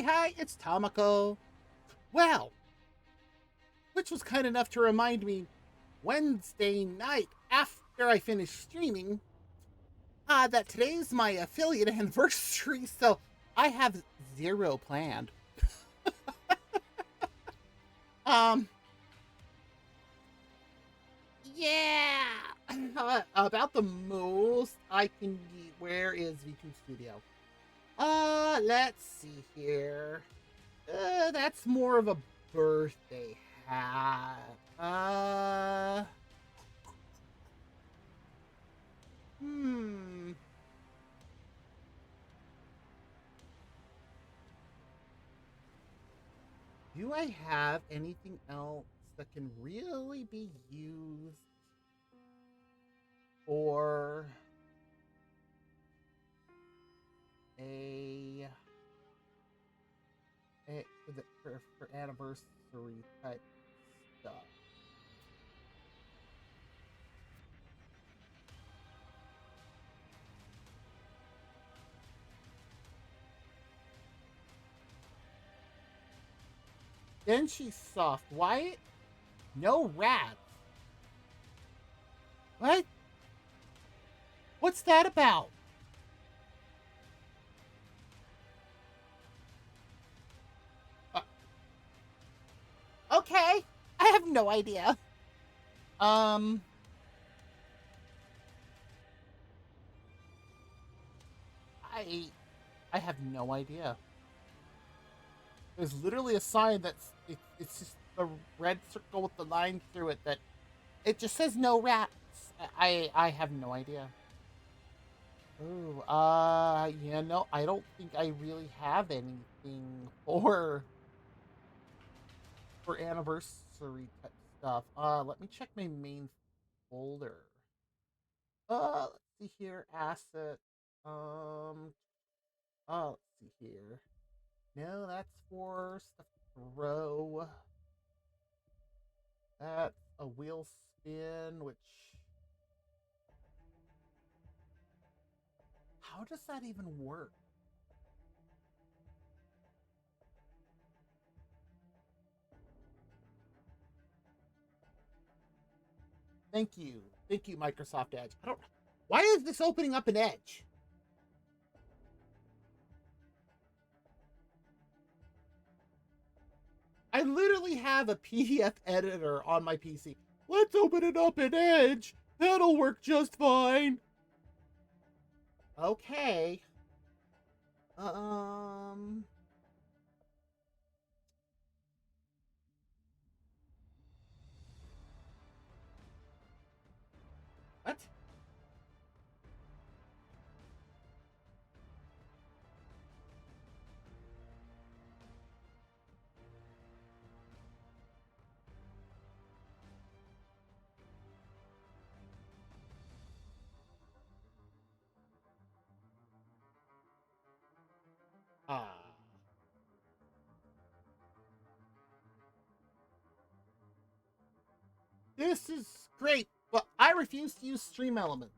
Hi, it's Tamako. Well, which was kind enough to remind me Wednesday night after I finished streaming that today's my affiliate anniversary, so I have zero planned. Um, yeah, about the most I can. Where is V2 Studio? Let's see here. That's more of a birthday hat. Hmm. Do I have anything else that can really be used for a, for anniversary type stuff? Then she's soft. Why? No rats. What? What's that about? Uh, okay. I have no idea. Um, I I have no idea. There's literally a sign it's just a red circle with the line through it that it just says no rats. I have no idea. Ooh, yeah, no, I don't think I really have anything for anniversary type stuff. Let me check my main folder. Let's see here, asset. Um, let's see here. No, that's for stuff to throw. That's a wheel spin, which how does that even work? Thank you. Thank you, Microsoft Edge. I don't why is this opening up an Edge? I literally have a PDF editor on my PC. Let's open it up in Edge. That'll work just fine. Okay. Um. What? Ah. This is great, but I refuse to use Stream Element.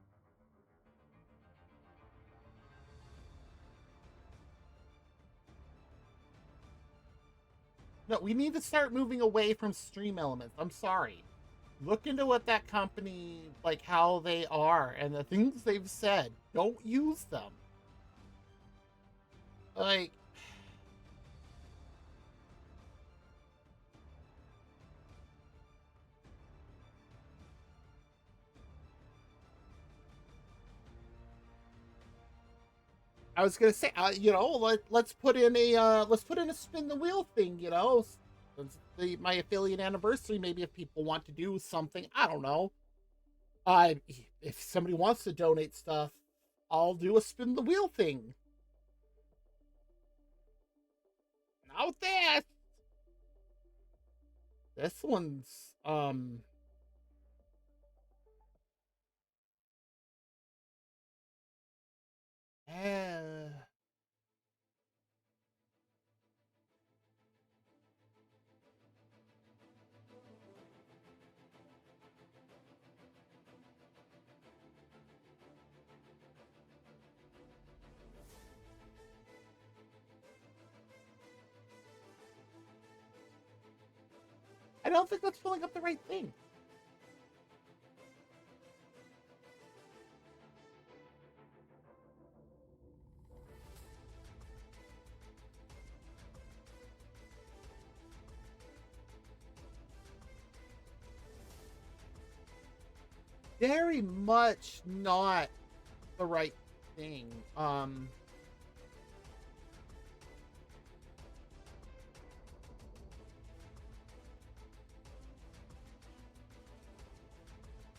No, we need to start moving away from Stream Elements. I'm sorry. Look into what that company, like how they are and the things they've said. Don't use them. Like, I was gonna say, let's put in a spin the wheel thing. Since my affiliate anniversary. Maybe if people want to do something, I don't know. I if somebody wants to donate stuff, I'll do a spin the wheel thing. Now this one's eh, I don't think that's pulling up the right thing. Very much not the right thing.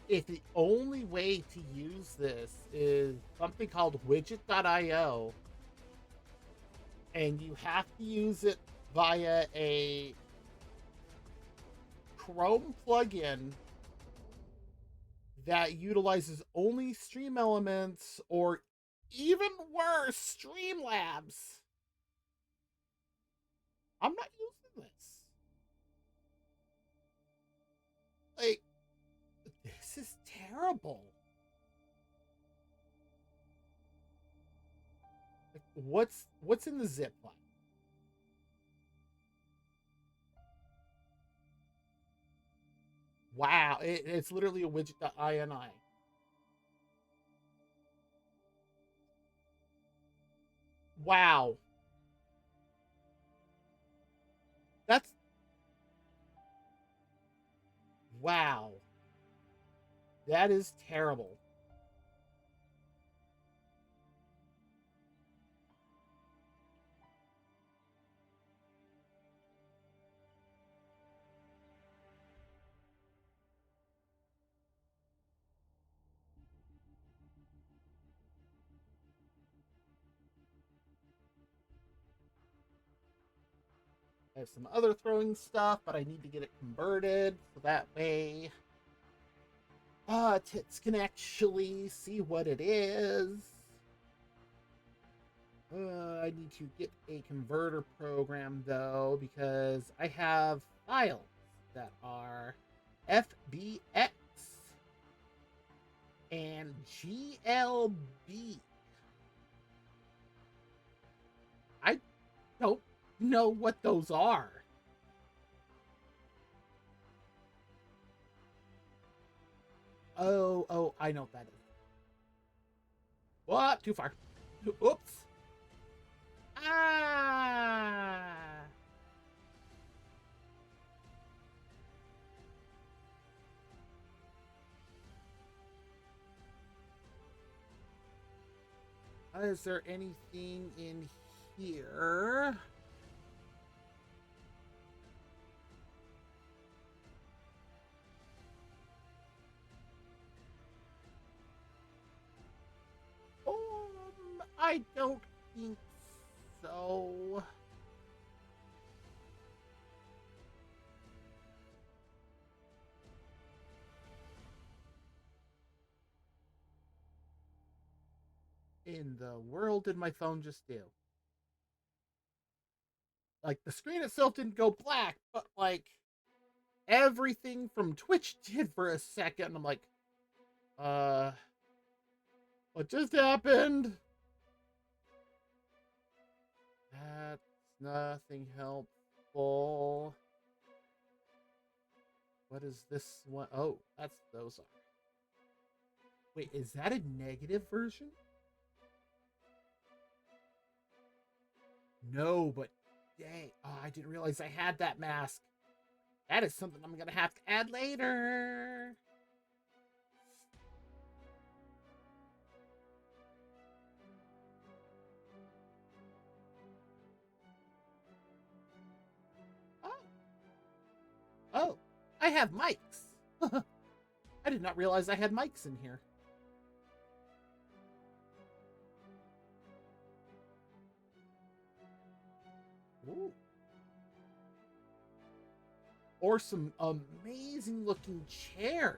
If the only way to use this is something called widget.io, and you have to use it via a Chrome plugin that utilizes only Stream Elements, or even worse, Streamlabs, I'm not using this. Like, this is terrible. Like, what's in the zip file? Wow, it's literally a widget.ini. Wow. That's wow. That is terrible. I have some other throwing stuff, but I need to get it converted so that way Tits can actually see what it is. I need to get a converter program though, because I have files that are FBX and GLB. I don't know what those are. Oh, I know what that is. What? Too far. Oops. Ah. Is there anything in here? I don't think so. In the world did my phone just do? Like, the screen itself didn't go black, but like everything from Twitch did for a second. I'm like, what just happened? That's nothing helpful. What is this one? Oh, that's those are. Wait, is that a negative version? No, but dang. Oh, I didn't realize I had that mask. That is something I'm going to have to add later. Oh. Oh, I have mics. I did not realize I had mics in here. Ooh. Or some amazing looking chairs.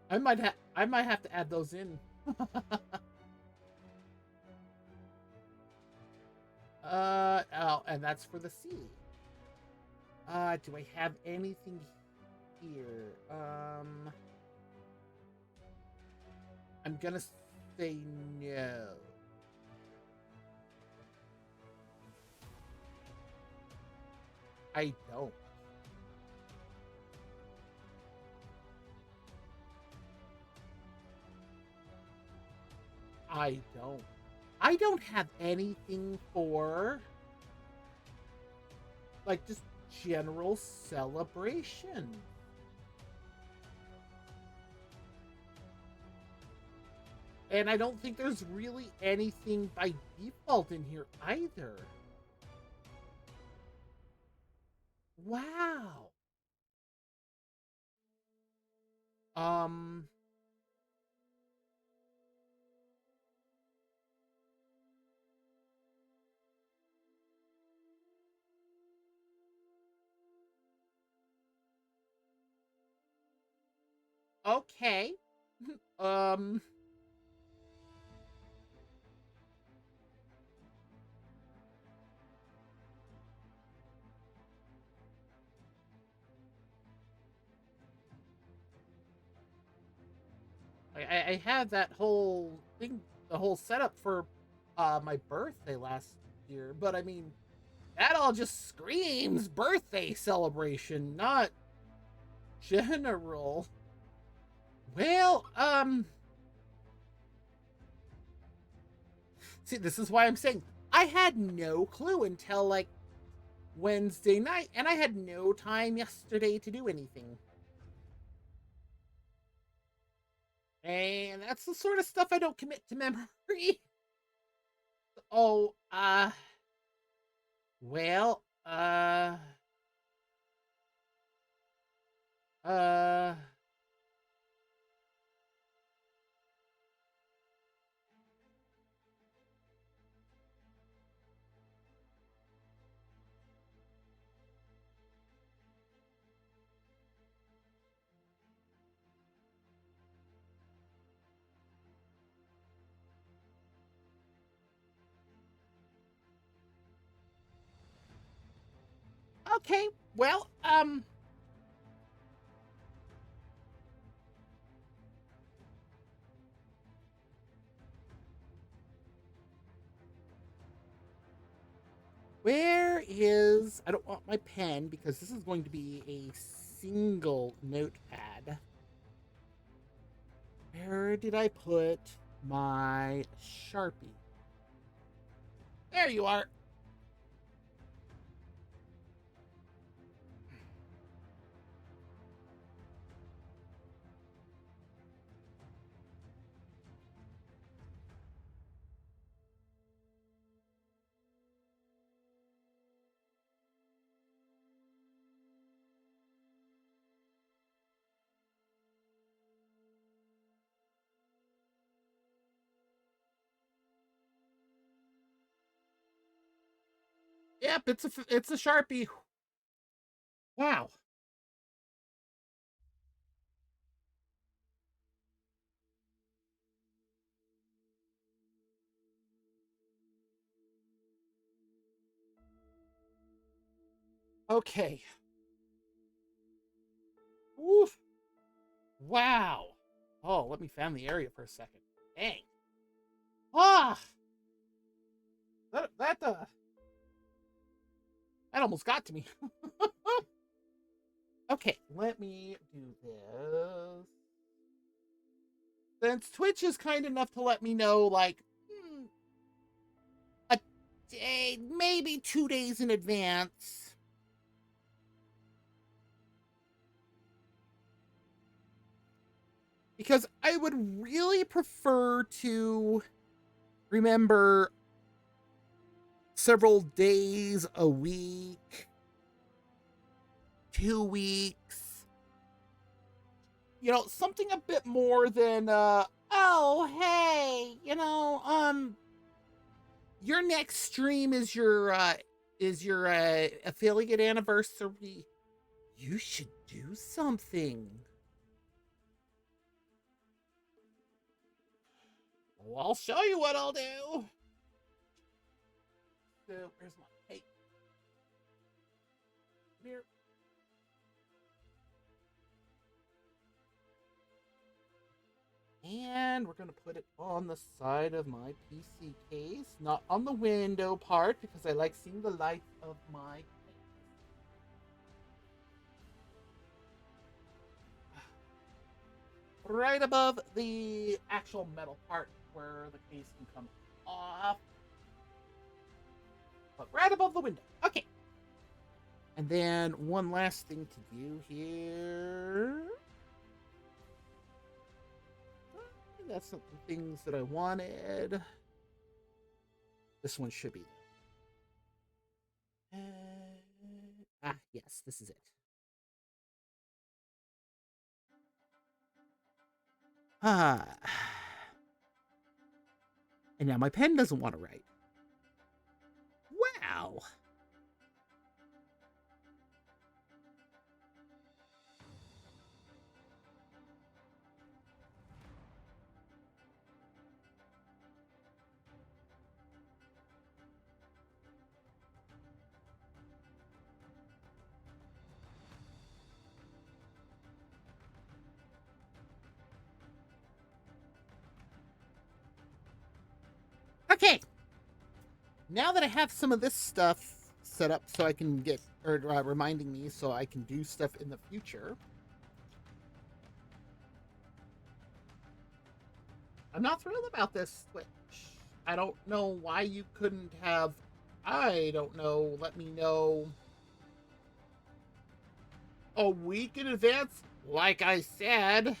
I might have to add those in. Oh, and that's for the sea. Do I have anything here? I'm gonna say no. I don't. I don't. I don't have anything for like just general celebration. And I don't think there's really anything by default in here either. Wow. Um okay. um I had that whole thing, the whole setup for my birthday last year, but I mean that all just screams birthday celebration, not general. Well, see, this is why I'm saying I had no clue until like Wednesday night, and I had no time yesterday to do anything. And that's the sort of stuff I don't commit to memory. Oh, well, uh, okay, well, where is, I don't want my pen because this is going to be a single notepad. Where did I put my Sharpie? There you are. Yep, it's a Sharpie. Wow. Okay. Oof. Wow. Oh, let me fan the area for a second. Dang. Ah, that almost got to me. Okay, let me do this. Since Twitch is kind enough to let me know, like, a day, maybe 2 days in advance. Because I would really prefer to remember several days, a week, 2 weeks. Something a bit more than oh hey, your next stream is your affiliate anniversary. You should do something. Well, I'll show you what I'll do. So where's my hey here? And we're going to put it on the side of my PC case, not on the window part, because I like seeing the light of my face. right above the actual metal part where the case can come off. But right above the window. Okay. And then one last thing to do here. That's not the things that I wanted. This one should be there. Yes, this is it. And now my pen doesn't want to write. Wow. Okay. Now that I have some of this stuff set up so I can get, or reminding me so I can do stuff in the future, I'm not thrilled about this switch. I don't know why you couldn't have, I don't know, let me know a week in advance, like I said.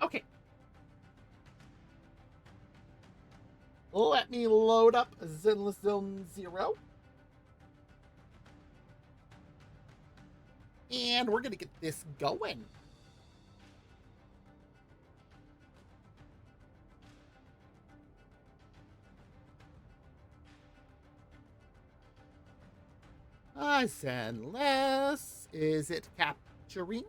Okay. Let me load up Zenless Zone 0. And we're going to get this going. Zenless. Is it capturing?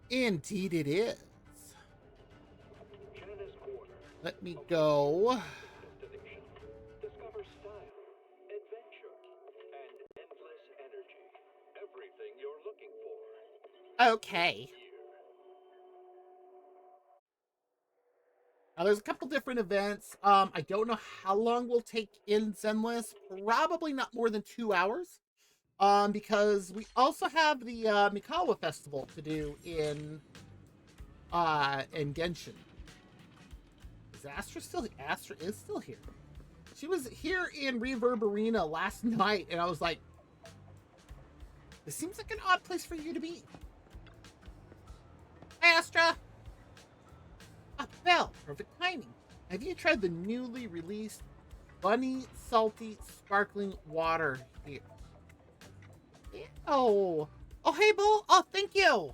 Indeed it is. Let me go. Discover style, adventure, and endless energy. Everything you're looking for. Okay. Now, there's a couple different events. I don't know how long we'll take in Zenless. Probably not more than 2 hours. Because we also have the Mikawa Festival to do in Genshin. Is Astra still? Astra is still here. She was here in Reverb Arena last night, and I was like, this seems like an odd place for you to be. Hi, Astra! Ah, Belle, perfect timing. Have you tried the newly released Bunny Salty Sparkling Water here? Oh, hey, Bull. Oh, thank you.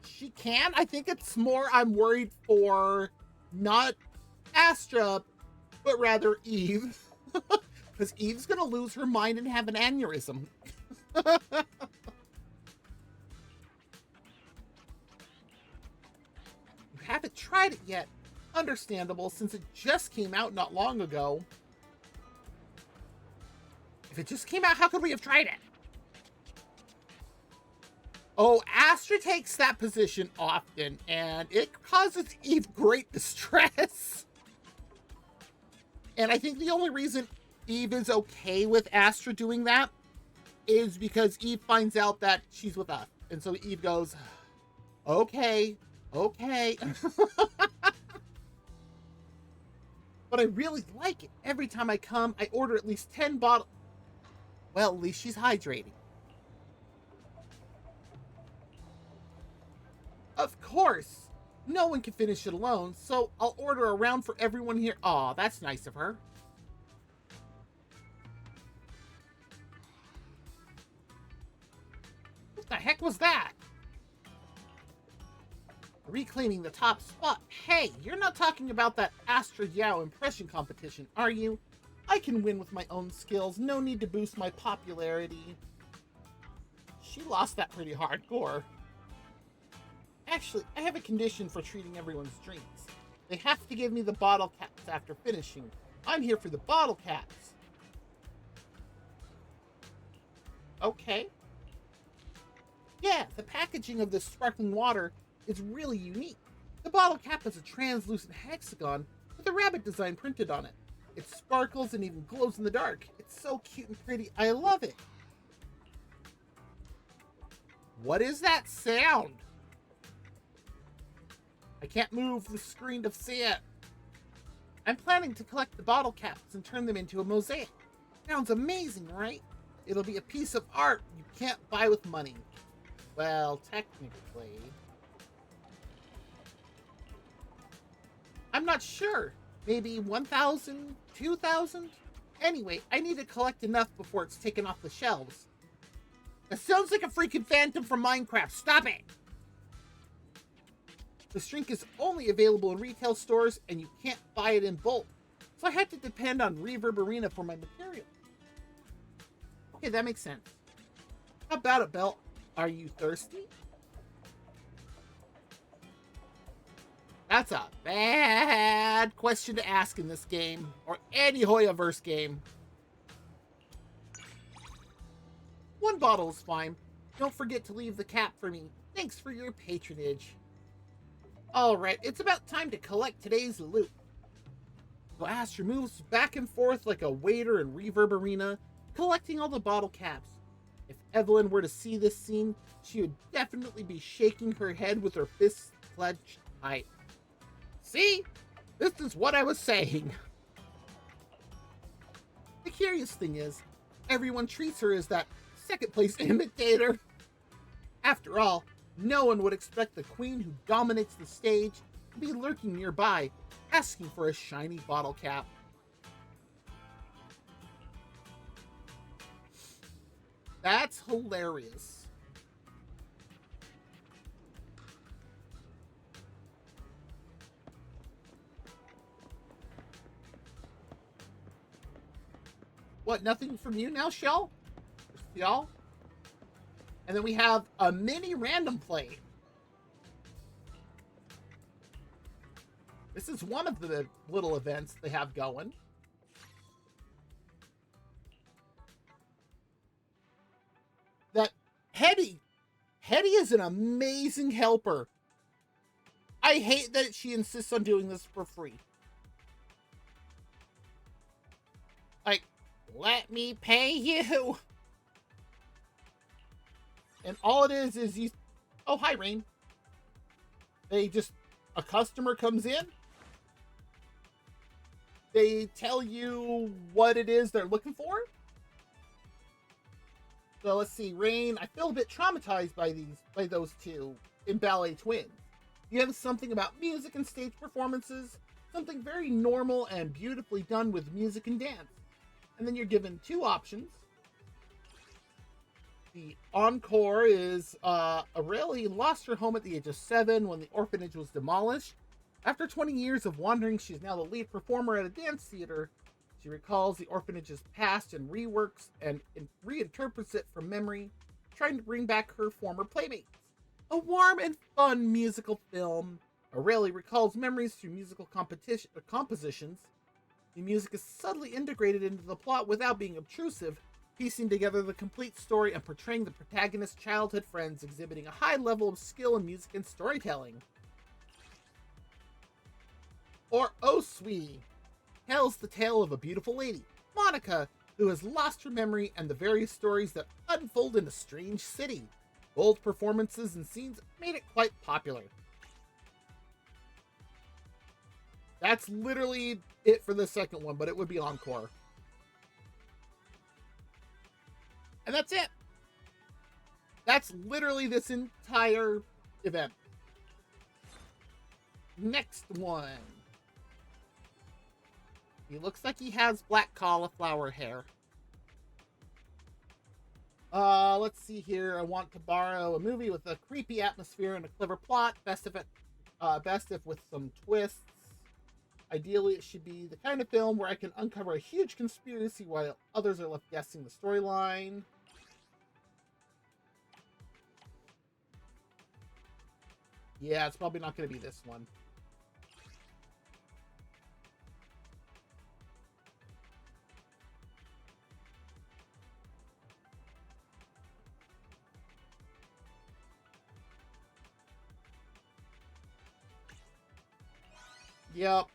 She can. I think it's more I'm worried for not Astra, but rather Eve. Because Eve's gonna lose her mind and have an aneurysm. You haven't tried it yet. Understandable, since it just came out not long ago. If it just came out, how could we have tried it? Oh, Astra takes that position often, and it causes Eve great distress. And I think the only reason Eve is okay with Astra doing that is because Eve finds out that she's with us. And so Eve goes, okay. But I really like it. Every time I come, I order at least 10 bottles. Well, at least she's hydrating. Of course, no one can finish it alone, so I'll order a round for everyone here. Aw, that's nice of her. What the heck was that? Reclaiming the top spot. Hey, you're not talking about that Astra Yao impression competition, are you? I can win with my own skills. No need to boost my popularity. She lost that pretty hardcore. Actually, I have a condition for treating everyone's drinks. They have to give me the bottle caps after finishing. I'm here for the bottle caps. Okay. Yeah, the packaging of this sparkling water is really unique. The bottle cap is a translucent hexagon with a rabbit design printed on it. It sparkles and even glows in the dark. It's so cute and pretty. I love it. What is that sound? I can't move the screen to see it. I'm planning to collect the bottle caps and turn them into a mosaic. Sounds amazing, right? It'll be a piece of art you can't buy with money. Well, technically. I'm not sure. Maybe 1,000, 2,000? Anyway, I need to collect enough before it's taken off the shelves. That sounds like a freaking phantom from Minecraft. Stop it! The shrink is only available in retail stores and you can't buy it in bulk. So I had to depend on Reverb Arena for my material. Okay, that makes sense. How about it, Belle? Are you thirsty? That's a bad question to ask in this game, or any Hoyoverse game. One bottle is fine. Don't forget to leave the cap for me. Thanks for your patronage. Alright, it's about time to collect today's loot. So Astra moves back and forth like a waiter in Reverb Arena, collecting all the bottle caps. If Evelyn were to see this scene, she would definitely be shaking her head with her fists clenched tight. See? This is what I was saying. The curious thing is, everyone treats her as that second place imitator. After all, no one would expect the queen who dominates the stage to be lurking nearby, asking for a shiny bottle cap. That's hilarious. What, nothing from you now, Shell? Y'all? And then we have a mini random play. This is one of the little events they have going. That Hetty is an amazing helper. I hate that she insists on doing this for free. Like, let me pay you. And all it is you... Oh, hi, Rain. A customer comes in. They tell you what it is they're looking for. So let's see, Rain, I feel a bit traumatized by those two in Ballet Twins. You have something about music and stage performances, something very normal and beautifully done with music and dance. And then you're given two options. The encore is Aurelie lost her home at the age of 7 when the orphanage was demolished. After 20 years of wandering, she's now the lead performer at a dance theater. She recalls the orphanage's past and reworks and reinterprets it from memory, trying to bring back her former playmates. A warm and fun musical film. Aurelie recalls memories through musical compositions. The music is subtly integrated into the plot without being obtrusive, piecing together the complete story and portraying the protagonist's childhood friends, exhibiting a high level of skill in music and storytelling. Or Osui tells the tale of a beautiful lady, Monica, who has lost her memory and the various stories that unfold in a strange city. Bold performances and scenes made it quite popular. That's literally it for the second one, but it would be encore. And that's it. That's literally this entire event. Next one. He looks like he has black cauliflower hair. Let's see here. I want to borrow a movie with a creepy atmosphere and a clever plot. Best if with some twists. Ideally, it should be the kind of film where I can uncover a huge conspiracy while others are left guessing the storyline. Yeah, it's probably not going to be this one. Yep.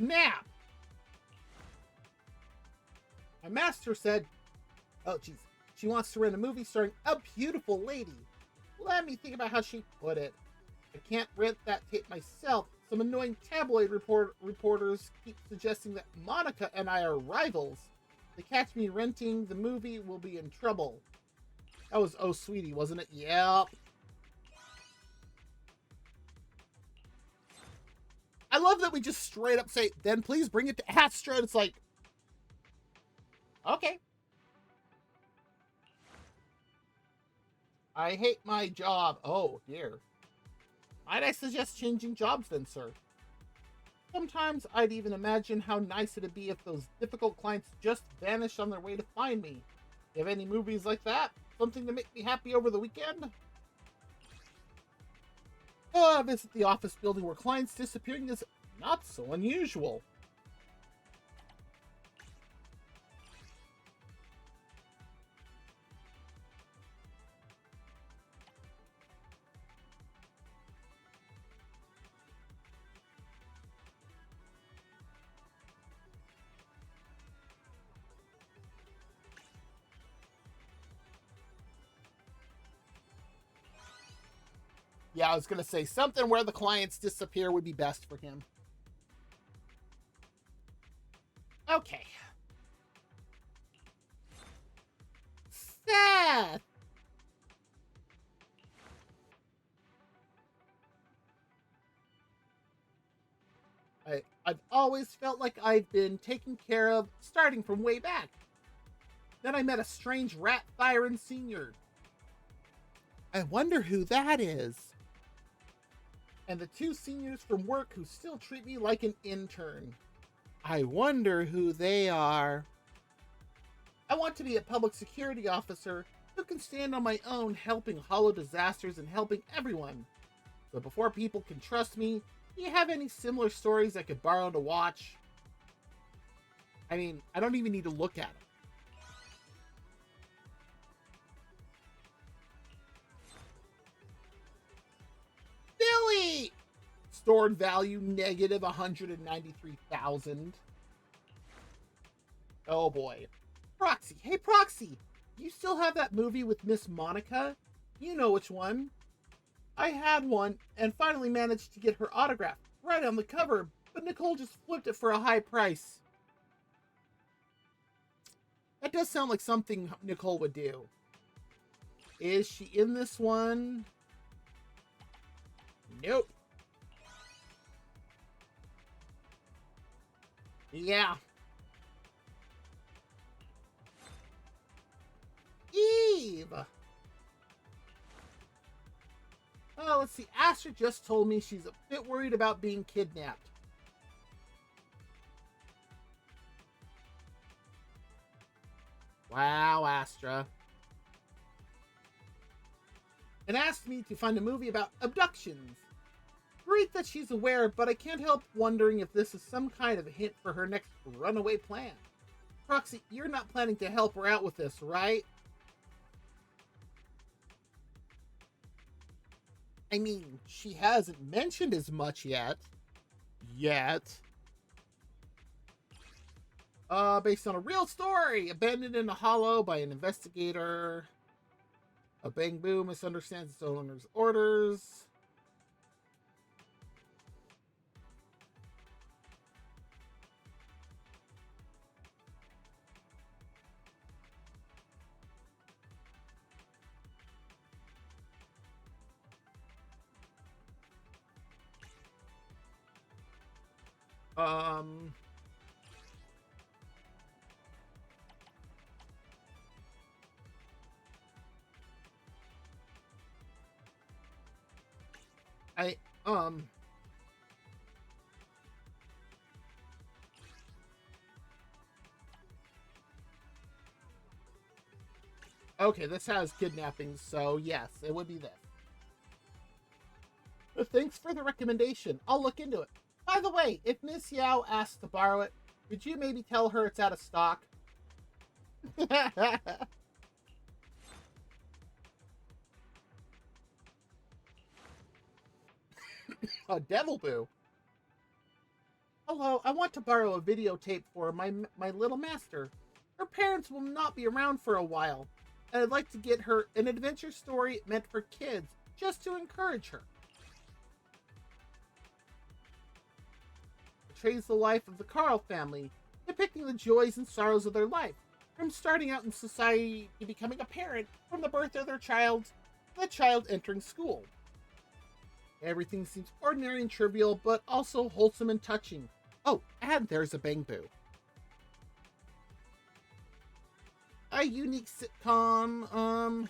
snap! My master said, oh, jeez, she wants to rent a movie starring a beautiful lady. Let me think about how she put it. I can't rent that tape myself. Some annoying tabloid reporters keep suggesting that Monica and I are rivals. They catch me renting the movie, we'll be in trouble. That was Oh Sweetie, wasn't it? Yep. I love that we just straight up say, then please bring it to Astra. It's like, okay. I hate my job. Oh, dear. Might I suggest changing jobs then, sir? Sometimes I'd even imagine how nice it'd be if those difficult clients just vanished on their way to find me. You have any movies like that? Something to make me happy over the weekend? Visit the office building where clients disappearing is not so unusual. Yeah, I was gonna say something where the clients disappear would be best for him. Okay. Seth! I've always felt like I've been taken care of starting from way back. Then I met a strange rat Thyron Sr. I wonder who that is. And the two seniors from work who still treat me like an intern. I wonder who they are. I want to be a public security officer who can stand on my own helping hollow disasters and helping everyone. But before people can trust me, do you have any similar stories I could borrow to watch? I mean, I don't even need to look at them. Billy! Stored value negative 193,000. Oh boy. Proxy. Hey, Proxy. You still have that movie with Miss Monica? You know which one. I had one and finally managed to get her autograph right on the cover, but Nicole just flipped it for a high price. That does sound like something Nicole would do. Is she in this one? Nope. Yeah. Eve! Oh, let's see. Astra just told me she's a bit worried about being kidnapped. Wow, Astra. And asked me to find a movie about abductions. Great that she's aware, but I can't help wondering if this is some kind of a hint for her next runaway plan. Proxy, you're not planning to help her out with this, right? I mean, she hasn't mentioned as much yet. Based on a real story, abandoned in a hollow by an investigator. A Bang Boo misunderstands its owner's orders. Um, I, um, okay, this has kidnapping, so yes, it would be this. But thanks for the recommendation. I'll look into it. By the way, if Miss Yao asks to borrow it, could you maybe tell her it's out of stock? A Devil Boo. Hello, Hello, I want to borrow a videotape for my little master. Her parents will not be around for a while, and I'd like to get her an adventure story meant for kids, just to encourage her. It portrays the life of the Carl family, depicting the joys and sorrows of their life, from starting out in society to becoming a parent, from the birth of their child to the child entering school. Everything seems ordinary and trivial, but also wholesome and touching. Oh, and there's a Bang Boo. A unique sitcom,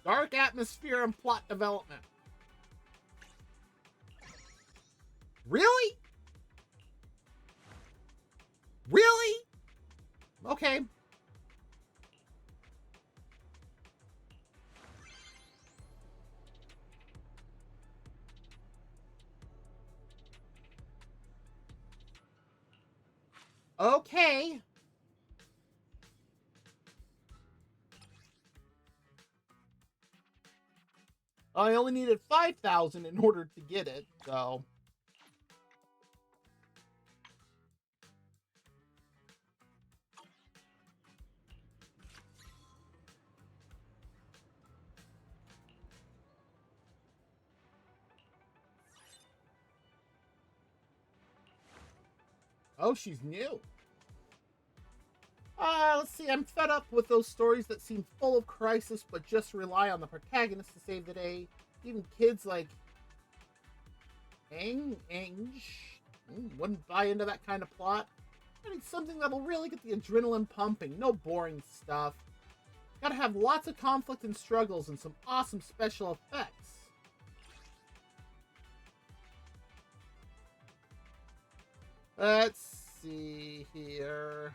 dark atmosphere and plot development. Really? Really? Okay. Okay. I only needed 5,000 in order to get it, so. Oh, she's new. Let's see. I'm fed up with those stories that seem full of crisis but just rely on the protagonist to save the day. Even kids like wouldn't buy into that kind of plot. I need something that'll really get the adrenaline pumping. No boring stuff. Gotta have lots of conflict and struggles and some awesome special effects. Let's see here.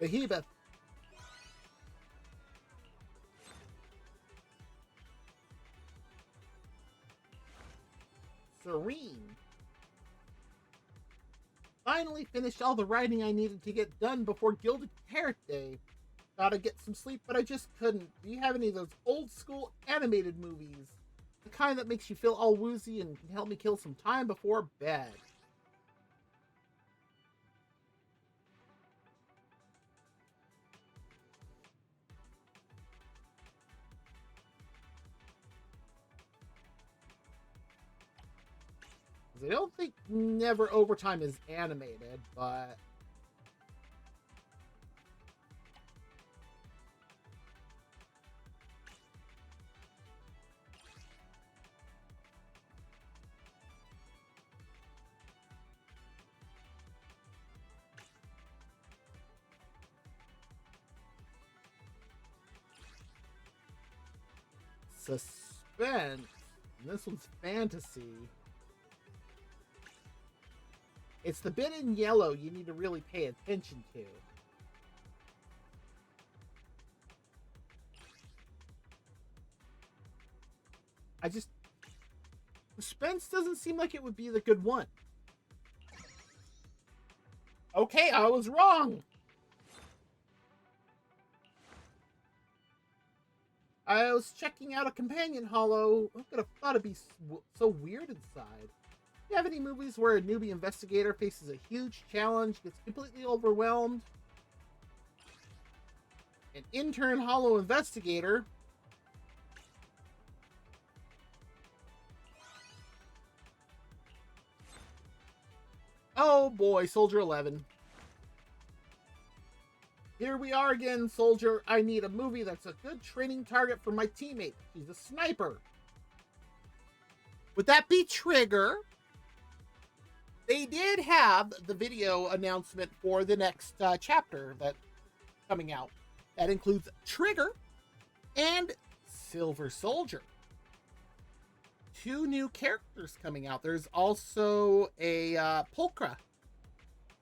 Behemoth. Serene. Finally finished all the writing I needed to get done before Gilded Carrot Day. Gotta get some sleep, but I just couldn't. Do you have any of those old school animated movies? The kind that makes you feel all woozy and can help me kill some time before bed. I don't think Never Overtime is animated, but suspense. And this one's fantasy. It's the bit in yellow you need to really pay attention to. Suspense doesn't seem like it would be the good one. Okay, I was wrong. I was checking out a companion holo. Who could have thought it'd be so weird inside? Do you have any movies where a newbie investigator faces a huge challenge, gets completely overwhelmed? An intern holo investigator. Oh boy, Soldier 11. Here we are again, Soldier. I need a movie that's a good training target for my teammate. He's a sniper. Would that be Trigger? They did have the video announcement for the next chapter that's coming out. That includes Trigger and Silver Soldier. 2 new characters coming out. There's also a Pulchra.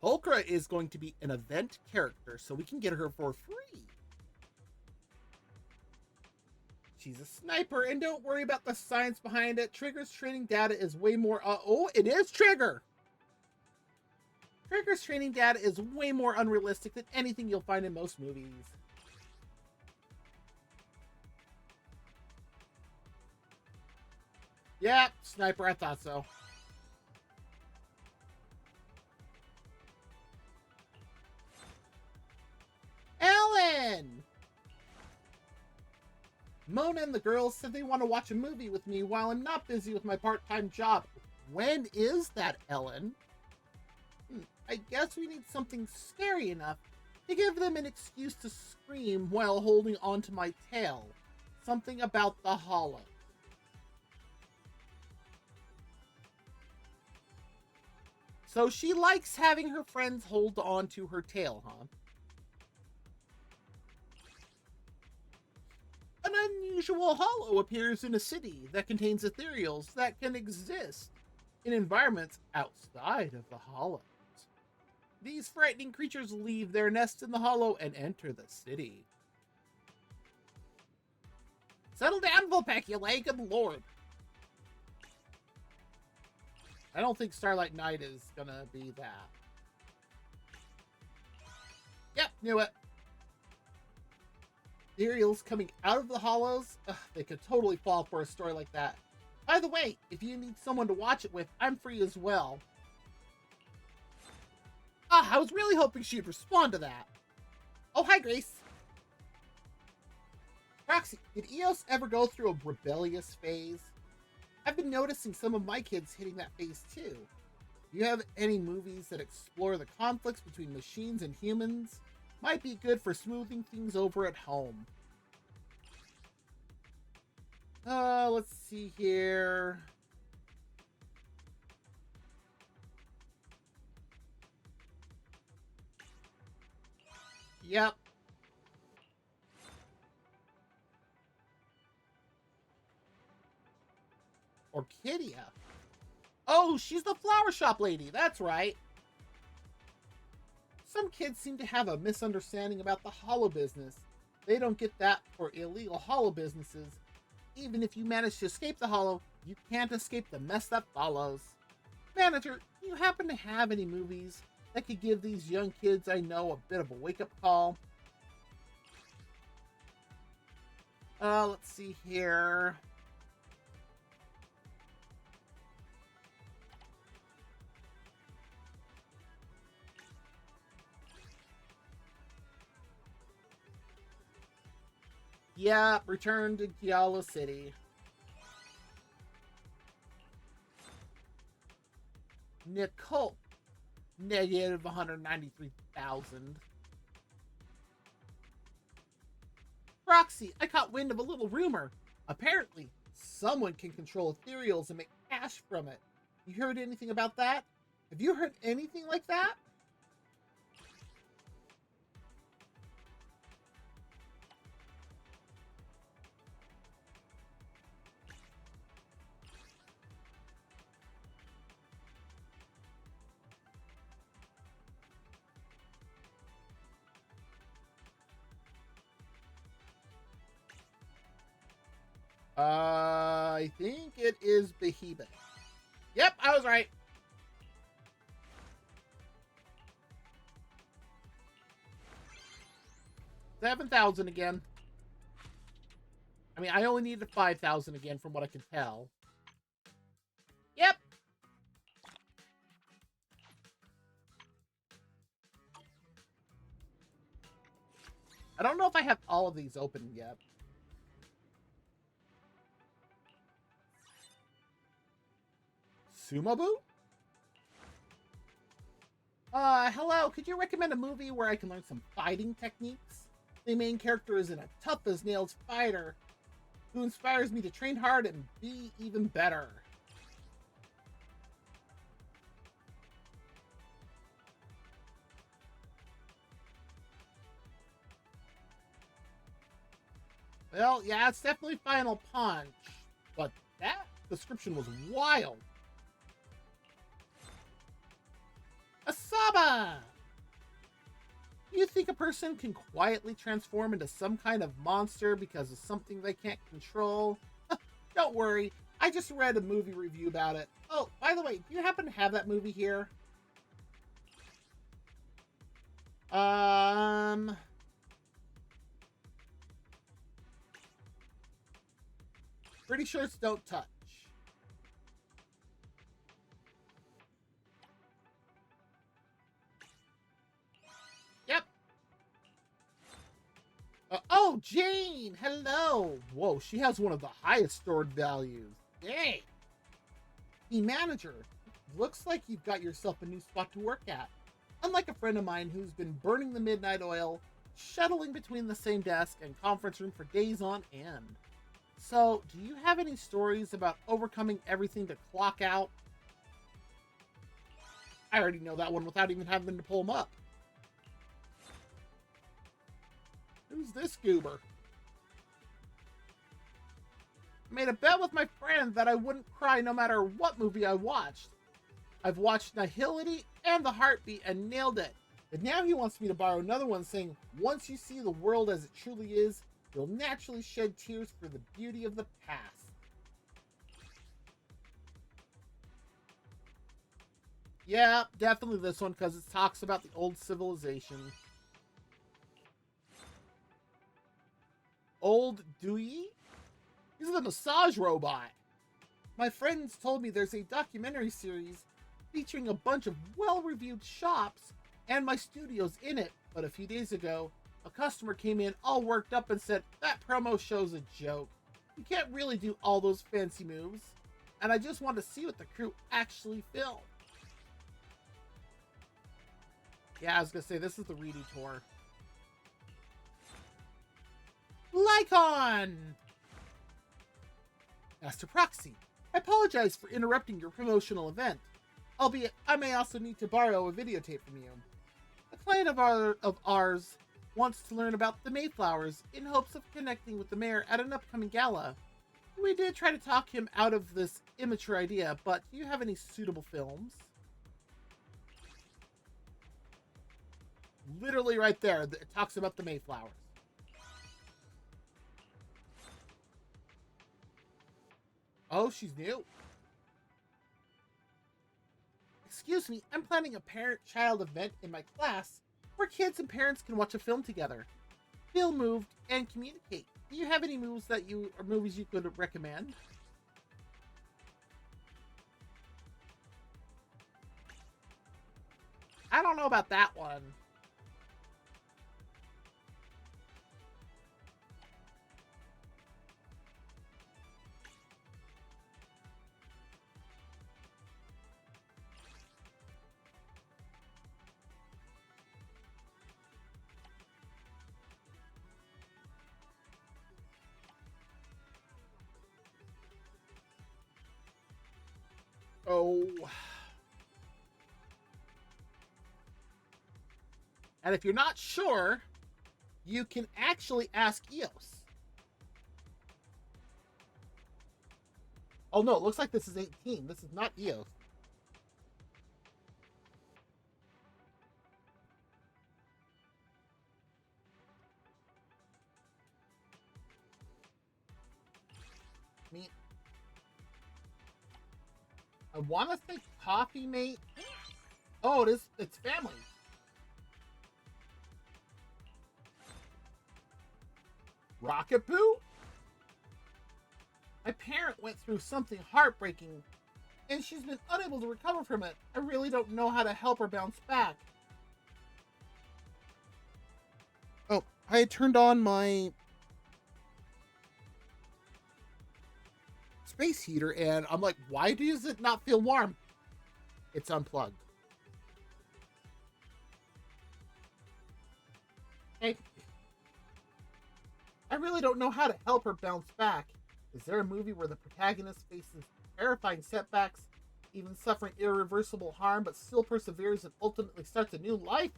Pulchra is going to be an event character, so we can get her for free. She's a sniper, and don't worry about the science behind it. Trigger's training data is way more... oh, it is Trigger! Trigger's training data is way more unrealistic than anything you'll find in most movies. Yeah, sniper, I thought so. Ellen! Mona and the girls said they want to watch a movie with me while I'm not busy with my part-time job. When is that, Ellen? I guess we need something scary enough to give them an excuse to scream while holding onto my tail. Something about the hollow. So she likes having her friends hold on to her tail, huh? An unusual hollow appears in a city that contains ethereals that can exist in environments outside of the hollow. These frightening creatures leave their nest in the hollow and enter the city. Settle down, Vulpeculae, good lord. I don't think Starlight Knight is gonna be that. Yep, knew it. Ethereals coming out of the hollows, they could totally fall for a story like that. By the way, if you need someone to watch it with, I'm free as well. I was really hoping she'd respond to that. Oh, hi, Grace. Roxy, did EOS ever go through a rebellious phase? I've been noticing some of my kids hitting that phase too. Do you have any movies that explore the conflicts between machines and humans? Might be good for smoothing things over at home. Let's see here. Yep. Orchidia. Oh, she's the flower shop lady. That's right. Some kids seem to have a misunderstanding about the hollow business. They don't get that for illegal hollow businesses. Even if you manage to escape the hollow, you can't escape the mess that follows. Manager, do you happen to have any movies that could give these young kids I know a bit of a wake-up call? Let's see here. Yeah, return to Giala City. Nicole. Negative 193,000. Roxy, I caught wind of a little rumor. Apparently, someone can control ethereals and make cash from it. You heard anything about that? Have you heard anything like that? I think it is Behemoth. Yep, I was right. 7,000 again. I mean, I only needed 5,000 again from what I can tell. Yep. I don't know if I have all of these open yet. Sumabu? Hello, could you recommend a movie where I can learn some fighting techniques? The main character is a tough-as-nails fighter who inspires me to train hard and be even better. Well, yeah, it's definitely Final Punch, but that description was wild. Asaba! You think a person can quietly transform into some kind of monster because of something they can't control? Don't worry, I just read a movie review about it. Oh, by the way, do you happen to have that movie here? Pretty sure it's Don't Touch. Jane! Hello! Whoa, she has one of the highest stored values. Dang! The manager. Looks like you've got yourself a new spot to work at. Unlike a friend of mine who's been burning the midnight oil, shuttling between the same desk and conference room for days on end. So, do you have any stories about overcoming everything to clock out? I already know that one without even having to pull them up. Who's this goober? I made a bet with my friend that I wouldn't cry no matter what movie I watched. I've watched Nihility and The Heartbeat and nailed it. But now he wants me to borrow another one saying, once you see the world as it truly is, you'll naturally shed tears for the beauty of the past. Yeah, definitely this one because it talks about the old civilization. Old Dewey? He's the massage robot. My friends told me there's a documentary series featuring a bunch of well-reviewed shops and my studios in it, but a few days ago, a customer came in all worked up and said, that promo show's a joke. You can't really do all those fancy moves, and I just want to see what the crew actually filmed. Yeah, I was gonna say, this is the redo tour. Lycon! Master Proxy, I apologize for interrupting your promotional event. Albeit, I may also need to borrow a videotape from you. A client of ours wants to learn about the Mayflowers in hopes of connecting with the mayor at an upcoming gala. We did try to talk him out of this immature idea, but do you have any suitable films? Literally right there, it talks about the Mayflowers. Oh, she's new. Excuse me, I'm planning a parent-child event in my class where kids and parents can watch a film together, feel moved, and communicate. Do you have any movies you could recommend? I don't know about that one. Oh. And if you're not sure, you can actually ask EOS. Oh no, it looks like this is 18. This is not EOS. I mean, I want to say Coffee Mate. Oh, it's family. Rocket Boo? My parent went through something heartbreaking, and she's been unable to recover from it. I really don't know how to help her bounce back. Oh, I had turned on my space heater, and I'm like, why does it not feel warm? It's unplugged. Hey, I really don't know how to help her bounce back. Is there a movie where the protagonist faces terrifying setbacks, even suffering irreversible harm, but still perseveres and ultimately starts a new life?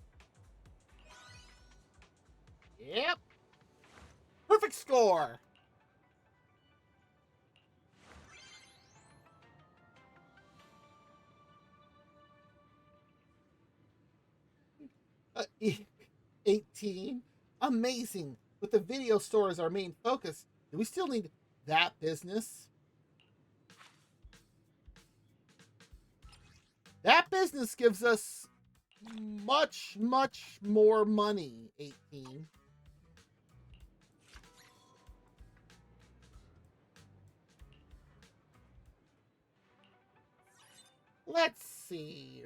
Yep. Perfect score! 18? Amazing. With the video store as our main focus, do we still need that business? That business gives us much, much more money, 18. Let's see.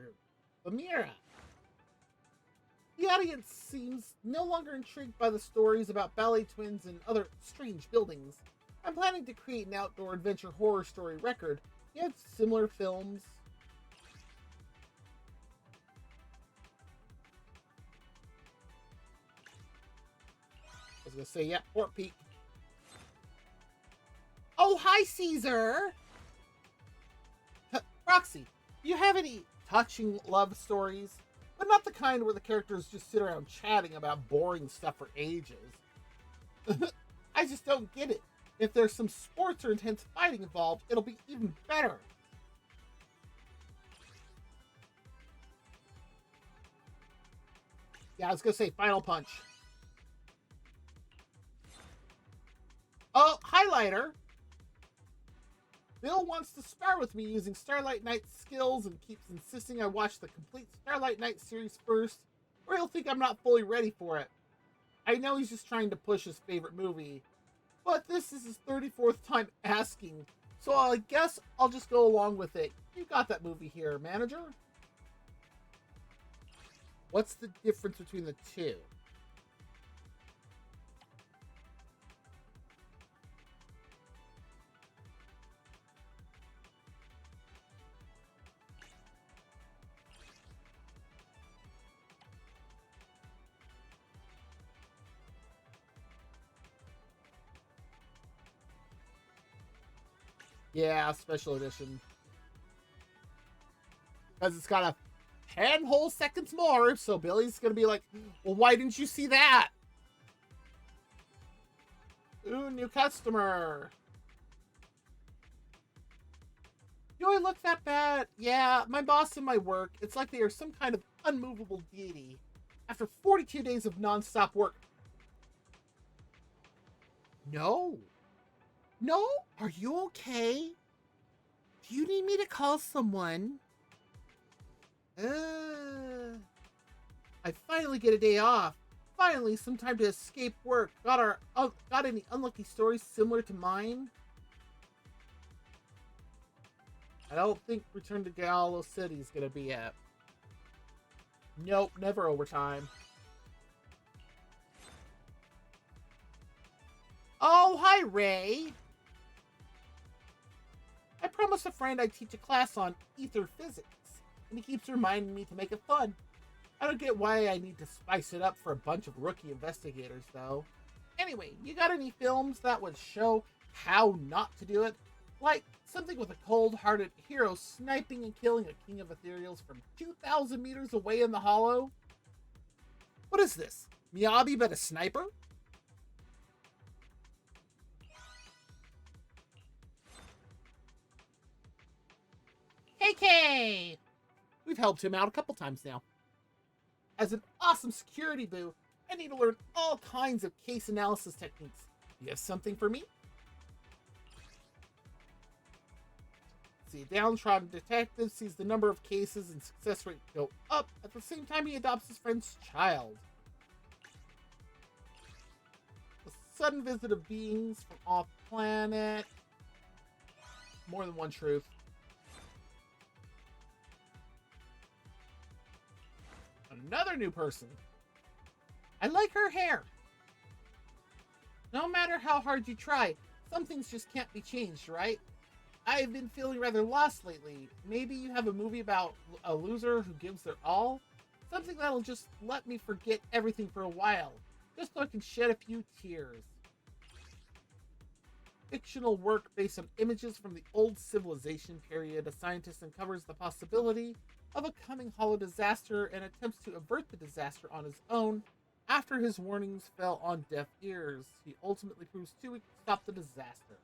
Amira. The audience seems no longer intrigued by the stories about ballet twins and other strange buildings. I'm planning to create an outdoor adventure horror story record. You have similar films. I was gonna say, yeah, Fort Peak. Oh, hi, Caesar! Roxy, do you have any touching love stories? But not the kind where the characters just sit around chatting about boring stuff for ages. I just don't get it. If there's some sports or intense fighting involved, it'll be even better. Yeah, I was gonna say Final Punch. Oh, highlighter! Bill wants to spar with me using Starlight Knight's skills and keeps insisting I watch the complete Starlight Knight series first, or he'll think I'm not fully ready for it. I know he's just trying to push his favorite movie, but this is his 34th time asking, so I guess I'll just go along with it. You got that movie here, manager. What's the difference between the two? Yeah, special edition. Because it's got a 10 whole seconds more, so Billy's gonna be like, well, why didn't you see that? Ooh, new customer. Do I look that bad? Yeah, my boss and my work, it's like they are some kind of unmovable deity. After 42 days of non-stop work. No. No? Are you okay? Do you need me to call someone? I finally get a day off. Finally, some time to escape work. Got any unlucky stories similar to mine? I don't think Return to Gallo City is gonna be it. Nope, never overtime. Oh, hi, Ray. I promised a friend I'd teach a class on ether physics, and he keeps reminding me to make it fun. I don't get why I need to spice it up for a bunch of rookie investigators, though. Anyway, you got any films that would show how not to do it? Like something with a cold-hearted hero sniping and killing a king of ethereals from 2,000 meters away in the hollow? What is this? Miyabi but a sniper? KK! We've helped him out a couple times now. As an awesome security boo, I need to learn all kinds of case analysis techniques. You have something for me? See, a downtrodden detective sees the number of cases and success rate go up at the same time he adopts his friend's child. The sudden visit of beings from off planet. More than one truth. Another new person. I like her hair. No matter how hard you try, some things just can't be changed, right? I've been feeling rather lost lately. Maybe you have a movie about a loser who gives their all? Something that'll just let me forget everything for a while, just so I can shed a few tears. Fictional work based on images from the old civilization period. A scientist uncovers the possibility of a coming hollow disaster and attempts to avert the disaster on his own. After his warnings fell on deaf ears, he ultimately proves too weak to stop the disaster.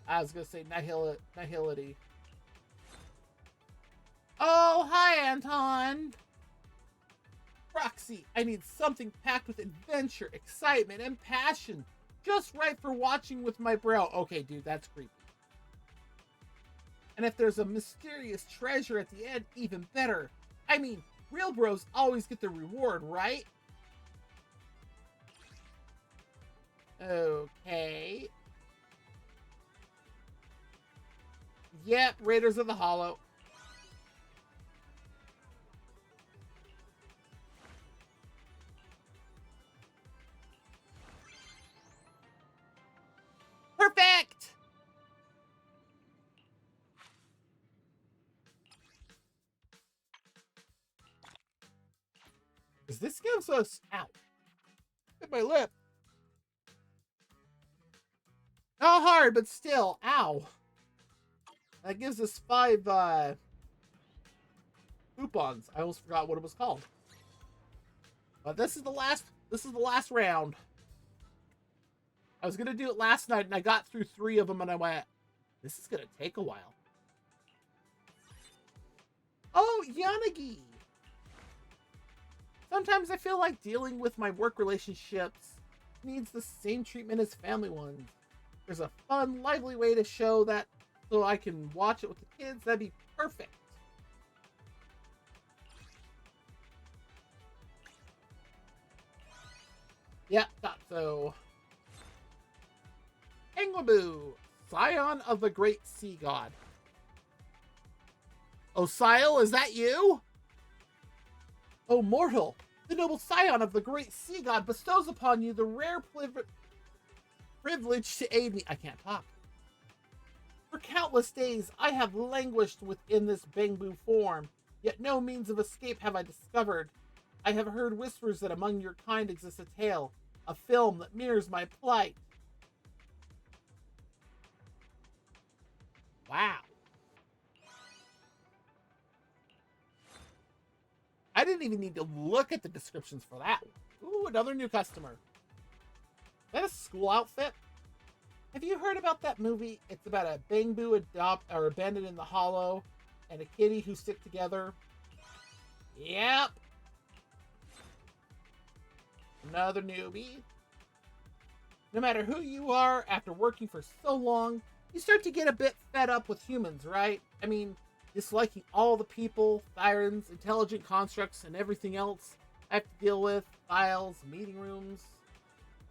I was gonna say nihility. Oh, hi, Anton! Roxy, I need something packed with adventure, excitement, and passion. Just right for watching with my bro. Okay, dude, that's creepy. And if there's a mysterious treasure at the end, even better. I mean, real bros always get the reward, right? Okay. Yep, Raiders of the Hollow. Perfect! Because this gives us... Ow. Hit my lip. Not hard, but still. Ow. That gives us 5 coupons. I almost forgot what it was called. But this is the last round. I was gonna do it last night and I got through 3 of them and I went, this is gonna take a while. Oh, Yanagi! Sometimes I feel like dealing with my work relationships needs the same treatment as family ones. There's a fun, lively way to show that so I can watch it with the kids. That'd be perfect. Yeah, thought so. Englabu, scion of the great sea god. Osiel, is that you? O mortal, the noble scion of the great sea god bestows upon you the rare privilege to aid me. I can't talk. For countless days, I have languished within this Bangbu form, yet no means of escape have I discovered. I have heard whispers that among your kind exists a tale, a film that mirrors my plight. Wow. I didn't even need to look at the descriptions for that one. Ooh, another new customer. Is that a school outfit? Have you heard about that movie? It's about a Bangbu abandoned in the hollow and a kitty who stick together. Yep. Another newbie. No matter who you are, after working for so long, you start to get a bit fed up with humans, right? I mean, disliking all the people, sirens, intelligent constructs, and everything else I have to deal with, files, meeting rooms,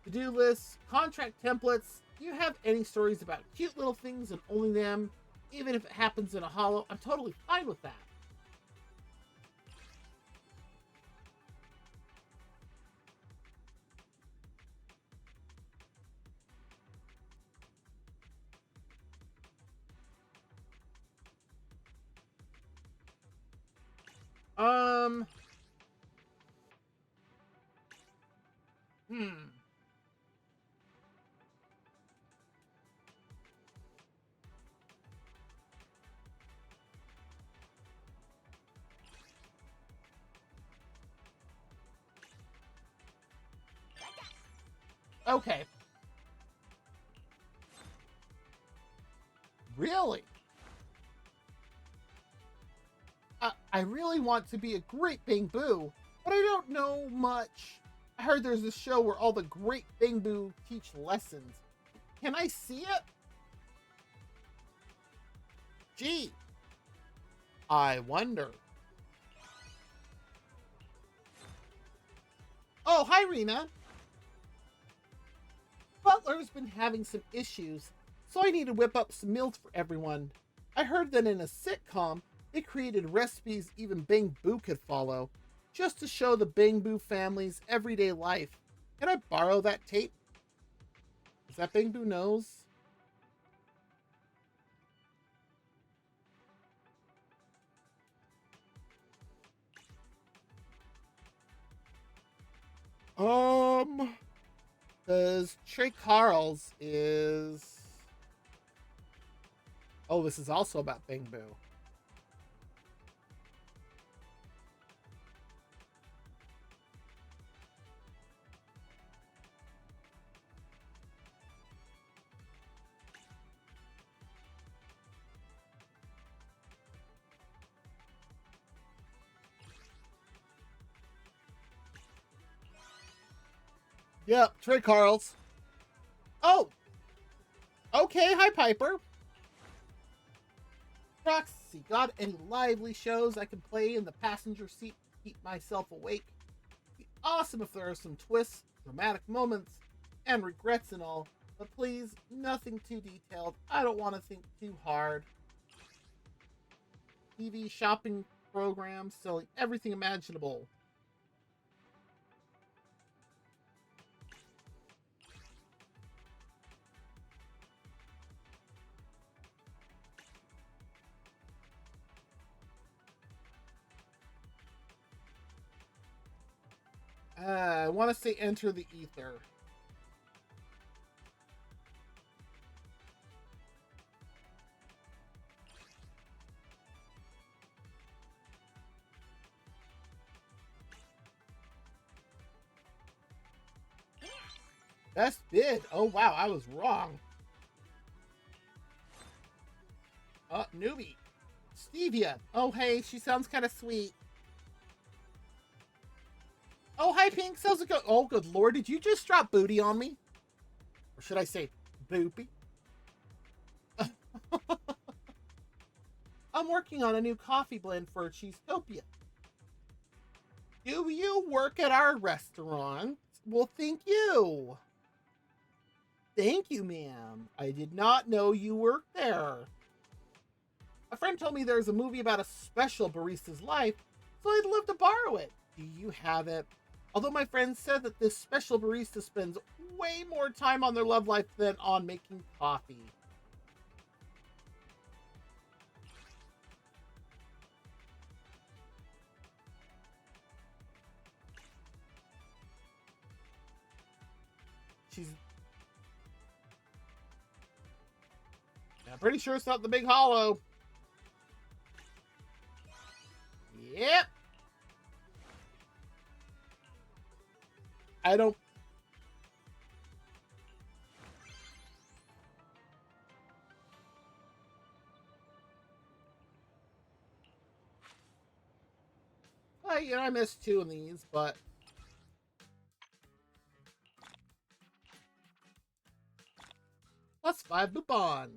to-do lists, contract templates. Do you have any stories about cute little things and only them, even if it happens in a hollow? I'm totally fine with that. Um, hmm. Okay. Really? I really want to be a great Bangbu, but I don't know much. I heard there's a show where all the great Bangbu teach lessons. Can I see it? Gee, I wonder. Oh, hi, Rena. Butler's been having some issues, so I need to whip up some meals for everyone. I heard that in a sitcom, they created recipes even Bangbu could follow, just to show the Bangbu family's everyday life. Can I borrow that tape? Is that Bangbu knows? Because Trey Carl's is... Oh, this is also about Bangbu. Yep, Trey Carl's. Oh, okay, hi Piper. Roxy, got any lively shows I can play in the passenger seat to keep myself awake? Be awesome if there are some twists, dramatic moments, and regrets and all, but please, nothing too detailed. I don't want to think too hard. TV shopping programs selling everything imaginable. I want to say enter the ether. Best bid. Oh, wow. I was wrong. Newbie. Stevia. Oh, hey. She sounds kind of sweet. Oh, hi, Pink. How's it go? Oh, good lord. Did you just drop booty on me? Or should I say boopy? I'm working on a new coffee blend for Cheesetopia. Do you work at our restaurant? Well, thank you. Thank you, ma'am. I did not know you worked there. A friend told me there's a movie about a special barista's life, so I'd love to borrow it. Do you have it? Although my friend said that this special barista spends way more time on their love life than on making coffee. I'm pretty sure it's not the Big Hollow. Yep. I don't. I missed 2 of these, but plus 5 boupons.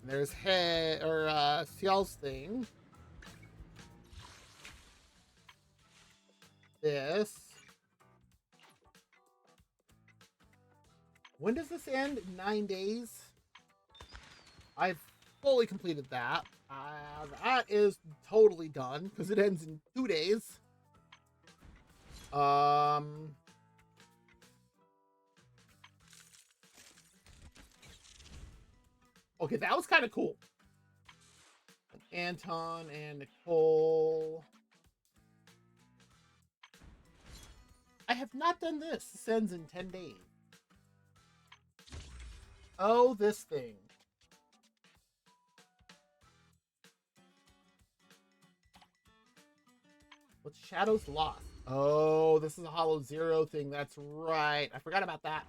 There's Ciel's thing. This. When does this end? 9 days? I've fully completed that. That is totally done because it ends in 2 days. Okay, that was kind of cool. Anton and Nicole. I have not done this. This ends in 10 days. Oh, this thing. What's Shadows Lost? Oh, this is a Hollow Zero thing. That's right. I forgot about that.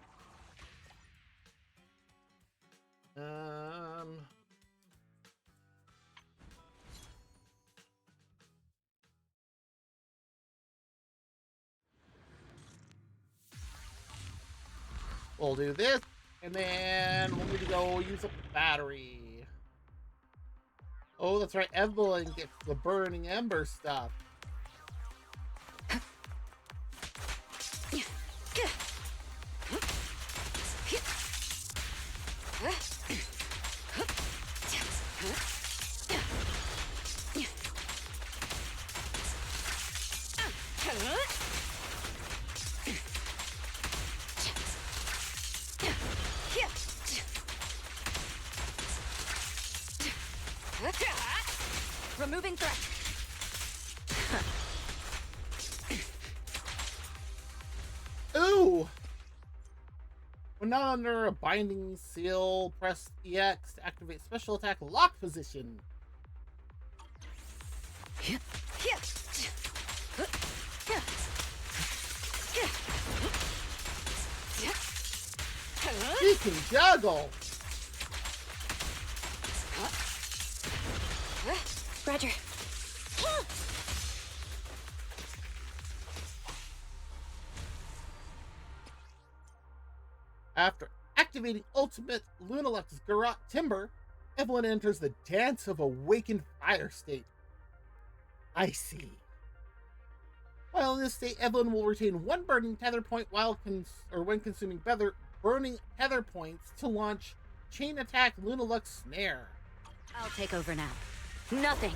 We'll do this, and then we'll need to go use a battery. Oh, that's right. Evelyn gets the burning ember stuff. Removing threat. Ooh! When not under a binding seal, press EX to activate special attack lock position. He can juggle! Roger. After activating Ultimate Lunalux Garrote Timber, Evelyn enters the Dance of Awakened Fire state. I see. While in this state, Evelyn will retain 1 burning tether point when consuming burning tether points to launch Chain Attack Lunalux Snare. I'll take over now. Nothing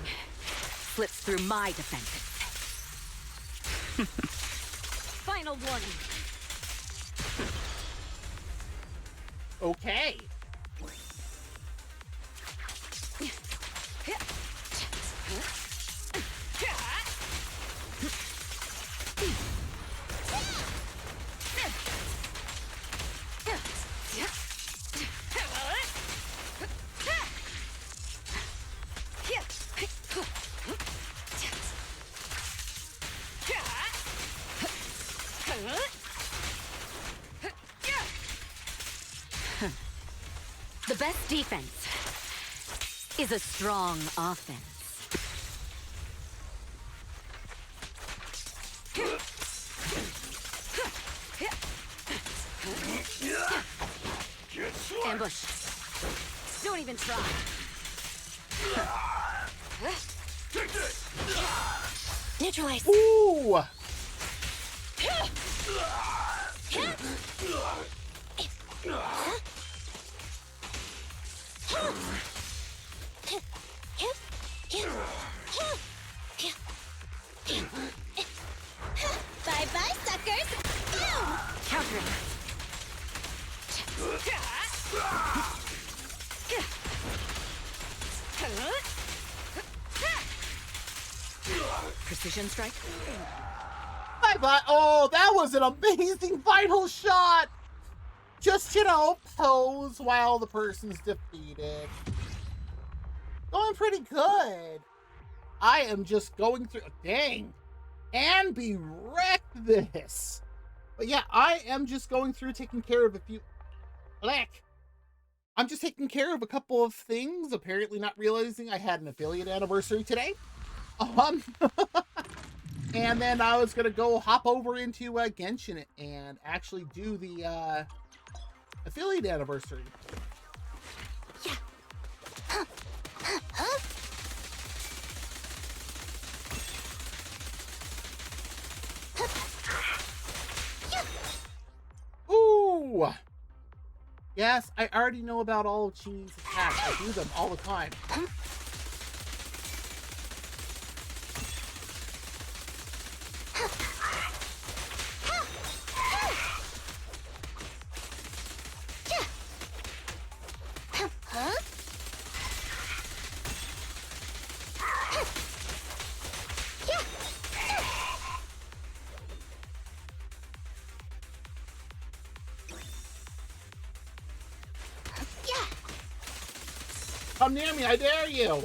slips through my defenses. Final warning. Okay. The best defense is a strong offense. Ambush. Don't even try. Neutralize. Ooh! Bye-bye, suckers! Countering. Precision strike. Bye-bye. Oh, that was an amazing final shot! Just, you know, pose while the person's defeated. Going pretty good. I am just going through... Dang. And be wrecked this. But yeah, I am just going through taking care of a few... Black. I'm just taking care of a couple of things, apparently not realizing I had an affiliate anniversary today. And then I was gonna go hop over into Genshin and actually do the affiliate anniversary. Yeah. Ooh! Yes, I already know about all of Chini's attacks. I do them all the time. Come near me, I dare you! I'll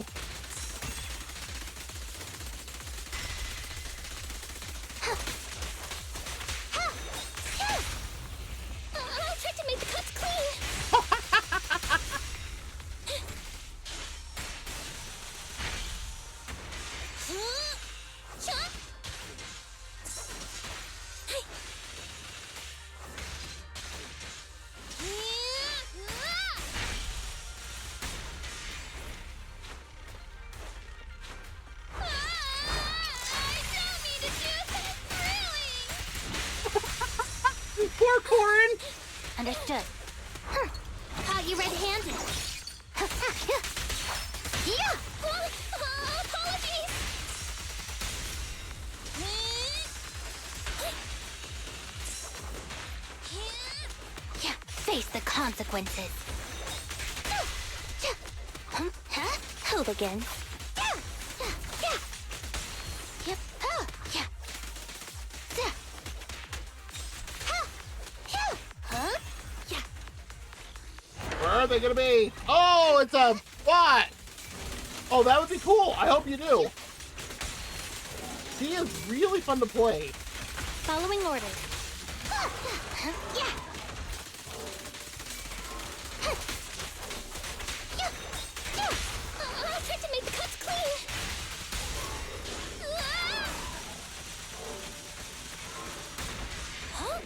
try to make the cuts clean. Poor Corin! Understood. Caught you red-handed. Yeah! Apologies! Yeah, face the consequences. Who begins? Yep. Yeah. Yeah. Where are they gonna be? Oh, it's a bot! Oh, that would be cool. I hope you do. She is really fun to play. Following orders. Yeah. I'll try to make the cuts clean. Huh?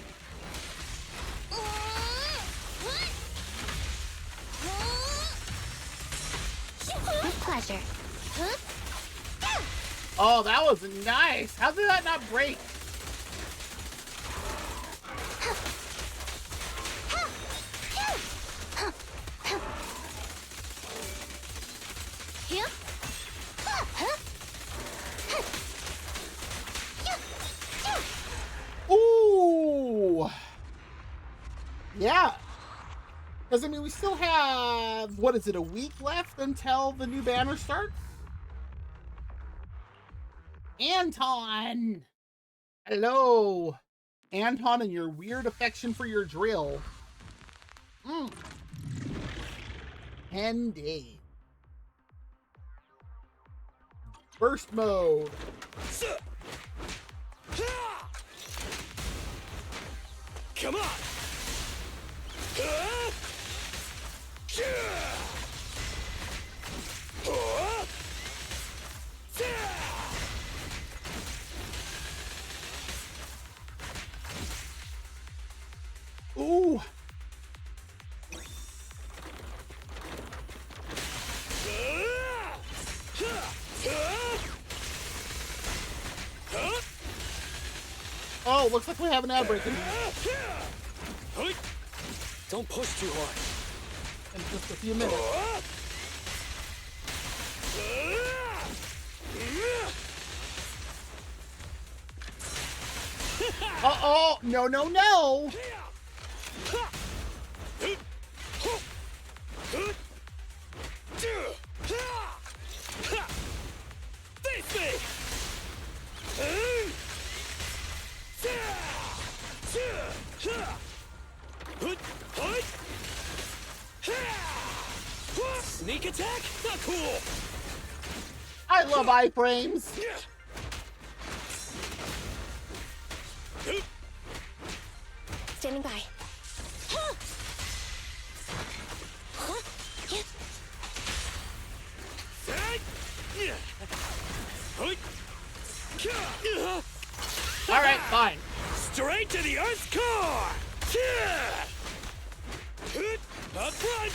With pleasure. Huh? Oh, that was nice. How did that not break? Ooh. Yeah. Because, I mean, we still have, what is it, a week left until the new banner starts? Anton! Hello! Anton and your weird affection for your drill. Handy. Burst mode. Come on! no! Looks like we have an outbreak in Don't push too hard. just a few minutes. Uh-oh! No, no, no! Face me! Sneak attack? Not cool! I love iframes! Standing by. Huh. Huh? Yeah. Alright, fine. Straight to the Earth's core! Up front!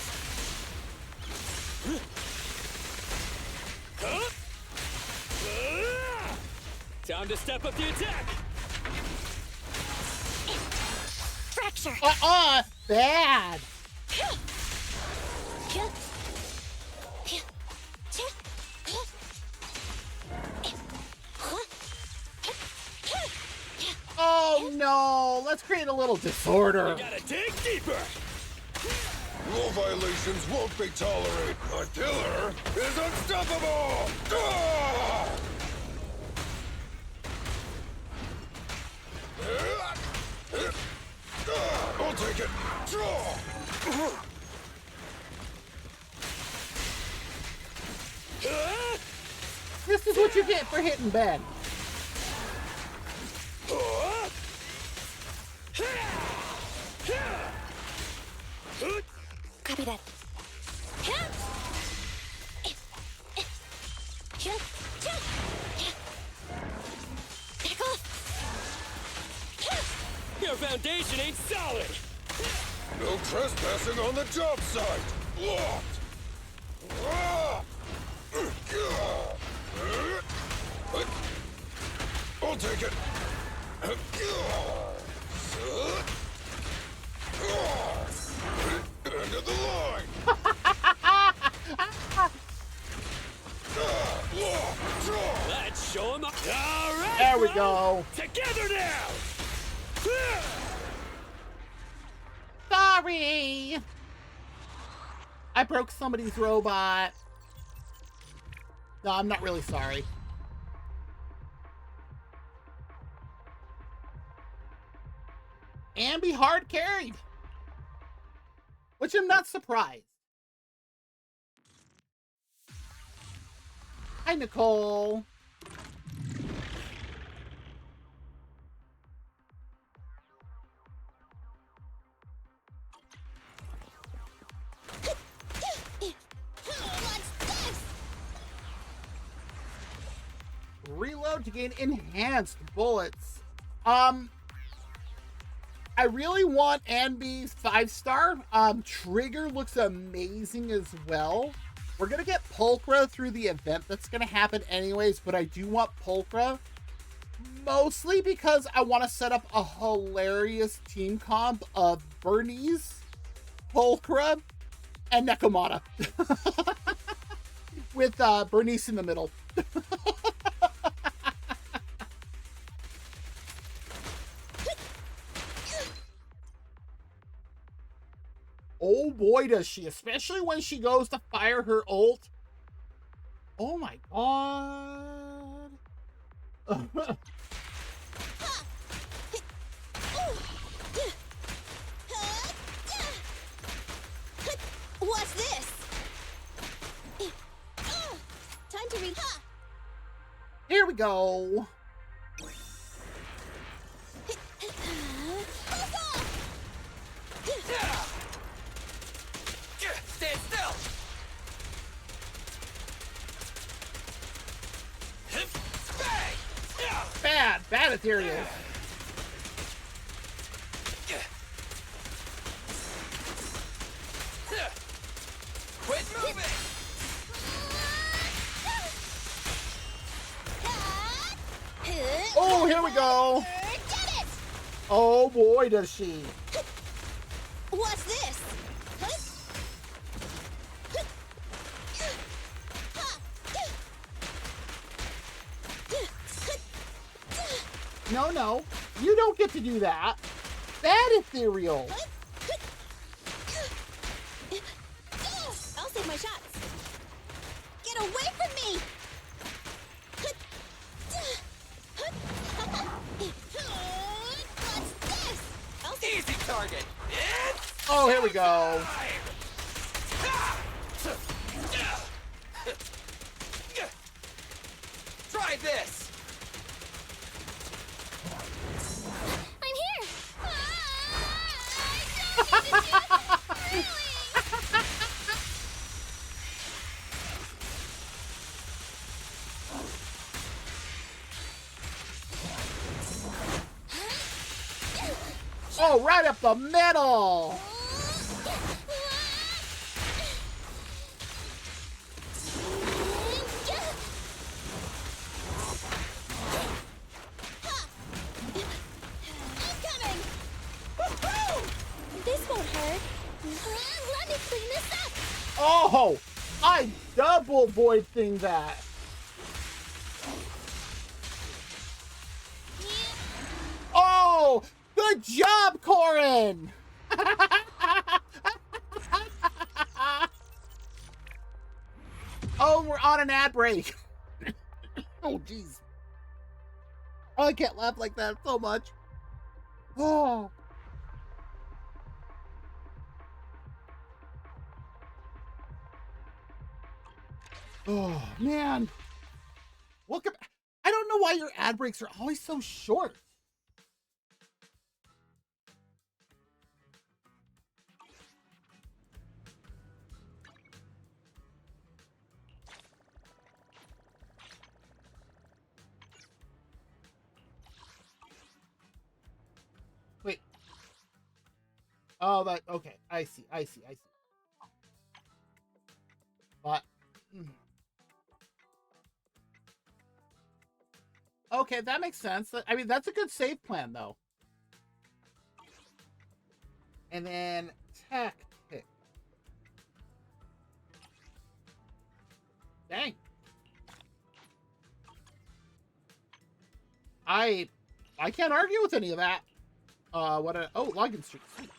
Time to step up the attack! Fracture. Bad! Oh no! Let's create a little disorder. Gotta dig deeper! Rule violations won't be tolerated. A killer is unstoppable! Ah! I'll take it. This is what you get for hitting bad. Copy that. Back off. Your foundation ain't solid! No trespassing on the job site. Locked. I'll take it. End of the line. Let's show him up! Alright! There we bro. go. Together now! Sorry! I broke somebody's robot. No, I'm not really sorry. And be hard carried. Which I'm not surprised. Hi, Nicole. Reload to gain enhanced bullets. I really want Anby's 5-star. Trigger looks amazing as well. We're gonna get Pulchra through the event that's gonna happen anyways, but I do want Pulchra mostly because I want to set up a hilarious team comp of Bernice, Pulchra, and Nekomata. With Bernice in the middle. Oh boy, does she, especially when she goes to fire her ult. Oh my god. What's this? Time to read. Here we go. Stand still! Bad ethereal. Quit moving! Oh, here we go. Oh boy, does she. What's this? No, no. You don't get to do that. That ethereal. I'll save my shots. Get away from me! What's this? I'll save Easy target. Oh, here we go. Try this. I'm here! I don't need to do this, really! Oh, right up the middle. Incoming! This won't hurt. Let me clean this up! Oh, I double void thing that. Oh, good job, Corin. Oh, we're on an ad break. Oh, jeez. Oh, I can't laugh like that so much. Oh. Oh, man. Welcome. I don't know why your ad breaks are always so short. Wait. Oh, that, okay. I see. But, okay, that makes sense. I mean, that's a good save plan, though. And then, tactic. Dang. I can't argue with any of that. Oh, login streak. Sweet.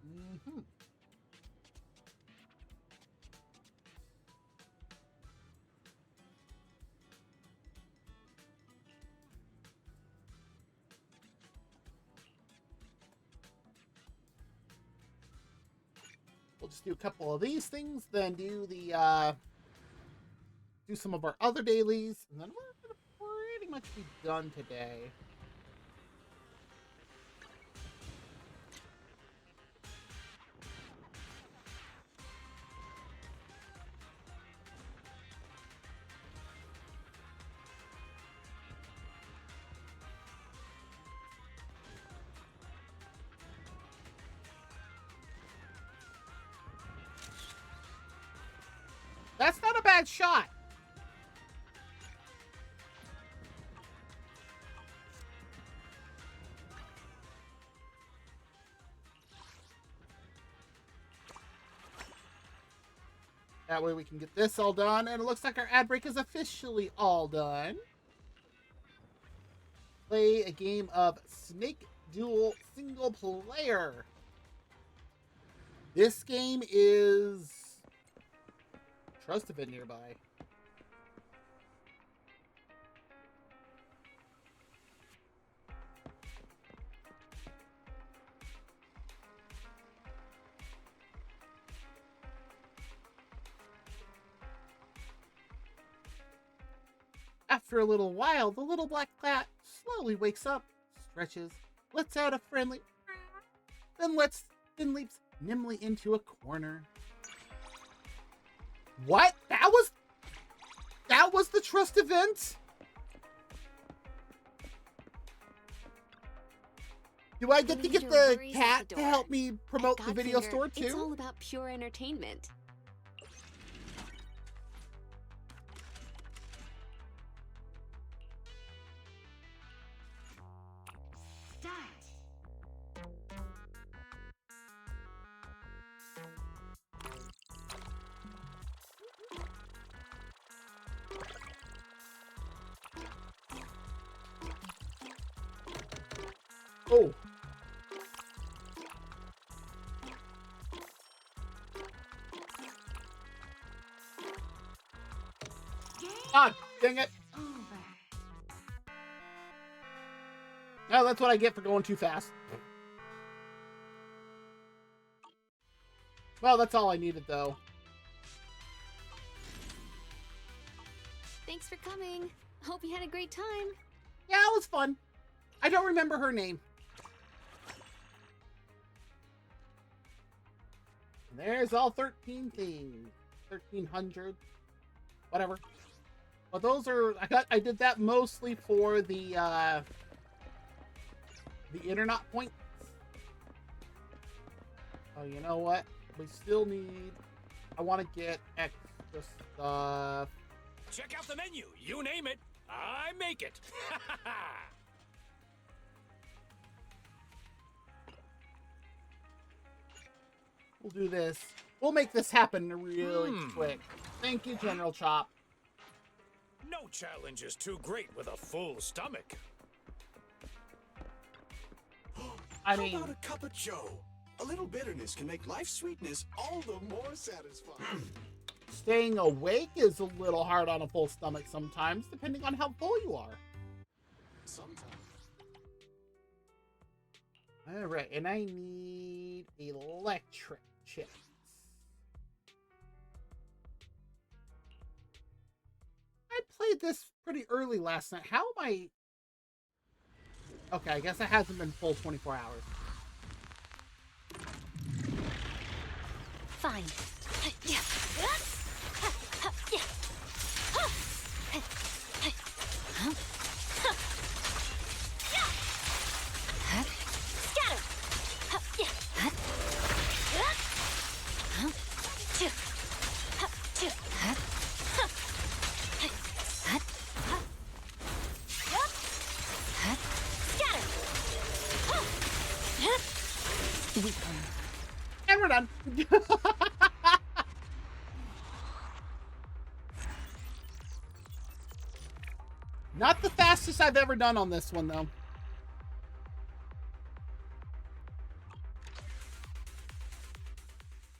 Mm-hmm. We'll just do a couple of these things, then do the do some of our other dailies, and then we're gonna pretty much be done today. That's not a bad shot. That way we can get this all done, and it looks like our ad break is officially all done. Play a game of Snake Duel single player. This game is Trust event nearby. After a little while, the little black cat slowly wakes up, stretches, lets out a friendly, then leaps nimbly into a corner. What? That was the trust event? Do I get to get the cat to help me promote the video store too? It's all about pure entertainment. Oh. God dang it. Oh, that's what I get for going too fast. Well, that's all I needed, though. Thanks for coming. Hope you had a great time. Yeah, it was fun. I don't remember her name. And there's all 13 things. 1,300. Whatever. But those are... I did that mostly for the internet points. Oh, you know what? We still need... I want to get extra stuff. Check out the menu. You name it, I make it. We'll do this. We'll make this happen really quick. Thank you, General Chop. No challenge is too great with a full stomach. I How mean... about a cup of joe? A little bitterness can make life's sweetness all the more satisfying. Staying awake is a little hard on a full stomach sometimes, depending on how full you are. Sometimes. Alright, and I need electric chips. I played this pretty early last night. How am I... Okay, I guess it hasn't been full 24 hours. Fine. And we're done. Not the fastest I've ever done on this one, though.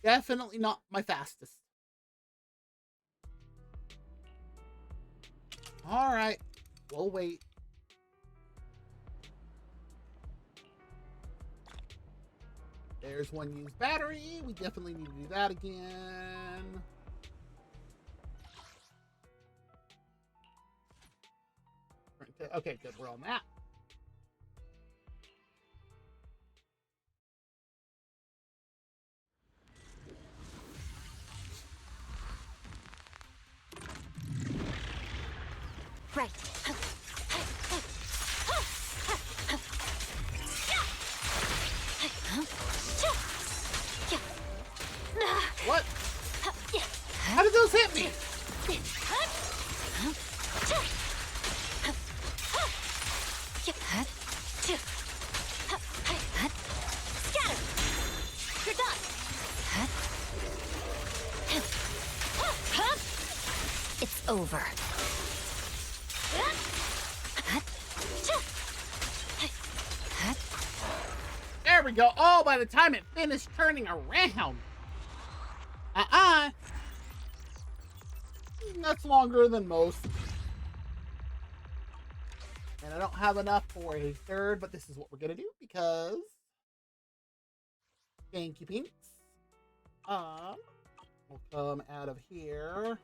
Definitely not my fastest. All right, we'll wait. There's one used battery. We definitely need to do that again. Okay, good. We're on that. Right. What? How did those hit me? Scatter! You're done! It's over. There we go. Oh, by the time it finished turning around. That's longer than most. And I don't have enough for a third, but this is what we're going to do because... Thank you, Pinks. We'll come out of here.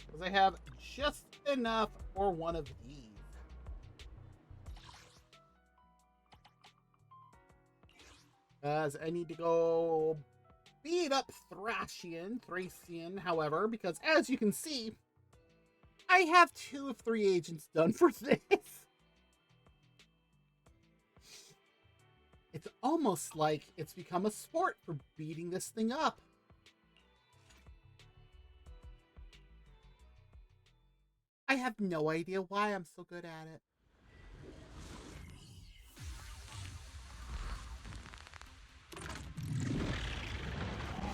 Because I have just enough for one of these. As I need to go beat up Thracian, however, because as you can see, I have 2 of 3 agents done for this. It's almost like it's become a sport for beating this thing up. I have no idea why I'm so good at it.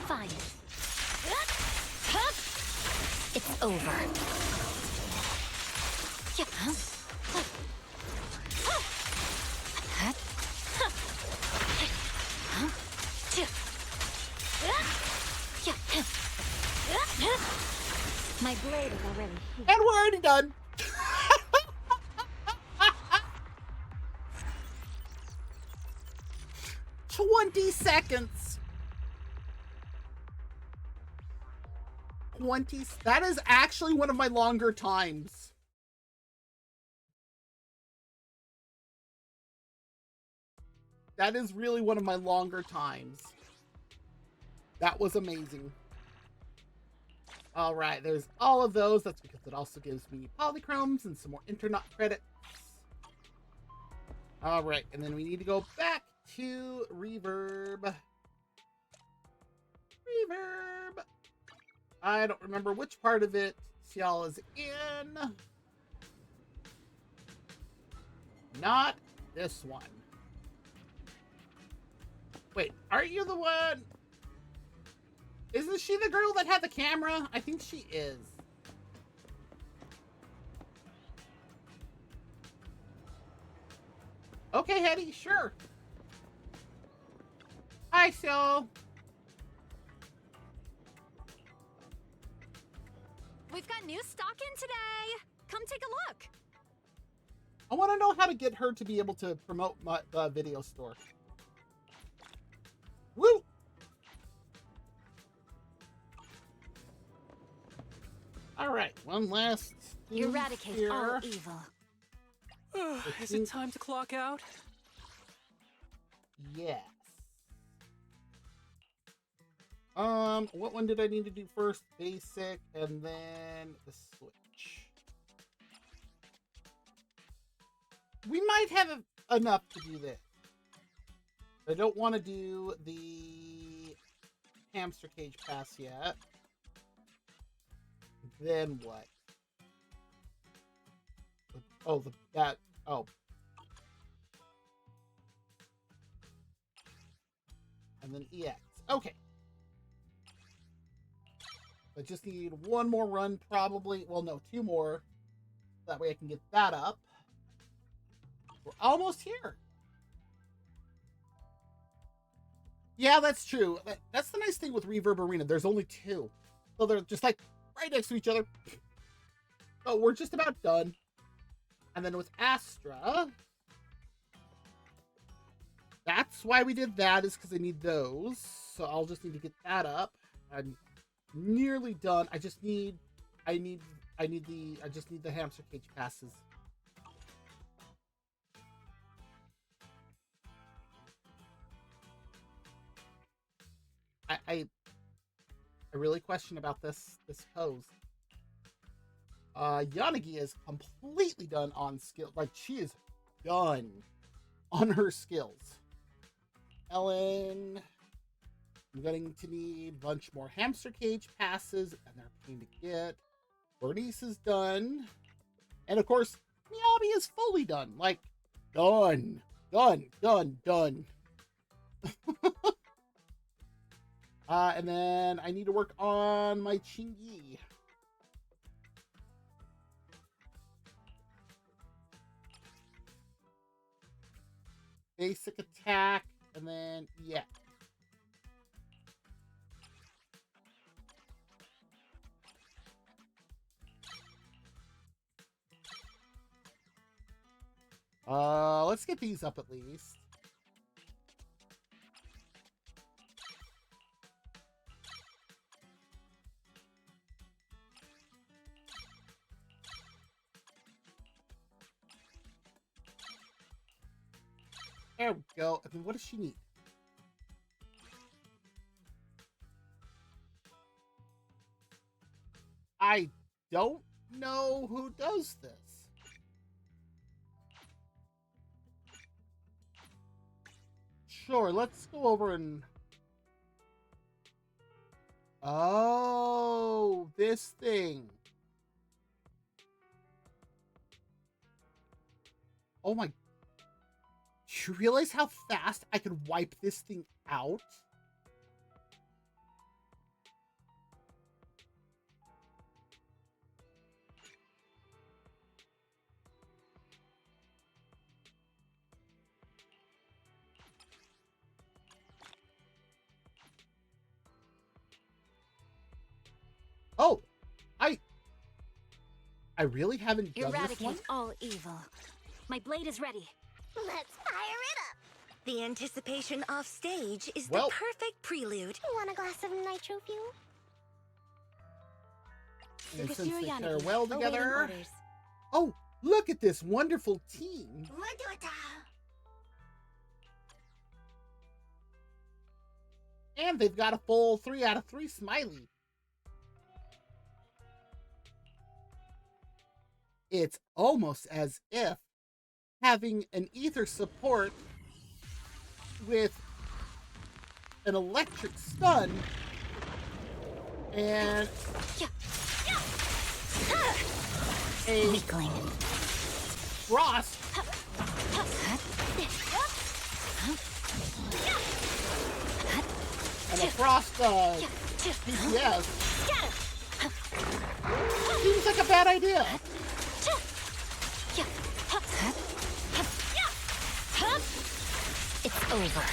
Fine. It's over. blade is already heated. And we're already done. 20 seconds. 20. That is actually one of my longer times. That is really one of my longer times. That was amazing. All right, there's all of those. That's because it also gives me polychromes and some more internet credits. All right, and then we need to go back to reverb. Reverb. I don't remember which part of it Cial is in. Not this one. Wait, aren't you the one? Isn't she the girl that had the camera? I think she is. Okay, Hetty, sure. Hi, Cial. We've got new stock in today. Come take a look. I want to know how to get her to be able to promote my video store. Woo! All right, one last thing Eradicate here. all evil. Is it time to clock out? Yes. What one did I need to do first? Basic, and then the switch. We might have enough to do this. I don't want to do the hamster cage pass yet. Then what? Oh, oh. And then EX. Okay. I just need one more run, probably. Well, no, two more. That way I can get that up. We're almost here. Yeah, that's true. That's the nice thing with Reverb Arena. There's only two. So they're just like right next to each other. Oh, we're just about done. And then with Astra, that's why we did that, is because I need those. So I'll just need to get that up. I'm nearly done. I just need the hamster cage passes. I really question about this pose. Yanagi is completely done on skill. Like, she is done on her skills. Ellen, I'm going to need a bunch more hamster cage passes, and they're a pain to get. Bernice is done. And of course, Miyabi is fully done. Like, done. Done. And then I need to work on my Chingy. Basic attack, and then, yeah. Let's get these up at least. There we go. I mean, what does she need? I don't know who does this. Sure, let's go over and... Oh, this thing. Oh my... Do you realize how fast I could wipe this thing out? Oh, I really haven't done this one. Eradicate all evil. My blade is ready. Let's fire it up. The anticipation off stage is Well- the perfect prelude. Want a glass of nitro fuel? And since they Sugashiro pair Yanagi, well awaiting together. orders. Oh, look at this wonderful team. And they've got a full 3 out of 3 smiley. It's almost as if having an ether support with an electric stun and a Weakling. frost and a frost DPS seems like a bad idea. It's over.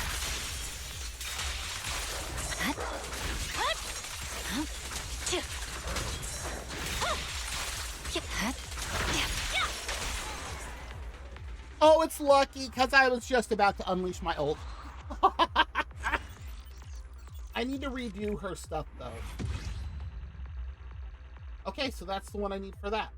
Oh, it's lucky because I was just about to unleash my ult. I need to redo her stuff though. Okay, so that's the one I need for that.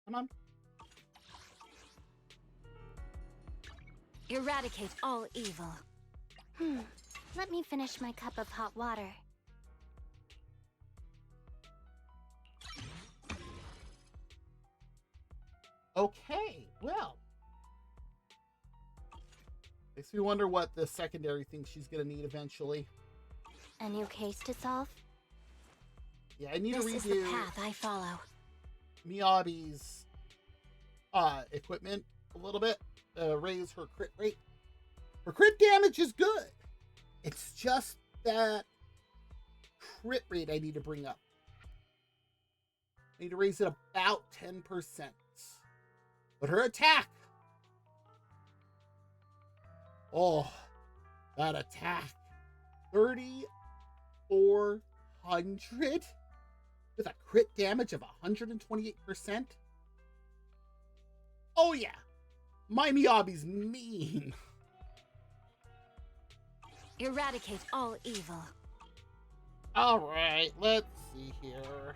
Come on. Eradicate all evil. Let me finish my cup of hot water. Okay, well. Makes me wonder what the secondary thing she's gonna need eventually. A new case to solve? Yeah, I need This to is the redo path I follow. Miyabi's equipment a little bit. Raise her crit rate. Her crit damage is good. It's just that crit rate I need to bring up. I need to raise it about 10%. But her attack. Oh, that attack. 3,400 with a crit damage of 128%. Oh yeah, my Miyabi's mean. Eradicate all evil. All right, let's see here.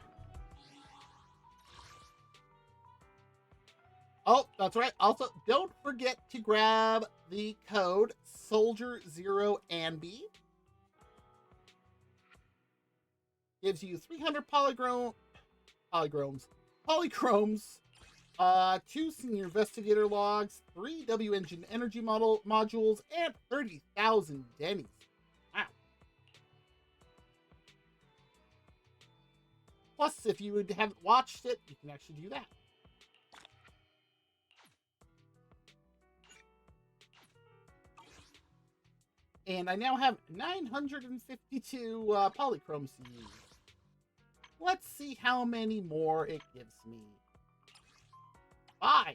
Oh, that's right. Also, don't forget to grab the code Soldier0ANB. Gives you 300 polychromes, 2 senior investigator logs, 3 W engine energy modules, and 30,000 Denny's. Wow. Plus, if you haven't watched it, you can actually do that. And I now have 952 polychromes to use. Let's see how many more it gives me. 5.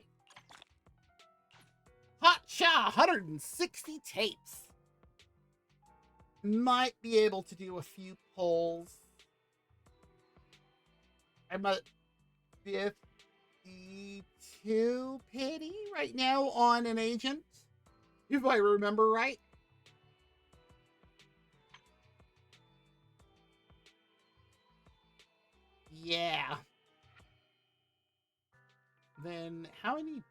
Hotcha! 160 tapes. Might be able to do a few pulls. I'm at 52 pity right now on an agent, if I remember right. Yeah. Then how many?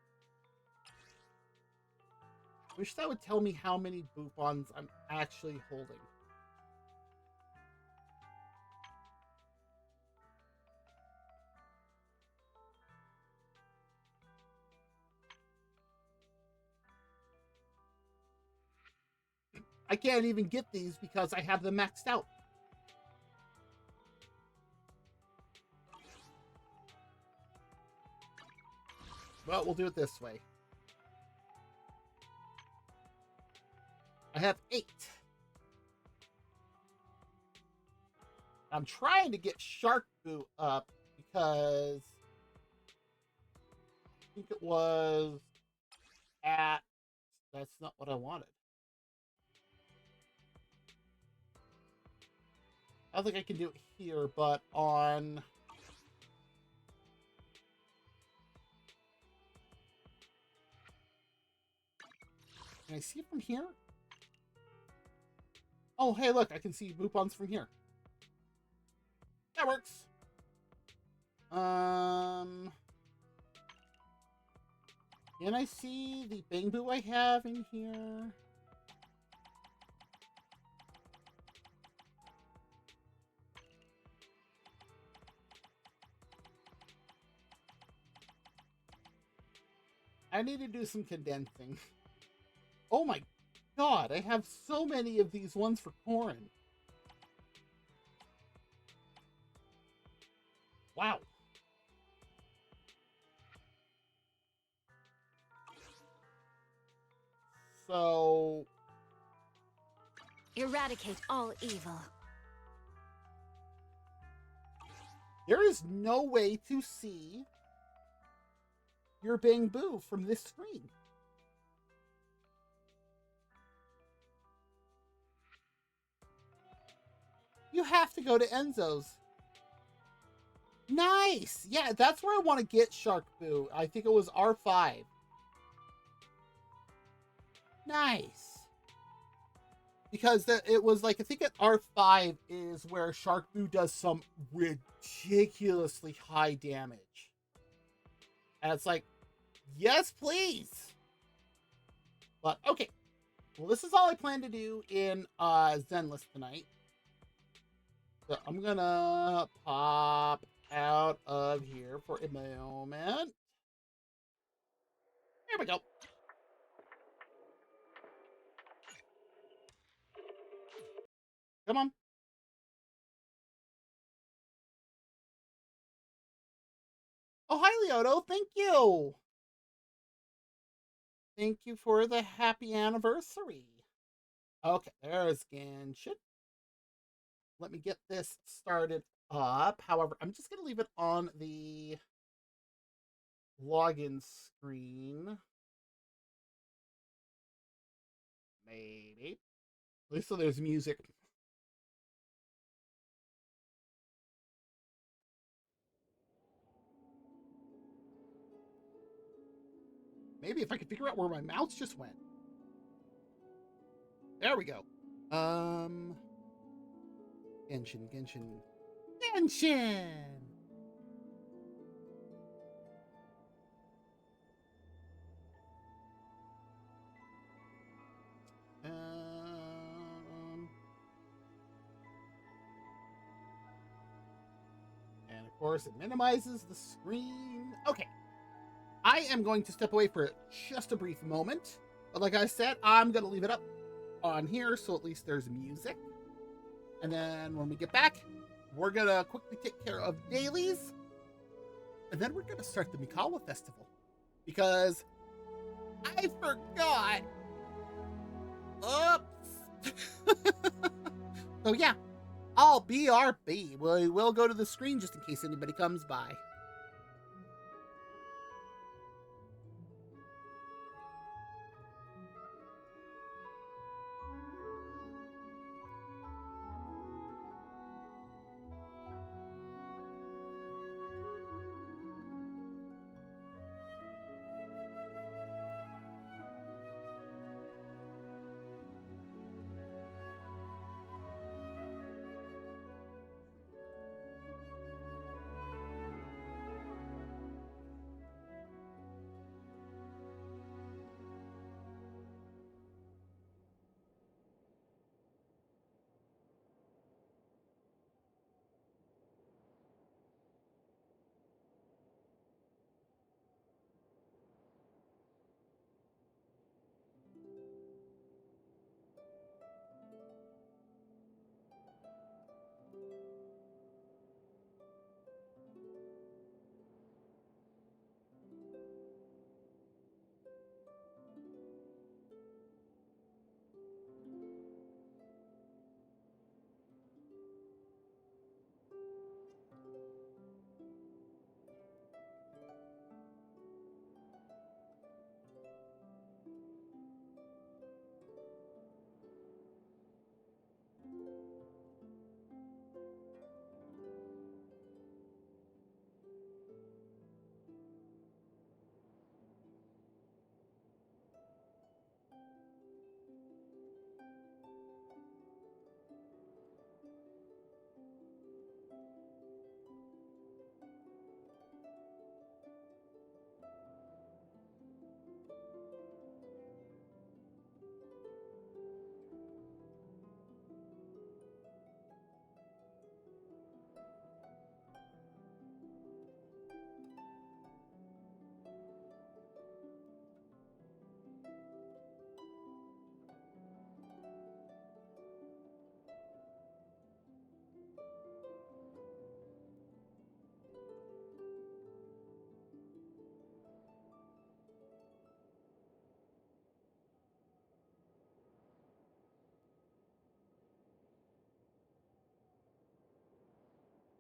Wish that would tell me how many Bupons I'm actually holding. I can't even get these because I have them maxed out. Well, we'll do it this way. I have 8. I'm trying to get Shark Boot up because I think it was at... That's not what I wanted. I don't think I can do it here, but on... Can I see it from here? Oh, hey, look, I can see Boopons from here. That works. Can I see the Bangbu I have in here? I need to do some condensing. Oh my god, I have so many of these ones for corn. Wow. So... Eradicate all evil. There is no way to see your Bangbu from this screen. You have to go to Enzo's. Nice! Yeah, that's where I want to get Shark Boo. I think it was R5. Nice. Because it was like, I think at R5 is where Shark Boo does some ridiculously high damage. And it's like, yes, please. But, okay. Well, this is all I plan to do in Zenless tonight. So I'm gonna pop out of here for a moment. There we go. Come on. Oh, hi, Leoto. Thank you. Thank you for the happy anniversary. Okay, there's Genshin. Let me get this started up. However, I'm just going to leave it on the login screen. Maybe. At least so there's music. Maybe if I could figure out where my mouse just went. There we go. Genshin. And of course, it minimizes the screen. Okay. I am going to step away for just a brief moment. But like I said, I'm going to leave it up on here so at least there's music. And then when we get back, we're going to quickly take care of dailies. And then we're going to start the Mikawa Festival. Because I forgot. Oops. So yeah, I'll BRB. We'll go to the screen just in case anybody comes by.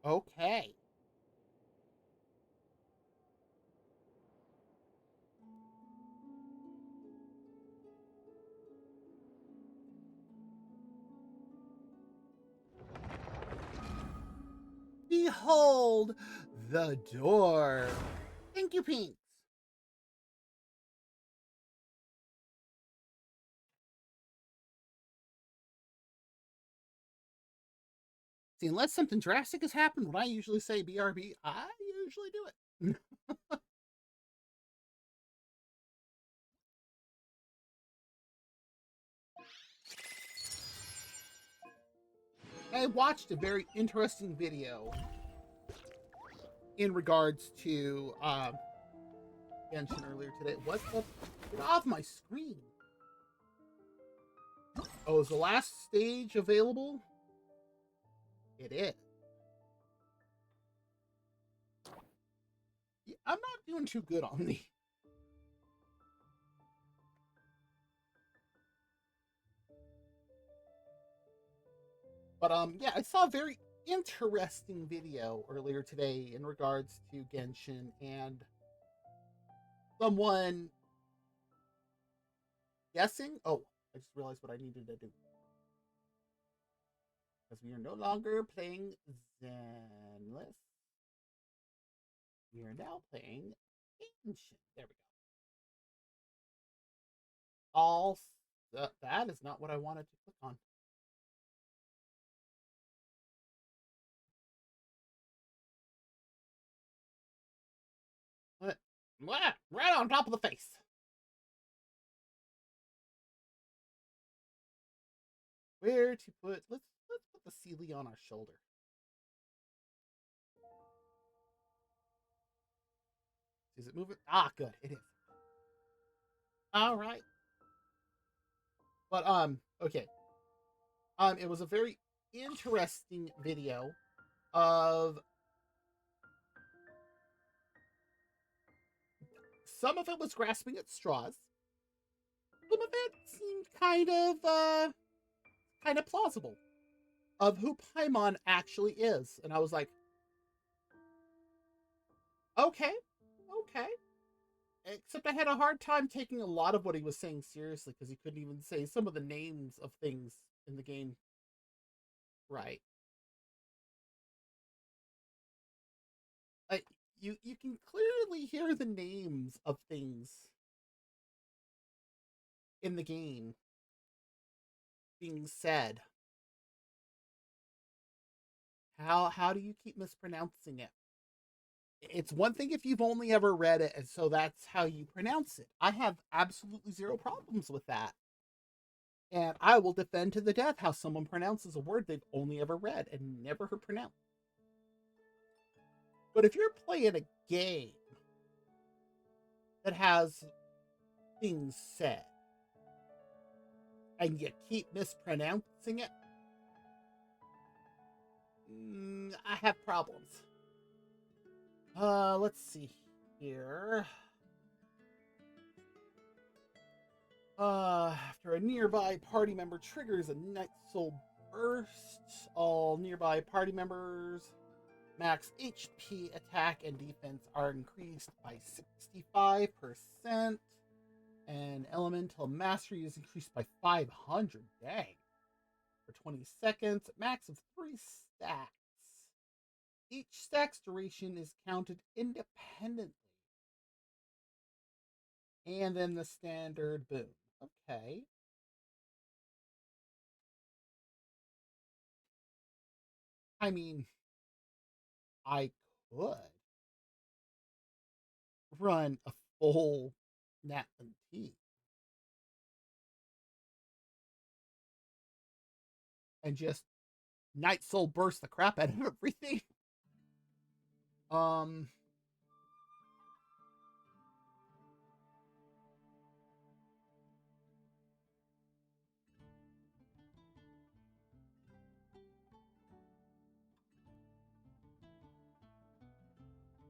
Okay. Behold the door. Thank you, Pinks. See, unless something drastic has happened, when I usually say BRB, I usually do it. I watched a very interesting video in regards to Genshin earlier today. What the? Get off my screen! Oh, is the last stage available? It is. Yeah, I'm not doing too good on the. But yeah, I saw a very interesting video earlier today in regards to Genshin, and someone guessing. Oh, I just realized what I needed to do. Because we are no longer playing Zenless. We are now playing Genshin. There we go. All that is not what I wanted to click on. What? Right on top of the face. Where to put? Let's put the Sealy on our shoulder. Is it moving? Ah, good. It is. All right. But okay. It was a very interesting video of some of it was grasping at straws. Some of it seemed kind of plausible of who Paimon actually is. And I was like, okay, okay. Except I had a hard time taking a lot of what he was saying seriously because he couldn't even say some of the names of things in the game right. I, you can clearly hear the names of things in the game being said. How do you keep mispronouncing it? It's one thing if you've only ever read it, and so that's how you pronounce it. I have absolutely zero problems with that. And I will defend to the death how someone pronounces a word they've only ever read and never heard pronounced. But if you're playing a game that has things said and you keep mispronouncing it, I have problems. Let's see here. After a nearby party member triggers a Night Soul burst, all nearby party members' max HP, attack, and defense are increased by 65%. And elemental mastery is increased by 500. Dang. For 20 seconds, max of 3 stacks. Each stack's duration is counted independently. And then the standard boom. Okay. I mean, I could run a full Natlan T and just Night Soul burst the crap out of everything. Um,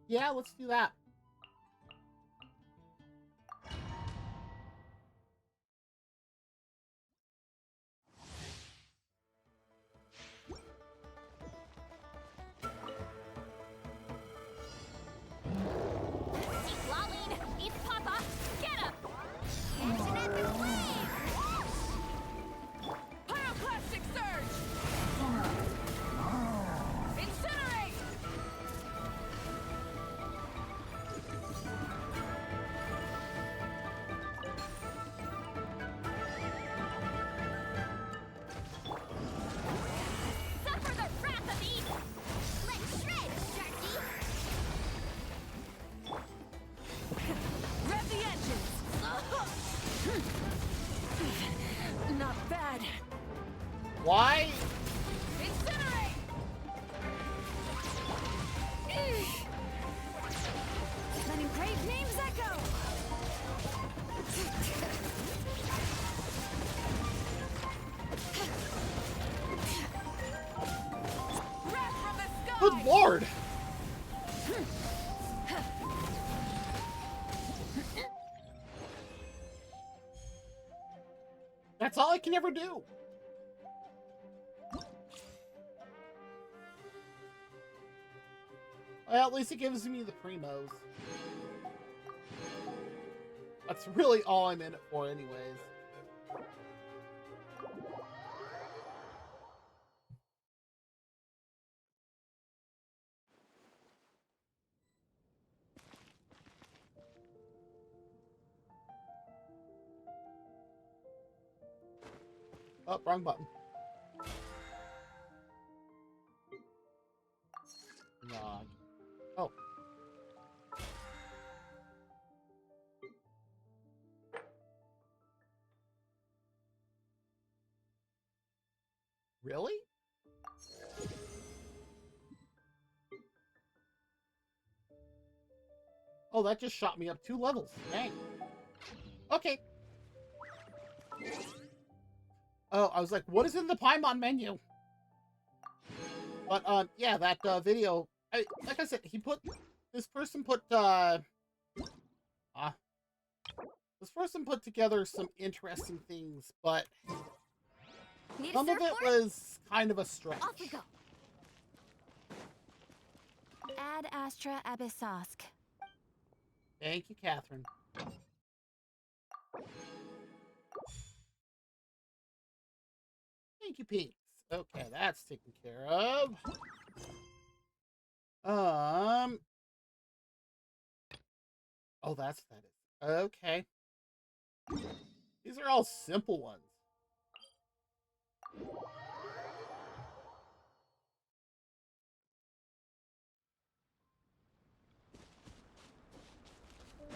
yeah, let's do that. Good lord! That's all I can ever do. Well, at least it gives me the primos. That's really all I'm in it for anyways. Oh, wrong button. Nog. Oh. Really? Oh, that just shot me up 2 levels. Dang. Okay. Oh, I was like, what is in the Paimon menu? But, yeah, that, video... like I said, this person put together some interesting things, but some of it was kind of a stretch. Off we go. Ad Astra Abyssosk. Thank you, Catherine. Thank you, Pinks. Okay, that's taken care of. Oh, that's what that is. Okay. These are all simple ones.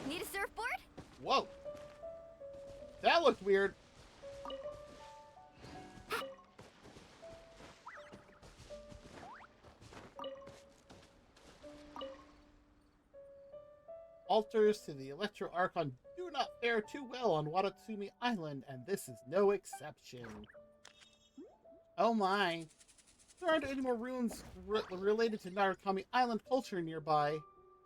Need a surfboard? Whoa. That looked weird. Altars to the Electro Archon do not fare too well on Watatsumi Island, and this is no exception. Oh my. There aren't any more ruins related to Narukami Island culture nearby.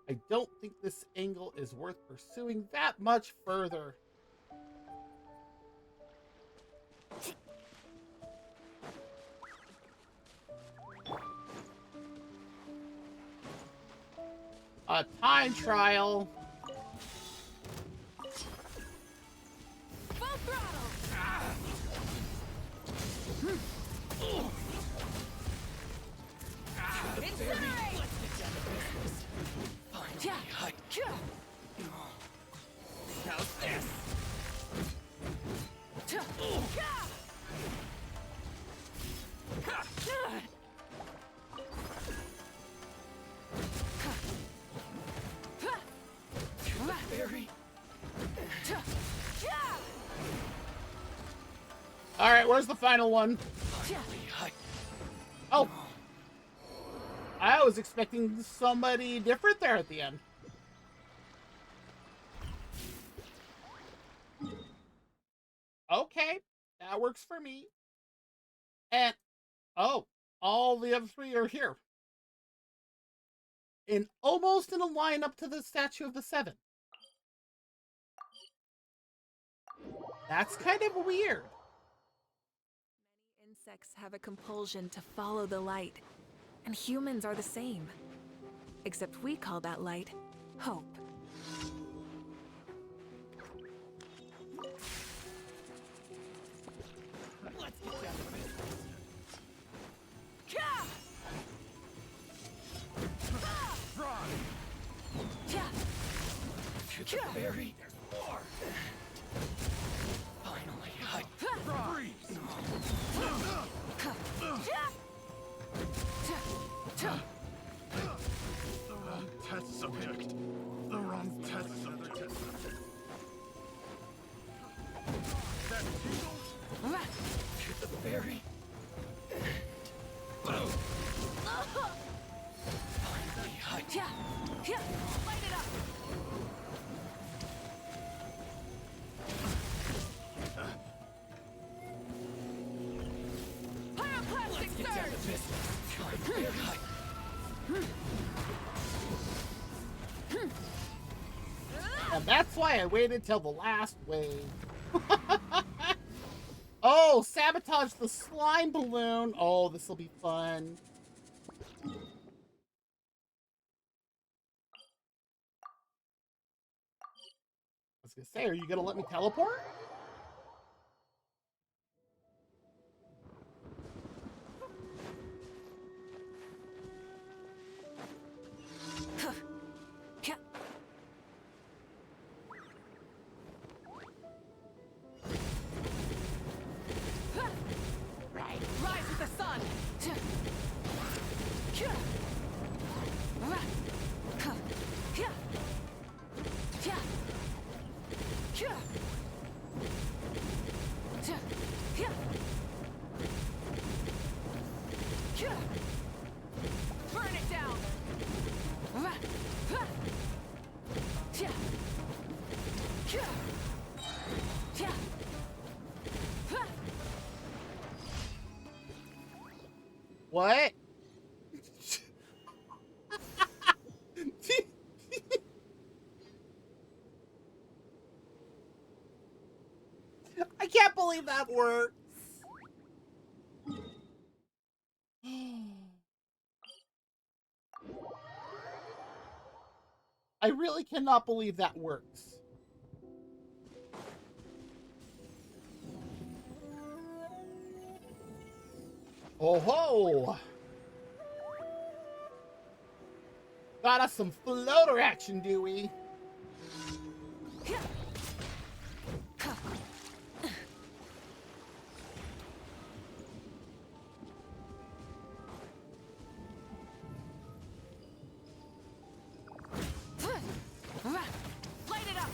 I don't think this angle is worth pursuing that much further. A time trial. Full throttle! Incinerate! How's this? All right, where's the final one? Oh. I was expecting somebody different there at the end. Okay, that works for me. And, oh, all the other 3 are here. Almost in a line up to the Statue of the 7. That's kind of weird. Many insects have a compulsion to follow the light, and humans are the same. Except we call that light hope. Let's get down to business. Run! To the berry. There's more. Finally, I freeze. The wrong test subject. The wrong test subject. That tingles? To the berry. Finally, I light it up. That's why I waited till the last wave. Oh, sabotage the slime balloon. Oh, this will be fun. I was gonna say, are you gonna let me teleport? Rise with the sun! Burn it down! What? I can't believe that works. I really cannot believe that works. Oh ho! Got us some floater action, do we? Light it up!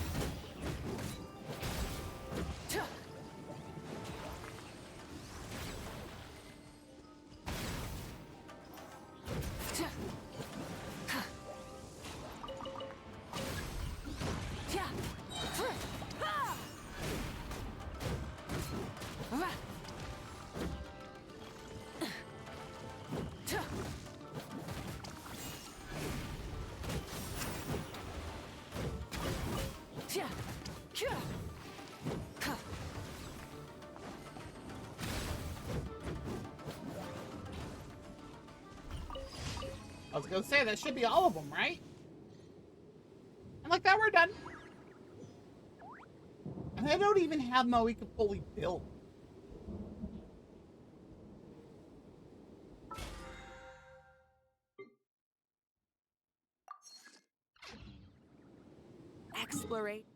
I was gonna say, that should be all of them, right? And like that, we're done. And I don't even have Moeka fully built. Explorate.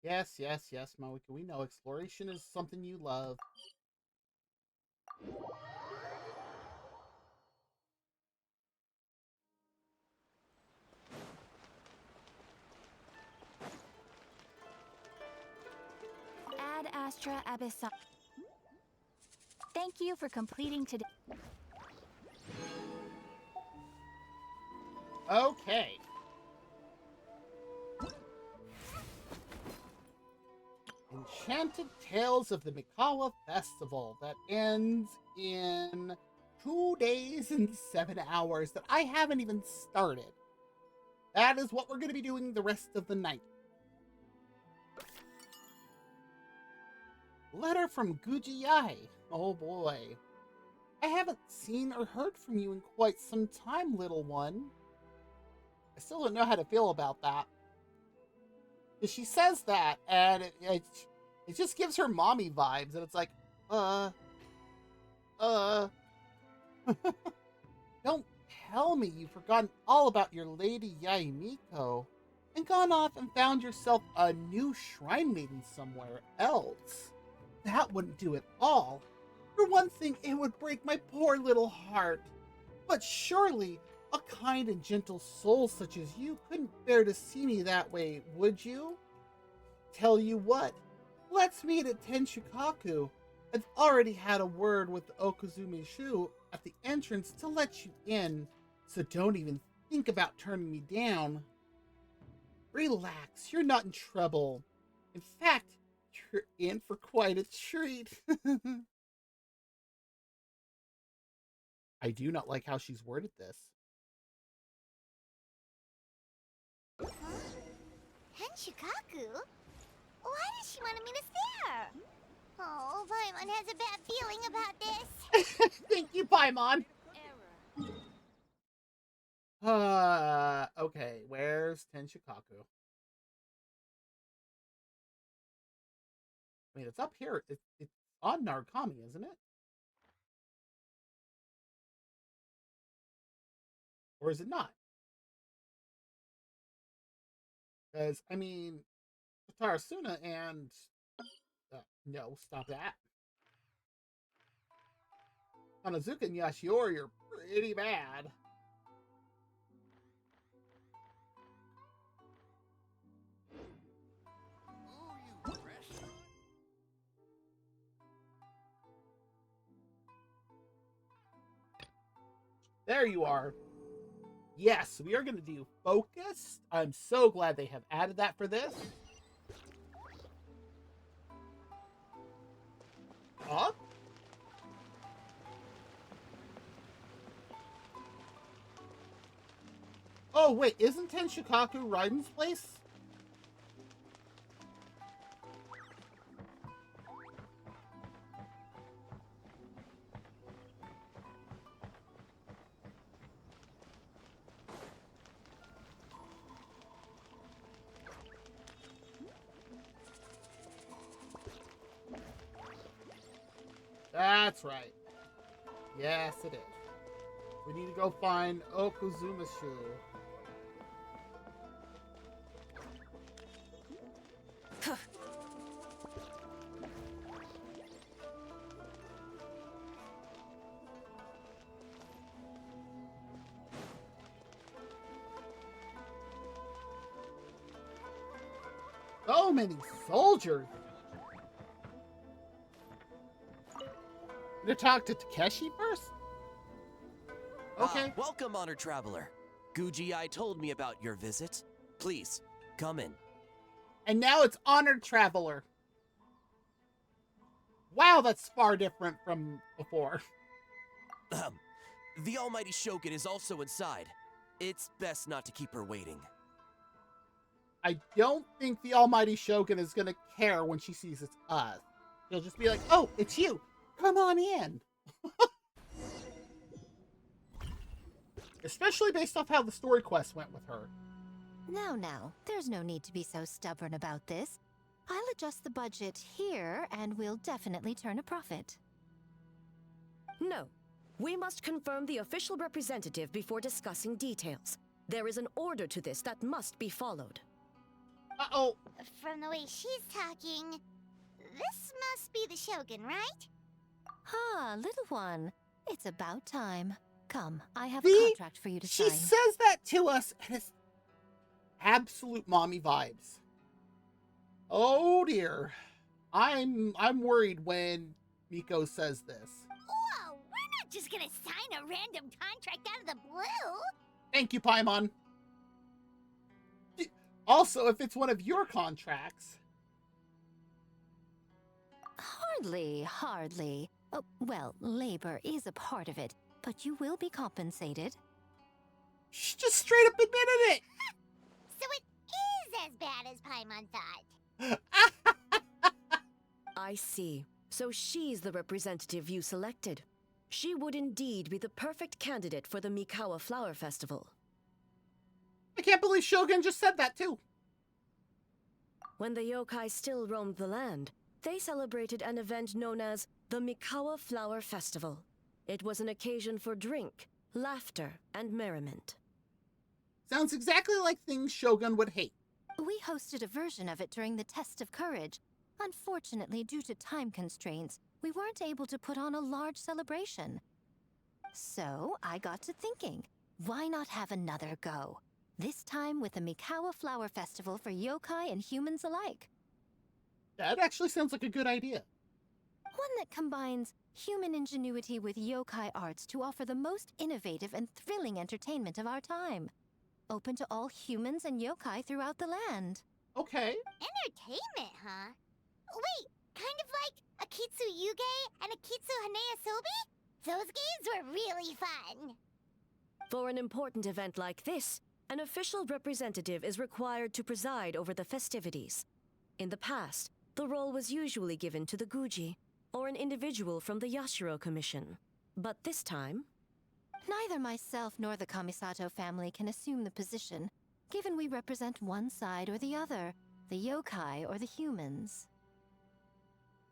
Yes, yes, yes, Moeka, we know exploration is something you love. Ad Astra Abyssal. Thank you for completing today. Okay. Enchanted Tales of the Mikawa Festival that ends in 2 days and 7 hours that I haven't even started. That is what we're going to be doing the rest of the night. Letter from Gujiyai. Oh boy. I haven't seen or heard from you in quite some time, little one. I still don't know how to feel about that. Because she says that, and it just gives her mommy vibes, and it's like, Don't tell me you've forgotten all about your Lady Yaimiko, and gone off and found yourself a new shrine maiden somewhere else. That wouldn't do at all. For one thing, it would break my poor little heart. But surely, a kind and gentle soul such as you couldn't bear to see me that way, would you? Tell you what, let's meet at Tenshukaku. I've already had a word with the Okuzumi Shu at the entrance to let you in, so don't even think about turning me down. Relax, you're not in trouble. In fact, you're in for quite a treat. I do not like how she's worded this. Tenchukaku? Why does she want to meet us there? Oh, Paimon has a bad feeling about this. Thank you, Paimon. Okay, where's Tenchukaku? I mean, it's up here. It's on Narukami, isn't it? Or is it not? Because, I mean, Tarasuna and... no, stop that. Hanazuka and Yashiori are pretty bad. There you are. Yes, we are going to do focus. I'm so glad they have added that for this. Up. Oh, wait, isn't Tenchukaku Raiden's place? That's right. Yes, it is. We need to go find Okuzumashu. So many soldiers. To talk to Takeshi first? Okay. Welcome, Honored Traveler. Guji-ai told me about your visit. Please, come in. And now it's Honored Traveler. Wow, that's far different from before. The Almighty Shogun is also inside. It's best not to keep her waiting. I don't think the Almighty Shogun is gonna care when she sees it's us. She'll just be like, oh, it's you. Come on in. Especially based off how the story quest went with her. Now, there's no need to be so stubborn about this. I'll adjust the budget here, and we'll definitely turn a profit. No. We must confirm the official representative before discussing details. There is an order to this that must be followed. Uh-oh. From the way she's talking, this must be the Shogun, right? Ah, little one. It's about time. Come, I have See? a contract for you to She sign. says that to us, and it's absolute mommy vibes. Oh dear. I'm worried when Miko says this. Whoa, we're not just gonna sign a random contract out of the blue. Thank you, Paimon. Also, if it's one of your contracts. Hardly. Oh, well, labor is a part of it, but you will be compensated. She just straight up admitted it. So it is as bad as Paimon thought. I see. So she's the representative you selected. She would indeed be the perfect candidate for the Mikawa Flower Festival. I can't believe Shogun just said that too. When the yokai still roamed the land, they celebrated an event known as the Mikawa Flower Festival. It was an occasion for drink, laughter, and merriment. Sounds exactly like things Shogun would hate. We hosted a version of it during the Test of Courage. Unfortunately, due to time constraints, we weren't able to put on a large celebration. So I got to thinking, why not have another go? This time with the Mikawa Flower Festival for yokai and humans alike. That actually sounds like a good idea. One that combines human ingenuity with yokai arts to offer the most innovative and thrilling entertainment of our time. Open to all humans and yokai throughout the land. Okay. Entertainment, huh? Wait, kind of like Akitsu Yuge and Akitsu Hanea Sobi? Those games were really fun. For an important event like this, An official representative is required to preside over the festivities. In the past, the role was usually given to the Guji, or an individual from the Yashiro Commission. But this time... Neither myself nor the Kamisato family can assume the position, given we represent one side or the other, the yokai or the humans.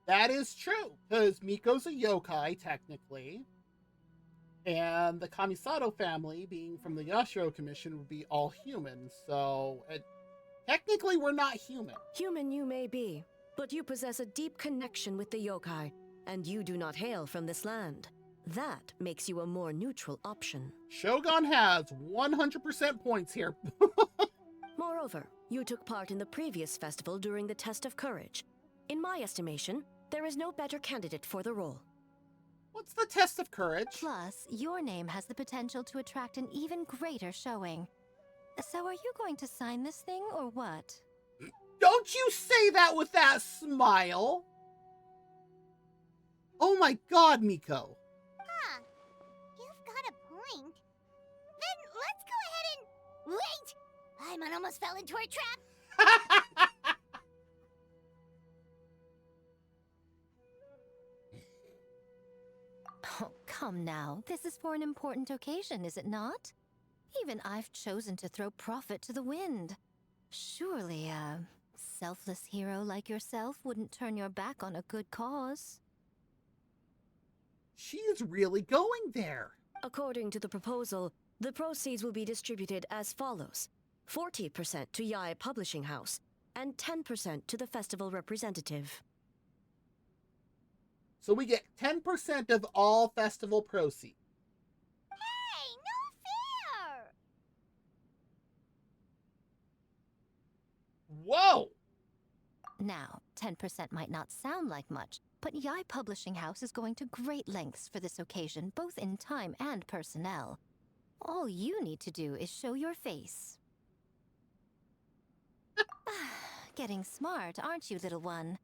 That is true, because Miko's a yokai, technically. And the Kamisato family, being from the Yashiro Commission, would be all humans, so... technically, we're not human. Human you may be, but you possess a deep connection with the yokai, and you do not hail from this land. That makes you a more neutral option. Shogun has 100% points here. Moreover, you took part in the previous festival during the test of courage. In my estimation, there is no better candidate for the role. What's the test of courage? Plus, your name has the potential to attract an even greater showing. So are you going to sign this thing, or what? Don't you say that with that smile! Oh my god, Miko. Huh. You've got a point. Then let's go ahead and... Wait! Paimon almost fell into our trap! Oh, come now. This is for an important occasion, is it not? Even I've chosen to throw profit to the wind. Surely a selfless hero like yourself wouldn't turn your back on a good cause. She's really going there. According to the proposal, the proceeds will be distributed as follows. 40% to Yae Publishing House, and 10% to the festival representative. So we get 10% of all festival proceeds. Hey, no fair! Whoa! Now, 10% might not sound like much, but Yae Publishing House is going to great lengths for this occasion, both in time and personnel. All you need to do is show your face. Getting smart, aren't you, little one?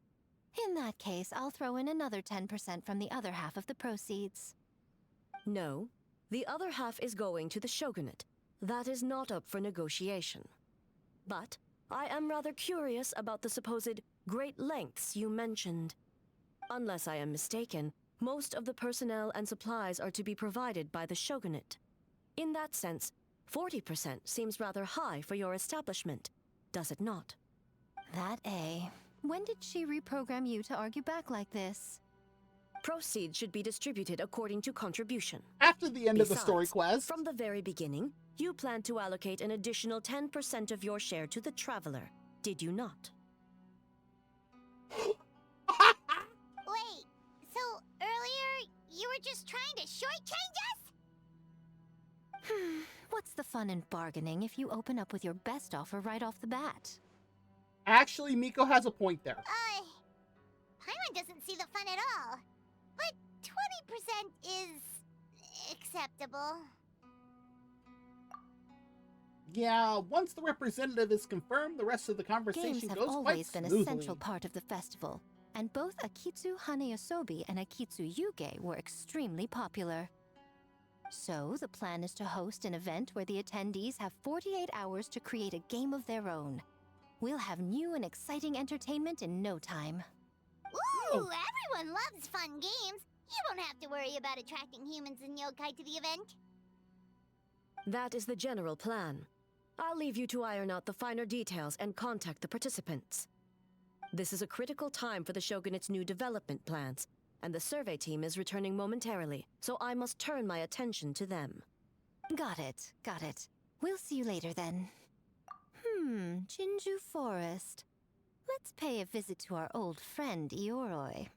In that case, I'll throw in another 10% from the other half of the proceeds. No, the other half is going to the shogunate. That is not up for negotiation. But I am rather curious about the supposed great lengths you mentioned. Unless I am mistaken, most of the personnel and supplies are to be provided by the shogunate. In that sense, 40% seems rather high for your establishment, does it not? That A. When did she reprogram you to argue back like this? Proceeds should be distributed according to contribution. After the end of the story quest. From the very beginning, you planned to allocate an additional 10% of your share to the Traveler, did you not? Wait, so earlier you were just trying to shortchange us? What's the fun in bargaining if you open up with your best offer right off the bat? Actually, Miko has a point there. Paimon doesn't see the fun at all. But 20% is acceptable. Yeah, once the representative is confirmed, the rest of the conversation Games have goes quite always been smoothly. an essential part of the festival, and both Akitsu Haneyosobi and Akitsu Yuge were extremely popular. So, the plan is to host an event where the attendees have 48 hours to create a game of their own. We'll have new and exciting entertainment in no time. Ooh, everyone loves fun games. You won't have to worry about attracting humans and yokai to the event. That is the general plan. I'll leave you to iron out the finer details and contact the participants. This is a critical time for the Shogunate's new development plans, and the survey team is returning momentarily, so I must turn my attention to them. Got it, got it. We'll see you later then. Jinju Forest. Let's pay a visit to our old friend, Ioroi.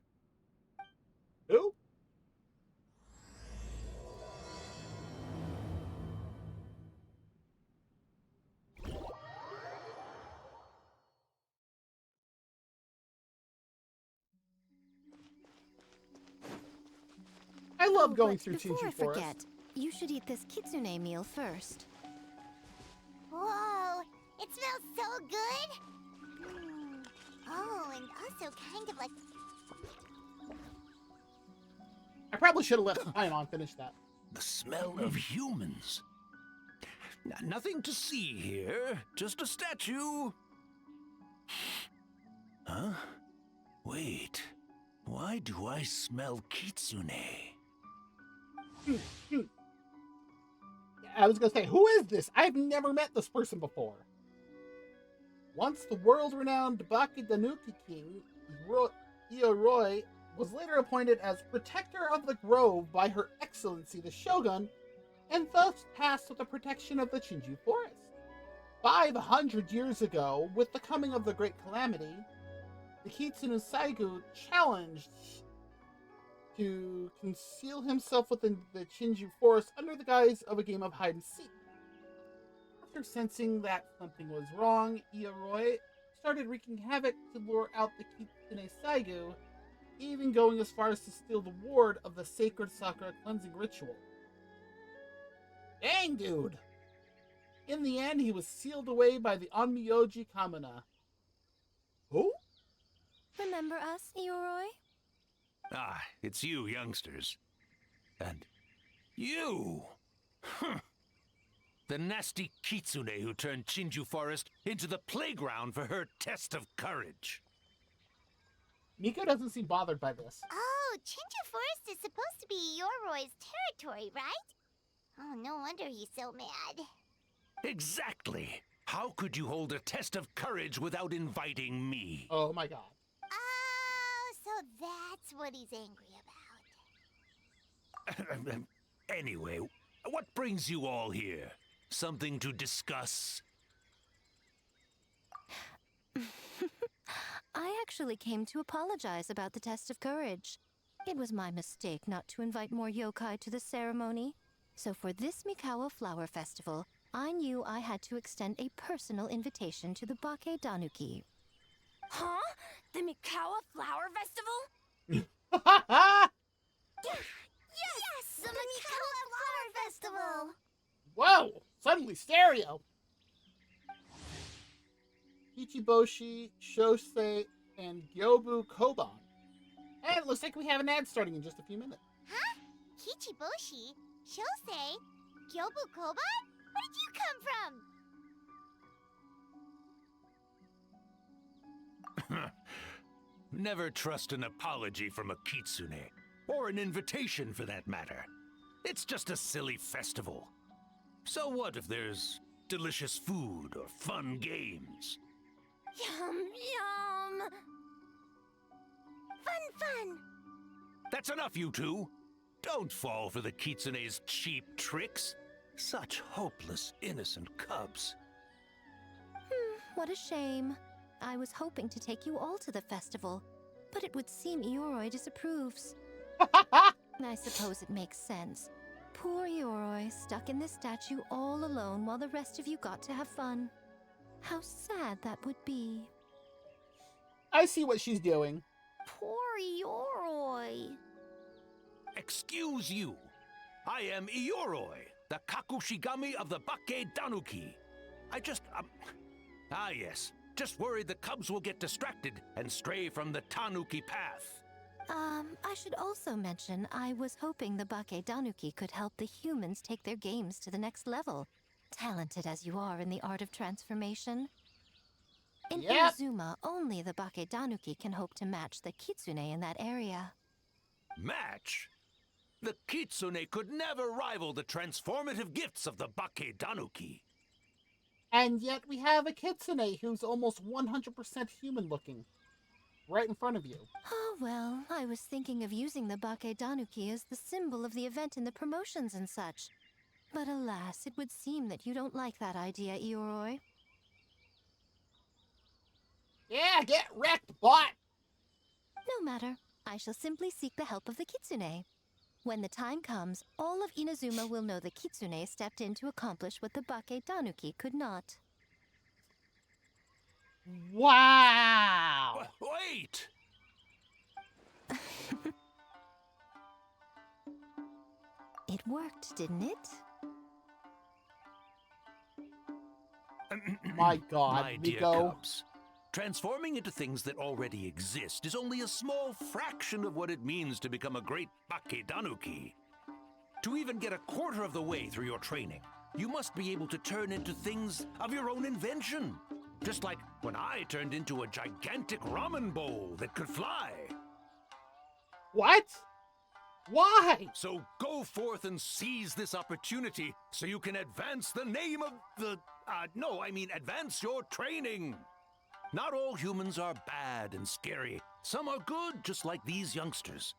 Who? I love going through Before Jinju I Forest. forget, you should eat this kitsune meal first. Whoa, it smells so good. Oh, and also kind of like... I probably should have let Paimon finish that. The smell of humans. Nothing to see here, just a statue. Huh? Wait, why do I smell kitsune? I was gonna say, who is this? I've never met this person before. Once the world-renowned Baki Danuki King, Ioroi was later appointed as Protector of the Grove by Her Excellency the Shogun, and thus tasked with the protection of the Chinju Forest. 500 years ago, with the coming of the Great Calamity, the Kitsune Saigu challenged to conceal himself within the Chinju Forest under the guise of a game of hide-and-seek. After sensing that something was wrong, Ioroi started wreaking havoc to lure out the Kitsune Saigu, even going as far as to steal the ward of the sacred Sakura cleansing ritual. Dang, dude! In the end, he was sealed away by the Onmyoji Kamina. Who? Remember us, Ioroi? Ah, it's you youngsters. And you! The nasty kitsune who turned Chinju Forest into the playground for her test of courage. Miko doesn't seem bothered by this. Oh, Chinju Forest is supposed to be Yoroi's territory, right? Oh, no wonder he's so mad. Exactly. How could you hold a test of courage without inviting me? Oh my god. Oh, so that's what he's angry about. Anyway, what brings you all here? Something to discuss? I actually came to apologize about the test of courage. It was my mistake not to invite more yokai to the ceremony. So for this Mikawa Flower Festival, I knew I had to extend a personal invitation to the Bake Danuki. Huh? The Mikawa Flower Festival? Yes! The Mikawa Flower Festival! Whoa! Suddenly stereo! Ichiboshi, Shosei, and Gyobu Koban. And it looks like we have an ad starting in just a few minutes. Huh? Kichiboshi? Shosei? Gyobu Koban? Where did you come from? Never trust an apology from a kitsune, or an invitation for that matter. It's just a silly festival. So what if there's delicious food or fun games? Yum, yum! Fun! That's enough, you two! Don't fall for the kitsune's cheap tricks. Such hopeless, innocent cubs. What a shame. I was hoping to take you all to the festival, but it would seem Ioroi disapproves. I suppose it makes sense. Poor Ioroi, stuck in this statue all alone while the rest of you got to have fun. How sad that would be. I see what she's doing. Poor Ioroi. Excuse you. I am Ioroi, the Kakushigami of the Bake Danuki. Yes. Just worried the cubs will get distracted and stray from the Tanuki path. I should also mention I was hoping the Bake Danuki could help the humans take their games to the next level, talented as you are in the art of transformation. In Inazuma, only the Bake Danuki can hope to match the Kitsune in that area. Match? The Kitsune could never rival the transformative gifts of the Bake Danuki. And yet we have a Kitsune who's almost 100% human looking. Right in front of you. Oh, well, I was thinking of using the Bake Danuki as the symbol of the event in the promotions and such. But alas, it would seem that you don't like that idea, Ioroi. Yeah, get wrecked, bot! No matter. I shall simply seek the help of the Kitsune. When the time comes, all of Inazuma will know the Kitsune stepped in to accomplish what the Bake Danuki could not. Wow! Wait! It worked, didn't it? My god, My dear Miko. cubs, transforming into things that already exist is only a small fraction of what it means to become a great Bake Danuki. To even get a quarter of the way through your training, you must be able to turn into things of your own invention. Just like when I turned into a gigantic ramen bowl that could fly. What? Why? So go forth and seize this opportunity so you can advance the name of the... advance your training. Not all humans are bad and scary. Some are good, just like these youngsters.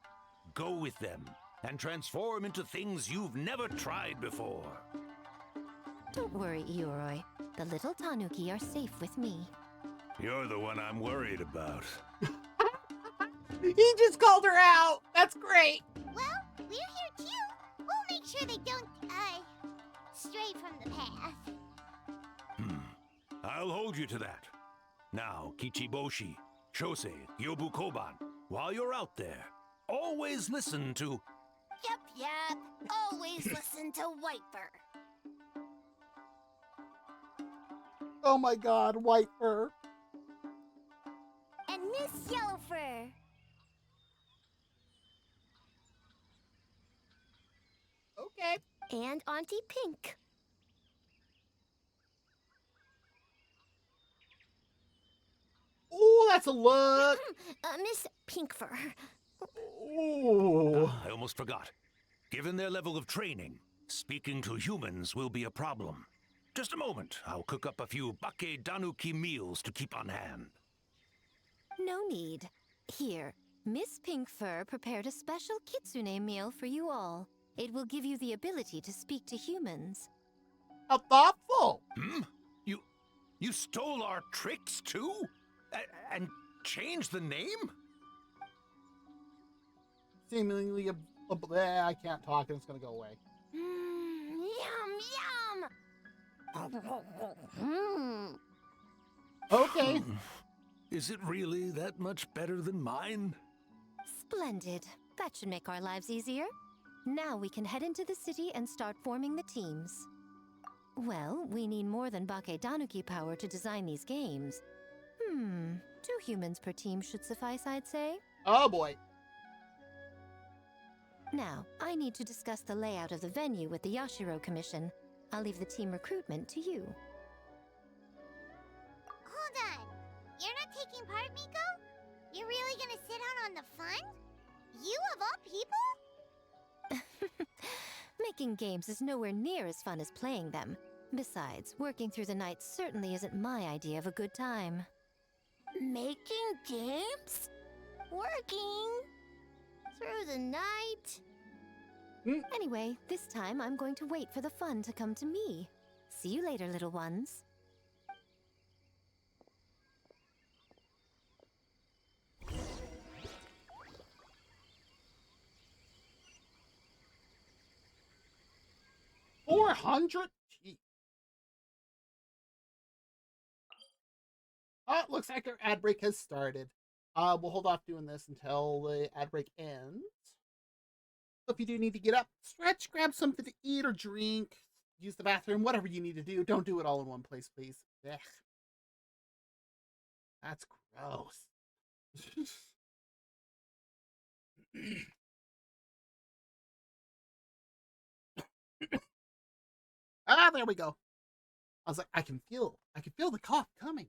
Go with them and transform into things you've never tried before. Don't worry, Ioroi. The little tanuki are safe with me. You're the one I'm worried about. He just called her out. That's great. Well, we're here too. We'll make sure they don't, stray from the path. I'll hold you to that. Now, Kichiboshi, Shosei, Yobu Koban, while you're out there, always listen to... Yep. Always listen to White-Fur. Oh my god, White-Fur. And Miss Yellow-Fur. Okay. And Auntie Pink. Oh, that's a look. Miss Pinkfur. Ooh. I almost forgot. Given their level of training, speaking to humans will be a problem. Just a moment. I'll cook up a few bake danuki meals to keep on hand. No need. Here, Miss Pinkfur prepared a special kitsune meal for you all. It will give you the ability to speak to humans. How thoughtful. You stole our tricks too? And changed the name? Seemingly I can't talk and it's gonna go away. Yum. Okay. Is it really that much better than mine? Splendid. That should make our lives easier. Now we can head into the city and start forming the teams. Well, we need more than bake danuki power to design these games. 2 humans per team should suffice, I'd say. Oh boy. Now, I need to discuss the layout of the venue with the Yashiro Commission. I'll leave the team recruitment to you. Hold on. You're not taking part, Miko? You're really gonna sit out on the fun? You of all people? Making games is nowhere near as fun as playing them. Besides, working through the night certainly isn't my idea of a good time. Making games? Working? Through the night? Anyway, this time I'm going to wait for the fun to come to me. See you later, little ones. $400? It looks like our ad break has started. We'll hold off doing this until the ad break ends. So if you do need to get up, stretch, grab something to eat or drink, use the bathroom, whatever you need to do. Don't do it all in one place, please. Ugh. That's gross. There we go. I was like, I can feel the cough coming.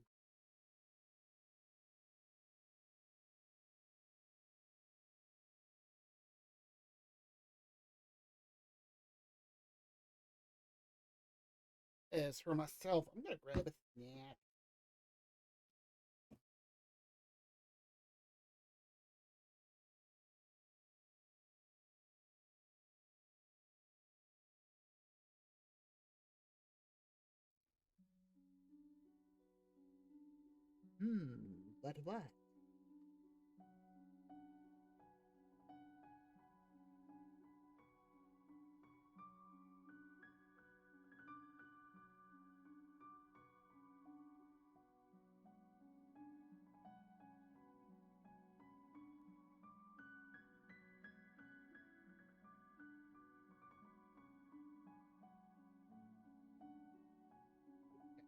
As for myself, I'm gonna grab a snack. But what?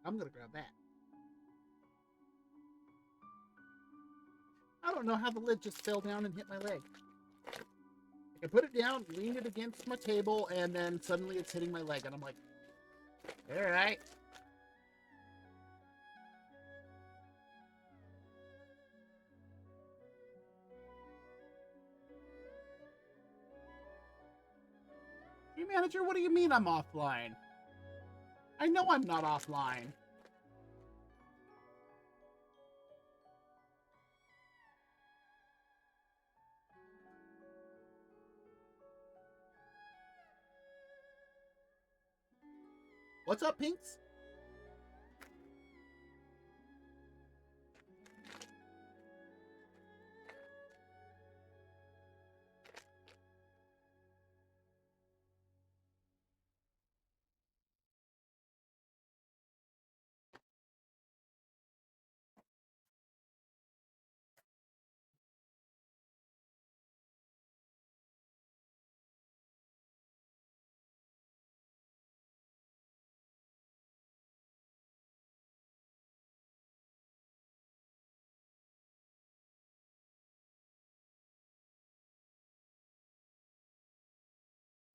I'm gonna grab that. I don't know how the lid just fell down and hit my leg. I put it down, leaned it against my table, and then suddenly it's hitting my leg, and I'm like, All right. Hey, manager, what do you mean I'm offline? I know I'm not offline. What's up, Pinks?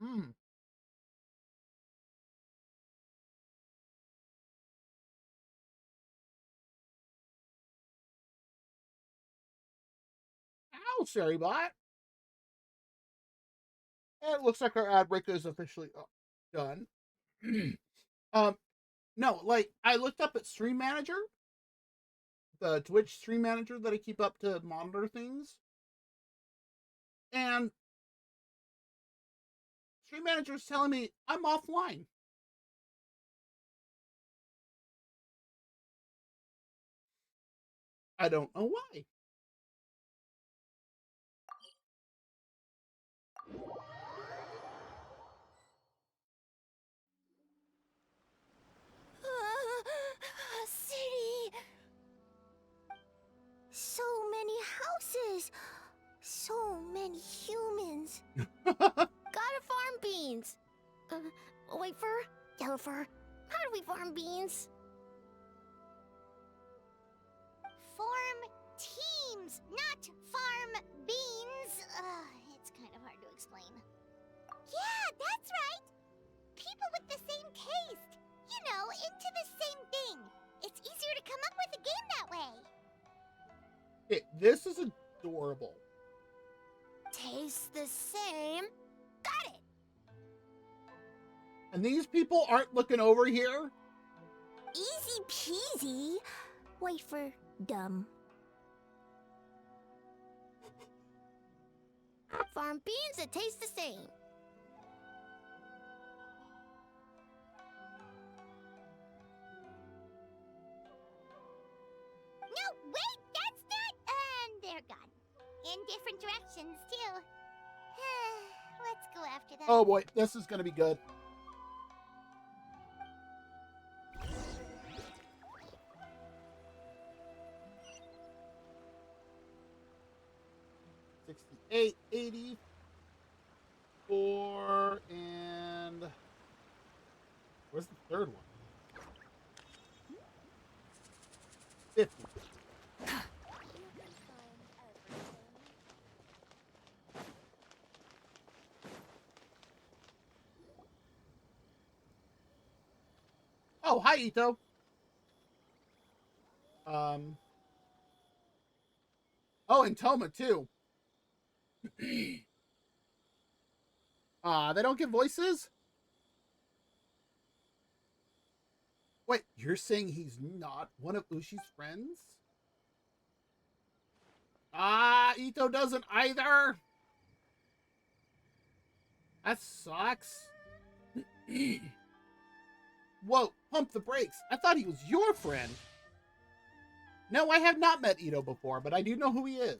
Hmm. Ow, Sherrybot. It looks like our ad break is officially done. No, like, I looked up at Stream Manager, the Twitch Stream Manager that I keep up to monitor things, and Stream Manager is telling me I'm offline. I don't know why. City. So many houses. So many humans. Gotta farm beans. White fur, yellow fur. How do we farm beans? Farm teams, not farm beans. It's kind of hard to explain. Yeah, that's right. People with the same taste. You know, into the same thing. It's easier to come up with a game that way. This is adorable. Tastes the same. Got it. And these people aren't looking over here? Easy peasy. Wait for dumb. Farm beans that taste the same. No, wait, that's not. And they're gone. In different directions, too. Let's go after them. Oh boy, this is gonna be good. $68, $84, and where's the third one? 50. Oh, hi, Ito. Oh, and Toma, too. They don't get voices? Wait, you're saying he's not one of Ushi's friends? Ito doesn't either. That sucks. Whoa, pump the brakes. I thought he was your friend. No, I have not met Ito before, but I do know who he is.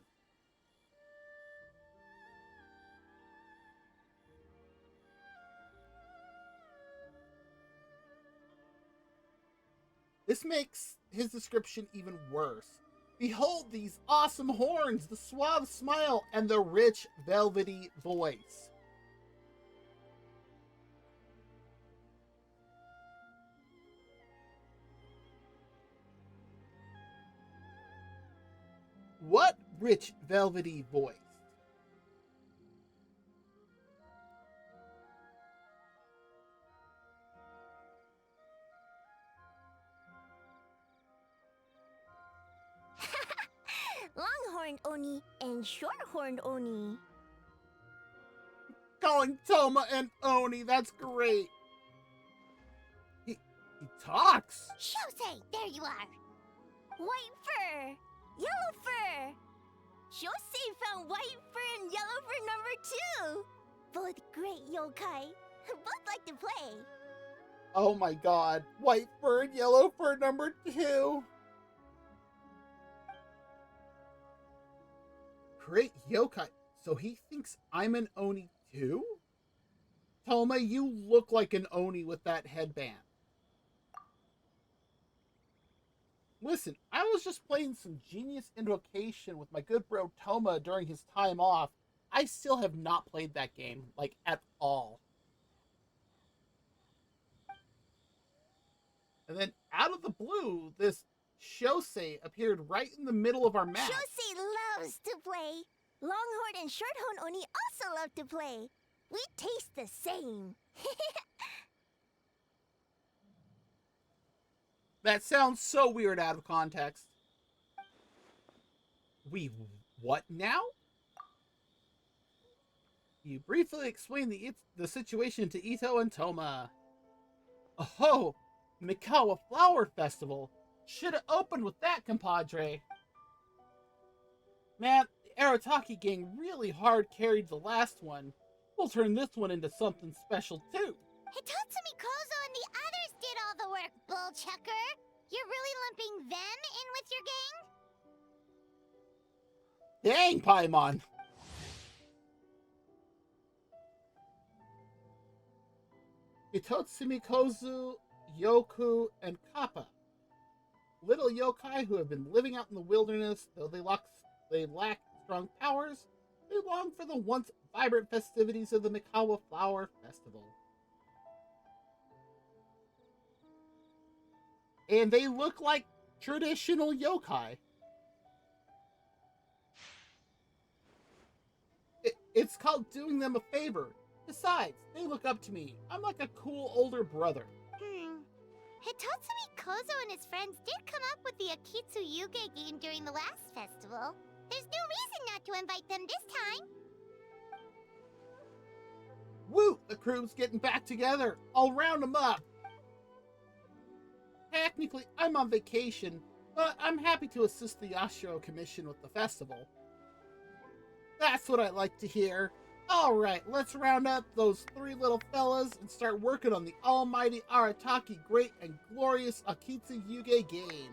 This makes his description even worse. Behold these awesome horns, the suave smile, and the rich, velvety voice. What rich, velvety voice? long-horned Oni and short-horned Oni. Calling Toma an Oni, that's great. He talks. Shosei, there you are. White fur! Yellow fur! Shosei found white fur and yellow fur number 2! Both great yokai. Both like to play. Oh my god. White fur and yellow fur number 2. Great yokai. So he thinks I'm an Oni too? Toma, you look like an Oni with that headband. Listen, I was just playing some genius invocation with my good bro Toma during his time off. I still have not played that game, like, at all. And then, out of the blue, this Shosei appeared right in the middle of our match. Shosei loves to play. Longhorn and Shorthorn Oni also love to play. We taste the same. That sounds so weird out of context. We what now? You briefly explained the situation to Ito and Toma. Oh, Mikawa Flower Festival. Should have opened with that, compadre. Man, the Arataki gang really hard carried the last one. We'll turn this one into something special too. Hitatsumi Kozo and the others did all the work, bullchucker. You're really lumping them in with your gang? Dang, Paimon. Hitotsumi Kozu, Yoku, and Kappa. Little yokai who have been living out in the wilderness, though they lack strong powers, they long for the once vibrant festivities of the Mikawa Flower Festival. And they look like traditional yokai. It's called doing them a favor. Besides, they look up to me. I'm like a cool older brother. Hitotsumi Kozo and his friends did come up with the Akitsu Yuge game during the last festival. There's no reason not to invite them this time. Woo! The crew's getting back together. I'll round them up. Technically, I'm on vacation, but I'm happy to assist the Yashiro Commission with the festival. That's what I like to hear. Alright, let's round up those 3 little fellas and start working on the almighty Arataki great and glorious Akitsu Yuge game.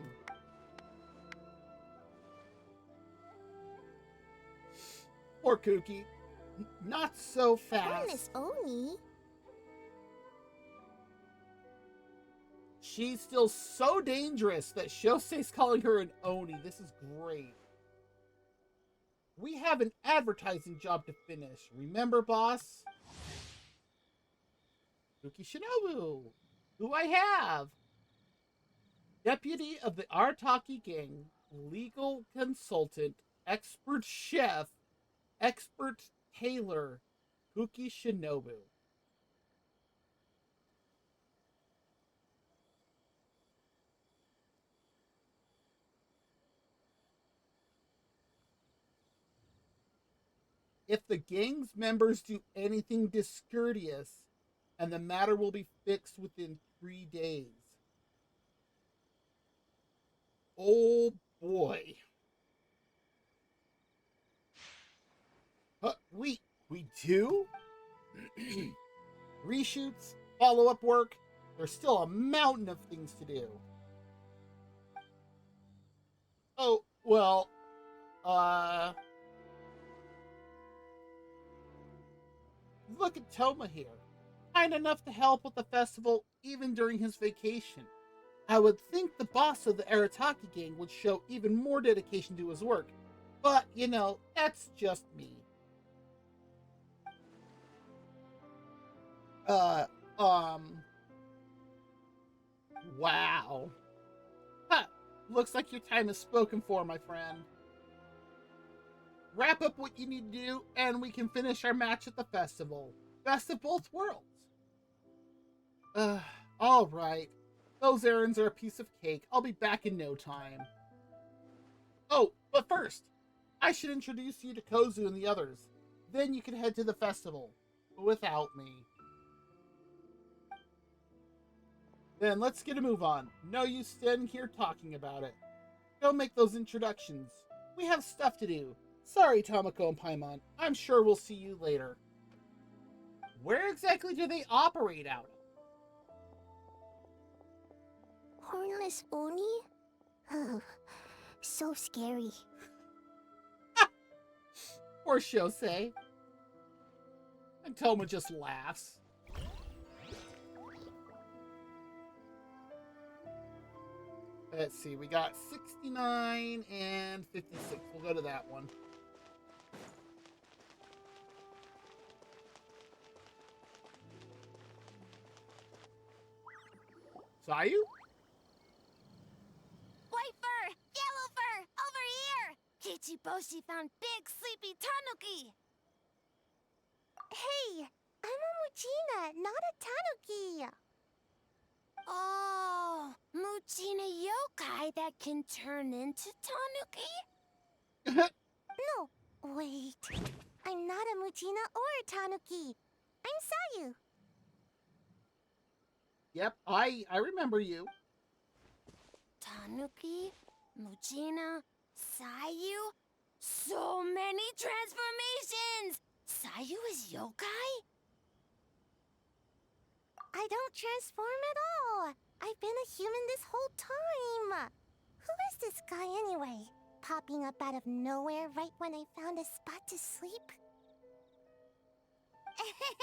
Poor Kuki. Not so fast. Poor Miss Oni. She's still so dangerous that Shosei's calling her an Oni. This is great. We have an advertising job to finish. Remember, boss? Yuki Shinobu. Who I have? Deputy of the Arataki gang, legal consultant, expert chef, expert tailor, Kuki Shinobu. If the gang's members do anything discourteous, and the matter will be fixed within 3 days. Oh boy. We do? Reshoots, follow-up work, there's still a mountain of things to do. Oh, well, look at Toma here. Kind enough to help with the festival even during his vacation. I would think the boss of the Arataki gang would show even more dedication to his work. But, you know, that's just me. Wow. Huh. Looks like your time is spoken for, my friend. Wrap up what you need to do, and we can finish our match at the festival. Best of both worlds. Alright. Those errands are a piece of cake. I'll be back in no time. Oh, but first, I should introduce you to Kozu and the others. Then you can head to the festival. Without me. Then let's get a move on. No use standing here talking about it. Go make those introductions. We have stuff to do. Sorry, Tamako and Paimon. I'm sure we'll see you later. Where exactly do they operate out of? Hornless Oni? Oh, so scary. Poor Shosei. And Toma just laughs. Let's see, we got 69 and 56. We'll go to that one. Sayu? White fur! Yellow fur! Over here! Kichiboshi found big sleepy tanuki! Hey! I'm a Muchina, not a tanuki! Oh, Muchina yokai that can turn into tanuki? No, wait. I'm not a Muchina or a tanuki. I'm Sayu. Yep, I remember you. Tanuki, Muchina, Sayu. So many transformations! Sayu is yokai? I don't transform at all. I've been a human this whole time. Who is this guy anyway? Popping up out of nowhere right when I found a spot to sleep?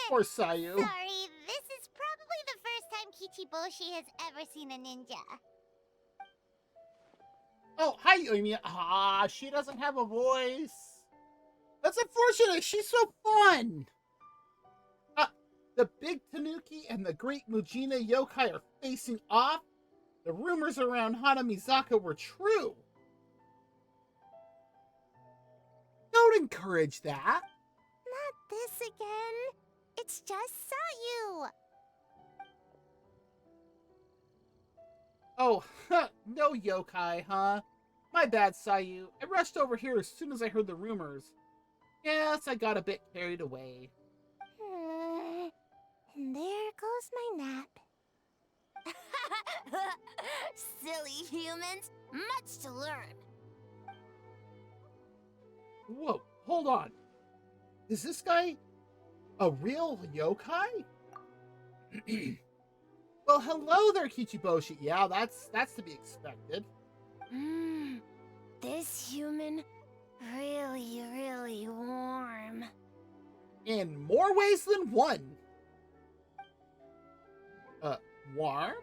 Poor Sayu. Sorry, this is probably the first time Kichiboshi has ever seen a ninja. Oh, hi, Yumi. Ah, she doesn't have a voice. That's unfortunate. She's so fun. The big Tanuki and the great Mujina yokai are facing off. The rumors around Hanamizaka were true. Don't encourage that. Not this again. It's just Sayu. Oh, no yokai, huh? My bad, Sayu. I rushed over here as soon as I heard the rumors. Yes, I got a bit carried away. And there goes my nap. Silly humans, much to learn. Whoa, hold on. Is this guy a real yokai? Well, hello there, Kichiboshi. Yeah, that's to be expected. This human, really warm. In more ways than one. Warm?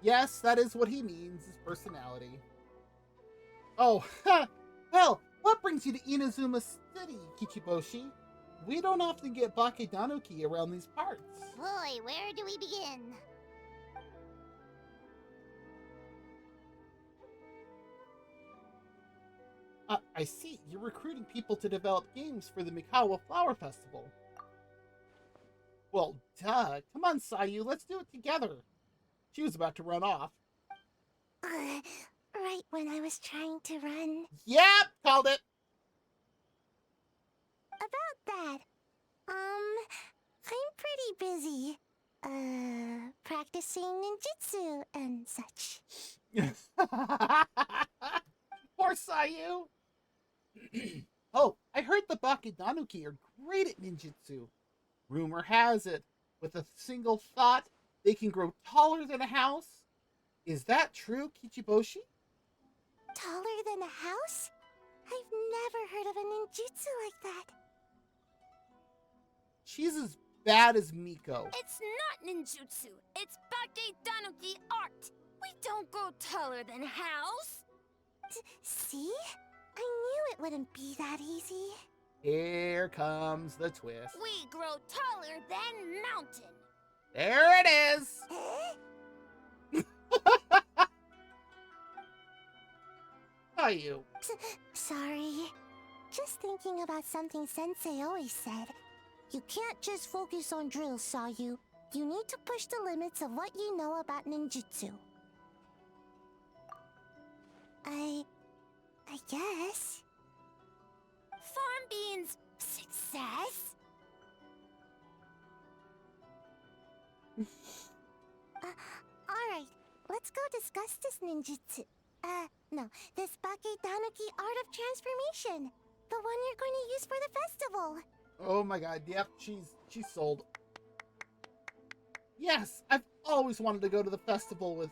Yes, that is what he means, his personality. Oh, well, what brings you to Inazuma City, Kichiboshi? We don't often get Bakedanuki around these parts. Boy, where do we begin? I see. You're recruiting people to develop games for the Mikawa Flower Festival. Well, duh. Come on, Sayu. Let's do it together. She was about to run off. Right when I was trying to run. Yep, called it. About that, I'm pretty busy. Practicing ninjutsu and such. Poor Sayu. Oh, I heard the Bakedanuki are great at ninjutsu. Rumor has it, with a single thought, they can grow taller than a house. Is that true, Kichiboshi? Taller than a house? I've never heard of a ninjutsu like that. She's as bad as Miko. It's not ninjutsu. It's Bakedanuki art. We don't grow taller than a house. See? I knew it wouldn't be that easy. Here comes the twist. We grow taller than mountain. There it is. How are you? Sorry. Just thinking about something Sensei always said. You can't just focus on drills, Sayu. You need to push the limits of what you know about ninjutsu. I guess. farm beans! Success? Alright, let's go discuss this ninjutsu. No, this Bake Tanuki art of transformation. The one you're going to use for the festival. Oh my god, yep, she's sold. Yes, I've always wanted to go to a festival with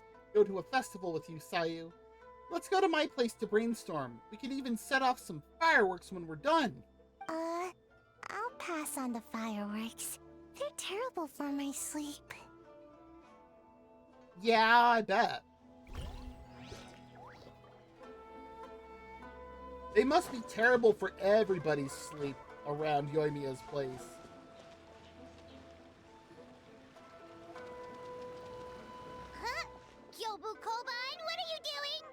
you, Sayu. Let's go to my place to brainstorm. We can even set off some fireworks when we're done. I'll pass on the fireworks. They're terrible for my sleep. Yeah, I bet. They must be terrible for everybody's sleep around Yoimiya's place. Huh? Gyobu Koban, what are you doing?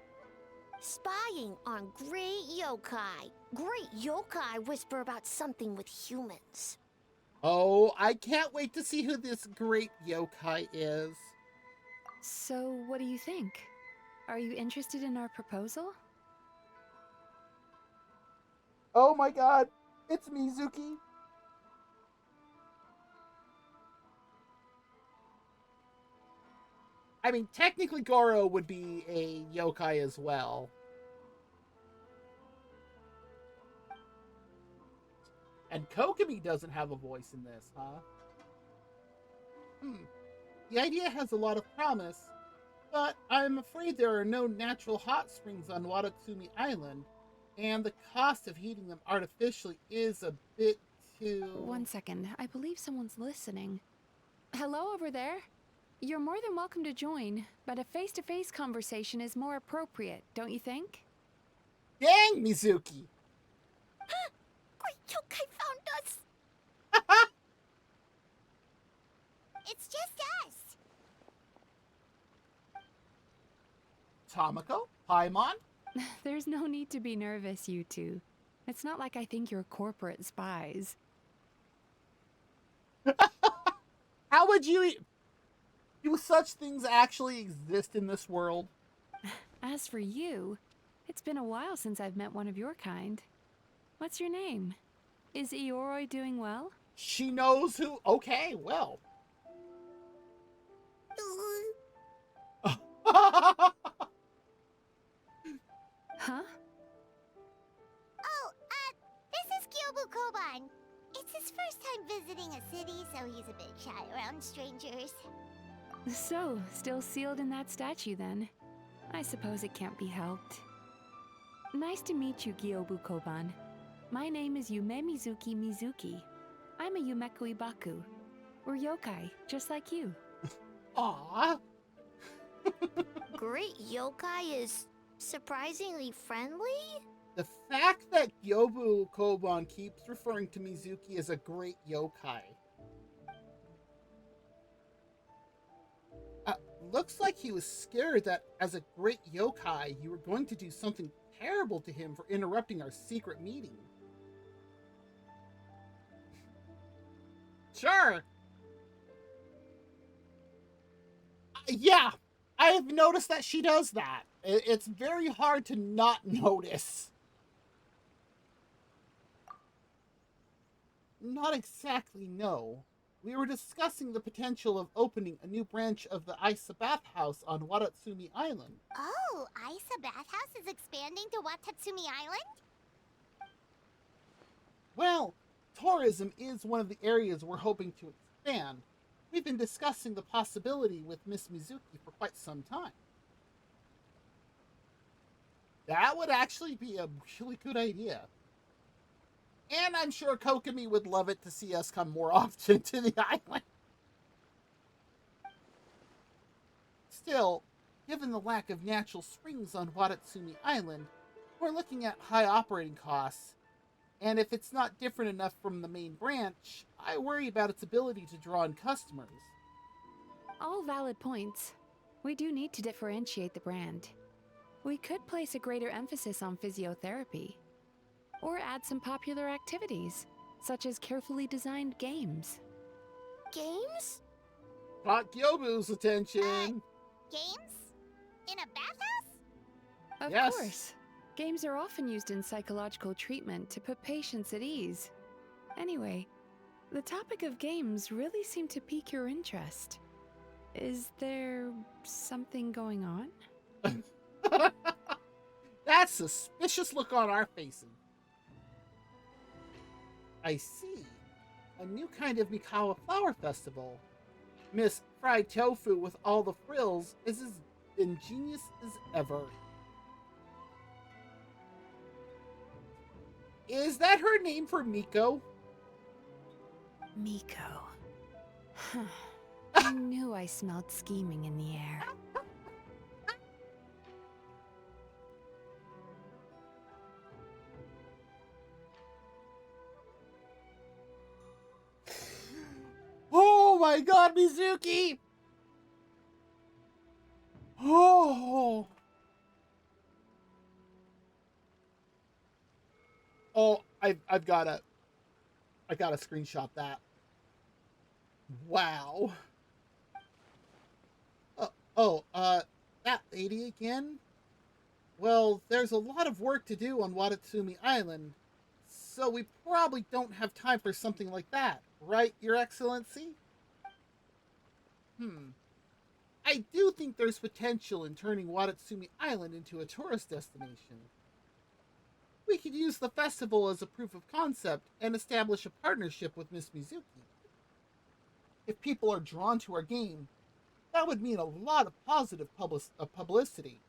Spying on great yokai. Great yokai whisper about something with humans. Oh, I can't wait to see who this great yokai is. So, what do you think? Are you interested in our proposal? Oh my god, it's Mizuki. I mean, technically Goro would be a yokai as well. And Kokomi doesn't have a voice in this, huh? The idea has a lot of promise, but I'm afraid there are no natural hot springs on Watatsumi Island, and the cost of heating them artificially is a bit too... One second, I believe someone's listening. Hello over there? You're more than welcome to join, but a face-to-face conversation is more appropriate, don't you think? Dang, Mizuki! Great yokai found us! It's just us. Tamako? Paimon? There's no need to be nervous, you two. It's not like I think you're corporate spies. How would you... Do such things actually exist in this world? As for you, it's been a while since I've met one of your kind. What's your name? Is Ioroi doing well? She knows who... Okay, well. Huh? Oh, this is Gyobu Koban. It's his first time visiting a city, so he's a bit shy around strangers. So, still sealed in that statue then. I suppose it can't be helped. Nice to meet you, Gyobu Koban. My name is Yume Mizuki. I'm a Yumekui Baku. We're yokai, just like you. Aww. Great yokai is surprisingly friendly? The fact that Gyobu Koban keeps referring to Mizuki as a great yokai. Looks like he was scared that as a great yokai, you were going to do something terrible to him for interrupting our secret meeting. Sure. Yeah, I have noticed that she does that. It's very hard to not notice. Not exactly, no. We were discussing the potential of opening a new branch of the Isa Bathhouse on Watatsumi Island. Oh, Isa Bathhouse is expanding to Watatsumi Island? Well, tourism is one of the areas we're hoping to expand. We've been discussing the possibility with Miss Mizuki for quite some time. That would actually be a really good idea. And I'm sure Kokomi would love it to see us come more often to the island. Still, given the lack of natural springs on Watatsumi Island, we're looking at high operating costs. And if it's not different enough from the main branch, I worry about its ability to draw in customers. All valid points. We do need to differentiate the brand. We could place a greater emphasis on physiotherapy. Or add some popular activities, such as carefully designed games. Games? Caught Gyobu's attention. Games? In a bathhouse? Of Yes. course. Games are often used in psychological treatment to put patients at ease. Anyway, the topic of games really seemed to pique your interest. Is there something going on? That suspicious look on our faces. I see. A new kind of Mikawa flower festival. Miss Fried Tofu with all the frills is as ingenious as ever. Is that her name for Miko? Miko. I knew I smelled scheming in the air. Oh my god, Mizuki! Oh! Oh, I've gotta screenshot that. Wow. That lady again? Well, there's a lot of work to do on Watatsumi Island, so we probably don't have time for something like that, right, Your Excellency? I do think there's potential in turning Watatsumi Island into a tourist destination. We could use the festival as a proof of concept and establish a partnership with Miss Mizuki. If people are drawn to our game, that would mean a lot of positive publicity,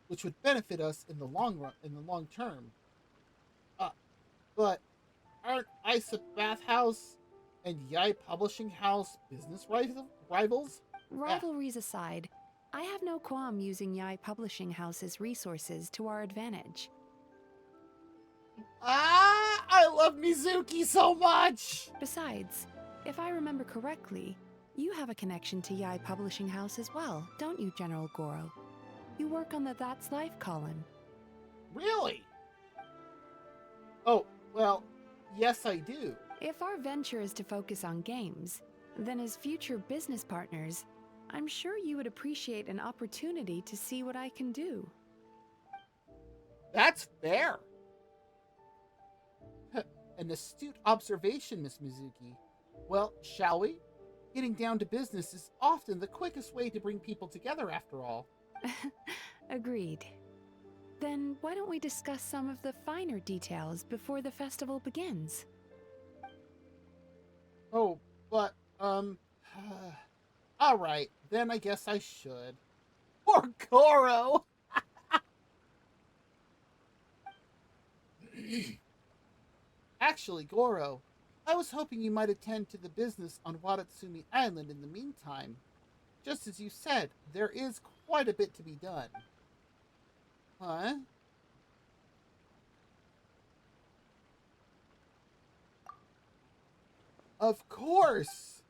which would benefit us in the long term. But aren't Isa Bathhouse and Yai Publishing House business rivals? Rivalries aside, I have no qualm using Yai Publishing House's resources to our advantage. I love Mizuki so much! Besides, if I remember correctly, you have a connection to Yai Publishing House as well, don't you, General Goro? You work on the That's Life column. Really? Oh, well, yes I do. If our venture is to focus on games, then as future business partners, I'm sure you would appreciate an opportunity to see what I can do. That's fair. An astute observation, Miss Mizuki. Well, shall we? Getting down to business is often the quickest way to bring people together, after all. Agreed. Then why don't we discuss some of the finer details before the festival begins? Oh, but, alright, then I guess I should. Poor Goro! Actually, Goro, I was hoping you might attend to the business on Watatsumi Island in the meantime. Just as you said, there is quite a bit to be done. Huh? Of course!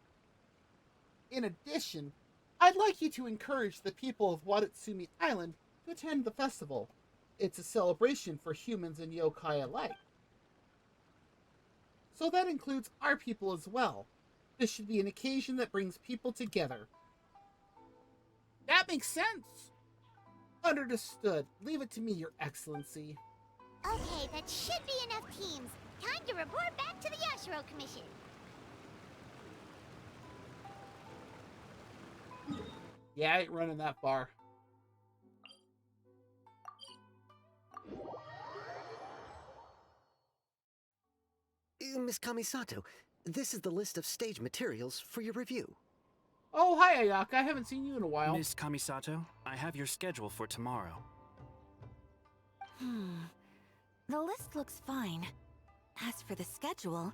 In addition, I'd like you to encourage the people of Watatsumi Island to attend the festival. It's a celebration for humans and yokai alike. So that includes our people as well. This should be an occasion that brings people together. That makes sense. Understood. Leave it to me, Your Excellency. Okay, that should be enough teams. Time to report back to the Yashiro Commission. Yeah, I ain't running that far. Miss Kamisato, this is the list of stage materials for your review. Oh, hi, Ayaka. I haven't seen you in a while. Miss Kamisato, I have your schedule for tomorrow. The list looks fine. As for the schedule,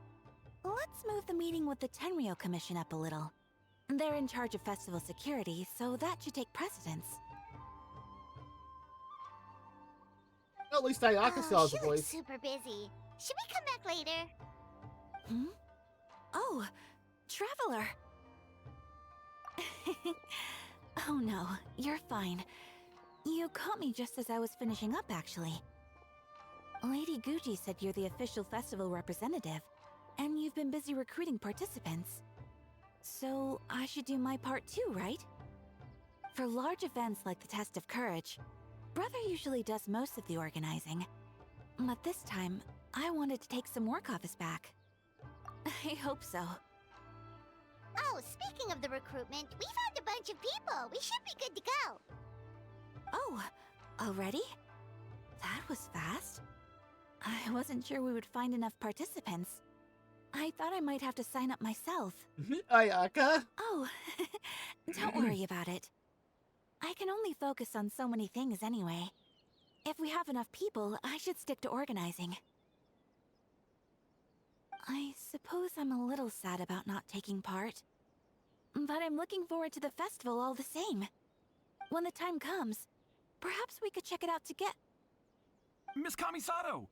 let's move the meeting with the Tenryo Commission up a little. They're in charge of festival security, so that should take precedence. At least Ayaka still has a She voice. looks super busy. Should we come back later? Oh, Traveler! Oh no, you're fine. You caught me just as I was finishing up, actually. Lady Guji said you're the official festival representative, and you've been busy recruiting participants. So I should do my part too, right? For large events like the Test of Courage, Brother usually does most of the organizing, but this time, I wanted to take some work off his back. I hope so. Oh, speaking of the recruitment, we found a bunch of people. We should be good to go. Oh, already? That was fast. I wasn't sure we would find enough participants. I thought I might have to sign up myself. Ayaka? Oh, don't worry about it. I can only focus on so many things anyway. If we have enough people, I should stick to organizing. I suppose I'm a little sad about not taking part. But I'm looking forward to the festival all the same. When the time comes, perhaps we could check it out together. Miss Kamisato!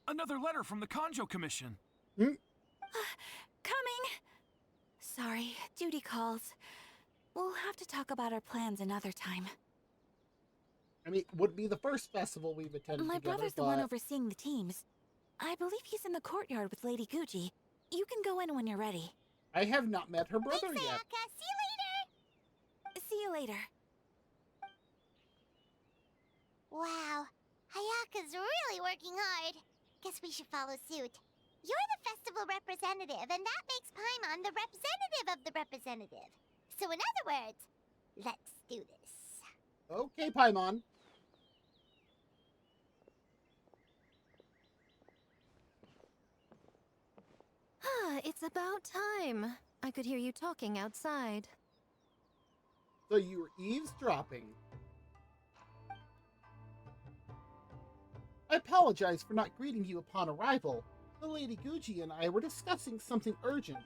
Another letter from the Kanjo Commission. Coming! Sorry, duty calls. We'll have to talk about our plans another time. I mean, it would be the first festival we've attended My together, brother's the one overseeing the teams. I believe he's in the courtyard with Lady Gucci. You can go in when you're ready. I have not met her brother Thanks, yet. Ayaka. See you later. See you later. Wow, Ayaka's really working hard. Guess we should follow suit. You're the festival representative, and that makes Paimon the representative of the representative. So in other words, let's do this. Okay, Paimon. It's about time. I could hear you talking outside. So you were eavesdropping. I apologize for not greeting you upon arrival. The Lady Gucci and I were discussing something urgent.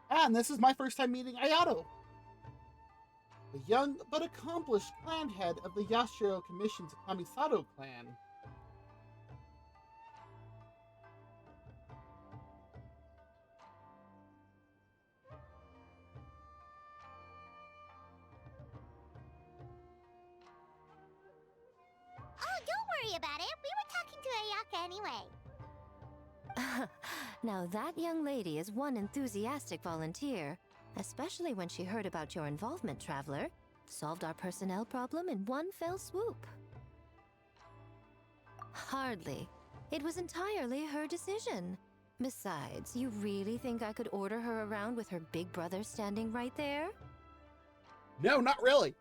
And this is my first time meeting Ayato, the young but accomplished clan head of the Yashiro Commission's Kamisato clan. Oh, don't worry about it. We were talking to Ayaka anyway. Now that young lady is one enthusiastic volunteer, especially when she heard about your involvement, Traveler. Solved our personnel problem in one fell swoop. Hardly. It was entirely her decision. Besides, you really think I could order her around with her big brother standing right there? No, not really.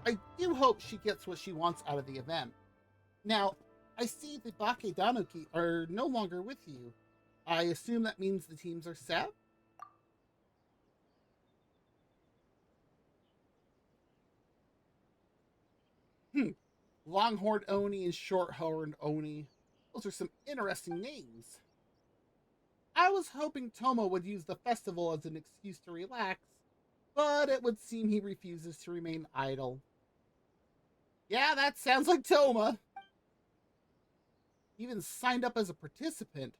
I do hope she gets what she wants out of the event. Now, I see the Bakedanuki are no longer with you. I assume that means the teams are set? Longhorned Oni and Shorthorned Oni. Those are some interesting names. I was hoping Tomo would use the festival as an excuse to relax, but it would seem he refuses to remain idle. Yeah, that sounds like Toma. Even signed up as a participant.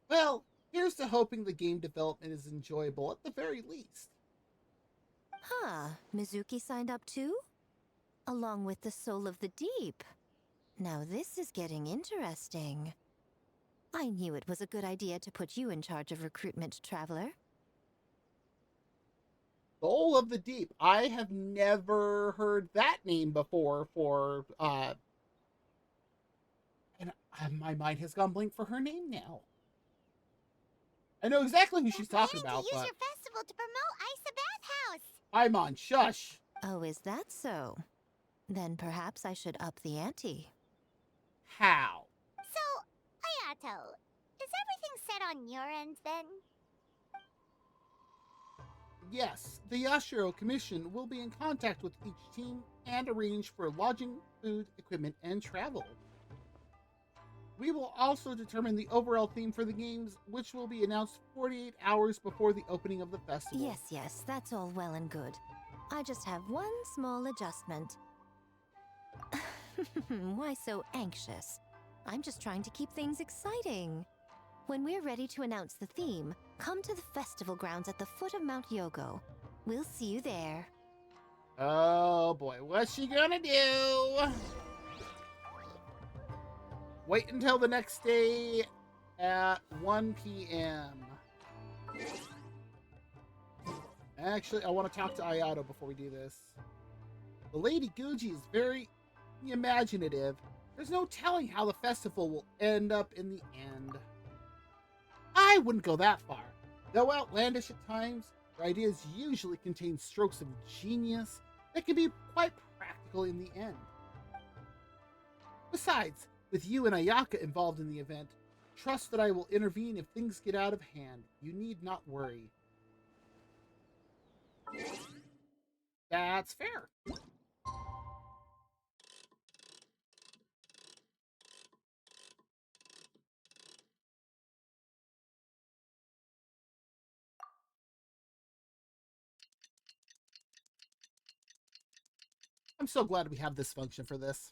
Well, here's to hoping the game development is enjoyable at the very least. Huh, Mizuki signed up too? Along with the Soul of the Deep. Now this is getting interesting. I knew it was a good idea to put you in charge of recruitment, Traveler. Soul of the Deep. I have never heard that name before for, and my mind has gone blank for her name now. I know exactly who she's talking about, To use but... your festival to promote Isa Bathhouse. Paimon, shush! Oh, is that so? Then perhaps I should up the ante. How? So, Ayato, is everything set on your end then? Yes, the Yashiro Commission will be in contact with each team and arrange for lodging, food, equipment, and travel. We will also determine the overall theme for the games, which will be announced 48 hours before the opening of the festival. Yes, that's all well and good. I just have one small adjustment. Why so anxious? I'm just trying to keep things exciting. When we're ready to announce the theme, come to the festival grounds at the foot of Mount Yogo. We'll see you there. Oh boy, what's she gonna do? Wait until the next day at 1 p.m. Actually, I want to talk to Ayato before we do this. The Lady Guji is very imaginative. There's no telling how the festival will end up in the end. I wouldn't go that far. Though outlandish at times, her ideas usually contain strokes of genius that can be quite practical in the end. Besides, with you and Ayaka involved in the event, trust that I will intervene if things get out of hand. You need not worry. That's fair. I'm so glad we have this function for this.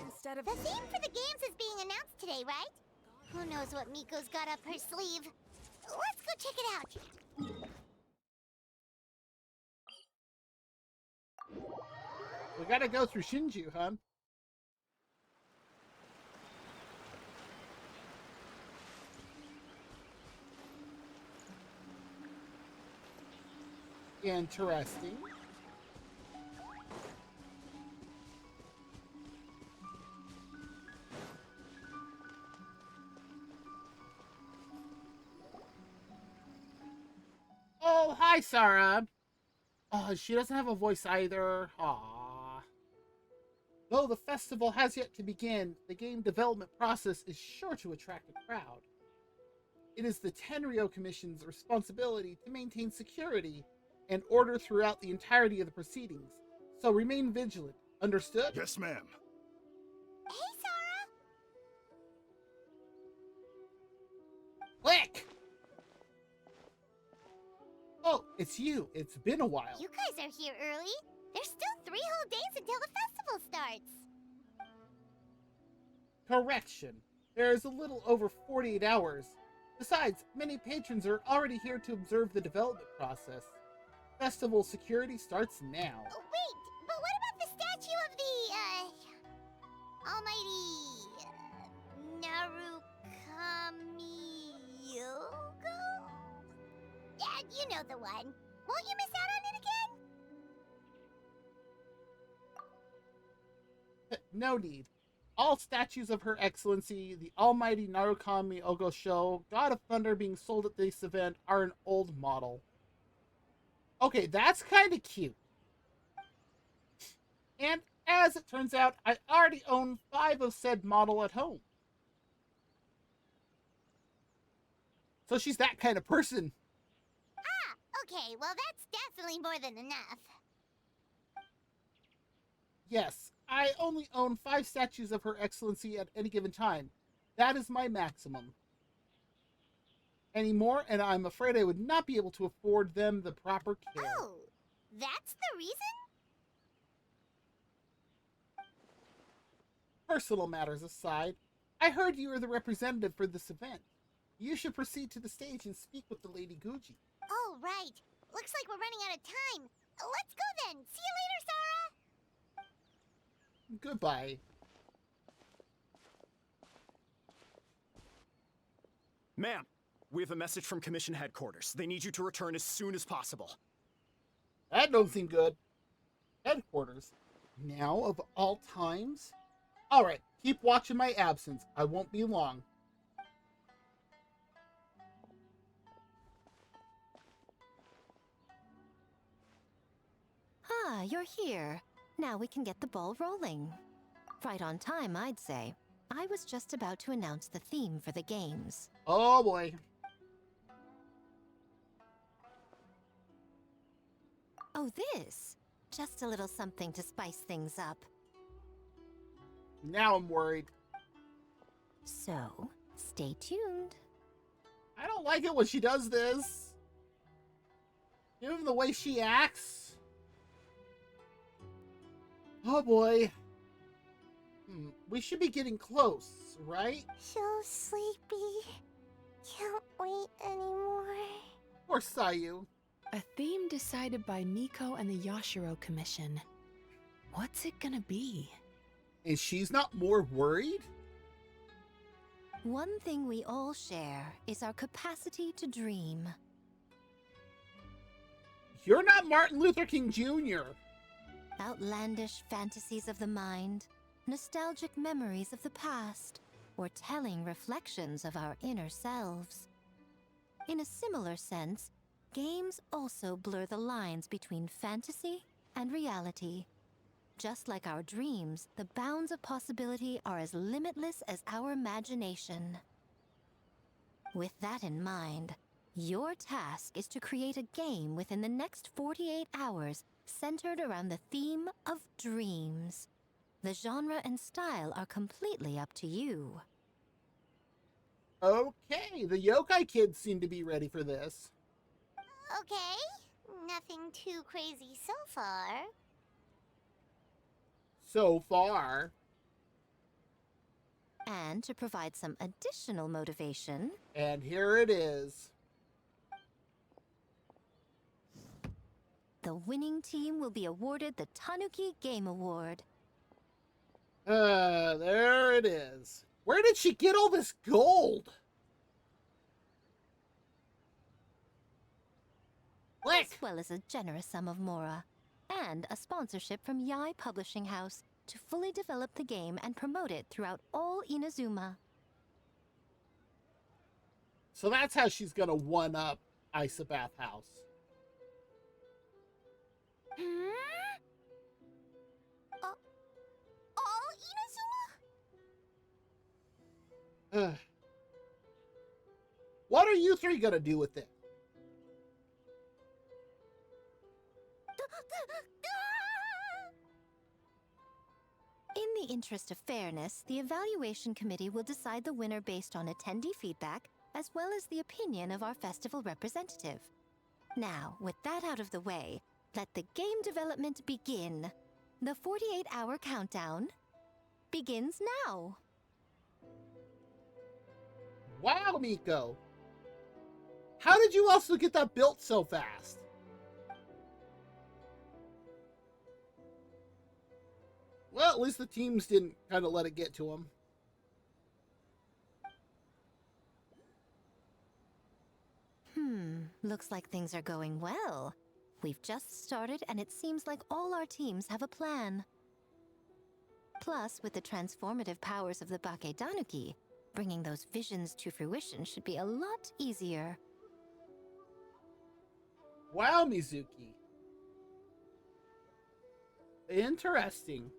Instead of the theme for the games is being announced today, right? Who knows what Miko's got up her sleeve? Let's go check it out. We gotta go through Shinju, huh? Interesting. Oh, hi, Sarah. Oh, she doesn't have a voice either. Aww. Though the festival has yet to begin, the game development process is sure to attract a crowd. It is the Tenryo Commission's responsibility to maintain security and order throughout the entirety of the proceedings, so remain vigilant. Understood? Yes, ma'am. Hey, Sarah! Click! Oh, it's you. It's been a while. You guys are here early. There's still 3 whole days until the festival starts. Correction. There is a little over 48 hours. Besides, many patrons are already here to observe the development process. Festival security starts now. Oh, wait, but what about the statue of the, almighty, Narukami-yogo? Yeah, you know the one. Won't you miss out on it again? No need. All statues of Her Excellency, the Almighty Narukami Ogosho, God of Thunder being sold at this event, are an old model. Okay, that's kind of cute. And as it turns out, I already own 5 of said model at home. So she's that kind of person. Ah, okay, well that's definitely more than enough. Yes, I only own 5 statues of Her Excellency at any given time. That is my maximum. Any more, and I'm afraid I would not be able to afford them the proper care. Oh, that's the reason? Personal matters aside, I heard you are the representative for this event. You should proceed to the stage and speak with the Lady Guji. Oh, right. Looks like we're running out of time. Let's go then. See you later, Sarah. Goodbye. Ma'am, we have a message from Commission Headquarters. They need you to return as soon as possible. That don't seem good. Headquarters? Now of all times? Alright, keep watching my absence. I won't be long. Ah, you're here. Now we can get the ball rolling. Right on time, I'd say. I was just about to announce the theme for the games. Oh boy. Oh, this? Just a little something to spice things up. Now I'm worried. So, stay tuned. I don't like it when she does this. Even the way she acts. Oh boy. We should be getting close, right? So sleepy. Can't wait anymore. Poor Sayu. A theme decided by Miko and the Yashiro Commission. What's it gonna be? And she's not more worried? One thing we all share is our capacity to dream. You're not Martin Luther King Jr. Outlandish fantasies of the mind, nostalgic memories of the past, or telling reflections of our inner selves. In a similar sense, games also blur the lines between fantasy and reality. Just like our dreams, the bounds of possibility are as limitless as our imagination. With that in mind, your task is to create a game within the next 48 hours centered around the theme of dreams. The genre and style are completely up to you. Okay, the yokai kids seem to be ready for this. Okay, nothing too crazy so far. So far. And to provide some additional motivation... And here it is. The winning team will be awarded the Tanuki Game Award. There it is. Where did she get all this gold? As well as a generous sum of mora, and a sponsorship from Yai Publishing House to fully develop the game and promote it throughout all Inazuma. So that's how she's gonna one-up Isobath House. All Inazuma? What are you three gonna do with it? In the interest of fairness, the evaluation committee will decide the winner based on attendee feedback, as well as the opinion of our festival representative. Now, with that out of the way, let the game development begin. The 48-hour countdown begins now. Wow, Miko. How did you also get that built so fast? Well, at least the teams didn't kind of let it get to them. Looks like things are going well. We've just started and it seems like all our teams have a plan. Plus, with the transformative powers of the Bakedanuki, bringing those visions to fruition should be a lot easier. Wow, Mizuki. Interesting.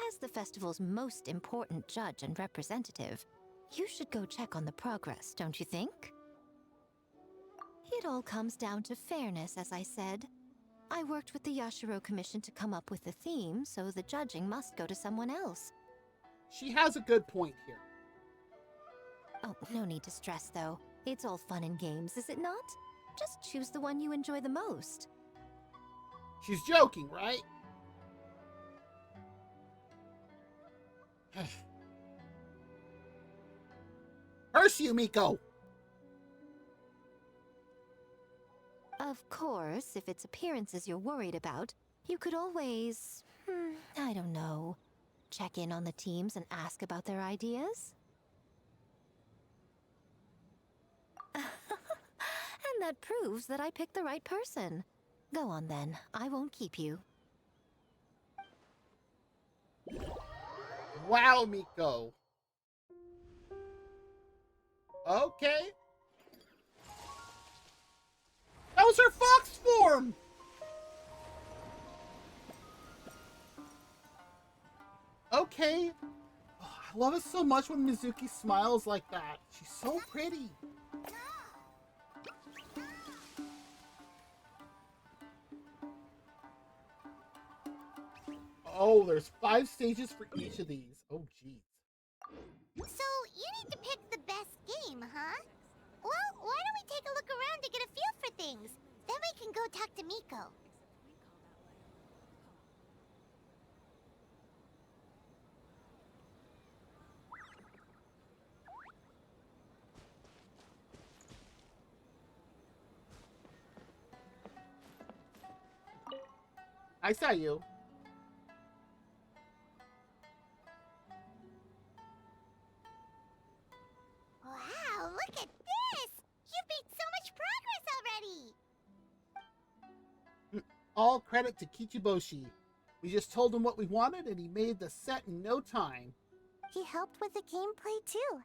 As the festival's most important judge and representative, you should go check on the progress, don't you think? It all comes down to fairness, as I said. I worked with the Yashiro Commission to come up with the theme, so the judging must go to someone else. She has a good point here. Oh, no need to stress, though. It's all fun and games, is it not? Just choose the one you enjoy the most. She's joking, right? Curse you, Miko! Of course, if it's appearances you're worried about, you could always, I don't know, check in on the teams and ask about their ideas. And that proves that I picked the right person. Go on then, I won't keep you. Wow, Miko. Okay. That was her fox form! Okay. Oh, I love it so much when Mizuki smiles like that. She's so pretty. Oh, there's 5 stages for each of these. Oh, jeez. So, you need to pick the best game, huh? Well, why don't we take a look around to get a feel for things? Then we can go talk to Miko. I saw you. all credit to Kichiboshi. We just told him what we wanted and he made the set in no time. He helped with the gameplay too.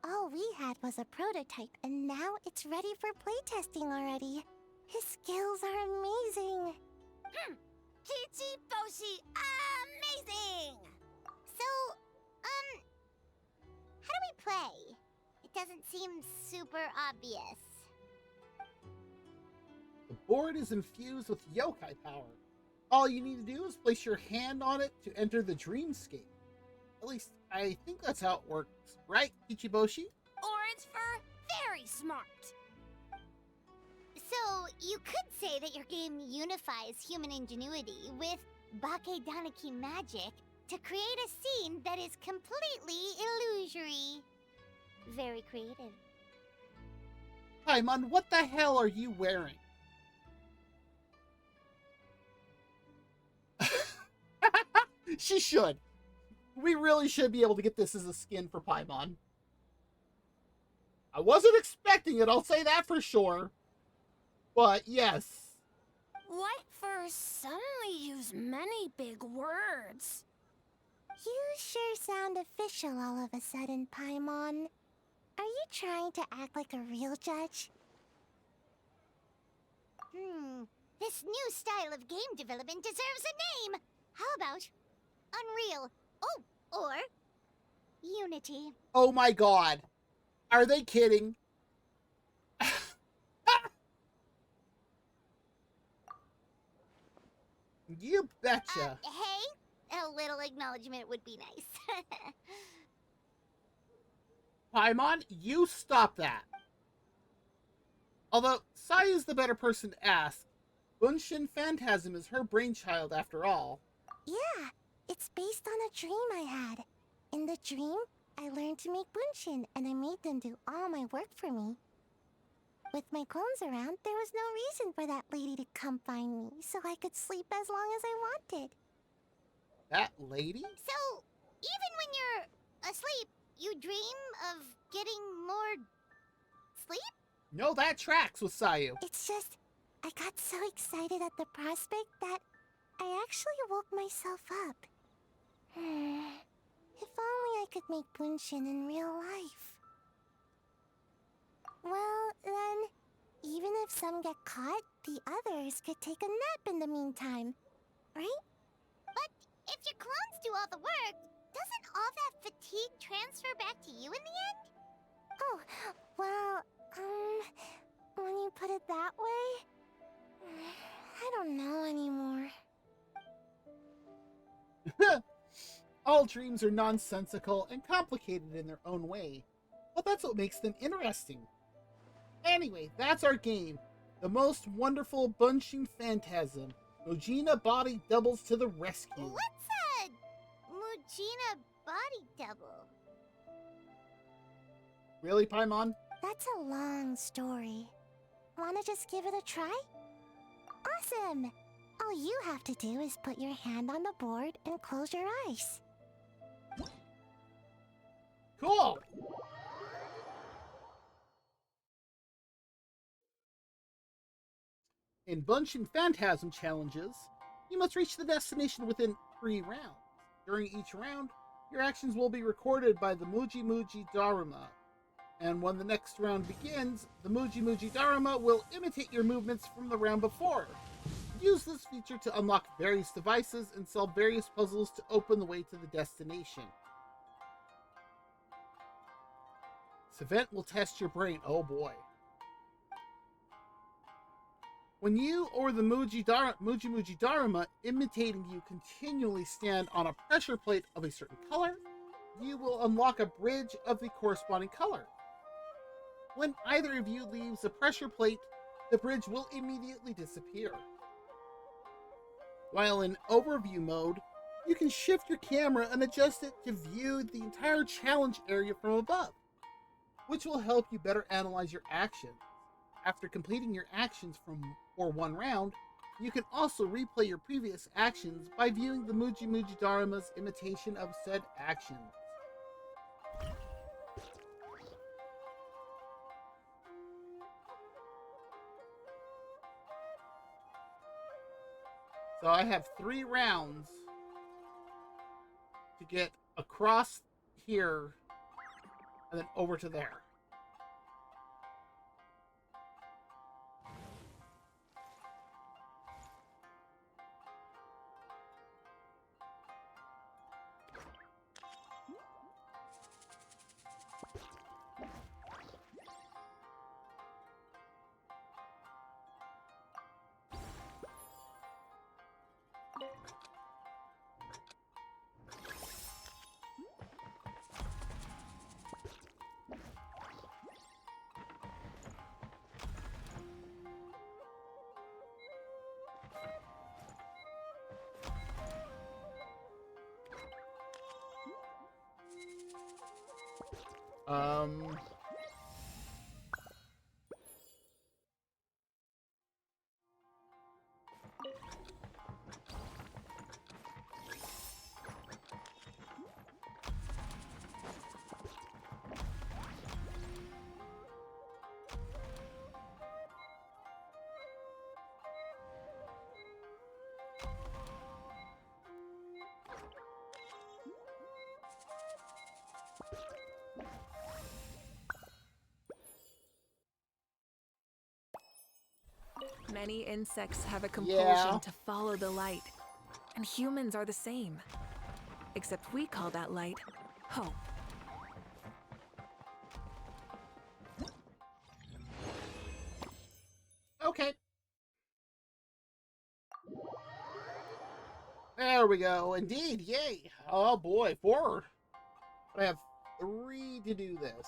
All we had was a prototype, and now it's ready for playtesting already. His skills are amazing. Kichiboshi, amazing! So, how do we play? It doesn't seem super obvious. The board is infused with yokai power. All you need to do is place your hand on it to enter the dreamscape. At least, I think that's how it works, right, Kichiboshi? Orange fur, very smart. So, you could say that your game unifies human ingenuity with Bakedaniki magic to create a scene that is completely illusory. Very creative. Paimon, what the hell are you wearing? She should. We really should be able to get this as a skin for Paimon. I wasn't expecting it, I'll say that for sure. But yes. White fur suddenly use many big words. You sure sound official all of a sudden, Paimon. Are you trying to act like a real judge? This new style of game development deserves a name. How about Unreal? Oh, or Unity. Oh my god. Are they kidding? You betcha. Hey, a little acknowledgement would be nice. Paimon, you stop that. Although, Sayu's the better person to ask. Bunshin Phantasm is her brainchild after all. Yeah, it's based on a dream I had. In the dream, I learned to make bunshin, and I made them do all my work for me. With my clones around, there was no reason for that lady to come find me, so I could sleep as long as I wanted. That lady? So, even when you're asleep, you dream of getting more sleep? No, that tracks with Sayu. It's just, I got so excited at the prospect that I actually woke myself up. If only I could make bunshin in real life. Well, then, even if some get caught, the others could take a nap in the meantime, right? But if your clones do all the work, doesn't all that fatigue transfer back to you in the end? Oh, well, when you put it that way, I don't know anymore. All dreams are nonsensical and complicated in their own way, but that's what makes them interesting. Anyway, that's our game. The most wonderful Bunshin Phantasm. Mujina Body Doubles to the rescue. What's a Mujina body double? Really, Paimon? That's a long story. Wanna just give it a try? Awesome! All you have to do is put your hand on the board and close your eyes. Cool! In Bunshin Phantasm challenges, you must reach the destination within 3 rounds. During each round, your actions will be recorded by the Muji Muji Dharma. And when the next round begins, the Muji Muji Dharma will imitate your movements from the round before. Use this feature to unlock various devices and solve various puzzles to open the way to the destination. This event will test your brain. Oh boy. When you or the Muji Muji Dharma imitating you continually stand on a pressure plate of a certain color, you will unlock a bridge of the corresponding color. When either of you leaves the pressure plate, the bridge will immediately disappear. While in overview mode, you can shift your camera and adjust it to view the entire challenge area from above, which will help you better analyze your actions. After completing your actions for one round, you can also replay your previous actions by viewing the Muji Muji Dharma's imitation of said actions. So I have 3 rounds to get across here and then over to there. Um... Many insects have a compulsion to follow the light, and humans are the same. Except we call that light hope. Okay. There we go. Indeed, yay. Oh boy, 4. I have 3 to do this.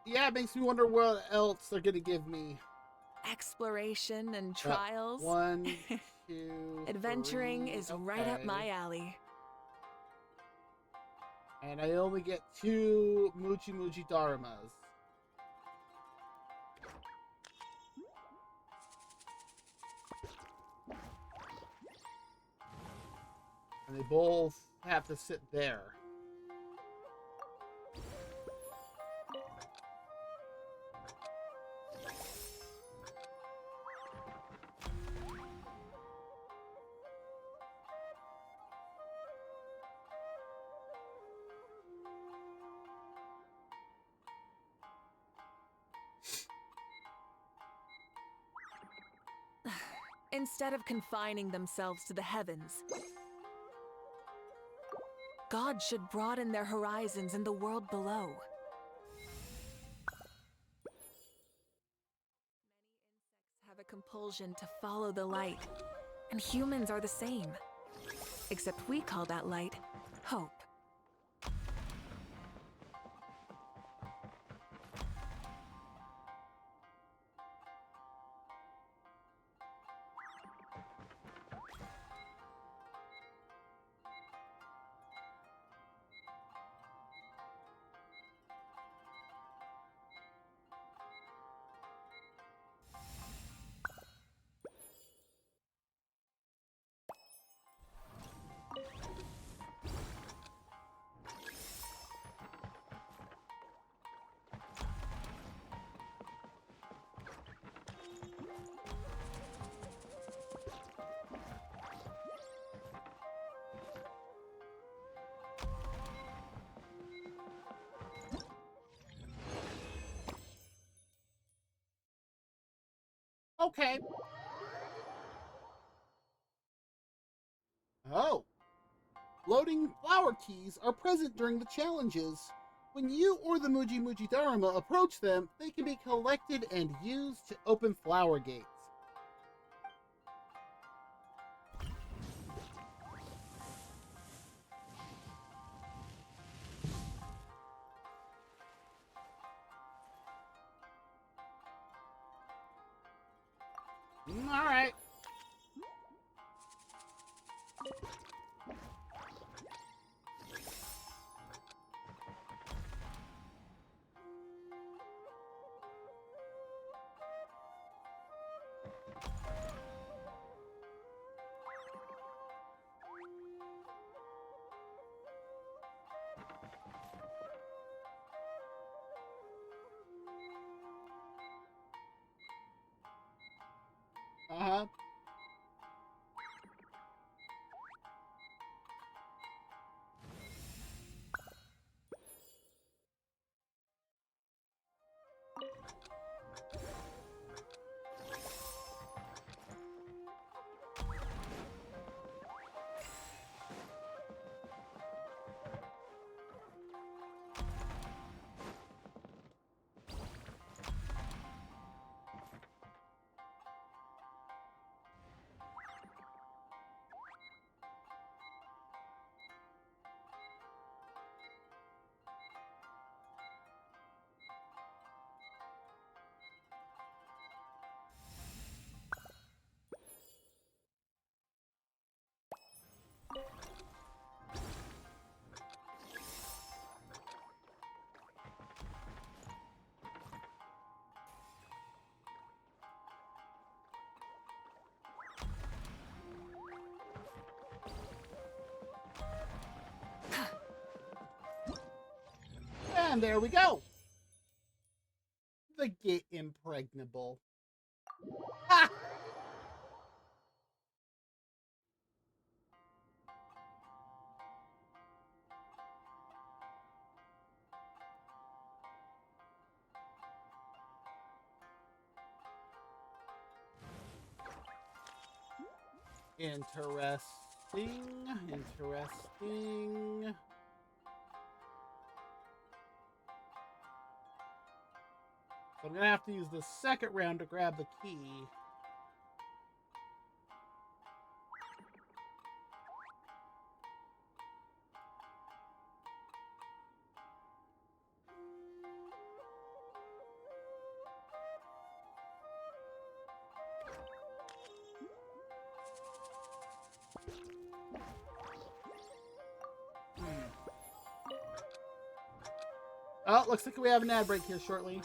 Yeah, it makes me wonder what else they're gonna give me. Exploration and trials. 1, 2, Adventuring 3. is right up my alley. And I only get 2 Muji Muji Dharmas. And they both have to sit there. Instead of confining themselves to the heavens, God should broaden their horizons in the world below. Many insects have a compulsion to follow the light, and humans are the same. Except we call that light hope. Okay. Oh. Loading flower keys are present during the challenges. When you or the Muji Muji Dharma approach them, they can be collected and used to open flower gates. All right. Uh-huh. And there we go. The gate impregnable. Ha! Interesting. Interesting. So I'm gonna have to use the second round to grab the key. Oh, looks like we have an ad break here shortly.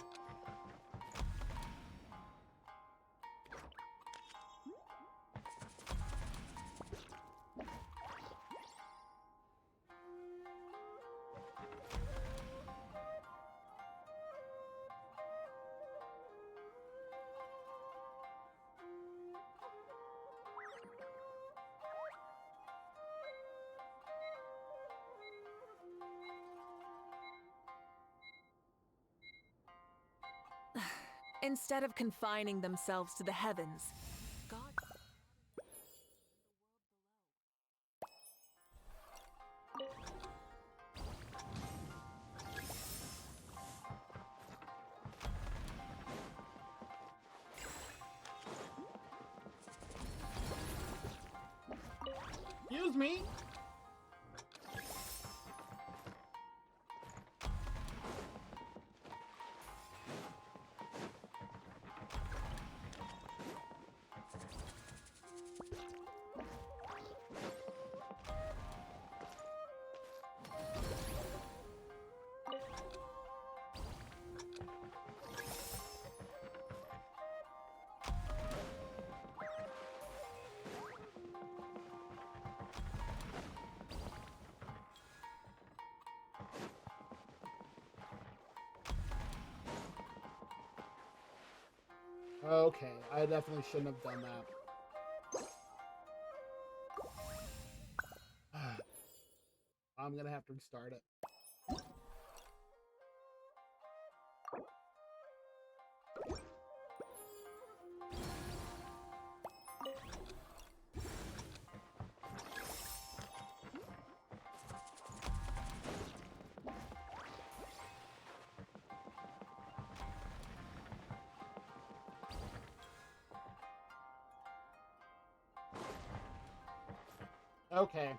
Instead of confining themselves to the heavens, God. Excuse me. Okay, I definitely shouldn't have done that. I'm gonna have to restart it. Okay.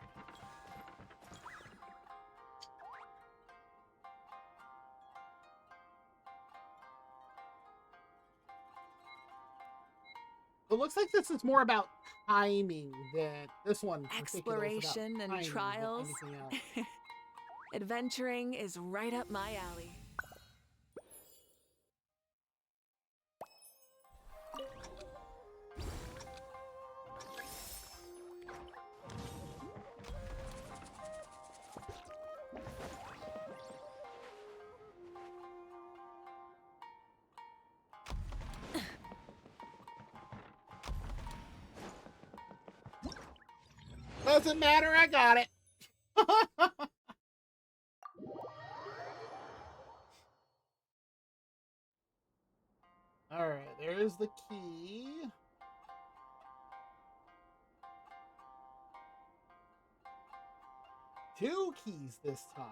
It looks like this is more about timing than this one. Exploration and trials. Adventuring is right up my alley. Doesn't matter, I got it. Alright, there's the key. Two keys this time.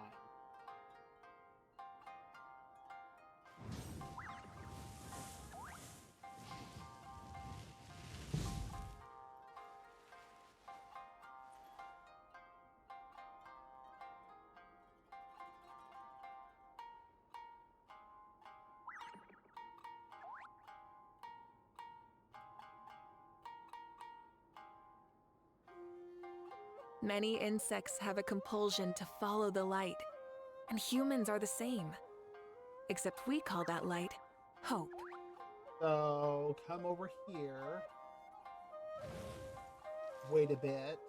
Many insects have a compulsion to follow the light, and humans are the same. Except we call that light hope. So, come over here. Wait a bit.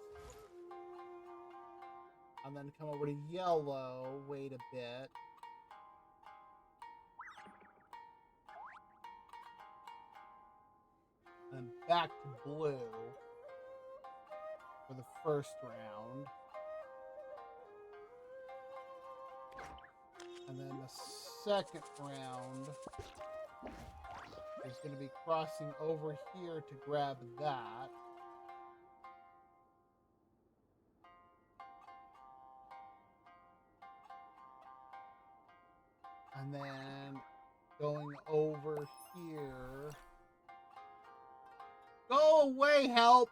And then come over to yellow. Wait a bit. And back to blue for the first round. And then the second round is going to be crossing over here to grab that. And then going over here. Go away, help!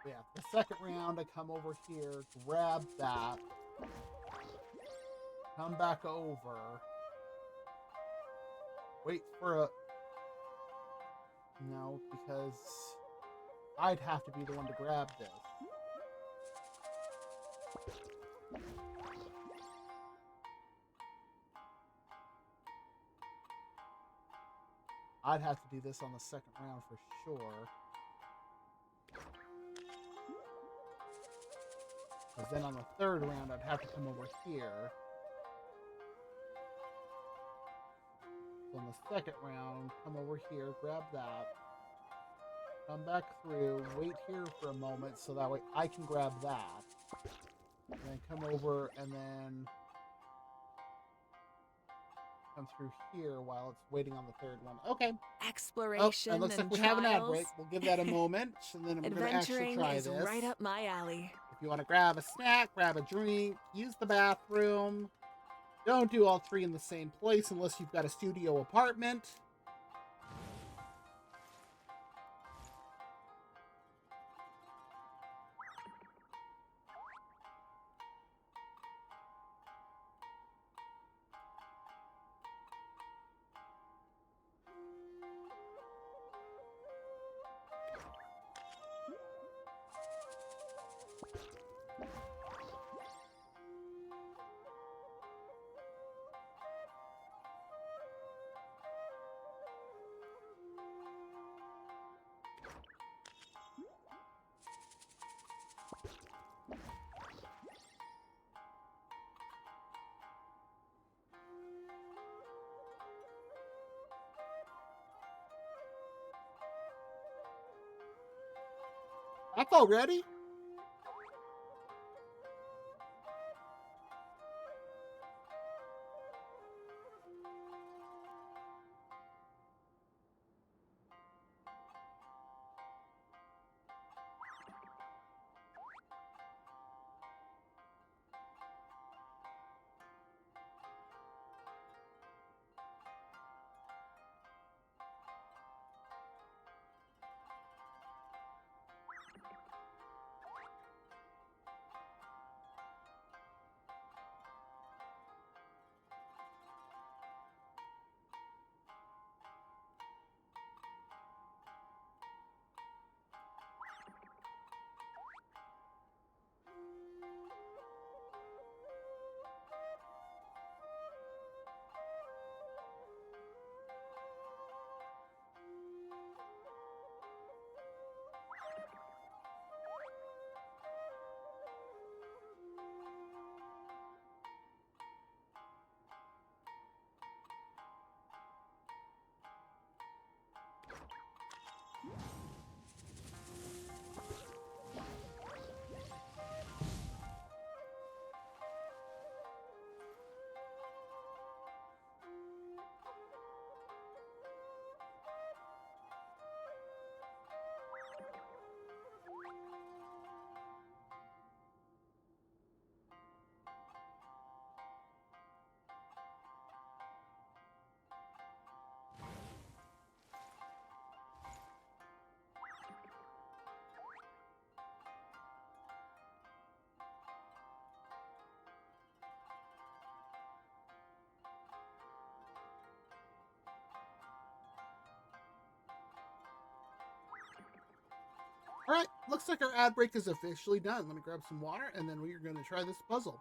Yeah, the second round, I come over here, grab that, come back over, wait for a... No, because I'd have to be the one to grab this. I'd have to do this on the second round for sure. Because then on the third round, I'd have to come over here. So on the second round, come over here, grab that. Come back through, wait here for a moment so that way I can grab that. And then come over and then come through here while it's waiting on the third one. Okay. Exploration and looks like and we have an ad trials. break. We'll give that a moment, and then we're going to actually Adventuring try is this. right up my alley. If you want to grab a snack, grab a drink, use the bathroom. Don't do all three in the same place unless you've got a studio apartment. That's already? Alright, looks like our ad break is officially done. Let me grab some water, and then we are going to try this puzzle.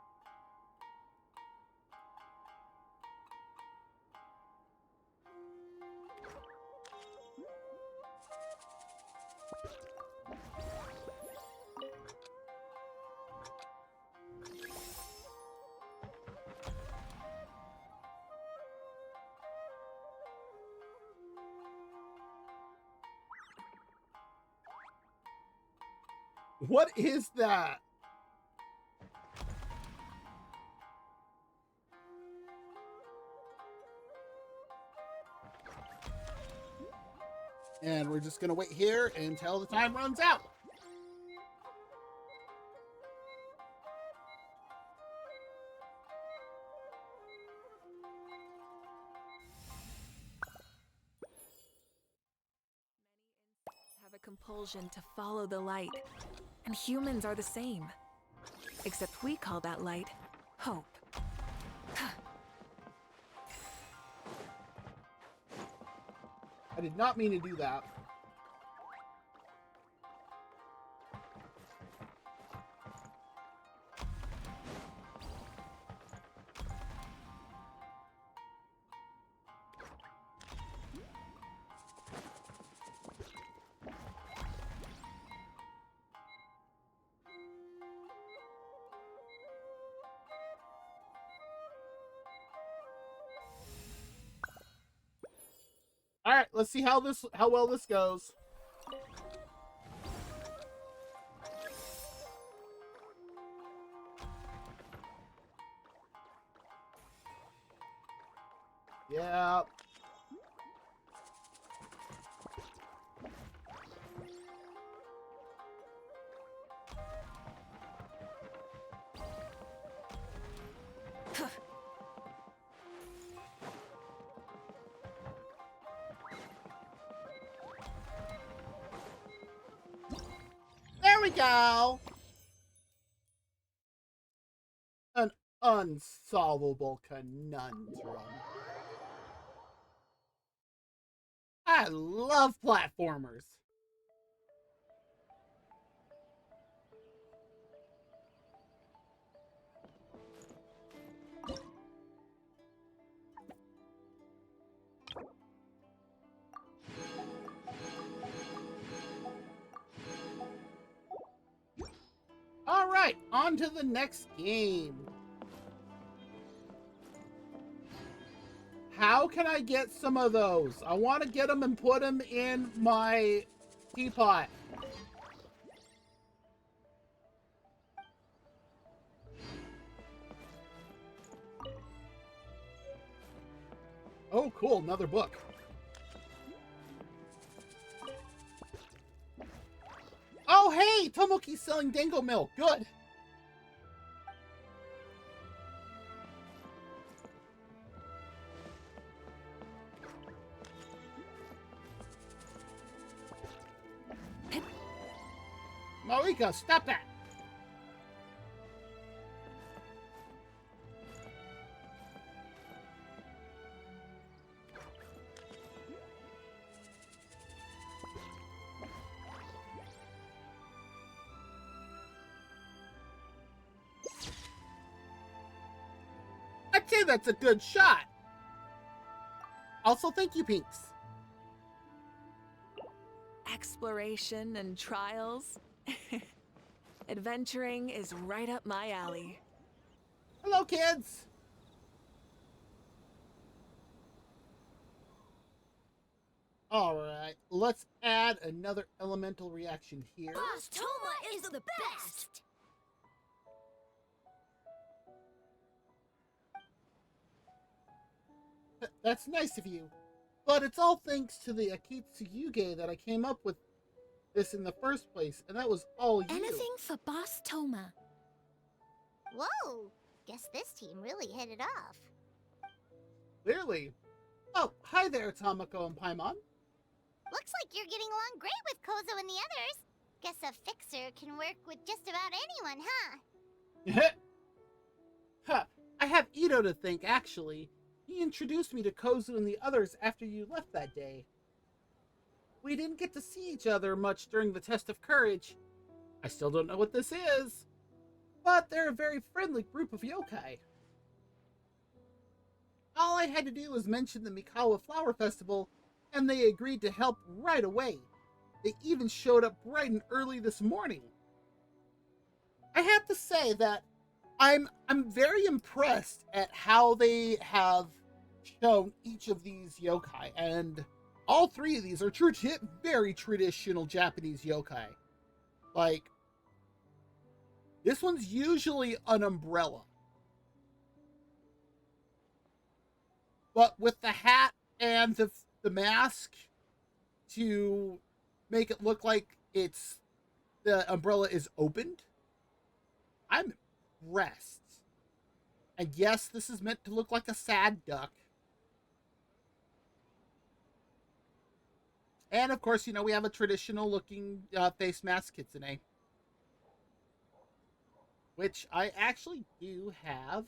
What is that? And we're just gonna wait here until the time runs out. Have a compulsion to follow the light, and humans are the same. Except we call that light hope. I did not mean to do that. All right, let's see how well this goes. Yeah. There we go. An unsolvable conundrum. I love platformers. All right, on to the next game. How can I get some of those? I want to get them and put them in my teapot. Oh, cool, another book. Oh, hey, Tomoki's selling dango milk. Good. Marika, stop that. I'd say that's a good shot. Also, thank you, Pinks. Exploration and trials. Adventuring is right up my alley. Hello, kids. All right, let's add another elemental reaction here. Boss Toma is the best! That's nice of you. But it's all thanks to the Akitsu Yuge that I came up with this in the first place, and that was all you. Anything for Boss Toma. Whoa! Guess this team really hit it off. Clearly. Oh, hi there, Tamako and Paimon. Looks like you're getting along great with Kozo and the others. Guess a fixer can work with just about anyone, huh? Huh, I have Ito to thank, actually. He introduced me to Kozu and the others after you left that day. we didn't get to see each other much during the test of courage. I still don't know what this is, but they're a very friendly group of yokai. All I had to do was mention the Mikawa Flower Festival, and they agreed to help right away. They even showed up bright and early this morning. I have to say that I'm very impressed at how they have shown each of these yokai, and all three of these are very traditional Japanese yokai. Like, this one's usually an umbrella, but with the hat and the mask to make it look like the umbrella is opened. I'm impressed. And yes, this is meant to look like a sad duck. And of course, we have a traditional looking face mask kitsune, which I actually do have.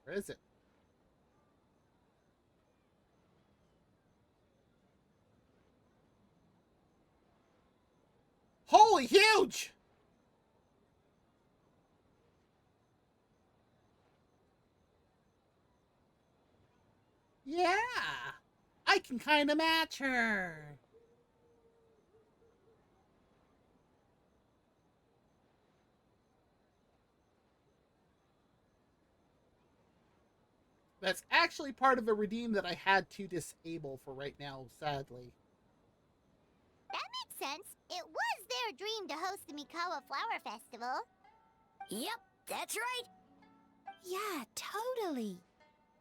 Where is it? Holy huge! Yeah, I can kind of match her. That's actually part of a redeem that I had to disable for right now, sadly. That makes sense. It was their dream to host the Mikawa Flower Festival. Yep, that's right. Yeah, totally.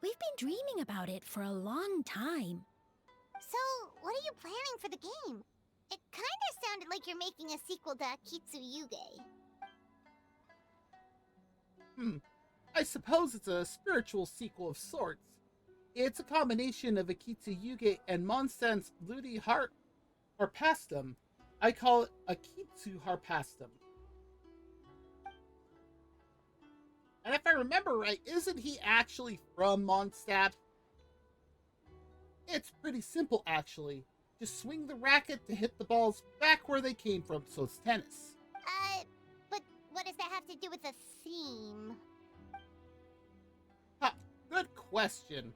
We've been dreaming about it for a long time. So, what are you planning for the game? It kinda sounded like you're making a sequel to Akitsu Yuge. I suppose it's a spiritual sequel of sorts. It's a combination of Akitsu Yuge and Monstan's Ludi Harpastum. I call it Akitsu Harpastum. And if I remember right, isn't he actually from Mondstadt? It's pretty simple, actually. Just swing the racket to hit the balls back where they came from, so it's tennis. But what does that have to do with the theme? Ha, good question.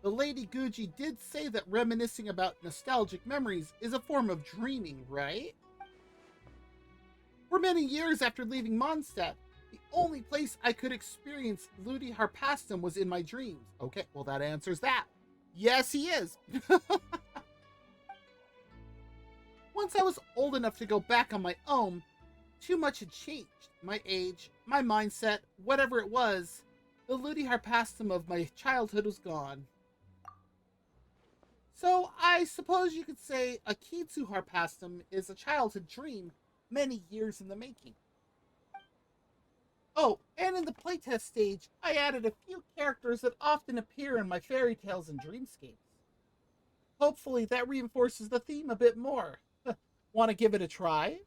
The Lady Guji did say that reminiscing about nostalgic memories is a form of dreaming, right? For many years after leaving Mondstadt, the only place I could experience Ludi Harpastum was in my dreams. Okay, well that answers that. Yes, he is. Once I was old enough to go back on my own, too much had changed. My age, my mindset, whatever it was, the Ludi Harpastum of my childhood was gone. So I suppose you could say Akitsu Harpastum is a childhood dream many years in the making. Oh, and in the playtest stage, I added a few characters that often appear in my fairy tales and dreamscapes. Hopefully that reinforces the theme a bit more. Want to give it a try?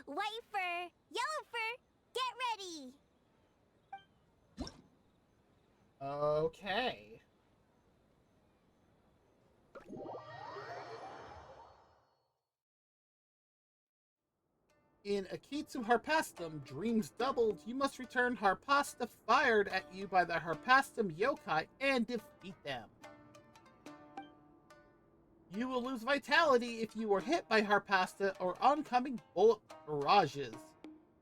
White fur, yellow fur, get ready! Okay. In Akitsu Harpastum, Dreams Doubled, you must return Harpasta fired at you by the Harpastum yokai and defeat them. You will lose vitality if you are hit by Harpasta or oncoming bullet barrages.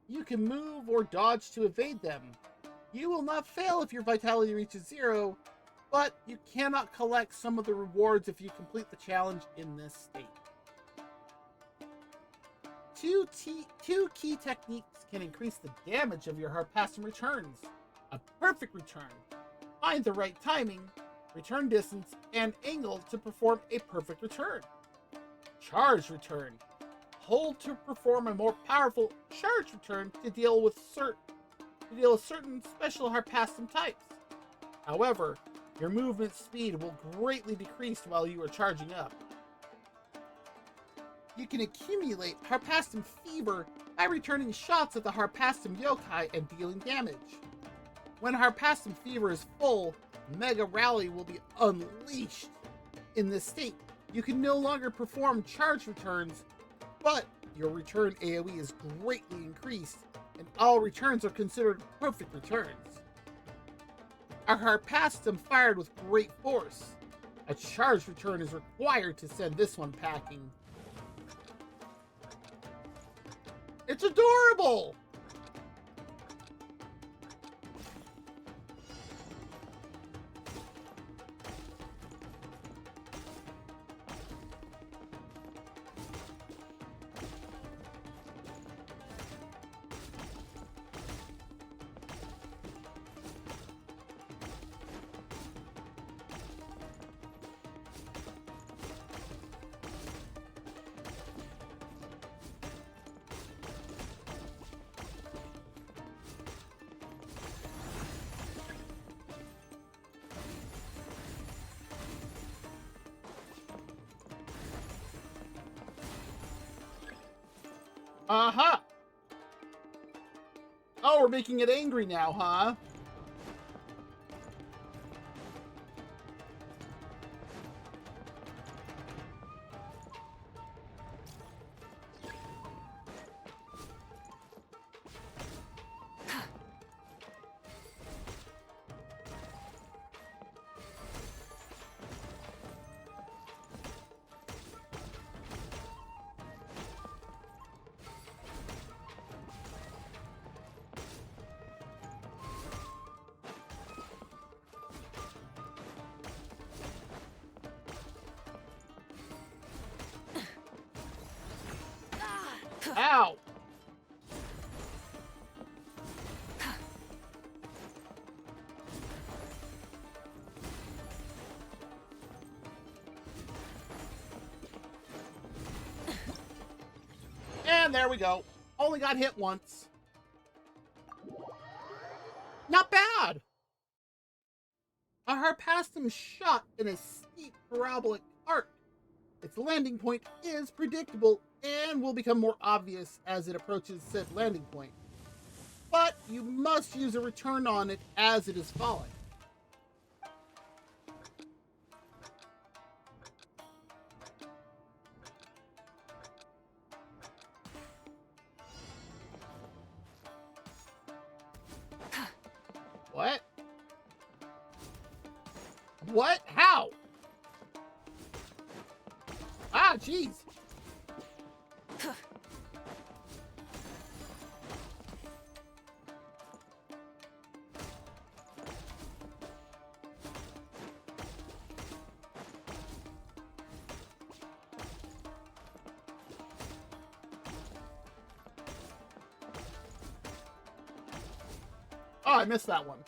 You can move or dodge to evade them. You will not fail if your vitality reaches 0, but you cannot collect some of the rewards if you complete the challenge in this state. Two key techniques can increase the damage of your Harpastum returns. A perfect return. Find the right timing, return distance, and angle to perform a perfect return. Charge return. Hold to perform a more powerful charge return to deal with certain special Harpastum types. However, your movement speed will greatly decrease while you are charging up. You can accumulate Harpastum Fever by returning shots at the Harpastum yokai and dealing damage. When Harpastum Fever is full, Mega Rally will be unleashed. In this state, you can no longer perform charge returns, but your return AoE is greatly increased, and all returns are considered perfect returns. A Harpastum fired with great force. A charge return is required to send this one packing. It's adorable! Uh-huh. Oh, we're making it angry now, huh? Ow! And there we go. Only got hit once. Not bad! A Harpastum shot in a steep parabolic arc. Its landing point is predictable and will become more obvious as it approaches said landing point. But you must use a return on it as it is falling. What? What? How? Ah, jeez. Oh, I missed that one.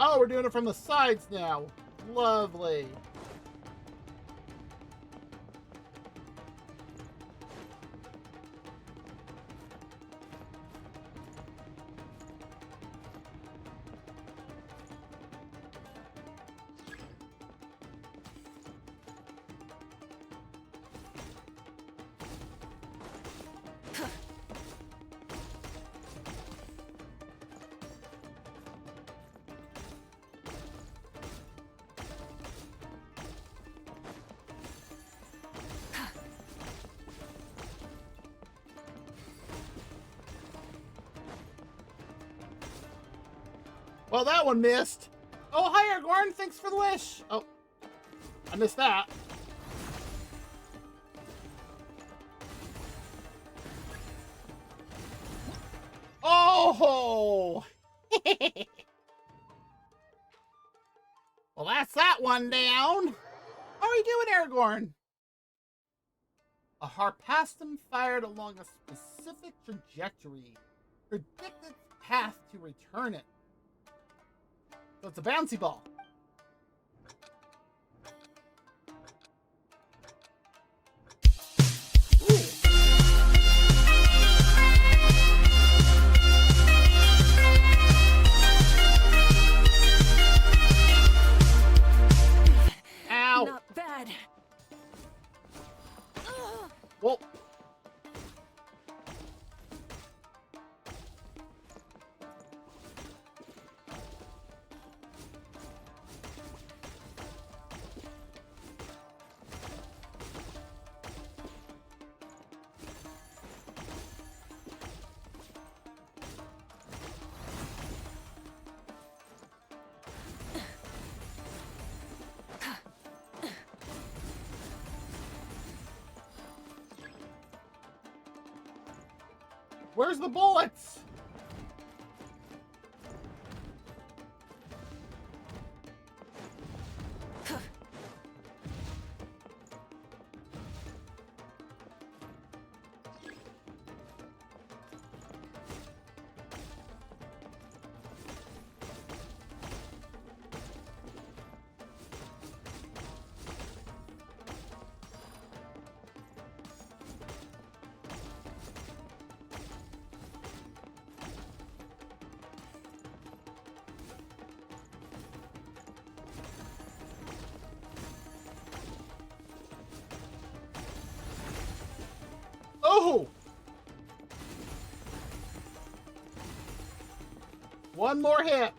Oh, we're doing it from the sides now. Lovely. Well, that one missed. Oh, hi, Aragorn. Thanks for the wish. Oh, I missed that. Oh! Well, that's that one down. How are you doing, Aragorn? A harpastum fired along a specific trajectory. Predict its path to return it. So it's a bouncy ball. Ow! Not bad. Well. Where's the bullets? Oh! One more hit.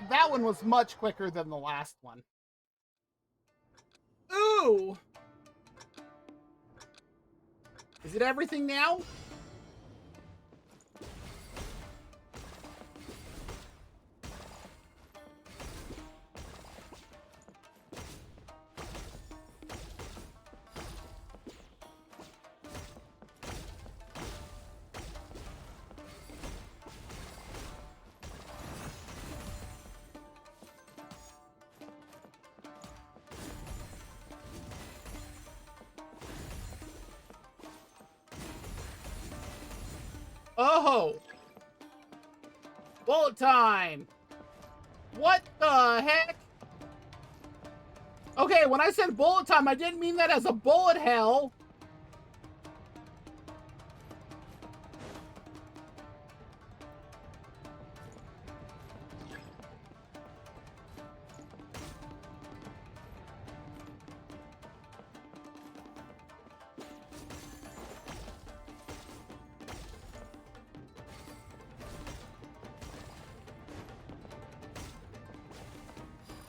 That one was much quicker than the last one. Ooh! Is it everything now? Oh! Bullet time! What the heck? Okay, when I said bullet time, I didn't mean that as a bullet hell.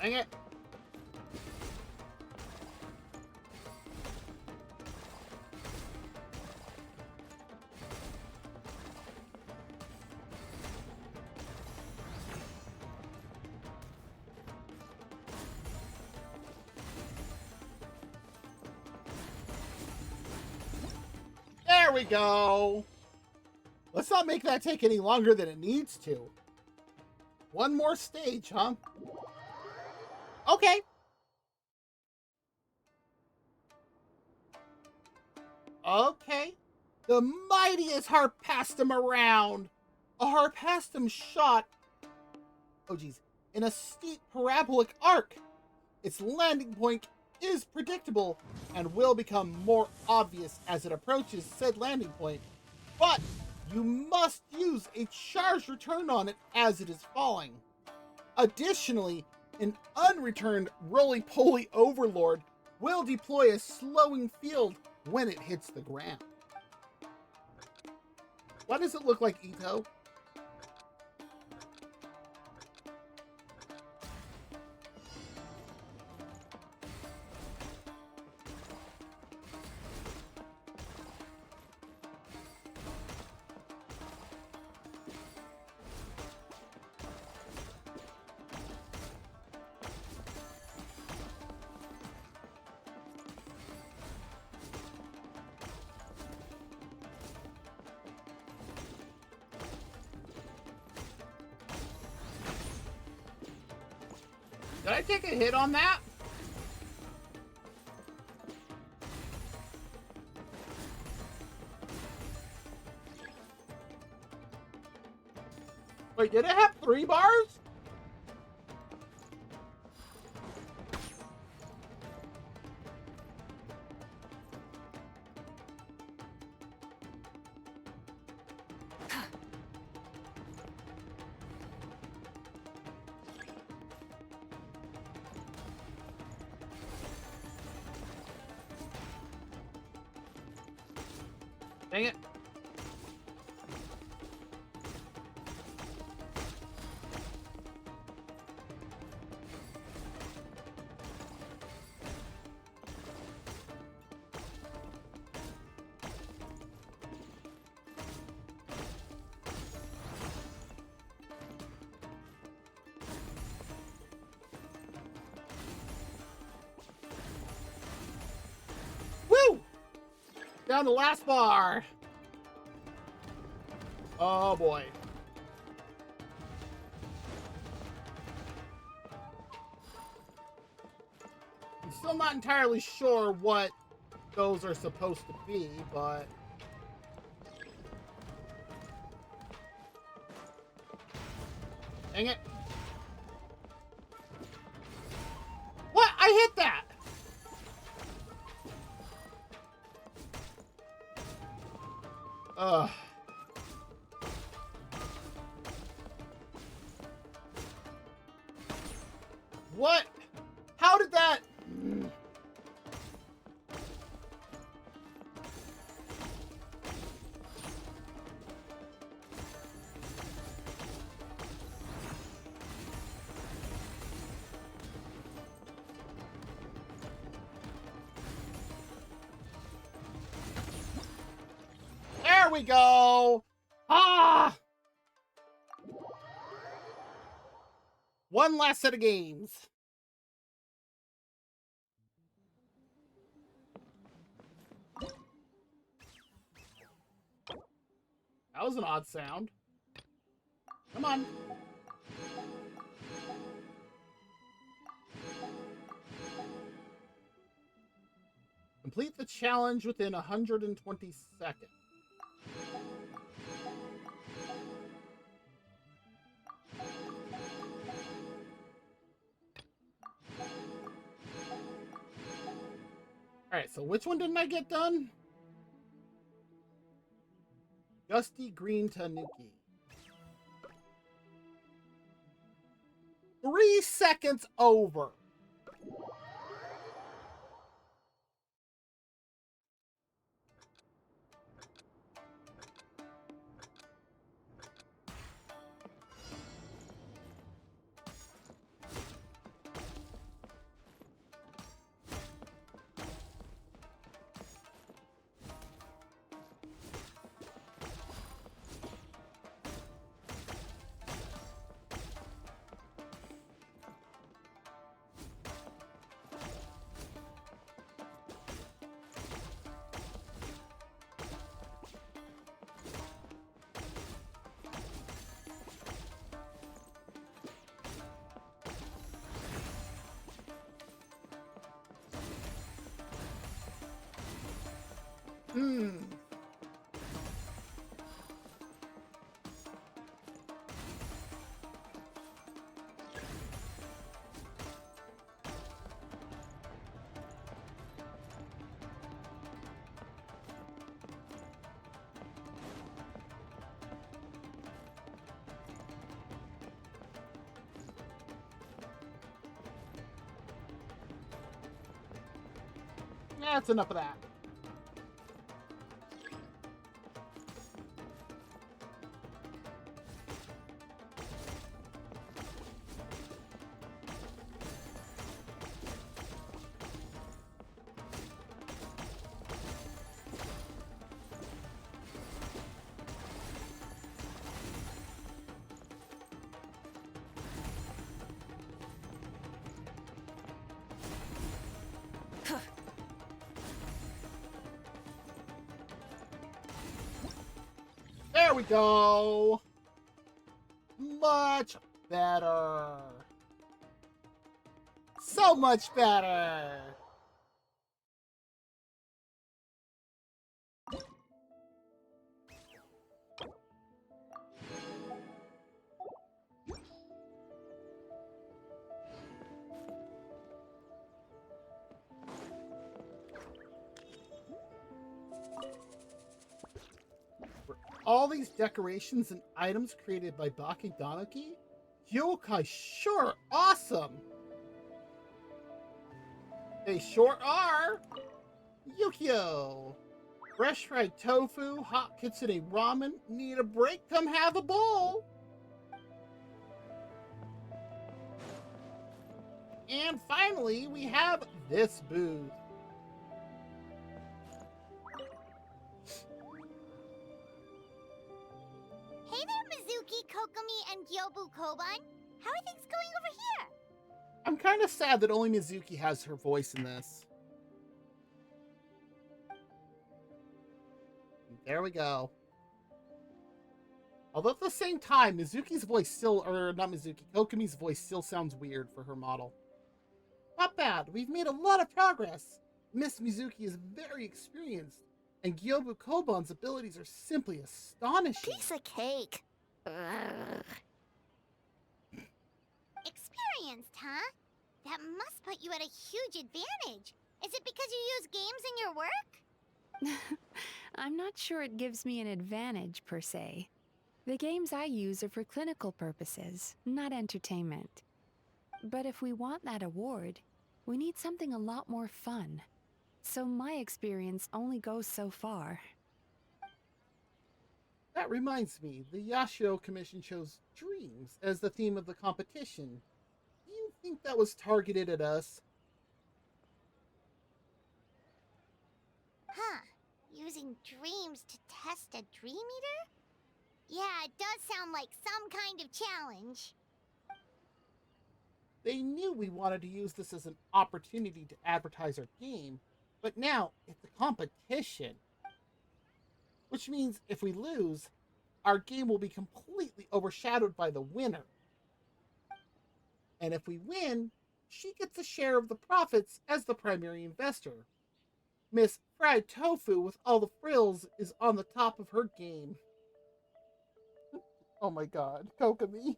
Dang it. There we go. Let's not make that take any longer than it needs to. One more stage, huh? Okay. Okay. The mightiest harpastum around. A harpastum shot, oh geez, in a steep parabolic arc. Its landing point is predictable and will become more obvious as it approaches said landing point. But you must use a charge return on it as it is falling. Additionally, an unreturned roly-poly overlord will deploy a slowing field when it hits the ground. Why does it look like Ito? Did I take a hit on that? Wait, did it have 3 bars? Dang it. Woo! Down the last bar. Oh boy. I'm still not entirely sure what those are supposed to be, but... Dang it. What? I hit that! Ugh. What? How did that? There we go. Ah! One last set of games. That was an odd sound. Come on. Complete the challenge within 120 seconds. Alright, so which one didn't I get done? Gusty Green Tanuki. 3 seconds over. That's enough of that. There we go. Much better. So much better! All these decorations and items created by Baki Donoki? Yokai sure awesome! They sure are! Yukio! Fresh fried tofu, hot kitsune ramen, need a break? Come have a bowl! And finally, we have this booth. Hey there, Mizuki, Kokomi, and Gyobu Koban. How are things going over here? I'm kind of sad that only Mizuki has her voice in this. There we go. Although at the same time, Mizuki's voice still, or not Mizuki, Kokomi's voice still sounds weird for her model. Not bad. We've made a lot of progress. Miss Mizuki is very experienced, and Gyobu Koban's abilities are simply astonishing. Piece of cake. Experienced, huh? That must put you at a huge advantage. Is it because you use games in your work? I'm not sure it gives me an advantage, per se. The games I use are for clinical purposes, not entertainment. But if we want that award, we need something a lot more fun. So my experience only goes so far. That reminds me, the Yashio Commission chose dreams as the theme of the competition. Do you think that was targeted at us? Huh. Using dreams to test a dream eater? Yeah, it does sound like some kind of challenge. They knew we wanted to use this as an opportunity to advertise our game, but now it's a competition. Which means if we lose, our game will be completely overshadowed by the winner. And if we win, she gets a share of the profits as the primary investor. Miss Fried Tofu with all the frills is on the top of her game. Oh my god, Kokomi.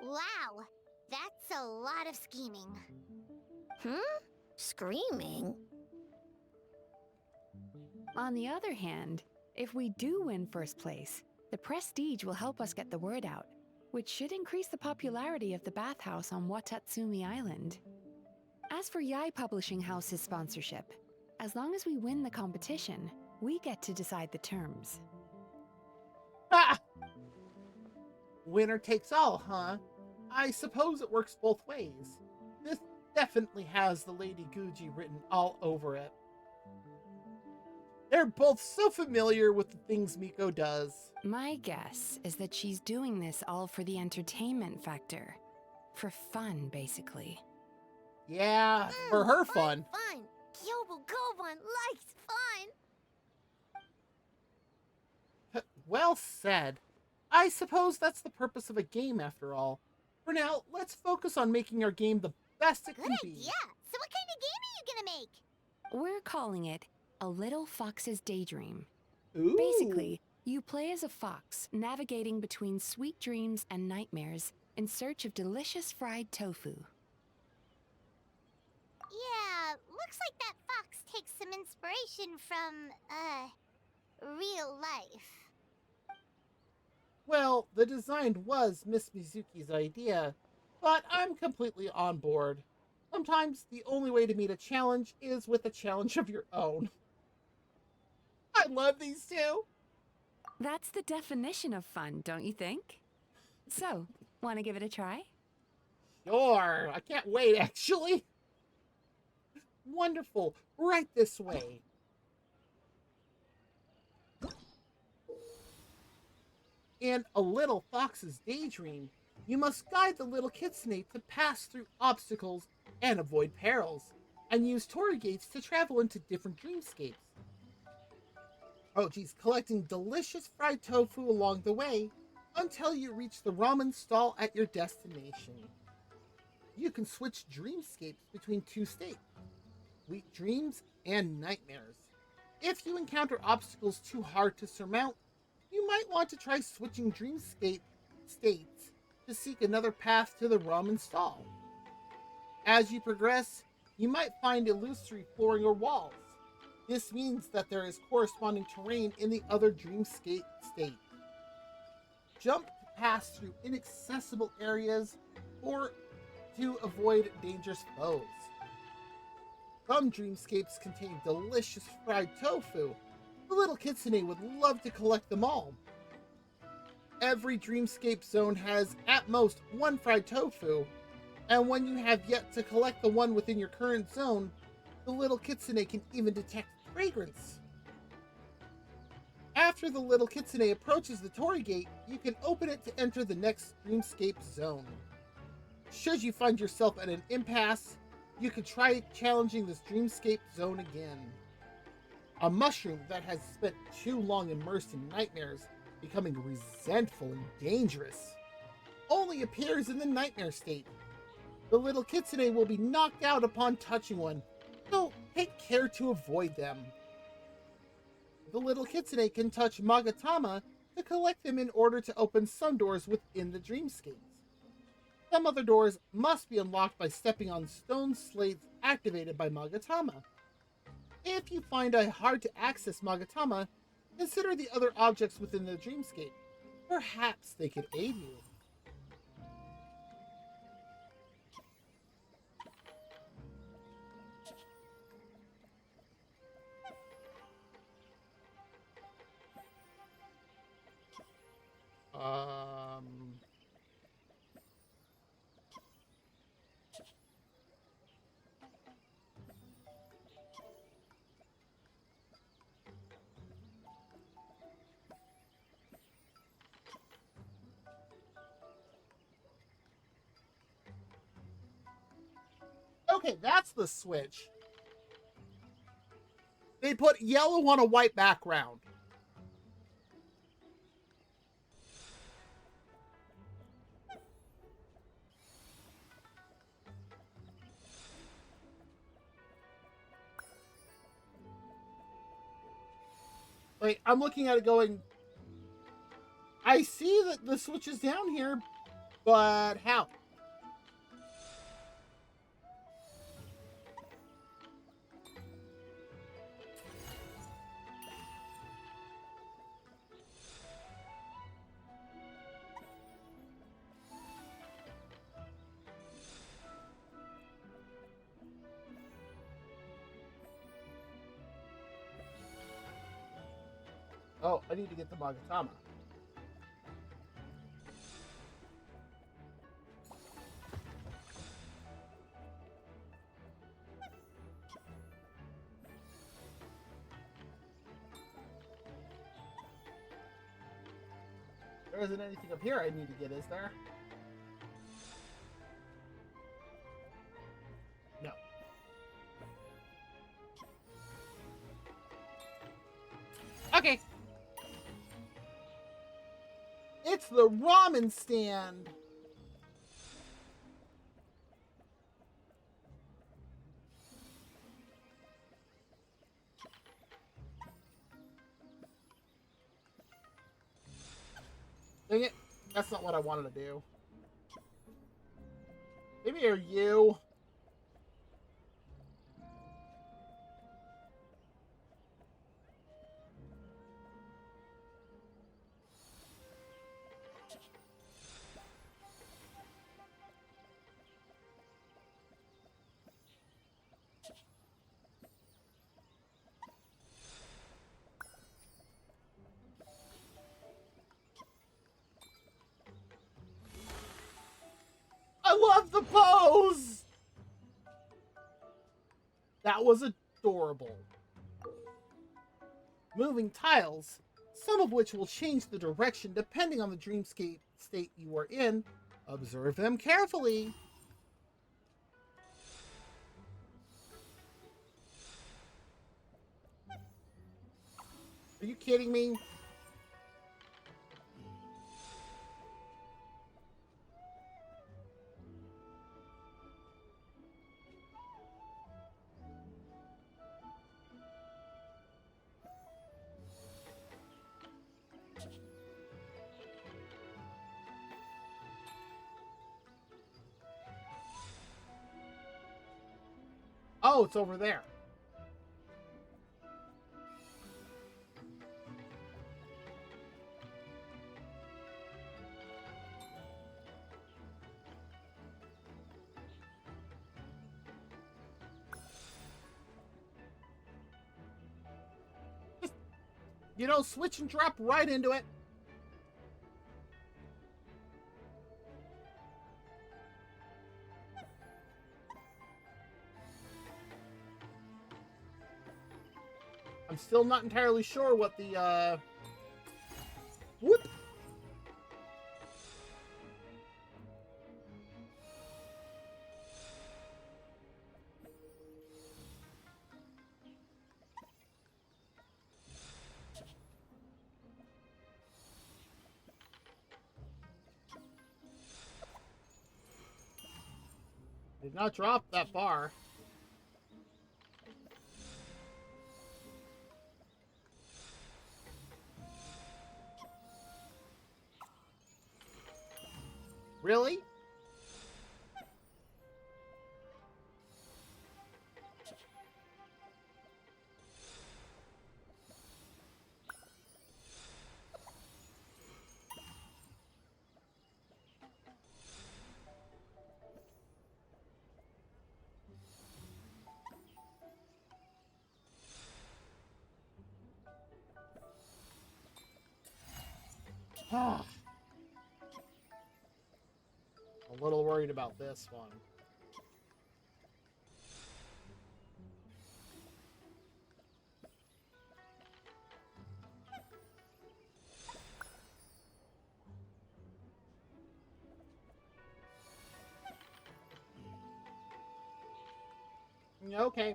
Wow, that's a lot of scheming. Screaming? On the other hand, if we do win first place, the prestige will help us get the word out, which should increase the popularity of the bathhouse on Watatsumi Island. As for Yai Publishing House's sponsorship, as long as we win the competition, we get to decide the terms. Ah! Winner takes all, huh? I suppose it works both ways. This definitely has the Lady Guji written all over it. They're both so familiar with the things Miko does. My guess is that she's doing this all for the entertainment factor. For fun, basically. Yeah, for her fun. Fun! Gyobu Koban likes fun! Well said. I suppose that's the purpose of a game after all. For now, let's focus on making our game the best it Good can be. idea. So what kind of game are you gonna make? We're calling it A Little Fox's Daydream. Ooh. Basically, you play as a fox, navigating between sweet dreams and nightmares in search of delicious fried tofu. Yeah, looks like that fox takes some inspiration from, real life. Well, the design was Miss Mizuki's idea, but I'm completely on board. Sometimes the only way to meet a challenge is with a challenge of your own. I love these two. That's the definition of fun, don't you think? So, want to give it a try? Sure, I can't wait, actually. Wonderful, right this way. In A Little Fox's Daydream, you must guide the little kitsune to pass through obstacles and avoid perils, and use torii gates to travel into different dreamscapes. Oh geez, collecting delicious fried tofu along the way until you reach the ramen stall at your destination. you can switch dreamscapes between two states, sweet dreams and nightmares. If you encounter obstacles too hard to surmount, you might want to try switching dreamscape states to seek another path to the ramen stall. As you progress, you might find illusory flooring or walls. This means that there is corresponding terrain in the other dreamscape state. Jump to pass through inaccessible areas or to avoid dangerous foes. Some dreamscapes contain delicious fried tofu. The little kitsune would love to collect them all. Every dreamscape zone has at most one fried tofu, and when you have yet to collect the one within your current zone, the little kitsune can even detect fragrance. After the little kitsune approaches the torii gate, you can open it to enter the next dreamscape zone. Should you find yourself at an impasse, you could try challenging this dreamscape zone again. A mushroom that has spent too long immersed in nightmares, becoming resentful and dangerous, only appears in the nightmare state. The little kitsune will be knocked out upon touching one, so take care to avoid them. The little kitsune can touch Magatama to collect them in order to open some doors within the dreamscapes. Some other doors must be unlocked by stepping on stone slates activated by Magatama. If you find a hard-to-access Magatama, consider the other objects within the dreamscape. Perhaps they could aid you. Okay, that's the switch. They put yellow on a white background. Like, I'm looking at it going, I see that the switch is down here, but how? Oh, I need to get the Magatama. There isn't anything up here I need to get, is there? No. Okay. It's the ramen stand. Dang it. That's not what I wanted to do. Maybe you're you. I love the pose! That was adorable. Moving tiles, some of which will change the direction depending on the dreamscape state you are in. Observe them carefully. Are you kidding me? Oh, it's over there. You know, switch and drop right into it. I'm still not entirely sure what the, whoop! Did not drop that far. Really? A little worried about this one. Okay.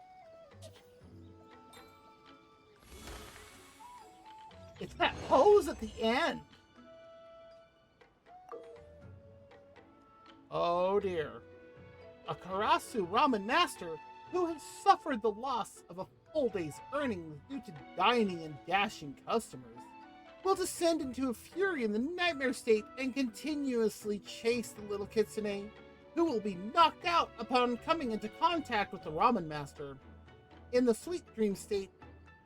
It's that pose at the end. Oh dear. A Karasu ramen master who has suffered the loss of a full day's earnings due to dining and dashing customers will descend into a fury in the nightmare state and continuously chase the little kitsune, who will be knocked out upon coming into contact with the ramen master. In the sweet dream state,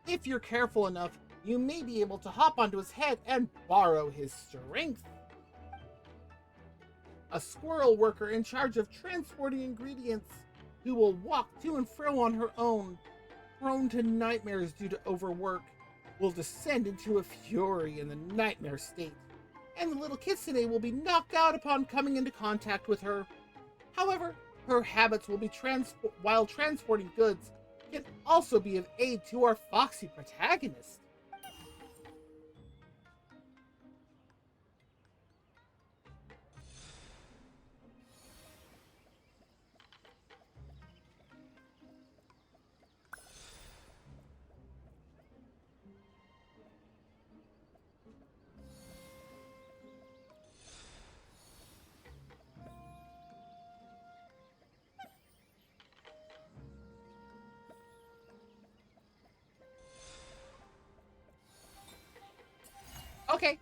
if you're careful enough, you may be able to hop onto his head and borrow his strength. A squirrel worker in charge of transporting ingredients who will walk to and fro on her own, prone to nightmares due to overwork, will descend into a fury in the nightmare state, and the little kitsune will be knocked out upon coming into contact with her. However, her habits will be while transporting goods can also be of aid to our foxy protagonist. Okay.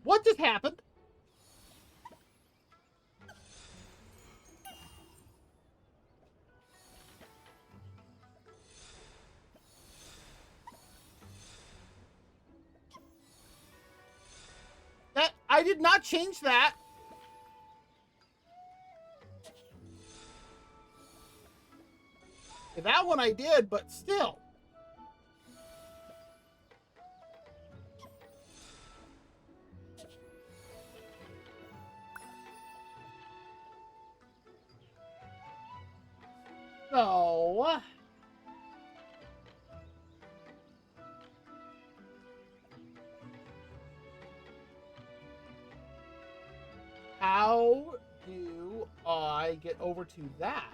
What just happened? I did not change that. That one I did, but still. So... how do I get over to that?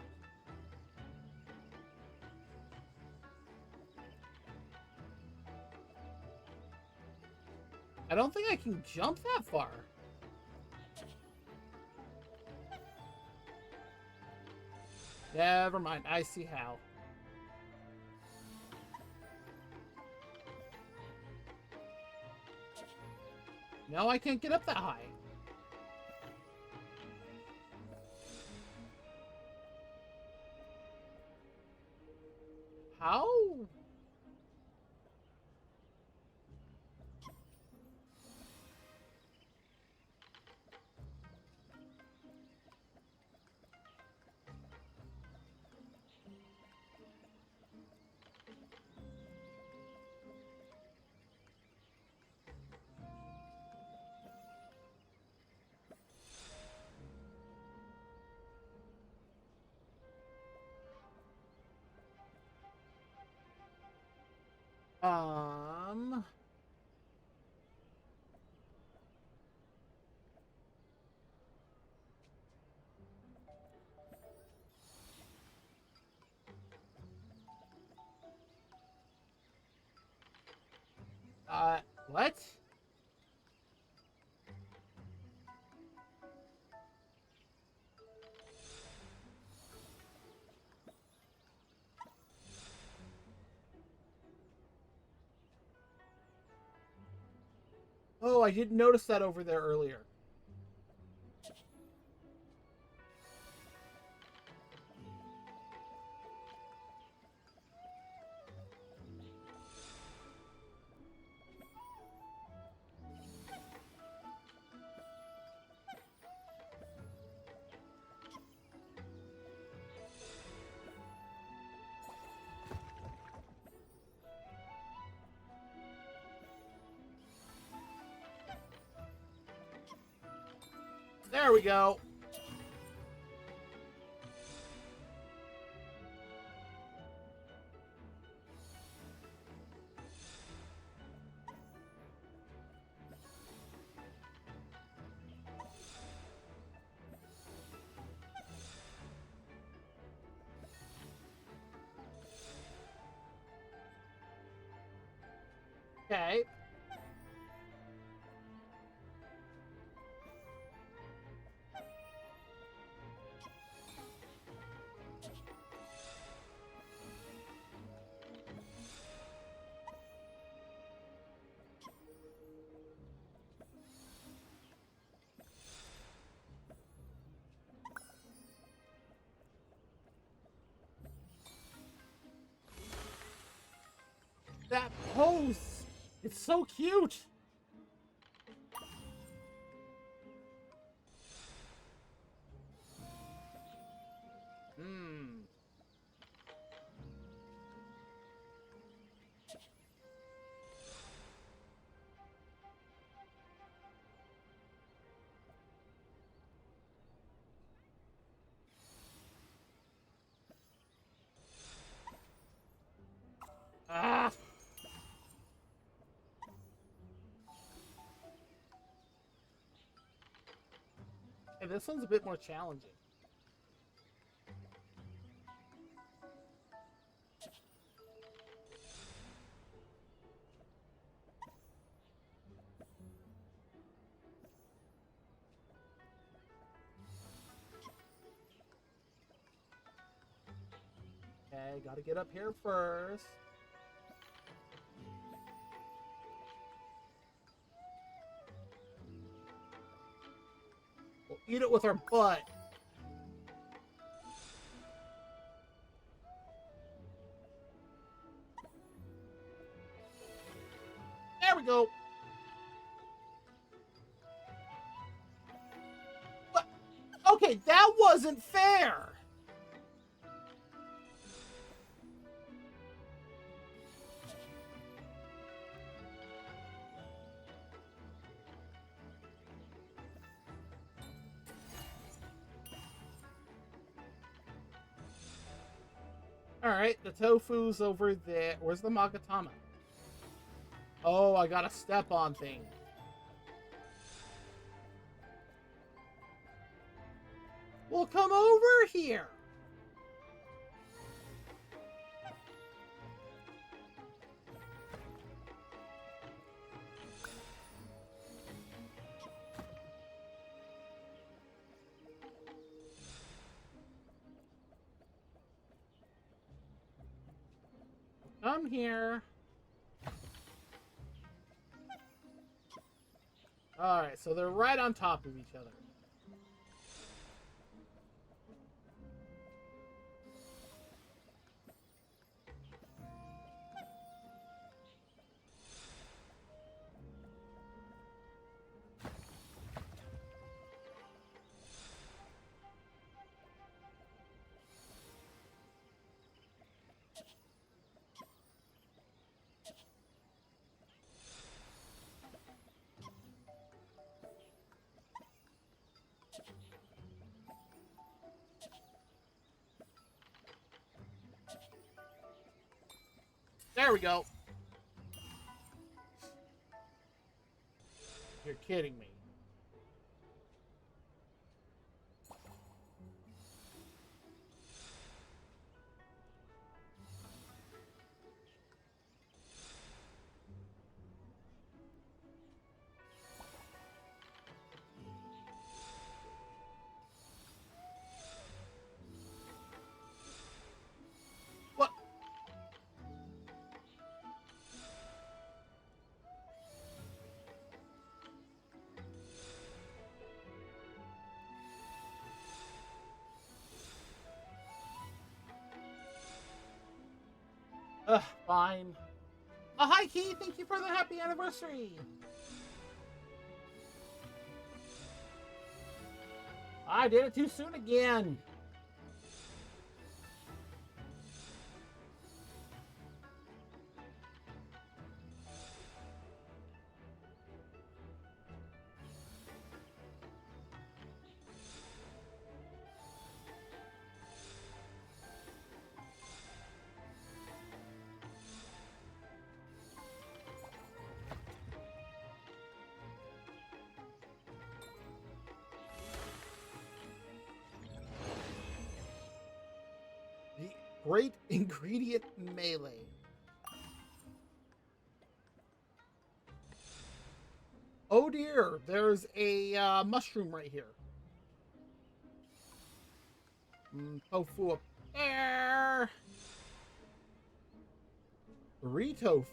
I don't think I can jump that far. Never mind. I see how. No, I can't get up that high. How? Um... What? Oh, I didn't notice that over there earlier. There we go. Okay. That pose! It's so cute! Hmm. Ah! Hey, this one's a bit more challenging. Okay, gotta get up here first. We'll eat it with our butt. There we go. What? Okay, that wasn't fair. Alright, the tofu's over there. Where's the Magatama? Oh, I gotta step on things. Well, come over here. I'm here. Alright, so they're right on top of each other. There we go. You're kidding me. What? Ugh, fine. Oh, hi, Key. Thank you for the happy anniversary. I did it too soon again. The great ingredient melee. Oh dear, there's a mushroom right here. Tofu up there. 3 tofu.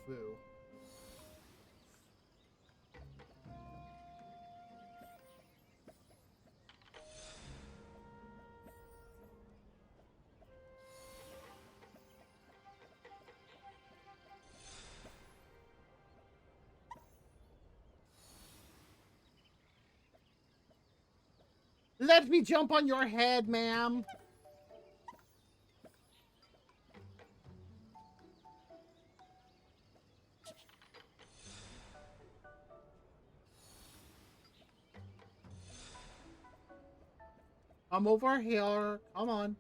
Let me jump on your head, ma'am. Come over here. Come on.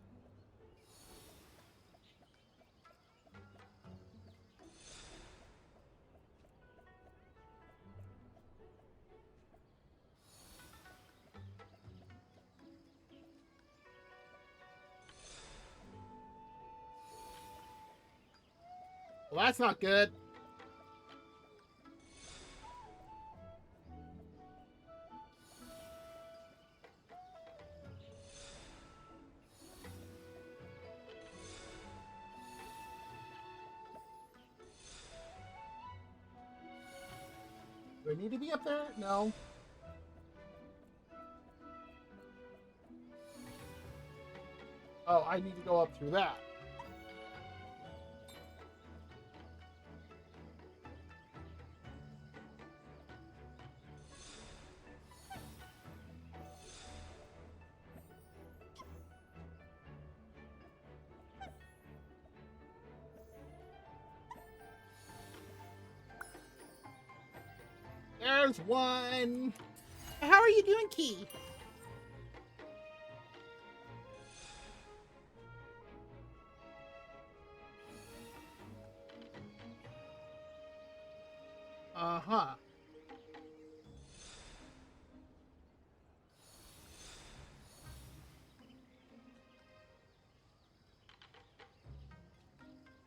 Well, that's not good. Do I need to be up there? No. Oh, I need to go up through that. There's one. How are you doing, Key? Uh-huh.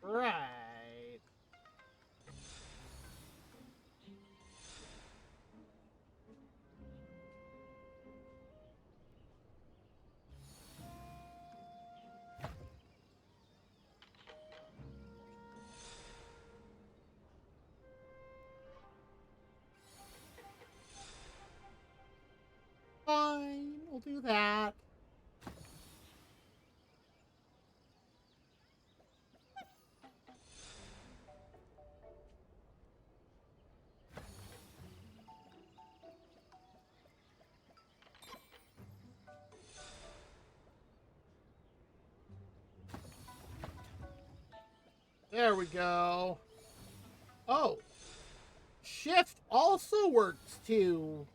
Right. We'll do that. There we go. Oh. Shift also works to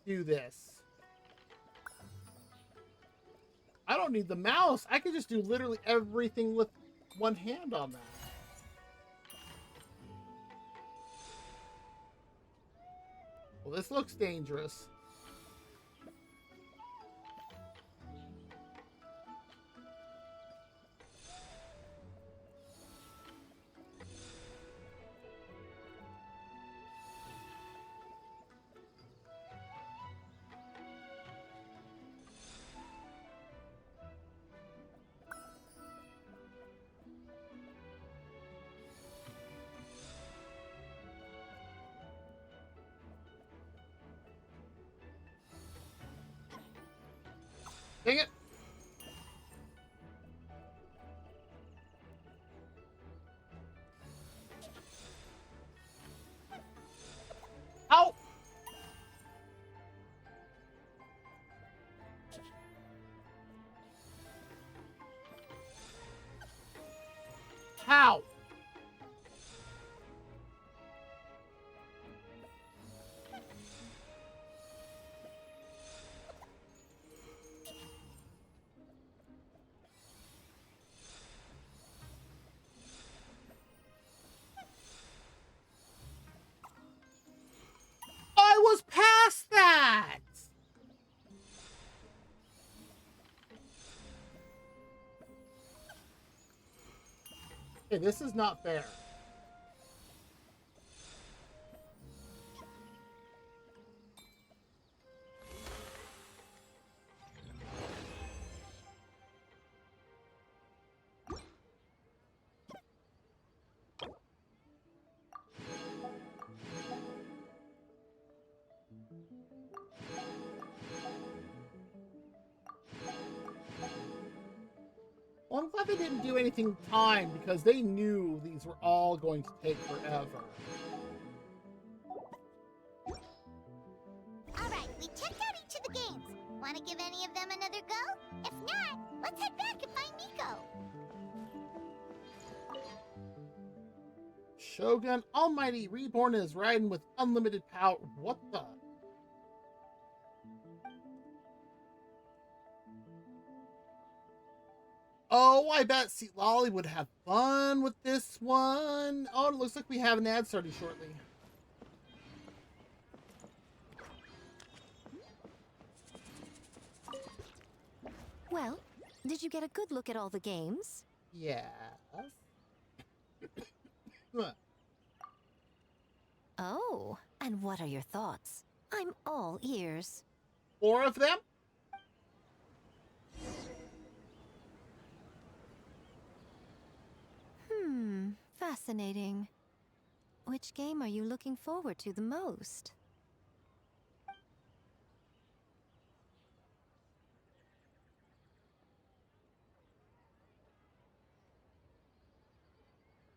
do this. I don't need the mouse. I can just do literally everything with one hand on that. Well, this looks dangerous. Dang it! Ow! How? I was past that! Okay, this is not fair. Well, I'm glad they didn't do anything timed because they knew these were all going to take forever. Alright, we checked out each of the games. Want to give any of them another go? If not, let's head back and find Nico. Shogun Almighty Reborn is riding with unlimited power. What the? Oh, I bet Seat Lolly would have fun with this one. Oh, it looks like we have an ad starting shortly. Well, did you get a good look at all the games? Yes. Oh, and what are your thoughts? I'm all ears. 4 of them? Fascinating. Which game are you looking forward to the most?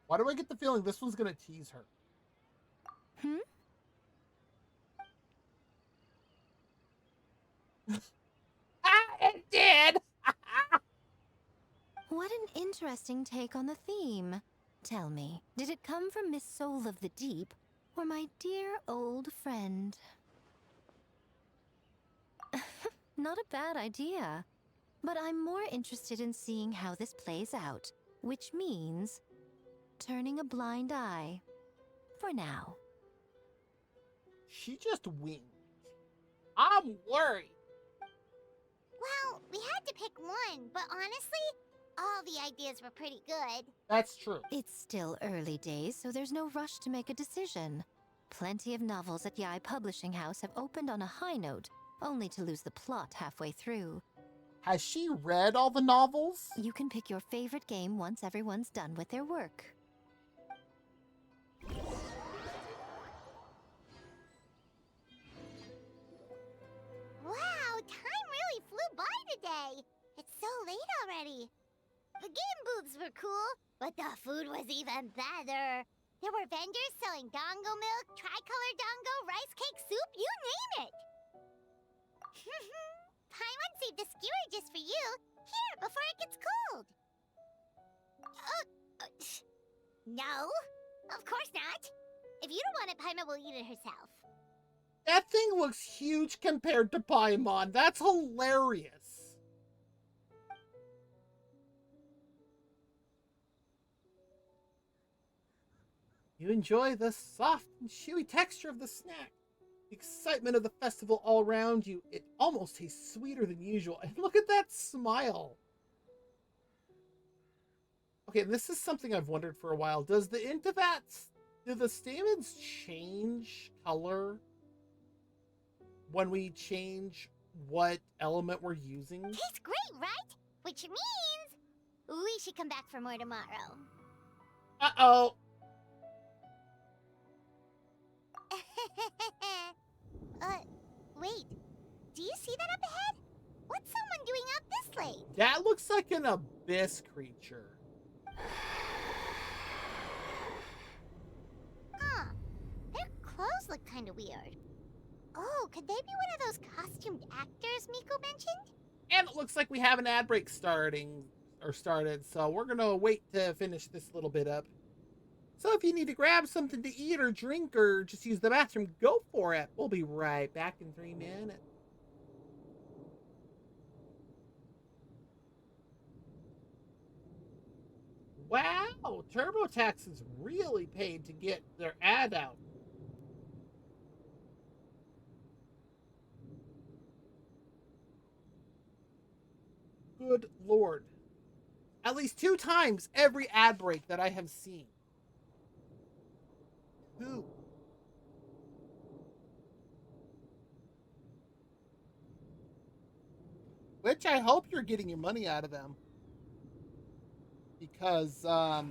Why do I get the feeling this one's gonna tease her? It did! What an interesting take on the theme. Tell me, did it come from Miss Soul of the Deep, or my dear old friend? Not a bad idea. But I'm more interested in seeing how this plays out, which means turning a blind eye. For now. She just winked. I'm worried. Well, we had to pick one, but honestly, all the ideas were pretty good. That's true. It's still early days, so there's no rush to make a decision. Plenty of novels at Yai Publishing House have opened on a high note, only to lose the plot halfway through. Has she read all the novels? You can pick your favorite game once everyone's done with their work. Wow, already. The game booths were cool, but the food was even better. There were vendors selling dango milk, tricolor dango, rice cake soup, you name it. Paimon saved a skewer just for you. Here, before it gets cold. No, of course not. If you don't want it, Paimon will eat it herself. That thing looks huge compared to Paimon. That's hilarious. You enjoy the soft and chewy texture of the snack. The excitement of the festival all around you. It almost tastes sweeter than usual. And look at that smile. Okay, this is something I've wondered for a while. Do the stamens change color when we change what element we're using? Tastes great, right? Which means we should come back for more tomorrow. Uh-oh. Wait. Do you see that up ahead? What's someone doing out this late? That looks like an abyss creature. Huh. Their clothes look kind of weird. Oh, could they be one of those costumed actors Miko mentioned? And it looks like we have an ad break started, so we're gonna wait to finish this little bit up. So if you need to grab something to eat or drink or just use the bathroom, go for it. We'll be right back in 3 minutes. Wow, TurboTax is really paid to get their ad out. Good Lord. At least 2 times every ad break that I have seen. 2. Which I hope you're getting your money out of them. Because, wow.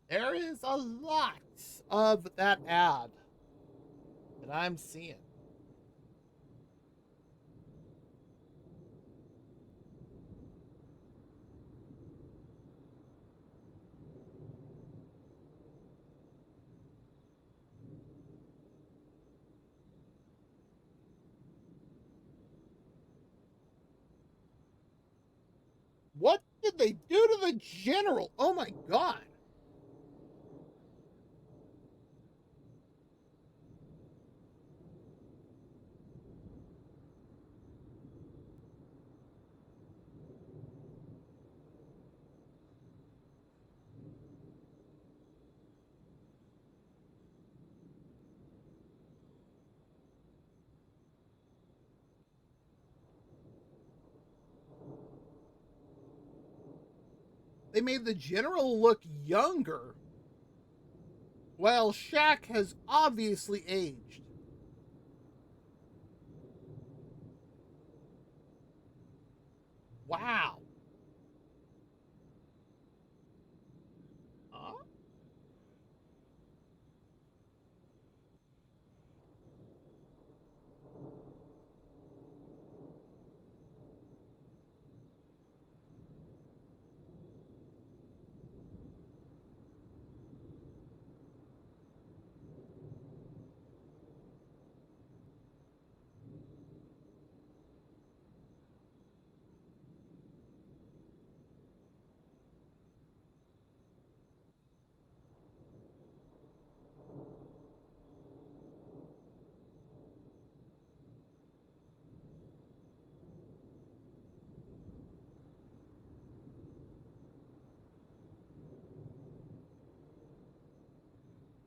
There is a lot of that ad that I'm seeing. What did they do to the general? Oh my god. They made the general look younger. While Shaq has obviously aged. Wow. Huh?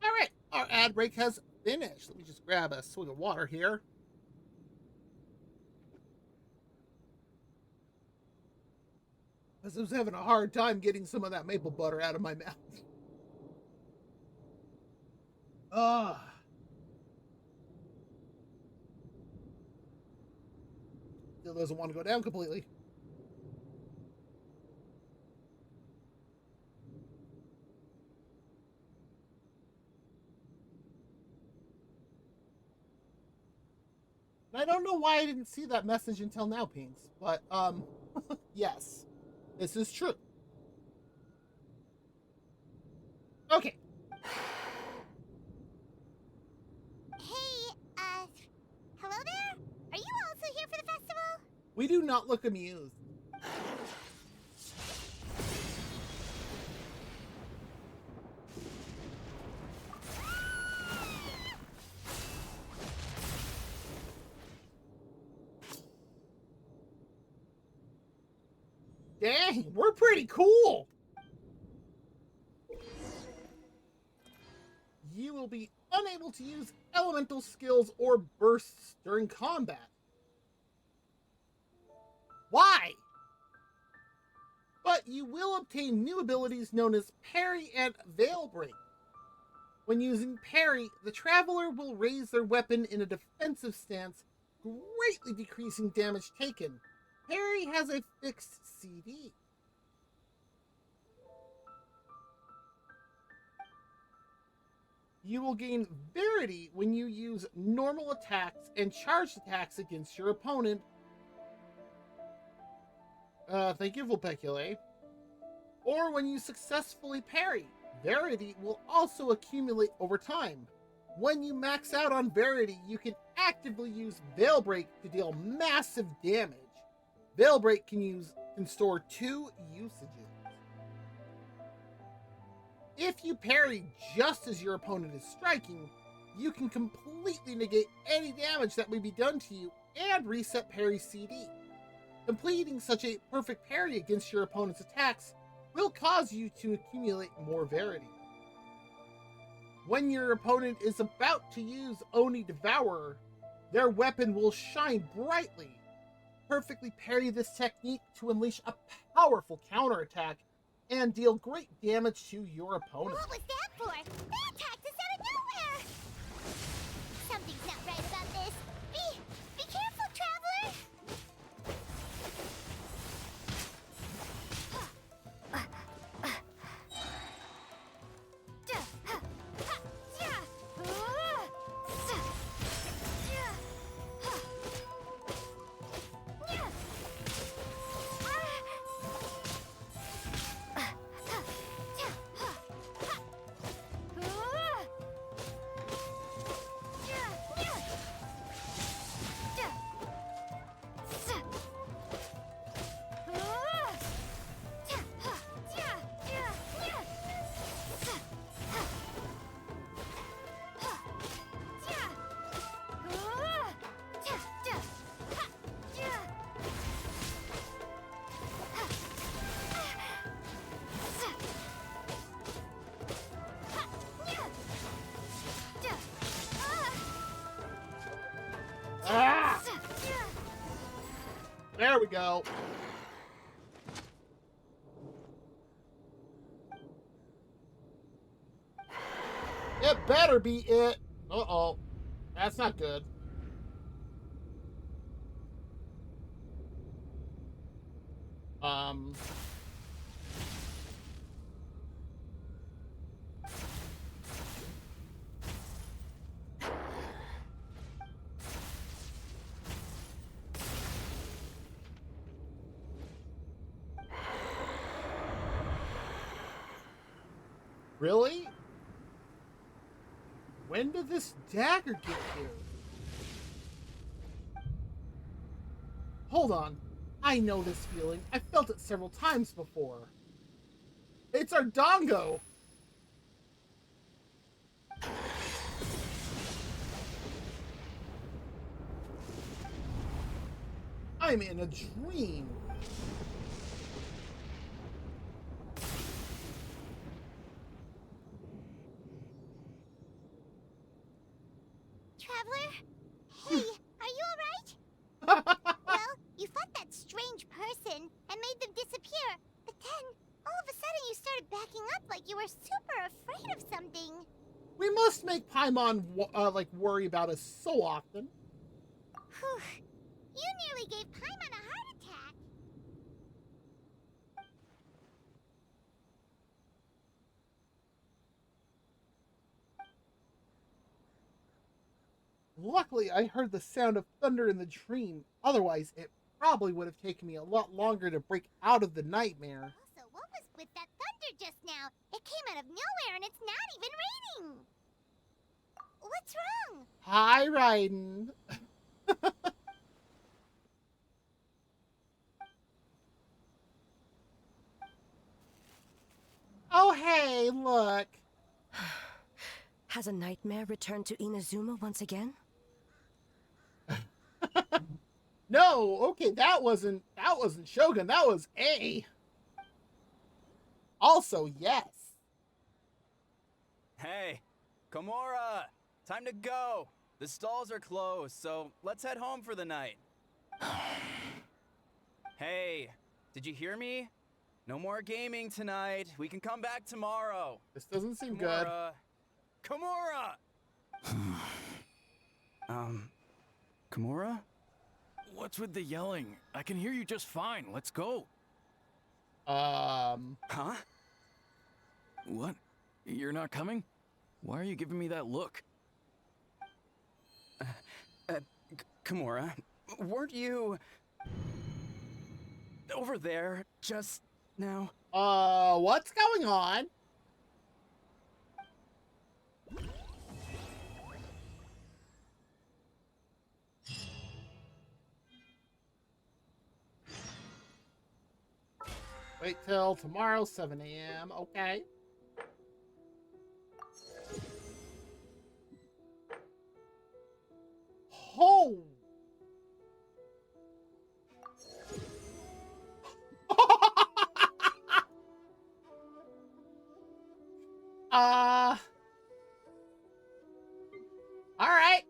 All right, our ad break has finished. Let me just grab a swig of water here. Because I was having a hard time getting some of that maple butter out of my mouth. Still doesn't want to go down completely. know why I didn't see that message until now, Pinks, but, yes, this is true. Okay. Hey, hello there? Are you also here for the festival? We do not look amused. Dang, we're pretty cool. You will be unable to use elemental skills or bursts during combat. Why? But you will obtain new abilities known as Parry and Veil Break. When using Parry, the Traveler will raise their weapon in a defensive stance, greatly decreasing damage taken. Parry has a fixed CD. You will gain Verity when you use normal attacks and charged attacks against your opponent. Thank you, Vulpeculae. Or when you successfully parry. Verity will also accumulate over time. When you max out on Verity, you can actively use Veil Break to deal massive damage. Veil Break can store 2 usages. If you parry just as your opponent is striking, you can completely negate any damage that may be done to you and reset parry's CD. Completing such a perfect parry against your opponent's attacks will cause you to accumulate more Verity. When your opponent is about to use Oni Devourer, their weapon will shine brightly. Perfectly parry this technique to unleash a powerful counterattack and deal great damage to your opponent. What was that for? They attacked us out of nowhere! Something's not right about this. Be careful, Traveler! Ah! There we go. It better be it. Uh-oh. That's not good. Really? When did this dagger get here? Hold on. I know this feeling. I've felt it several times before. It's our Dongo! I'm in a dream. Traveler? Hey, are you alright? Well, you fought that strange person and made them disappear, but then, all of a sudden you started backing up like you were super afraid of something. We must make Paimon, worry about us so often. Whew. You nearly gave Paimon a heart attack. Luckily, I heard the sound of thunder in the dream. Otherwise, it probably would have taken me a lot longer to break out of the nightmare. Also, what was with that thunder just now? It came out of nowhere and it's not even raining. What's wrong? Hi, Raiden. Oh, hey, look. Has a nightmare returned to Inazuma once again? No, okay, that wasn't Shogun, that was A. Also, yes. Hey, Komura! Time to go! The stalls are closed, so let's head home for the night. Hey, did you hear me? No more gaming tonight. We can come back tomorrow. This doesn't seem Komura. Komura! Komura? What's with the yelling? I can hear you just fine. Let's go. Huh? What? You're not coming? Why are you giving me that look? Komura, weren't you over there just now? What's going on? Wait till tomorrow, 7 a.m. Okay. Oh! All right.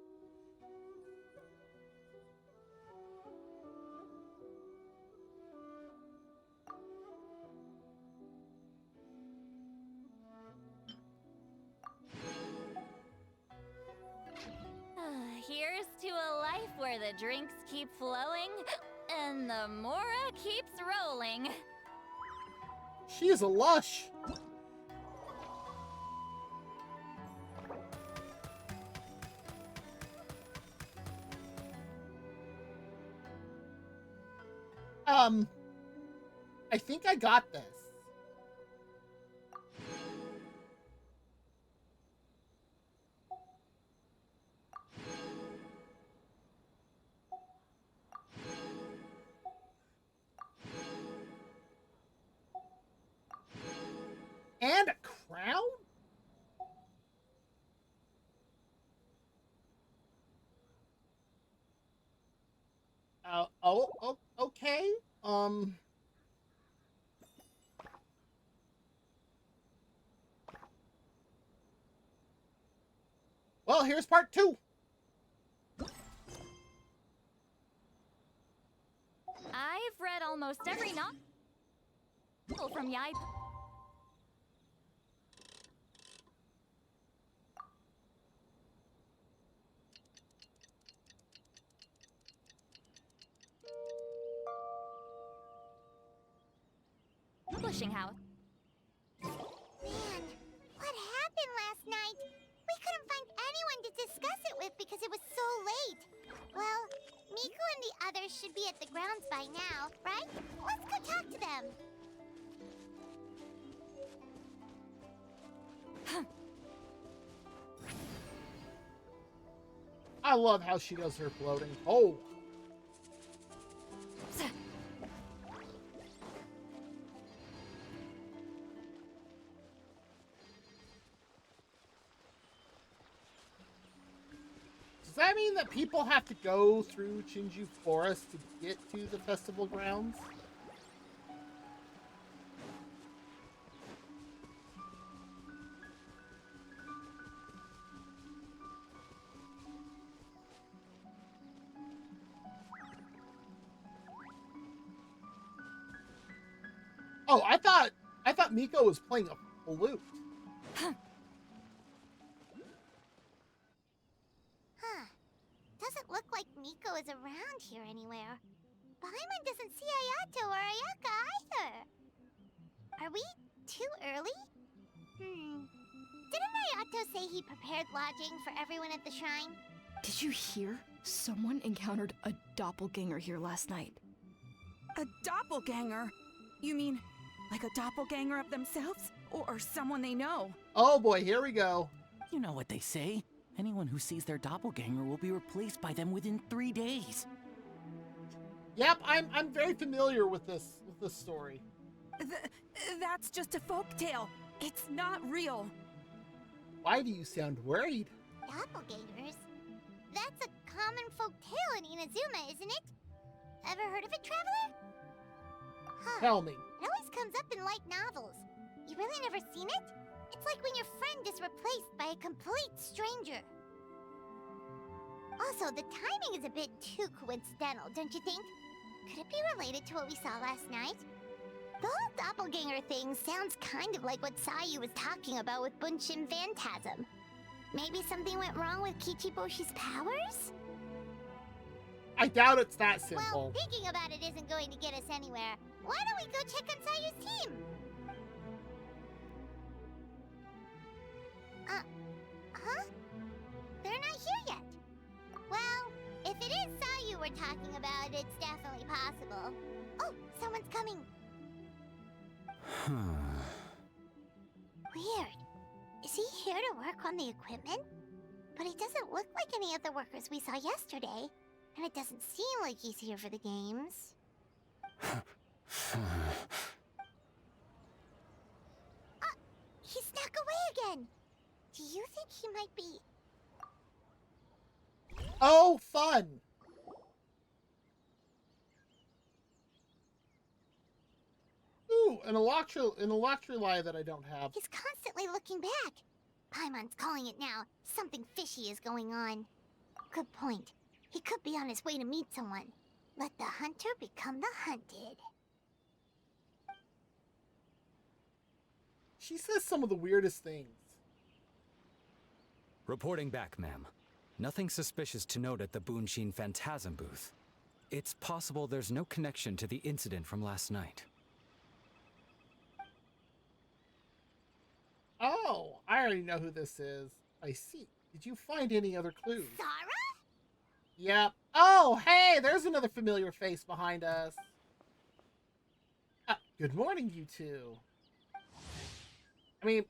Here's to a life where the drinks keep flowing and the Mora keeps rolling. She is a lush. I think I got this. And a crown? Okay. Well, here's part 2. I've read almost every novel from Yai. Publishing house. Man, what happened last night? We couldn't find anyone to discuss it with because it was so late. Well, Miku and the others should be at the grounds by now, right? Let's go talk to them. I love how she does her floating. Oh. Does that mean that people have to go through Chinju Forest to get to the festival grounds? Oh, I thought Miko was playing a flute. Huh. Doesn't look like Miko is around here anywhere. Paimon doesn't see Ayato or Ayaka either. Are we too early? Didn't Ayato say he prepared lodging for everyone at the shrine? Did you hear? Someone encountered a doppelganger here last night. A doppelganger? You mean like a doppelganger of themselves? Or someone they know? Oh boy, here we go. You know what they say. Anyone who sees their doppelganger will be replaced by them within 3 days. Yep, I'm very familiar with this story. That's just a folk tale. It's not real. Why do you sound worried? Doppelgangers? That's a common folk tale in Inazuma, isn't it? Ever heard of it, Traveler? Huh. Tell me. It always comes up in light novels. You really never seen it? It's like when your friend is replaced by a complete stranger. Also, the timing is a bit too coincidental, don't you think? Could it be related to what we saw last night? The whole doppelganger thing sounds kind of like what Sayu was talking about with Bunshin Phantasm. Maybe something went wrong with Kichiboshi's powers? I doubt it's that simple. Well, thinking about it isn't going to get us anywhere. Why don't we go check on Sayu's team? Huh? They're not here yet. Well, if it is Sayu we're talking about, it's definitely possible. Oh, someone's coming. Weird. Is he here to work on the equipment? But he doesn't look like any of the workers we saw yesterday. And it doesn't seem like he's here for the games. He snuck away again. Do you think he might be... Oh, fun! Ooh, an electrolyte that I don't have. He's constantly looking back. Paimon's calling it now. Something fishy is going on. Good point. He could be on his way to meet someone. Let the hunter become the hunted. She says some of the weirdest things. Reporting back, ma'am. Nothing suspicious to note at the Bunshin Phantasm booth. It's possible there's no connection to the incident from last night. Oh, I already know who this is. I see. Did you find any other clues? Sarah? Yep. Oh, hey, there's another familiar face behind us. Good morning, you two. I mean,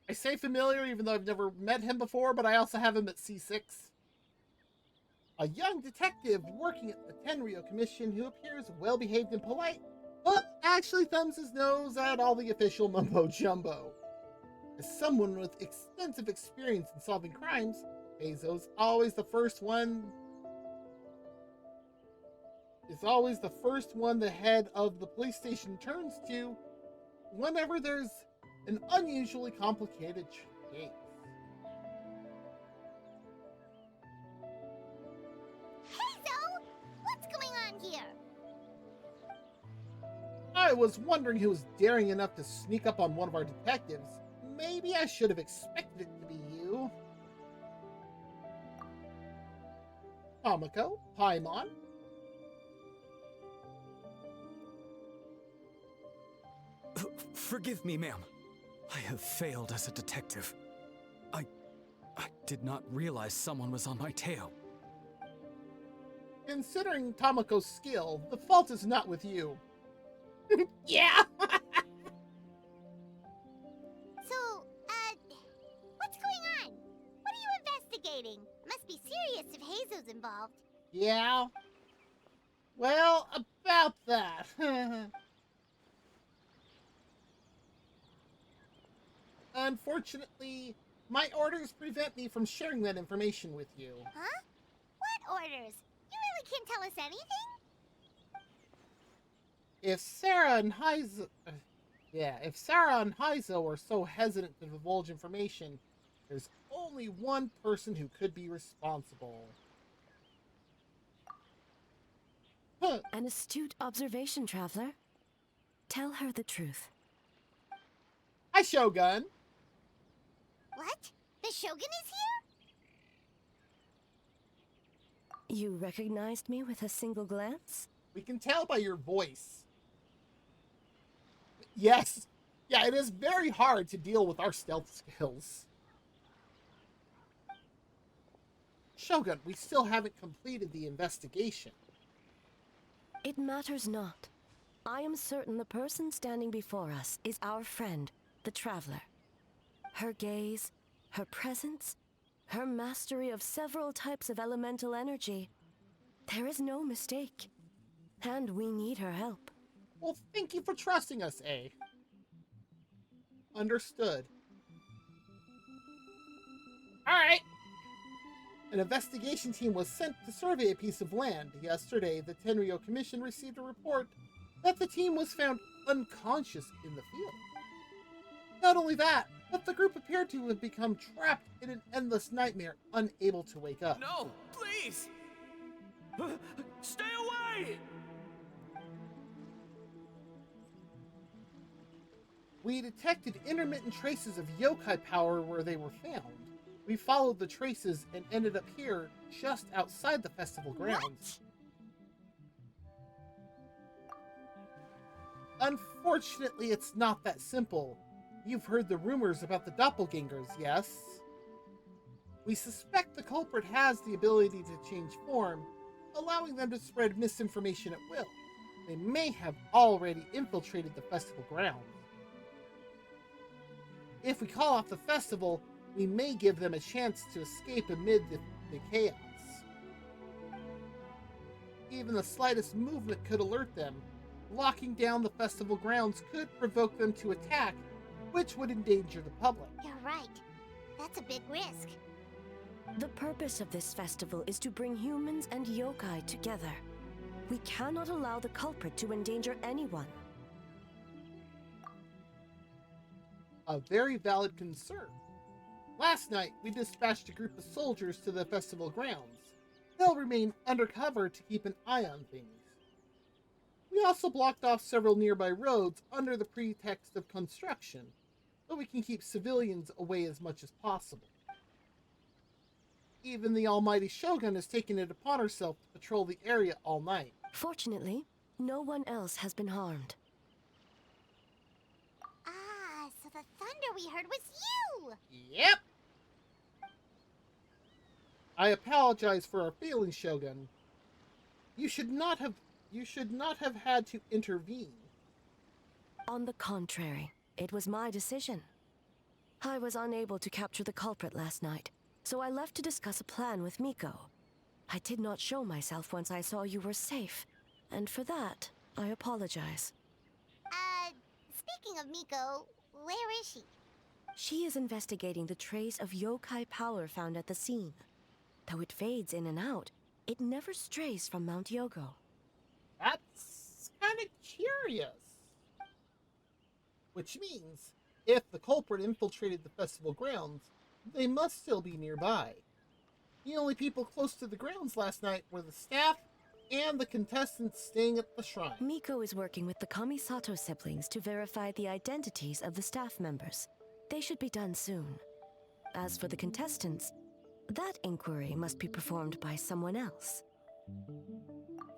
I say familiar even though I've never met him before, but I also have him at C6. A young detective working at the Tenryo Commission who appears well-behaved and polite, but actually thumbs his nose at all the official mumbo-jumbo. As someone with extensive experience in solving crimes, Heizo's always the first one the head of the police station turns to whenever there's an unusually complicated case. Heizo! What's going on here? I was wondering who was daring enough to sneak up on one of our detectives. Maybe I should have expected it to be you. Tamako, Paimon. Forgive me, ma'am. I have failed as a detective. I did not realize someone was on my tail. Considering Tamako's skill, the fault is not with you. Yeah! So, what's going on? What are you investigating? Must be serious if Heizo's involved. Yeah? Well, about that. Unfortunately, my orders prevent me from sharing that information with you. Huh? What orders? You really can't tell us anything? If Sarah and Heizo are so hesitant to divulge information, there's only one person who could be responsible. Huh. An astute observation, Traveler. Tell her the truth. Hi, Shogun. What? The Shogun is here? You recognized me with a single glance? We can tell by your voice. Yes. Yeah, it is very hard to deal with our stealth skills. Shogun, we still haven't completed the investigation. It matters not. I am certain the person standing before us is our friend, the Traveler. Her gaze, her presence, her mastery of several types of elemental energy. There is no mistake. And we need her help. Well, thank you for trusting us, A. Understood. Alright. An investigation team was sent to survey a piece of land. Yesterday, the Tenryo Commission received a report that the team was found unconscious in the field. Not only that, but the group appeared to have become trapped in an endless nightmare, unable to wake up. No, please! Stay away! We detected intermittent traces of yokai power where they were found. We followed the traces and ended up here, just outside the festival grounds. What? Unfortunately, it's not that simple. You've heard the rumors about the doppelgangers, yes? We suspect the culprit has the ability to change form, allowing them to spread misinformation at will. They may have already infiltrated the festival grounds. If we call off the festival, we may give them a chance to escape amid the chaos. Even the slightest movement could alert them. Locking down the festival grounds could provoke them to attack, which would endanger the public. You're right. That's a big risk. The purpose of this festival is to bring humans and yokai together. We cannot allow the culprit to endanger anyone. A very valid concern. Last night, we dispatched a group of soldiers to the festival grounds. They'll remain undercover to keep an eye on things. We also blocked off several nearby roads under the pretext of construction, so we can keep civilians away as much as possible. Even the almighty Shogun has taken it upon herself to patrol the area all night. Fortunately, no one else has been harmed. Ah, so the thunder we heard was you! Yep! I apologize for our feelings, Shogun. You should not have had to intervene. On the contrary, it was my decision. I was unable to capture the culprit last night, so I left to discuss a plan with Miko. I did not show myself once I saw you were safe, and for that, I apologize. Speaking of Miko, where is she? She is investigating the trace of yokai power found at the scene. Though it fades in and out, it never strays from Mount Yogo. That's kind of curious. Which means, if the culprit infiltrated the festival grounds, they must still be nearby. The only people close to the grounds last night were the staff and the contestants staying at the shrine. Miko is working with the Kamisato siblings to verify the identities of the staff members. They should be done soon. As for the contestants, that inquiry must be performed by someone else.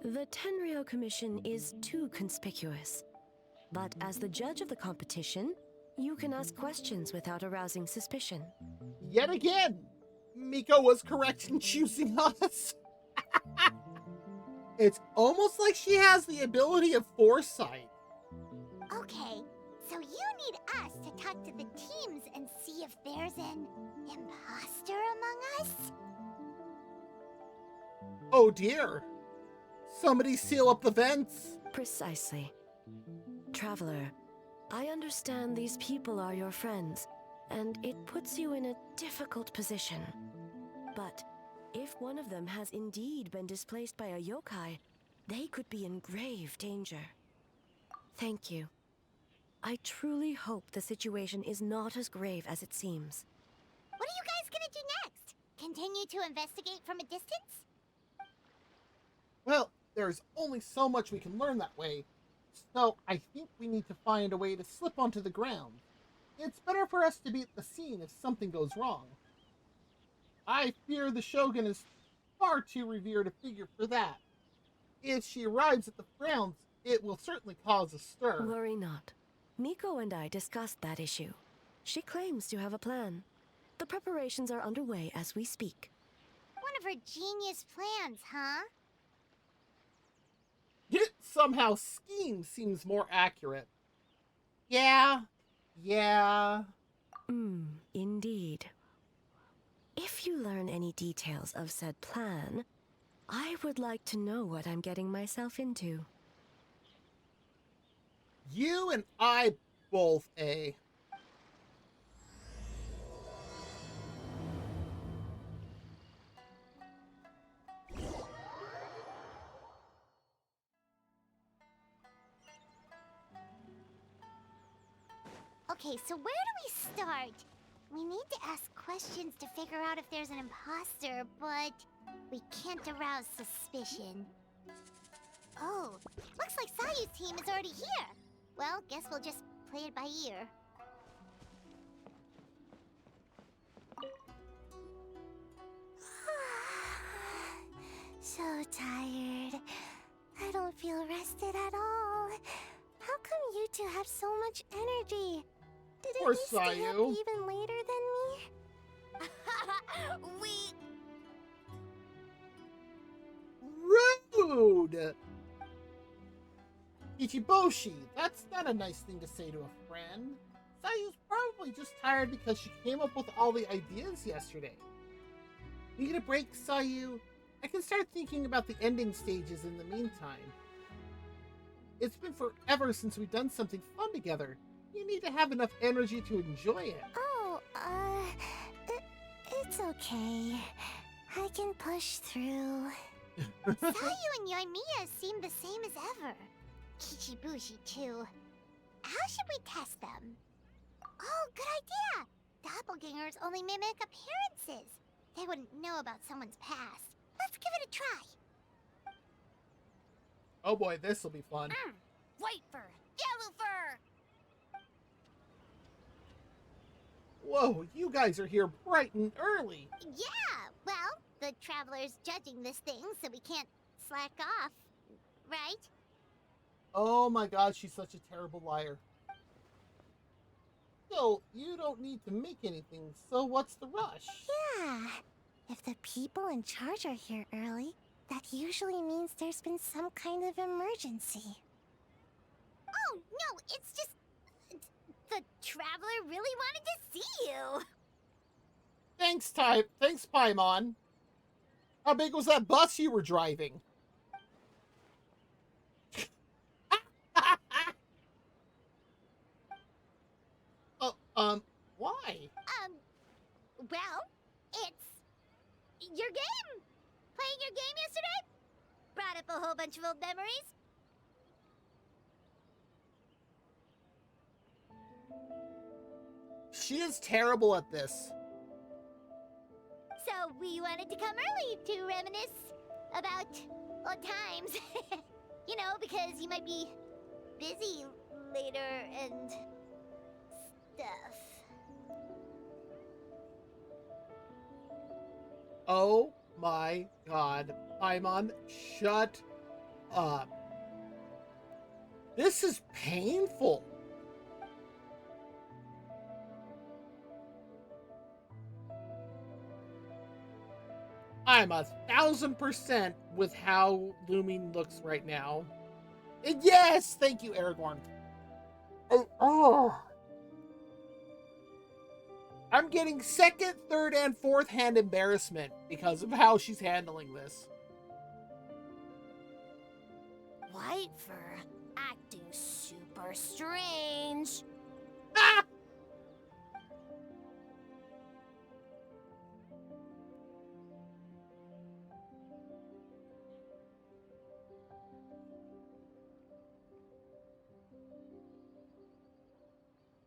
The Tenryo Commission is too conspicuous. But as the judge of the competition, you can ask questions without arousing suspicion. Yet again, Miko was correct in choosing us. It's almost like she has the ability of foresight. Okay, so you need us to talk to the teams and see if there's an imposter among us? Oh dear. Somebody seal up the vents. Precisely. Traveler, I understand these people are your friends, and it puts you in a difficult position. But if one of them has indeed been displaced by a yokai, they could be in grave danger. Thank you. I truly hope the situation is not as grave as it seems. What are you guys gonna do next? Continue to investigate from a distance? Well, there's only so much we can learn that way, so I think we need to find a way to slip onto the ground. It's better for us to be at the scene if something goes wrong. I fear the Shogun is far too revered a figure for that. If she arrives at the grounds, it will certainly cause a stir. Worry not. Miko and I discussed that issue. She claims to have a plan. The preparations are underway as we speak. One of for genius plans, huh? Somehow scheme seems more accurate. Yeah. Indeed. If you learn any details of said plan, I would like to know what I'm getting myself into. You and I both, A. Okay, so where do we start? We need to ask questions to figure out if there's an imposter, but we can't arouse suspicion. Oh, looks like Sayu's team is already here. Well, guess we'll just play it by ear. So tired. I don't feel rested at all. How come you two have so much energy? Didn't Poor you stay up Sayu. even later than me? Rude! Ichiboshi, that's not a nice thing to say to a friend. Sayu's probably just tired because she came up with all the ideas yesterday. Need a break, Sayu? I can start thinking about the ending stages in the meantime. It's been forever since we've done something fun together. You need to have enough energy to enjoy it. Oh, it's okay. I can push through. Sayu and Yoimiya seem the same as ever. Kichibushi, too. How should we test them? Oh, good idea! Doppelgangers only mimic appearances. They wouldn't know about someone's past. Let's give it a try. Oh boy, this'll be fun. White fur, yellow fur! Whoa, you guys are here bright and early. Yeah, well, the Traveler's judging this thing, so we can't slack off, right? Oh my god, she's such a terrible liar. So, you don't need to make anything, so what's the rush? Yeah. If the people in charge are here early, that usually means there's been some kind of emergency. Oh, no, it's just... The Traveler really wanted to see you. Thanks, Paimon. How big was that bus you were driving? Why? Well, it's... your game! Playing your game yesterday? Brought up a whole bunch of old memories. She is terrible at this. So we wanted to come early to reminisce about old times. You know, because you might be busy later and stuff. Oh my god. Paimon, shut up. This is painful. I'm 1000% with how Lumin looks right now. And yes, thank you, Aragorn. I'm getting second, third, and fourth hand embarrassment because of how she's handling this. White fur acting super strange. Ah!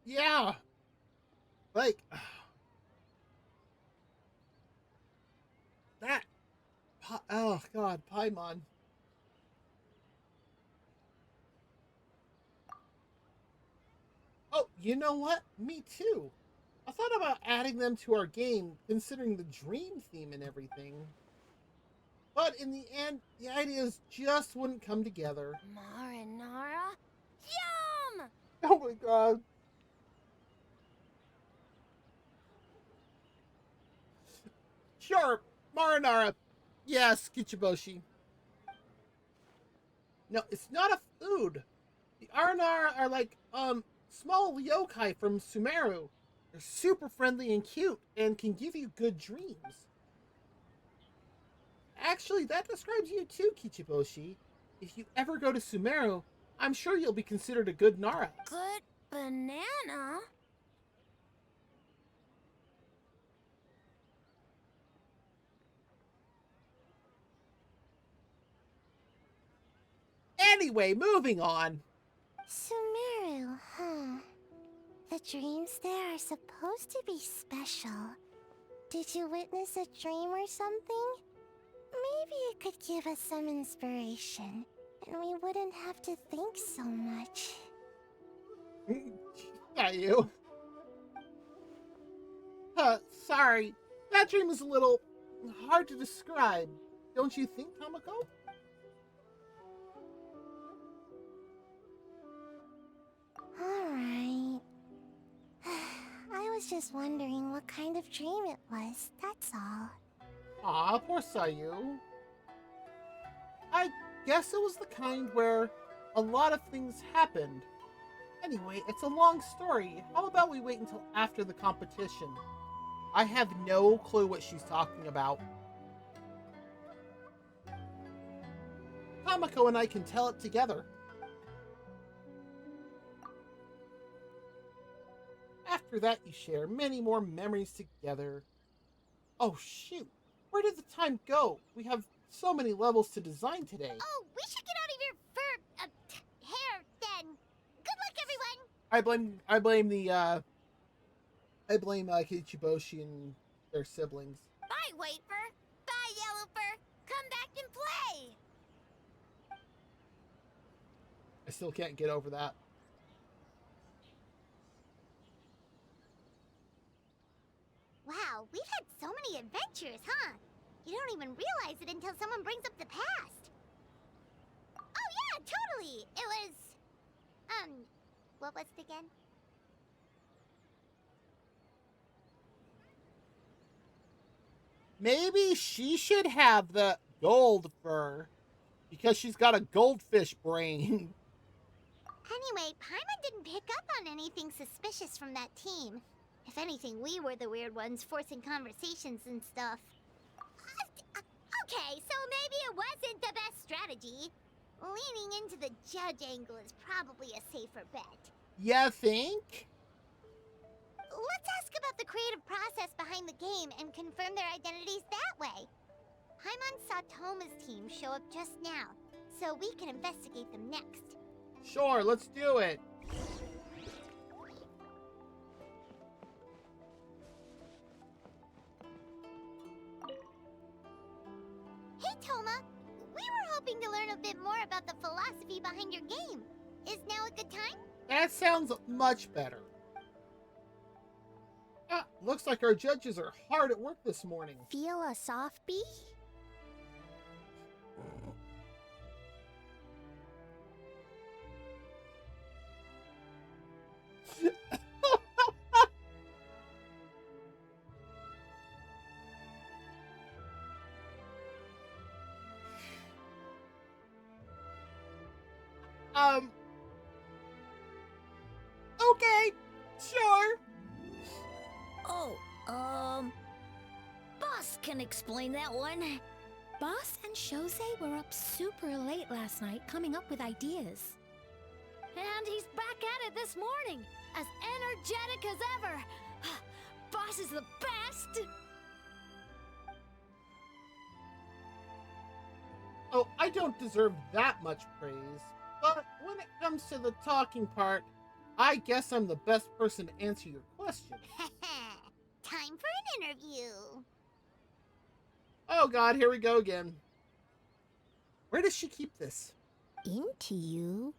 Yeah. Like that. Oh god, Paimon. Oh, you know what? Me too. I thought about adding them to our game, considering the dream theme and everything. But in the end, the ideas just wouldn't come together. Marinara? Yum! Oh my god. Sure, marinara. Yes, Kichiboshi. No, it's not a food. The Arnar are like, small yokai from Sumeru. They're super friendly and cute and can give you good dreams. Actually, that describes you too, Kichiboshi. If you ever go to Sumeru, I'm sure you'll be considered a good Nara. Good banana? Anyway, moving on. Sumeru, huh? The dreams there are supposed to be special. Did you witness a dream or something? Maybe it could give us some inspiration, and we wouldn't have to think so much. Got you. Sorry. That dream is a little hard to describe. Don't you think, Tamako? Alright. I was just wondering what kind of dream it was, that's all. Aw, poor Sayu. I guess it was the kind where a lot of things happened. Anyway, it's a long story. How about we wait until after the competition? I have no clue what she's talking about. Tamako and I can tell it together. After that, you share many more memories together. Oh, shoot. Where did the time go? We have so many levels to design today. Oh, we should get out of your hair then. Good luck, everyone. I blame Kichiboshi and their siblings. Bye, Wafer. Bye, Yellowfur. Come back and play. I still can't get over that. Wow, we've had so many adventures, huh? You don't even realize it until someone brings up the past. Oh yeah, totally. It was, what was it again? Maybe she should have the gold fur because she's got a goldfish brain. Anyway, Paimon didn't pick up on anything suspicious from that team. If anything, we were the weird ones forcing conversations and stuff. Okay, so maybe it wasn't the best strategy. Leaning into the judge angle is probably a safer bet. You think? Let's ask about the creative process behind the game and confirm their identities that way. Paimon saw Toma's team show up just now, so we can investigate them next. Sure, let's do it. Hey, Toma! We were hoping to learn a bit more about the philosophy behind your game. Is now a good time? That sounds much better. Looks like our judges are hard at work this morning. Feel a soft bee? Okay, sure. Oh, Boss can explain that one. Boss and Shosei were up super late last night coming up with ideas. And he's back at it this morning, as energetic as ever. Boss is the best! Oh, I don't deserve that much praise. But when it comes to the talking part, I guess I'm the best person to answer your question. Time for an interview. Oh god, here we go again. Where does she keep this? Into you?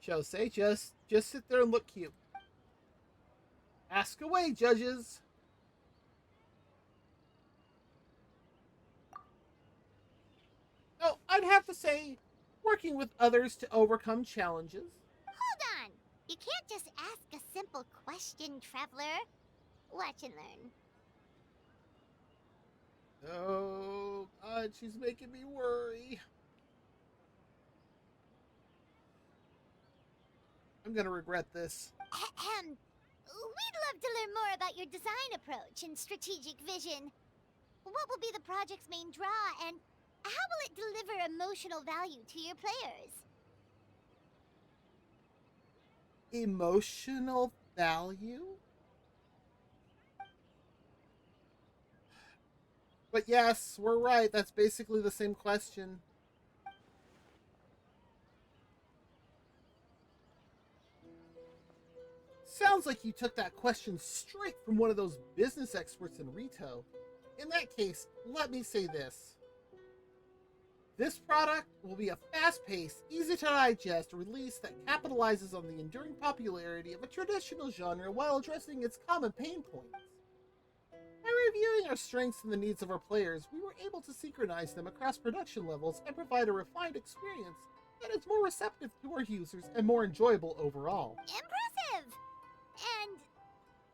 Shosei, just sit there and look cute. Ask away, judges. Oh, I'd have to say, working with others to overcome challenges. Hold on! You can't just ask a simple question, Traveler. Watch and learn. Oh, God, she's making me worry. I'm gonna regret this. Ahem. We'd love to learn more about your design approach and strategic vision. What will be the project's main draw, and how will it deliver emotional value to your players? Emotional value? But yes, we're right. That's basically the same question. Sounds like you took that question straight from one of those business experts in Rito. In that case, let me say this. This product will be a fast-paced, easy-to-digest release that capitalizes on the enduring popularity of a traditional genre while addressing its common pain points. By reviewing our strengths and the needs of our players, we were able to synchronize them across production levels and provide a refined experience that is more receptive to our users and more enjoyable overall. Impressive! And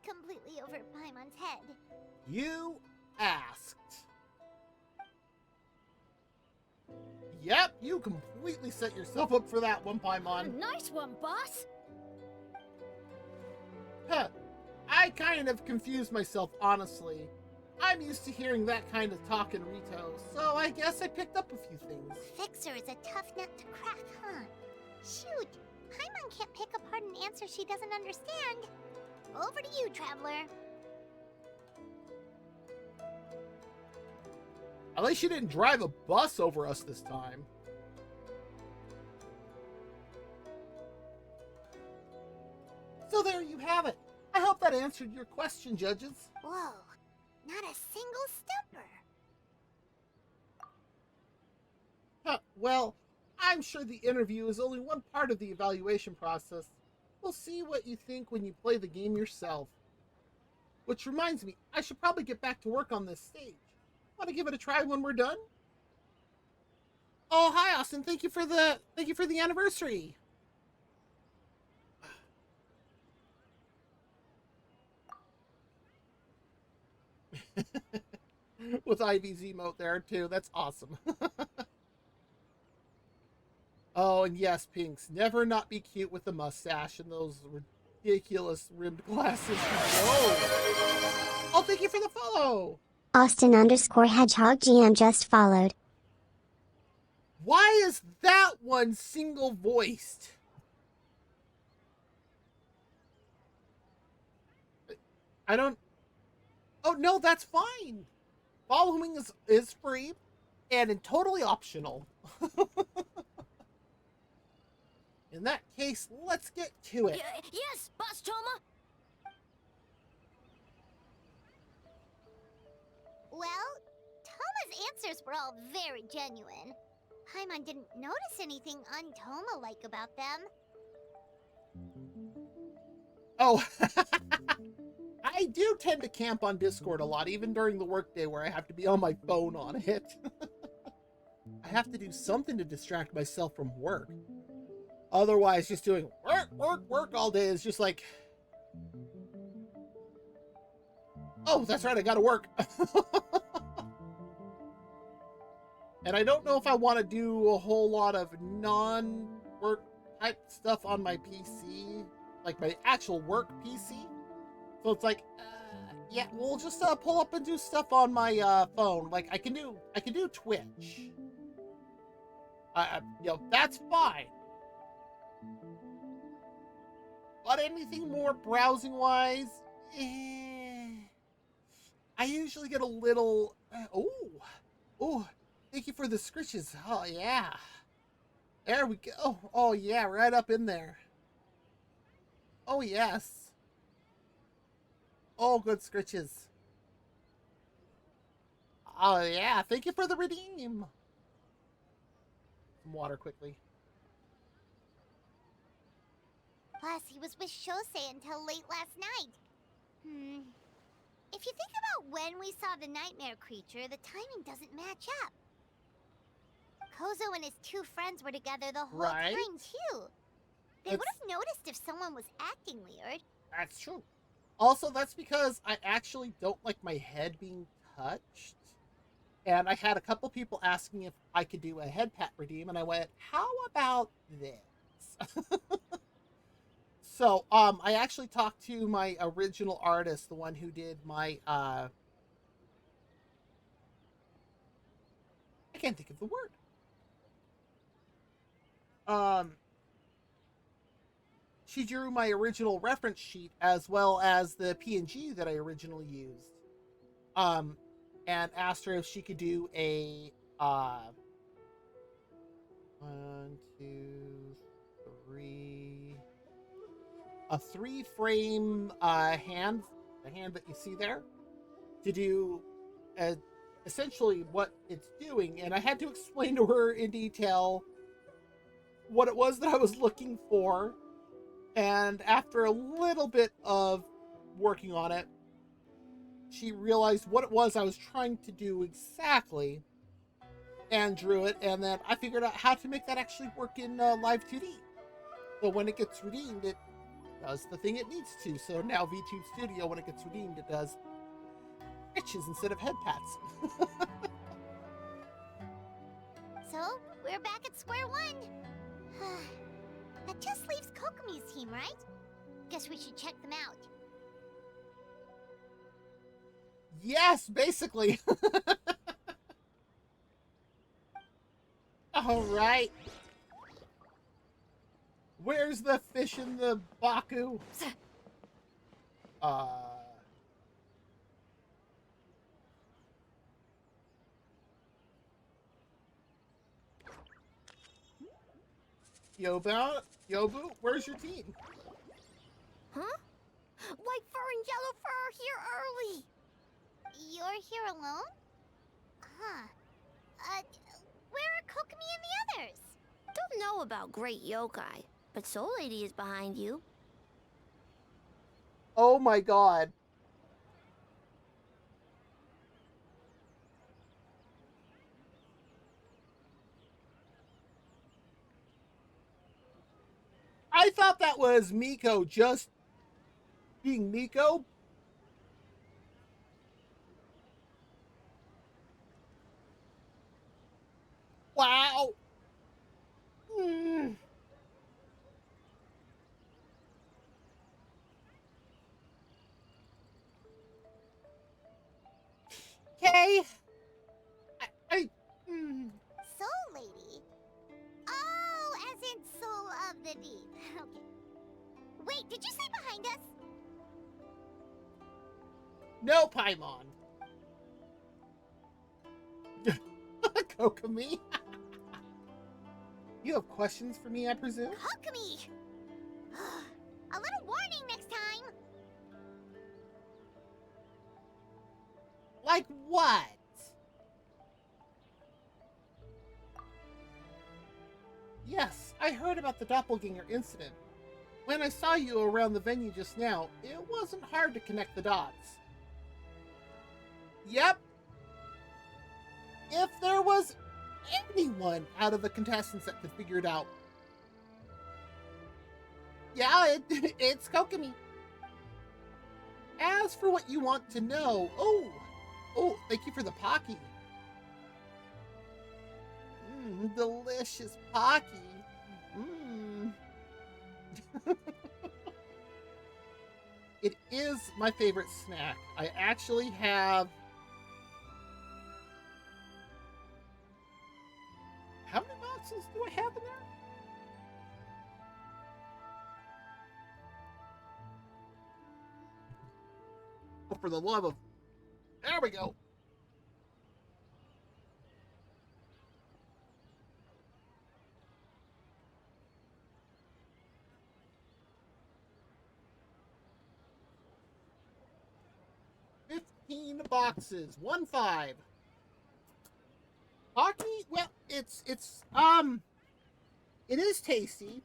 completely over Paimon's head. You asked. Yep, you completely set yourself up for that one, Paimon. Nice one, boss! Huh. I kind of confused myself, honestly. I'm used to hearing that kind of talk in Rito, so I guess I picked up a few things. Fixer is a tough nut to crack, huh? Shoot, Paimon can't pick apart an answer she doesn't understand. Over to you, Traveler. At least you didn't drive a bus over us this time. So there you have it. I hope that answered your question, judges. Whoa, not a single stumper. Huh, well, I'm sure the interview is only one part of the evaluation process. We'll see what you think when you play the game yourself. Which reminds me, I should probably get back to work on this stage. Want to give it a try when we're done? Oh, hi, Austin. Thank you for the anniversary. With Ivy's emote there too. That's awesome. Oh, and yes, Pinks, never not be cute with the mustache and those ridiculous rimmed glasses. Whoa! Oh, thank you for the follow. Austin_Hedgehog GM just followed. Why is that one single voiced? I don't. Oh no, that's fine. Following is free and totally optional. In that case, let's get to it. Yes, Boss Toma. Well, Toma's answers were all very genuine. Paimon didn't notice anything un-Toma-like about them. Oh, I do tend to camp on Discord a lot, even during the workday where I have to be on my phone on it. I have to do something to distract myself from work. Otherwise, just doing work all day is just like... Oh, that's right, I gotta work. And I don't know if I want to do a whole lot of non-work type stuff on my PC, like my actual work PC. So it's like, yeah, we'll just pull up and do stuff on my phone. Like I can do Twitch. You know, that's fine. But anything more browsing-wise, I usually get a little... Oh, thank you for the scritches. Oh, yeah. There we go. Oh, yeah, right up in there. Oh, yes. Oh, good scritches. Oh, yeah, thank you for the redeem. Some water quickly. Plus, he was with Shosei until late last night. If you think about when we saw the nightmare creature, the timing doesn't match up. Kozo and his two friends were together the whole time, too. They would have noticed if someone was acting weird. That's true. Also, that's because I actually don't like my head being touched. And I had a couple people asking if I could do a head pat redeem, and I went, how about this? So, I actually talked to my original artist, the one who did my, I can't think of the word. She drew my original reference sheet as well as the PNG that I originally used. And asked her if she could do a, one, two, three, a 3-frame hand, the hand that you see there, to do essentially what it's doing. And I had to explain to her in detail what it was that I was looking for. And after a little bit of working on it, she realized what it was I was trying to do exactly and drew it. And then I figured out how to make that actually work in Live 2D. So when it gets redeemed, it does the thing it needs to. So now VTube Studio, when it gets redeemed, it does itches instead of head pats. So, we're back at square one. That just leaves Kokomi's team, right? Guess we should check them out. Yes, basically. All right. Where's the fish in the baku? Yobu, where's your team? Huh? White fur and yellow fur are here early. You're here alone? Huh. Where are Kokomi and the others? Don't know about Great Yokai, but Soul Lady is behind you. Oh my god. I thought that was Miko just being Miko. Wow. Okay. Soul Lady? Oh, as in Soul of the Deep. Okay. Wait, did you say behind us? No, Paimon. Kokomi. You have questions for me, I presume? Kokomi! A little warning next time. Like what? Yes, I heard about the doppelganger incident. When I saw you around the venue just now, it wasn't hard to connect the dots. Yep. If there was anyone out of the contestants that could figure it out. Yeah, it's Kokomi. As for what you want to know, oh, thank you for the Pocky. Delicious Pocky. It is my favorite snack. I actually have... How many boxes do I have in there? Oh, for the love of... There we go. Boxes. 1-5. Hockey, well, it is tasty.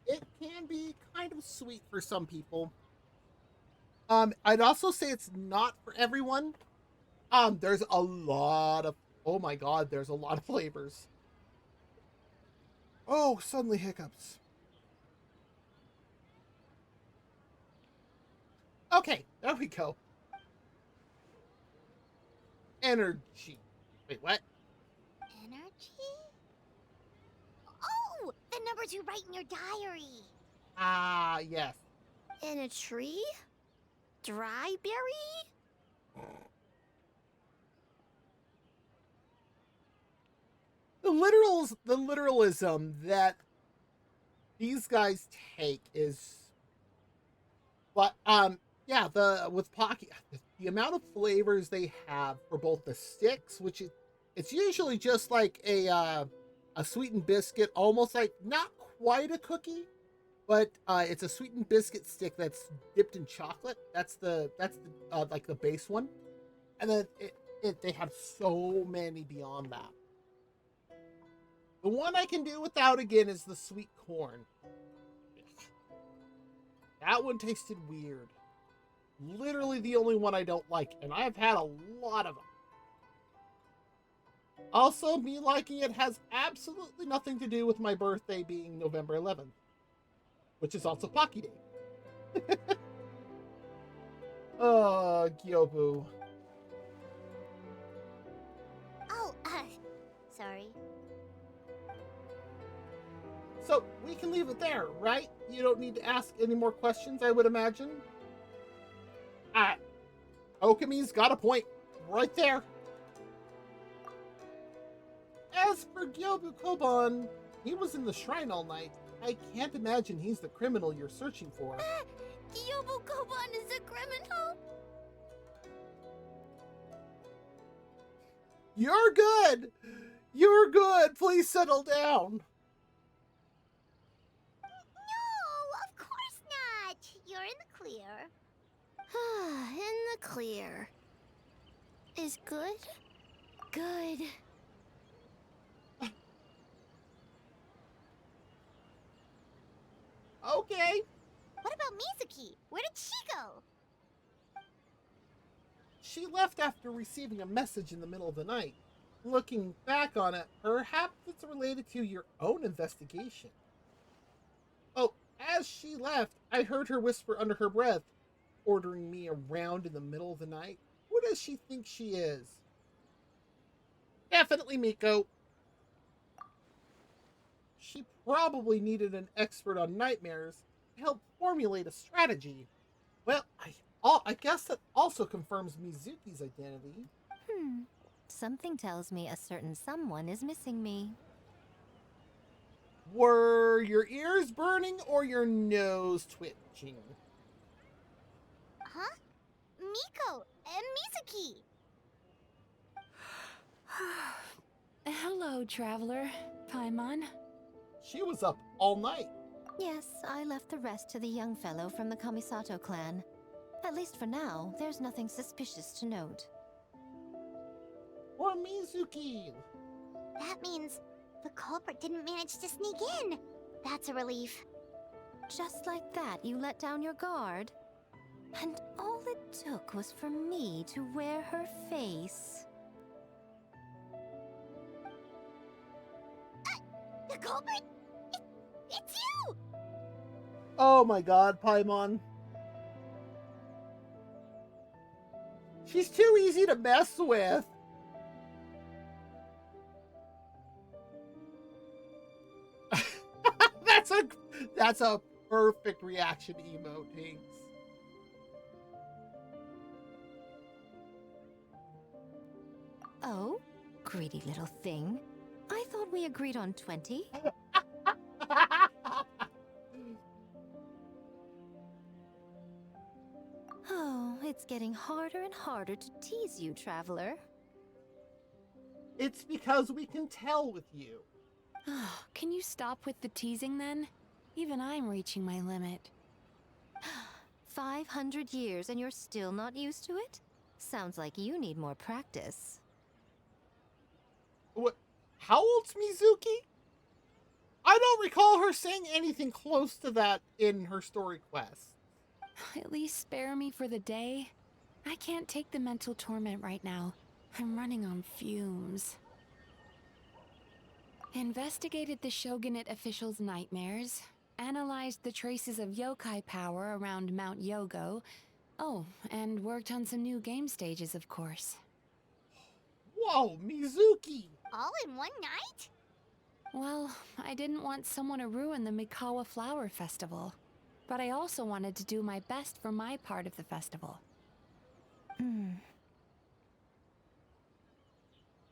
It can be kind of sweet for some people. I'd also say it's not for everyone. There's a lot of, oh my god, there's a lot of flavors. Oh, suddenly hiccups. Okay, there we go. Energy. Wait, what? Energy? Oh! The numbers you write in your diary. Ah, yes. In a tree? Dry berry? The literalism that these guys take is, but yeah, with Pocky, the amount of flavors they have for both the sticks, which it's usually just like a sweetened biscuit, almost like not quite a cookie, but it's a sweetened biscuit stick that's dipped in chocolate. That's the like the base one, and then they have so many beyond that. The one I can do without again is the sweet corn. That one tasted weird. Literally the only one I don't like, and I've had a lot of them. Also, me liking it has absolutely nothing to do with my birthday being November 11th, which is also Pocky Day. Oh, Gyobu. Oh, sorry. So, we can leave it there, right? You don't need to ask any more questions, I would imagine. Okami's got a point. Right there. As for Gyobu Koban, he was in the shrine all night. I can't imagine he's the criminal you're searching for. Gyobu Koban is a criminal? You're good! You're good! Please settle down! No, of course not. You're in the clear. In the clear. Is good? Good. Okay. What about Mizuki? Where did she go? She left after receiving a message in the middle of the night. Looking back on it, perhaps it's related to your own investigation. Oh, as she left, I heard her whisper under her breath, ordering me around in the middle of the night. Who does she think she is? Definitely Miko. She probably needed an expert on nightmares to help formulate a strategy. Well, I guess that also confirms Mizuki's identity. Something tells me a certain someone is missing me. Were your ears burning or your nose twitching? Huh? Miko and Mizuki. Hello, traveler. Paimon. She was up all night. Yes, I left the rest to the young fellow from the Kamisato clan. At least for now, there's nothing suspicious to note. Or Mizuki. That means the culprit didn't manage to sneak in. That's a relief. Just like that, you let down your guard? And all it took was for me to wear her face. The culprit? It's you! Oh my god, Paimon. She's too easy to mess with. That's a perfect reaction emote, Hinks. Oh, greedy little thing. I thought we agreed on 20. Oh, it's getting harder and harder to tease you, traveler. It's because we can tell with you. Can you stop with the teasing then? Even I'm reaching my limit. 500 years and you're still not used to it? Sounds like you need more practice. What? How old's Mizuki? I don't recall her saying anything close to that in her story quest. At least spare me for the day. I can't take the mental torment right now. I'm running on fumes. Investigated the Shogunate officials' nightmares. Analyzed the traces of yokai power around Mount Yogo. Oh, and worked on some new game stages, of course. Whoa, Mizuki! All in one night? Well, I didn't want someone to ruin the Mikawa Flower Festival. But I also wanted to do my best for my part of the festival.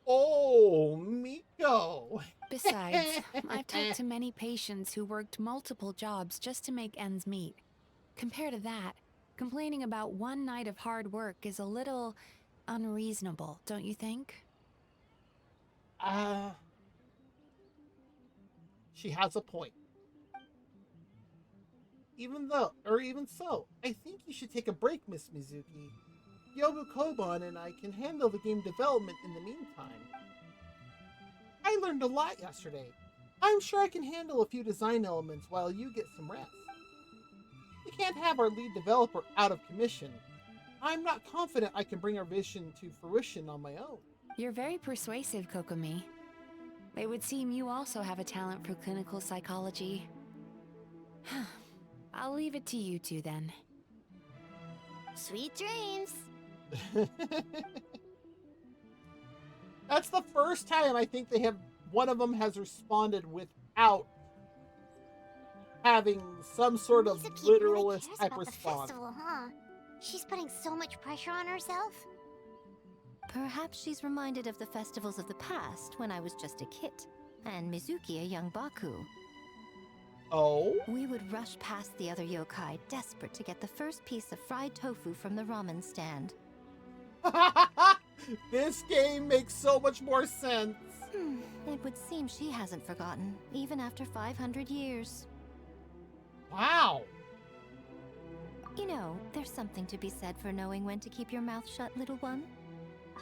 Oh, Miko! Besides, I've talked to many patients who worked multiple jobs just to make ends meet. Compared to that, complaining about one night of hard work is a little unreasonable, don't you think? She has a point. Even so, I think you should take a break, Miss Mizuki. Yobu Koban and I can handle the game development in the meantime. I learned a lot yesterday. I'm sure I can handle a few design elements while you get some rest. We can't have our lead developer out of commission. I'm not confident I can bring our vision to fruition on my own. You're very persuasive, Kokomi. It would seem you also have a talent for clinical psychology. I'll leave it to you two then. Sweet dreams. That's the first time I think one of them has responded without having some sort of literalist type response. Festival, huh? She's putting so much pressure on herself. Perhaps she's reminded of the festivals of the past when I was just a kid, and Mizuki a young baku. Oh? We would rush past the other yokai, desperate to get the first piece of fried tofu from the ramen stand. This game makes so much more sense. It would seem she hasn't forgotten, even after 500 years. Wow. You know, there's something to be said for knowing when to keep your mouth shut, little one.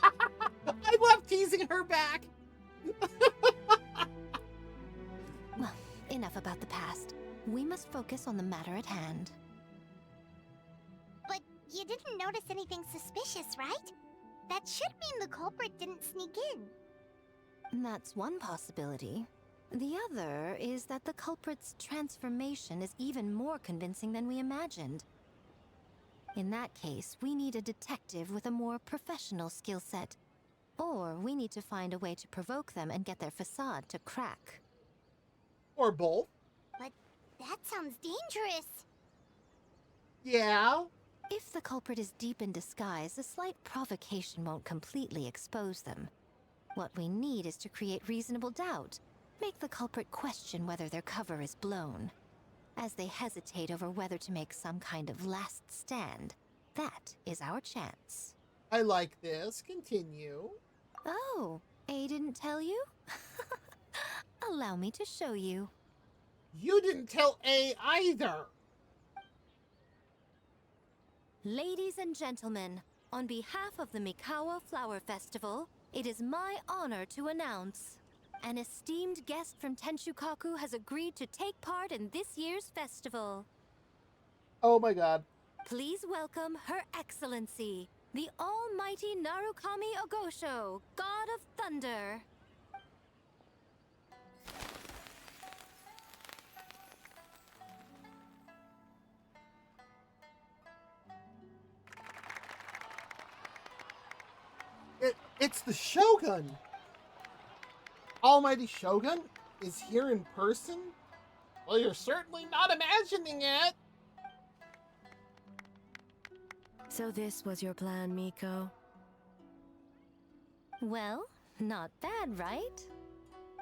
I love teasing her back. Well, enough about the past. We must focus on the matter at hand. But you didn't notice anything suspicious, right? That should mean the culprit didn't sneak in. That's one possibility. The other is that the culprit's transformation is even more convincing than we imagined. In that case, we need a detective with a more professional skill set. Or we need to find a way to provoke them and get their facade to crack. Or both. But that sounds dangerous. Yeah? If the culprit is deep in disguise, a slight provocation won't completely expose them. What we need is to create reasonable doubt. Make the culprit question whether their cover is blown. As they hesitate over whether to make some kind of last stand, that is our chance. I like this. Continue. Oh, A didn't tell you? Allow me to show you. You didn't tell A either. Ladies and gentlemen, on behalf of the Mikawa Flower Festival, it is my honor to announce an esteemed guest from Tenshukaku has agreed to take part in this year's festival. Oh my god. Please welcome Her Excellency, the Almighty Narukami Ogosho, God of Thunder. It's the Shogun! Almighty Shogun is here in person? Well, you're certainly not imagining it! So this was your plan, Miko? Well, not bad, right?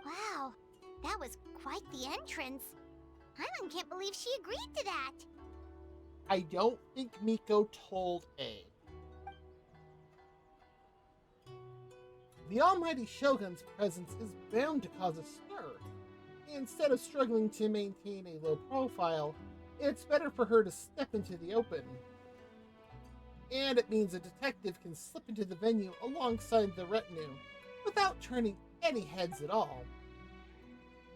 Wow, that was quite the entrance. Paimon can't believe she agreed to that. I don't think Miko told A. The Almighty Shogun's presence is bound to cause a stir. Instead of struggling to maintain a low profile, it's better for her to step into the open. And it means a detective can slip into the venue alongside the retinue without turning any heads at all.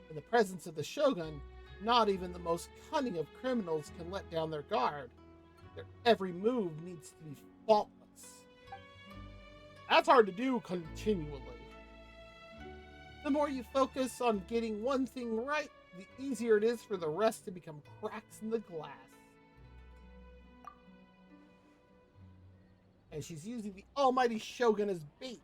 In the presence of the Shogun, not even the most cunning of criminals can let down their guard. Their every move needs to be faultless. That's hard to do continually. The more you focus on getting one thing right, the easier it is for the rest to become cracks in the glass. And she's using the Almighty Shogun as bait.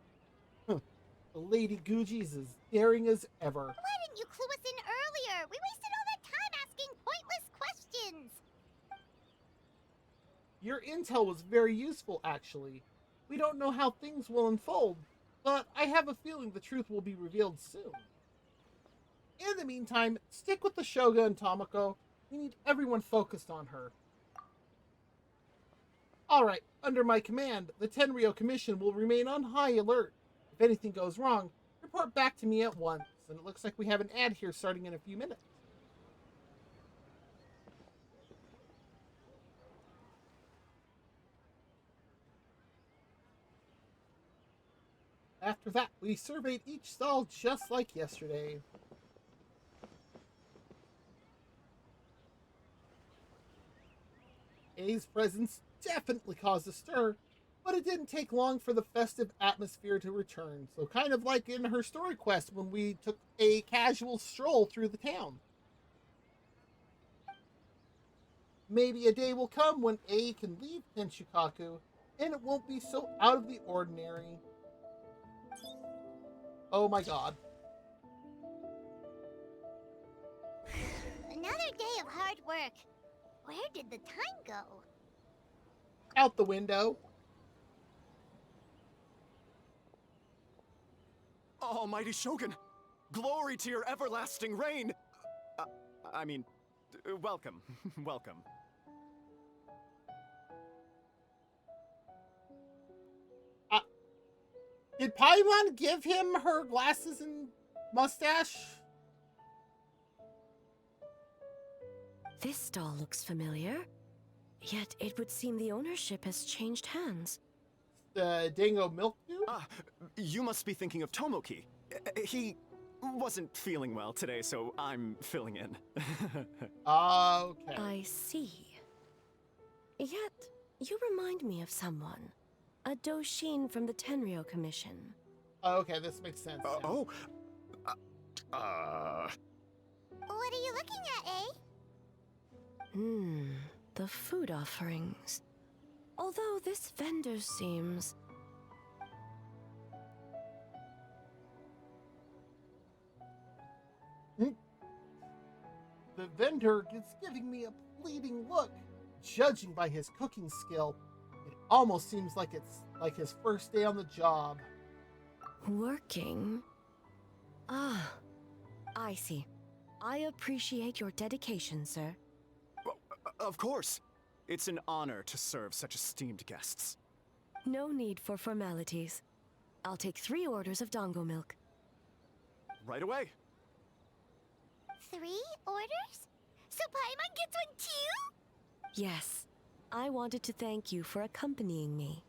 Lady Gucci is as daring as ever. Why didn't you clue us in earlier? We wasted all that time asking pointless questions. Your intel was very useful, actually. We don't know how things will unfold, but I have a feeling the truth will be revealed soon. In the meantime, stick with the Shogun, Tomoko. We need everyone focused on her. Alright, under my command, the Tenryou Commission will remain on high alert. If anything goes wrong, report back to me at once. And it looks like we have an ad here starting in a few minutes. After that, we surveyed each stall just like yesterday. A's presence definitely caused a stir, but it didn't take long for the festive atmosphere to return. So kind of like in her story quest when we took a casual stroll through the town. Maybe a day will come when A can leave Tenshukaku, and it won't be so out of the ordinary. Oh my god. Another day of hard work. Where did the time go? Out the window. Almighty Shogun! Glory to your everlasting reign! Welcome. Welcome. Did Paimon give him her glasses and mustache? This stall looks familiar, yet it would seem the ownership has changed hands. The Dango Milk Dude? You must be thinking of Tomoki. He wasn't feeling well today, so I'm filling in. Okay. I see. Yet, you remind me of someone. A Doshin from the Tenryou Commission. Okay, this makes sense. What are you looking at, eh? The food offerings. Although this vendor seems... The vendor is giving me a pleading look. Judging by his cooking skill, it almost seems like it's like his first day on the job. Working? Ah, I see. I appreciate your dedication, sir. Of course. It's an honor to serve such esteemed guests. No need for formalities. I'll take 3 orders of Dango milk. Right away. 3 orders? So Paimon gets one too? Yes. I wanted to thank you for accompanying me.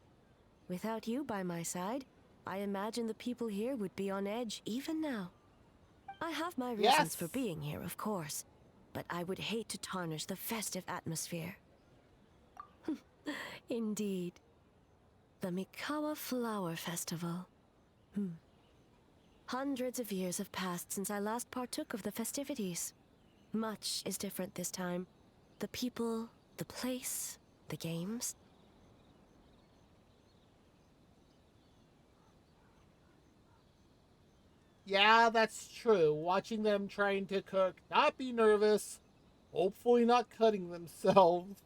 Without you by my side, I imagine the people here would be on edge even now. I have my reasons for being here, of course, but I would hate to tarnish the festive atmosphere. Indeed. The Mikawa Flower Festival. Hundreds of years have passed since I last partook of the festivities. Much is different this time. The people, the place, the games. Yeah, that's true. Watching them trying to cook, not be nervous, hopefully not cutting themselves.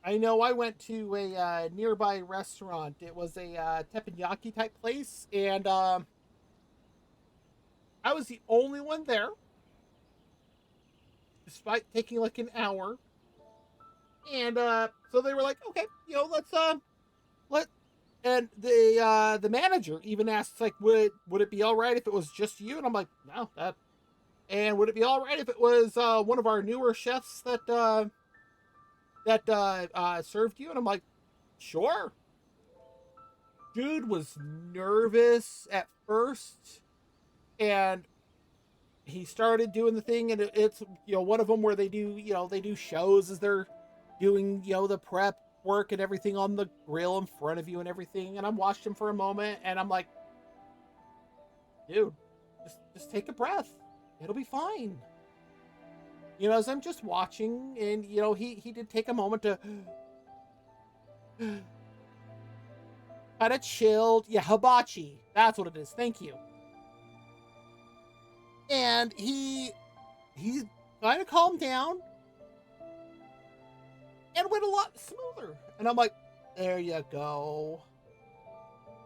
I know I went to a nearby restaurant. It was a teppanyaki type place, and I was the only one there, despite taking like an hour. And so they were like, okay, and the manager even asked, like, would it be all right if it was just you? And I'm like, no, and would it be all right if it was one of our newer chefs that served you? And I'm like, sure. Dude was nervous at first, and he started doing the thing, and it's one of them where they do shows as they're doing the prep work and everything on the grill in front of you and everything. And I watched him for a moment, and I'm like, dude, just take a breath. It'll be fine. As I'm just watching, and he did take a moment to Kind of chilled. Yeah, hibachi. That's what it is. Thank you. And he kind of calmed down and went a lot smoother. And I'm like, there you go.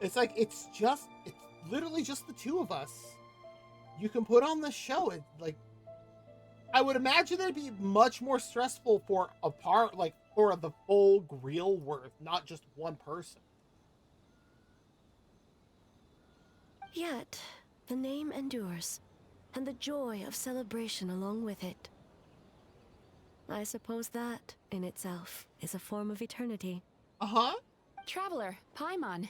It's like, it's literally just the two of us. You can put on the show. It like, I would imagine it'd be much more stressful for for the full grill worth, not just one person. Yet, the name endures, and the joy of celebration along with it. I suppose that, in itself, is a form of eternity. Uh-huh. Traveler, Paimon.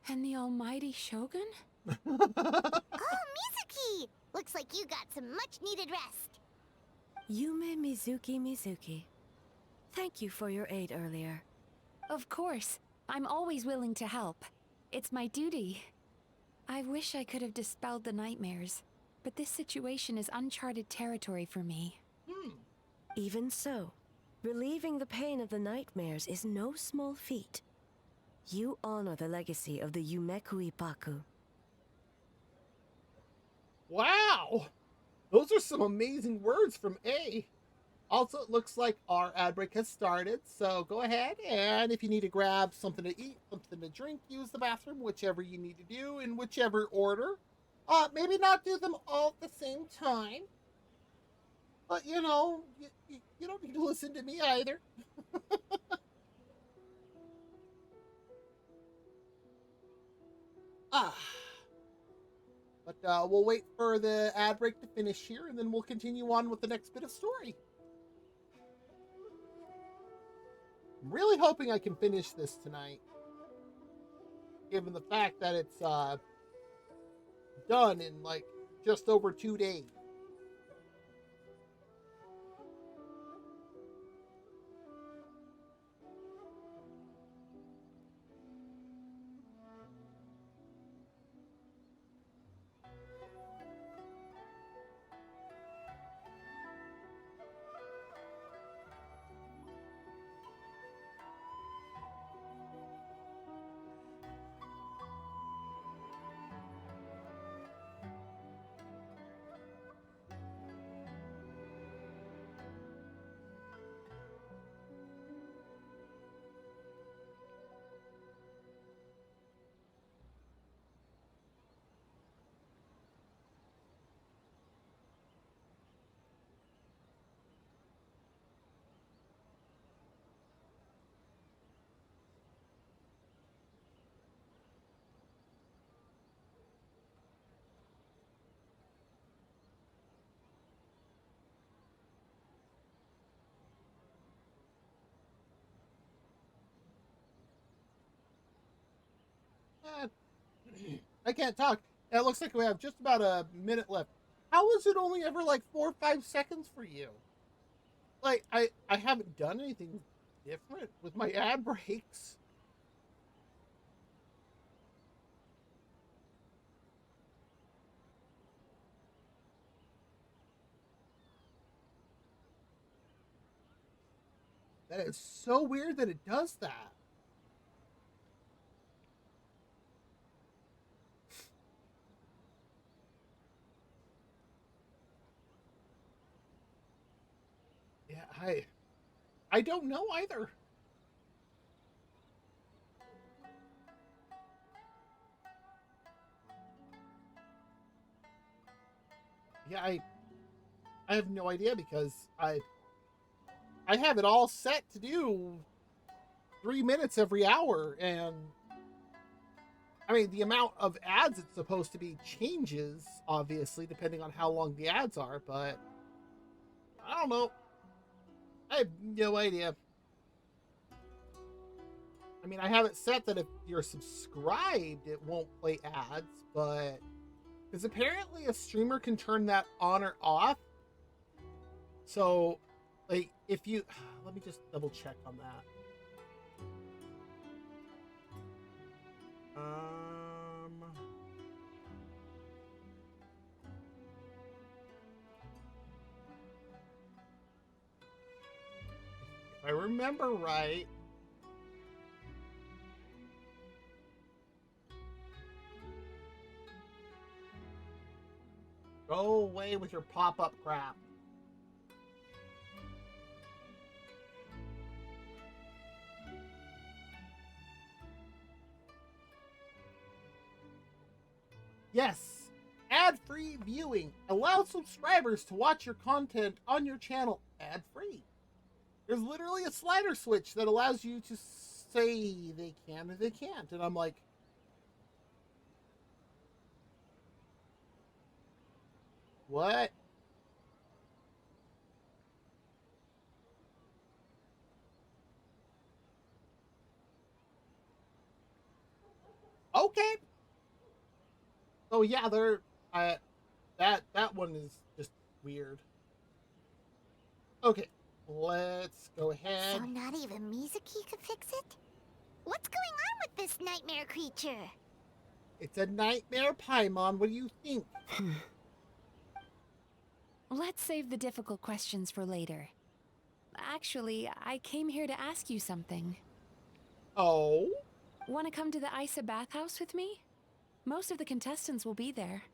And the almighty Shogun? Oh, Mizuki! Looks like you got some much-needed rest. Yume Mizuki. Thank you for your aid earlier. Of course. I'm always willing to help. It's my duty. I wish I could have dispelled the nightmares, but this situation is uncharted territory for me. Even so, relieving the pain of the nightmares is no small feat. You honor the legacy of the Yumekui Baku. Wow! Those are some amazing words from A. Also, it looks like our ad break has started, so go ahead, and if you need to grab something to eat, something to drink, use the bathroom, whichever you need to do, in whichever order. Maybe not do them all at the same time. But, you know, you don't need to listen to me either. But we'll wait for the ad break to finish here, and then we'll continue on with the next bit of story. I'm really hoping I can finish this tonight, given the fact that it's done in like just over 2 days. I can't talk. It looks like we have just about a minute left. How is it only ever like 4 or 5 seconds for you? Like, I haven't done anything different with my ad breaks. That is so weird that it does that. Yeah, I don't know either. Yeah, I have no idea because I have it all set to do 3 minutes every hour, and I mean the amount of ads it's supposed to be changes obviously depending on how long the ads are, but I don't know. I have no idea. I mean, I have it set that if you're subscribed, it won't play ads, but because apparently a streamer can turn that on or off. So, like, if you let me just double check on that. If I remember right, Go away with your pop-up crap. Yes, ad-free viewing allows subscribers to watch your content on your channel ad-free. There's literally a slider switch that allows you to say they can or they can't. And I'm like, what? Okay. Oh yeah, they're that one is just weird. Okay, let's go ahead. So not even Mizuki could fix it? What's going on with this nightmare creature? It's a nightmare Paimon. What do you think? Let's save the difficult questions for later. Actually, I came here to ask you something. Oh? Want to come to the Isa bathhouse with me? Most of the contestants will be there.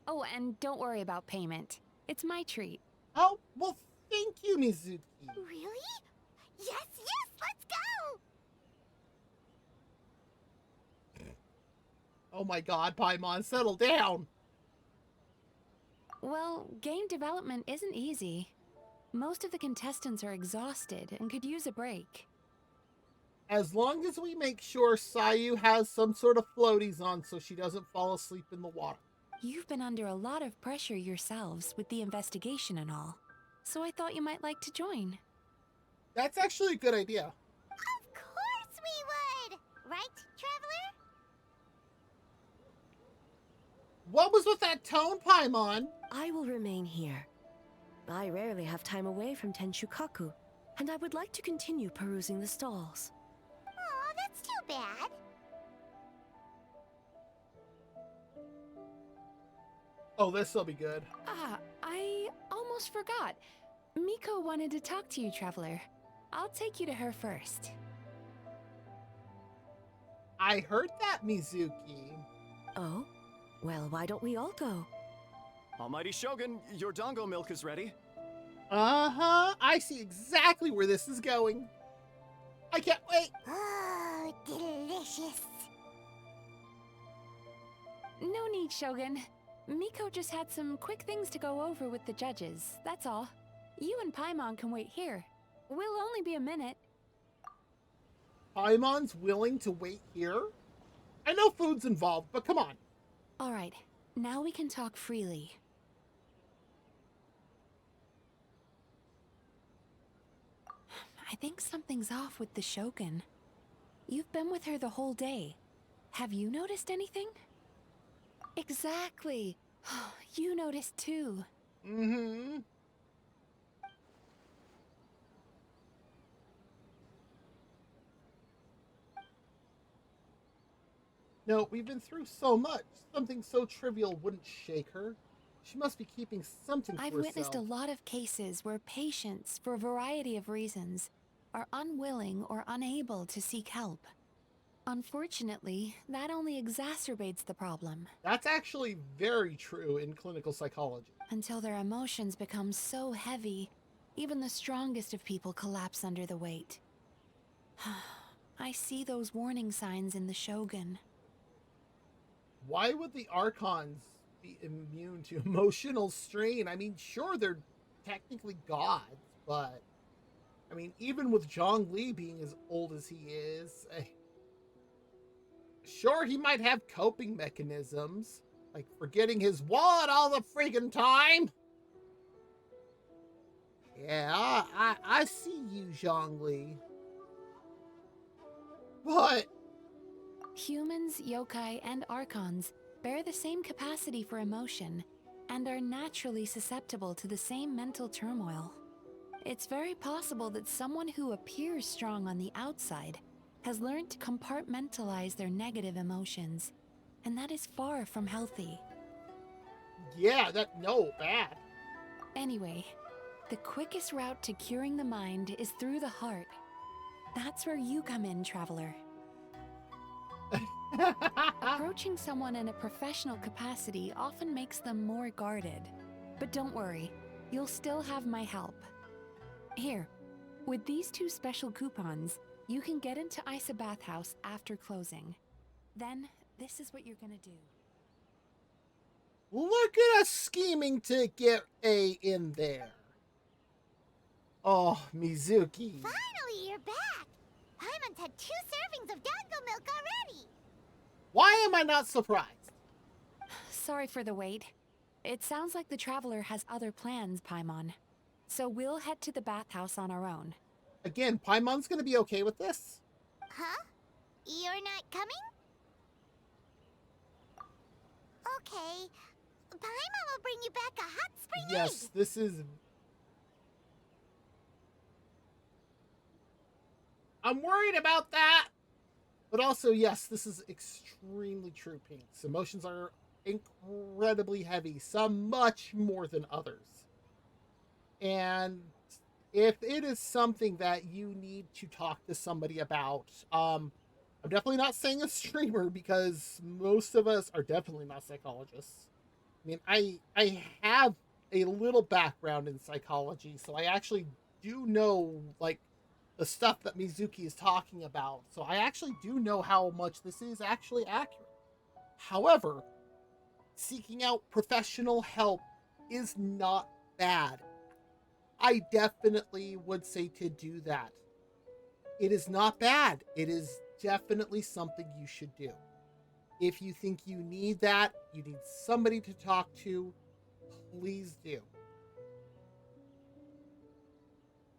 Oh, and don't worry about payment. It's my treat. Oh, well, thank you, Mizuki. Really? Yes, let's go! Oh my god, Paimon, settle down! Well, game development isn't easy. Most of the contestants are exhausted and could use a break. As long as we make sure Sayu has some sort of floaties on so she doesn't fall asleep in the water. You've been under a lot of pressure yourselves with the investigation and all, so I thought you might like to join. That's actually a good idea. Of course we would! Right, Traveler? What was with that tone, Paimon? I will remain here. I rarely have time away from Tenshukaku, and I would like to continue perusing the stalls. Aw, that's too bad. Oh, this'll be good. Ah, I almost forgot. Miko wanted to talk to you, Traveler. I'll take you to her first. I heard that, Mizuki. Oh? Well, why don't we all go? Almighty Shogun, your dango milk is ready. Uh-huh. I see exactly where this is going. I can't wait. Oh, delicious. No need, Shogun. Miko just had some quick things to go over with the judges, that's all. You and Paimon can wait here. We'll only be a minute. Paimon's willing to wait here? I know food's involved, but come on. All right, now we can talk freely. I think something's off with the Shogun. You've been with her the whole day. Have you noticed anything? Exactly. You noticed too. Mm-hmm. No, we've been through so much. Something so trivial wouldn't shake her. She must be keeping something to I've herself. witnessed a lot of cases where patients, for a variety of reasons, are unwilling or unable to seek help. Unfortunately, that only exacerbates the problem. That's actually very true in clinical psychology. Until their emotions become so heavy, even the strongest of people collapse under the weight. I see those warning signs in the Shogun. Why would the Archons be immune to emotional strain? I mean, sure, they're technically gods, but... I mean, even with Zhongli being as old as he is... Sure, he might have coping mechanisms, like forgetting his wallet all the friggin' time. Yeah, I see you, Zhongli. But... Humans, yokai, and archons bear the same capacity for emotion and are naturally susceptible to the same mental turmoil. It's very possible that someone who appears strong on the outside has learned to compartmentalize their negative emotions, and that is far from healthy. Yeah, bad. Anyway, the quickest route to curing the mind is through the heart. That's where you come in, Traveler. Approaching someone in a professional capacity often makes them more guarded. But don't worry, you'll still have my help. Here, with these 2 special coupons, you can get into Isa Bathhouse after closing. Then, this is what you're gonna do. Look at us scheming to get A in there. Oh, Mizuki. Finally, you're back! Paimon's had 2 servings of dango milk already! Why am I not surprised? Sorry for the wait. It sounds like the Traveler has other plans, Paimon. So we'll head to the bathhouse on our own. Again, Paimon's gonna be okay with this? Huh? You're not coming? Okay. Paimon will bring you back a hot spring Yes, egg. this is... I'm worried about that! But also, yes, this is extremely true, Pinks. Emotions are incredibly heavy, some much more than others. And if it is something that you need to talk to somebody about, I'm definitely not saying a streamer because most of us are definitely not psychologists. I mean, I have a little background in psychology, so I actually do know, like, the stuff that Mizuki is talking about. So I actually do know how much this is actually accurate. However, seeking out professional help is not bad. I definitely would say to do that. It is not bad. It is definitely something you should do. If you think you need that, you need somebody to talk to, please do.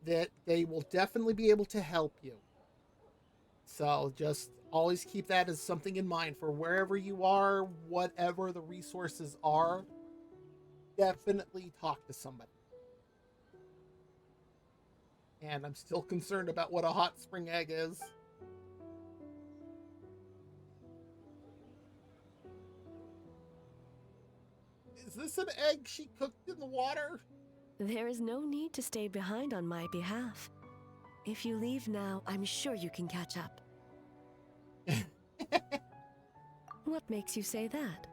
That they will definitely be able to help you. So just always keep that as something in mind for wherever you are, whatever the resources are, definitely talk to somebody. And I'm still concerned about what a hot spring egg is. Is this an egg she cooked in the water? There is no need to stay behind on my behalf. If you leave now, I'm sure you can catch up. What makes you say that?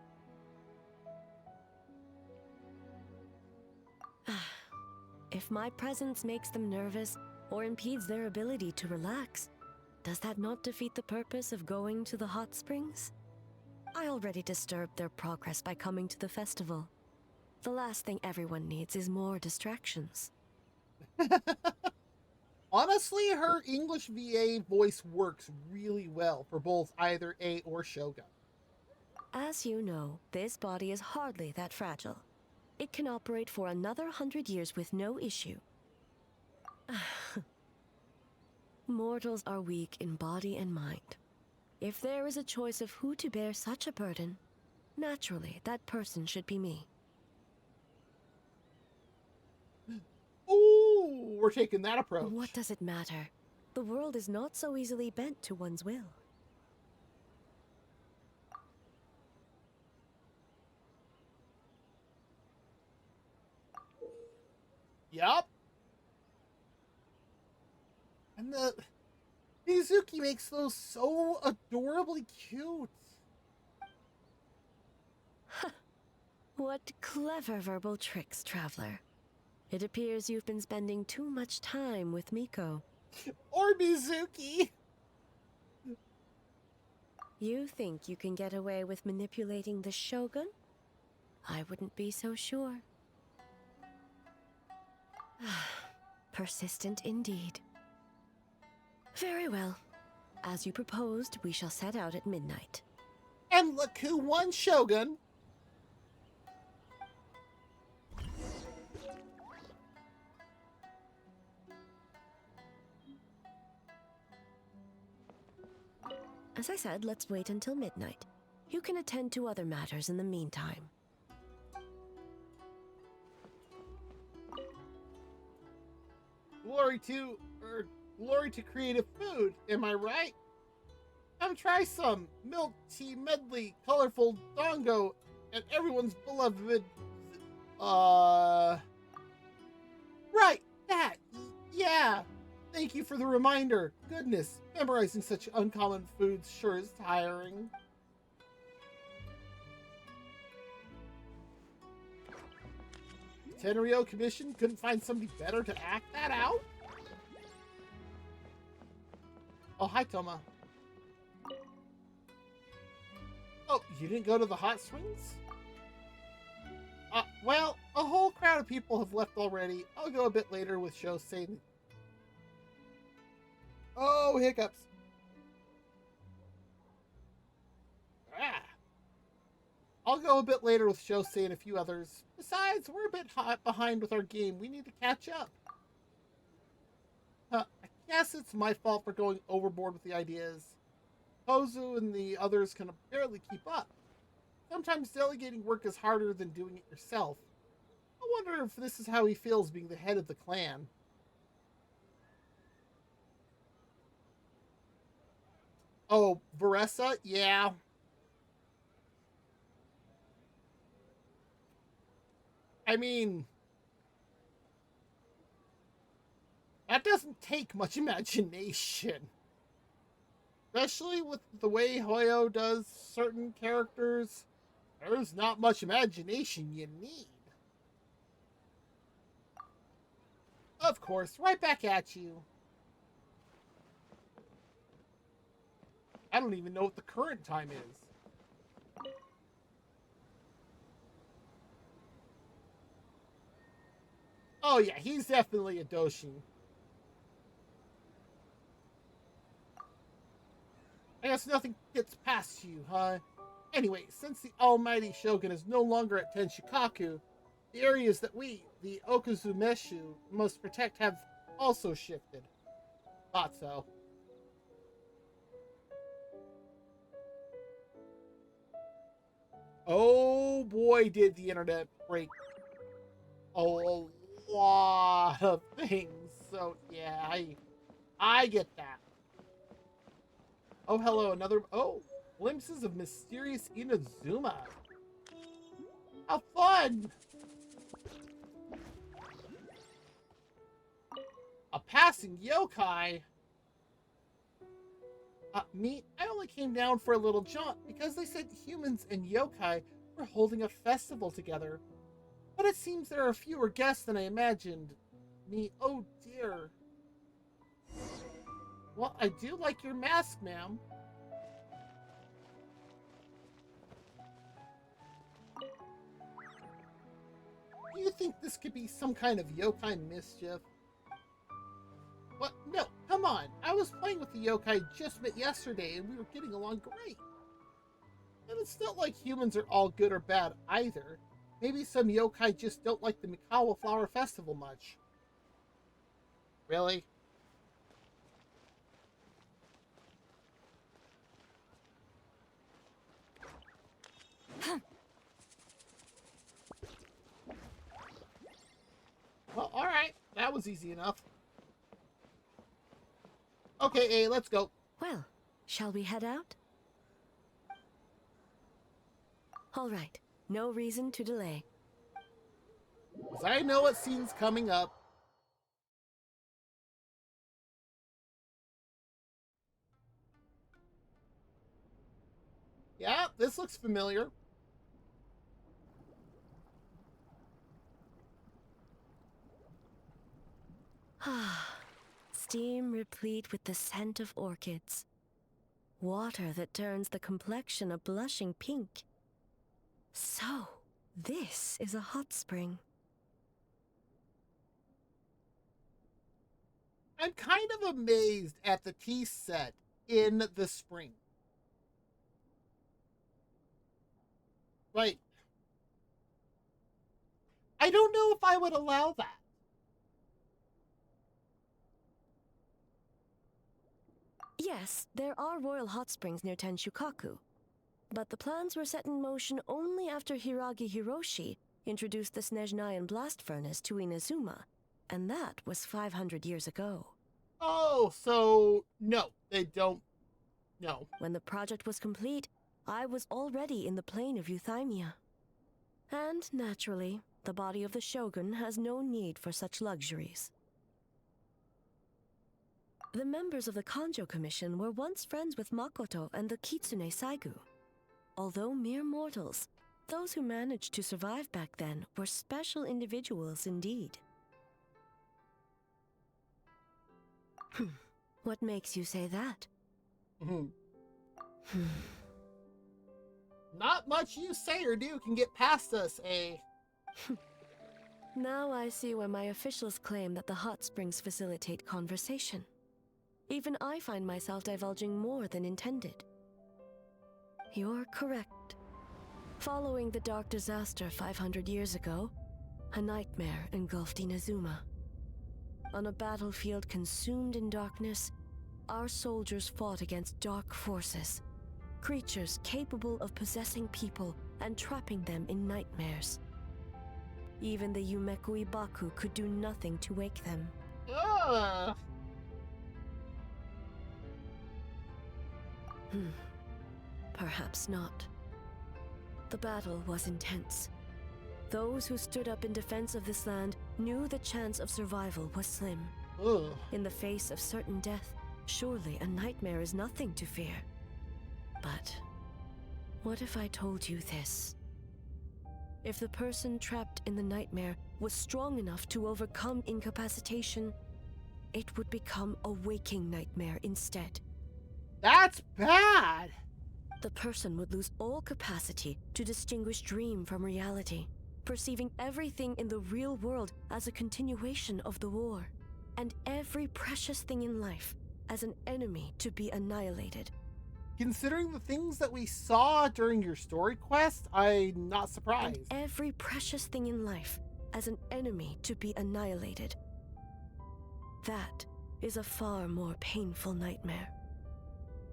If my presence makes them nervous or impedes their ability to relax, does that not defeat the purpose of going to the hot springs? I already disturbed their progress by coming to the festival. The last thing everyone needs is more distractions. Honestly, her English VA voice works really well for both either A or Shogun. As you know, this body is hardly that fragile. It can operate for another 100 years with no issue. Mortals are weak in body and mind. If there is a choice of who to bear such a burden, naturally that person should be me. Ooh, we're taking that approach. What does it matter? The world is not so easily bent to one's will. Yup. And the Mizuki makes those so adorably cute. What clever verbal tricks, Traveler. It appears you've been spending too much time with Miko. Or Mizuki. You think you can get away with manipulating the Shogun? I wouldn't be so sure. Persistent indeed. Very well. As you proposed, we shall set out at midnight. And look who won, Shogun. As I said, let's wait until midnight. You can attend to other matters in the meantime. Glory to creative food, am I right? Come try some milk tea medley, colorful dango, and everyone's beloved. Right, that. Yeah. Thank you for the reminder. Goodness, memorizing such uncommon foods sure is tiring. Tenryo Commission couldn't find somebody better to act that out? Oh, hi, Toma. Oh, you didn't go to the hot springs? Well, a whole crowd of people have left already. I'll go a bit later with Shosei. Oh, hiccups. I'll go a bit later with Shosei and a few others. Besides, we're a bit behind with our game. We need to catch up. I guess it's my fault for going overboard with the ideas. Pozu and the others can barely keep up. Sometimes delegating work is harder than doing it yourself. I wonder if this is how he feels being the head of the clan. Oh, Varessa? Yeah. I mean, that doesn't take much imagination. Especially with the way Hoyo does certain characters, there's not much imagination you need. Of course, right back at you. I don't even know what the current time is. Oh yeah, he's definitely a Doshin. I guess nothing gets past you, huh? Anyway, since the almighty Shogun is no longer at Tenshikaku, the areas that we, the Okuzumeshu, must protect have also shifted. Thought so. Oh boy, did the internet break a lot of things. So yeah, I get that. Oh, hello, another... Oh, glimpses of mysterious Inazuma. How fun! A passing yokai? Me? I only came down for a little jaunt because they said humans and yokai were holding a festival together. But it seems there are fewer guests than I imagined. Me, oh dear. Well, I do like your mask, ma'am. Do you think this could be some kind of yokai mischief? What? No, come on. I was playing with the yokai just met yesterday and we were getting along great. And it's not like humans are all good or bad either. Maybe some yokai just don't like the Mikawa Flower Festival much. Really? Well, alright. That was easy enough. Okay, let's go. Well, shall we head out? All right. No reason to delay. Because I know what scene's coming up. Yeah, this looks familiar. Ah, steam replete with the scent of orchids. Water that turns the complexion a blushing pink. So, this is a hot spring. I'm kind of amazed at the tea set in the spring. Like, I don't know if I would allow that. Yes, there are royal hot springs near Tenshukaku. But the plans were set in motion only after Hiragi Hiroshi introduced the Snezhnayan blast furnace to Inazuma, and that was 500 years ago. Oh, so no, they don't. No. When the project was complete, I was already in the plain of Euthymia. And naturally, the body of the shogun has no need for such luxuries. The members of the Kanjo Commission were once friends with Makoto and the Kitsune Saigu. Although mere mortals, Those who managed to survive back then were special individuals indeed. What makes you say that? Not much you say or do can get past us, eh? Now I see why my officials claim that the hot springs facilitate conversation. Even I find myself divulging more than intended. You're correct. Following the dark disaster 500 years ago, a nightmare engulfed Inazuma. On a battlefield consumed in darkness, our soldiers fought against dark forces, creatures capable of possessing people and trapping them in nightmares. Even the Yumekui Baku could do nothing to wake them. Perhaps not. The battle was intense. Those who stood up in defense of this land knew the chance of survival was slim. In the face of certain death, surely a nightmare is nothing to fear. But what if I told you this? If the person trapped in the nightmare was strong enough to overcome incapacitation, it would become a waking nightmare instead. That's bad! The person would lose all capacity to distinguish dream from reality, perceiving everything in the real world as a continuation of the war, and every precious thing in life as an enemy to be annihilated. Considering the things that we saw during your story quest, I'm not surprised. And every precious thing in life as an enemy to be annihilated. That is a far more painful nightmare.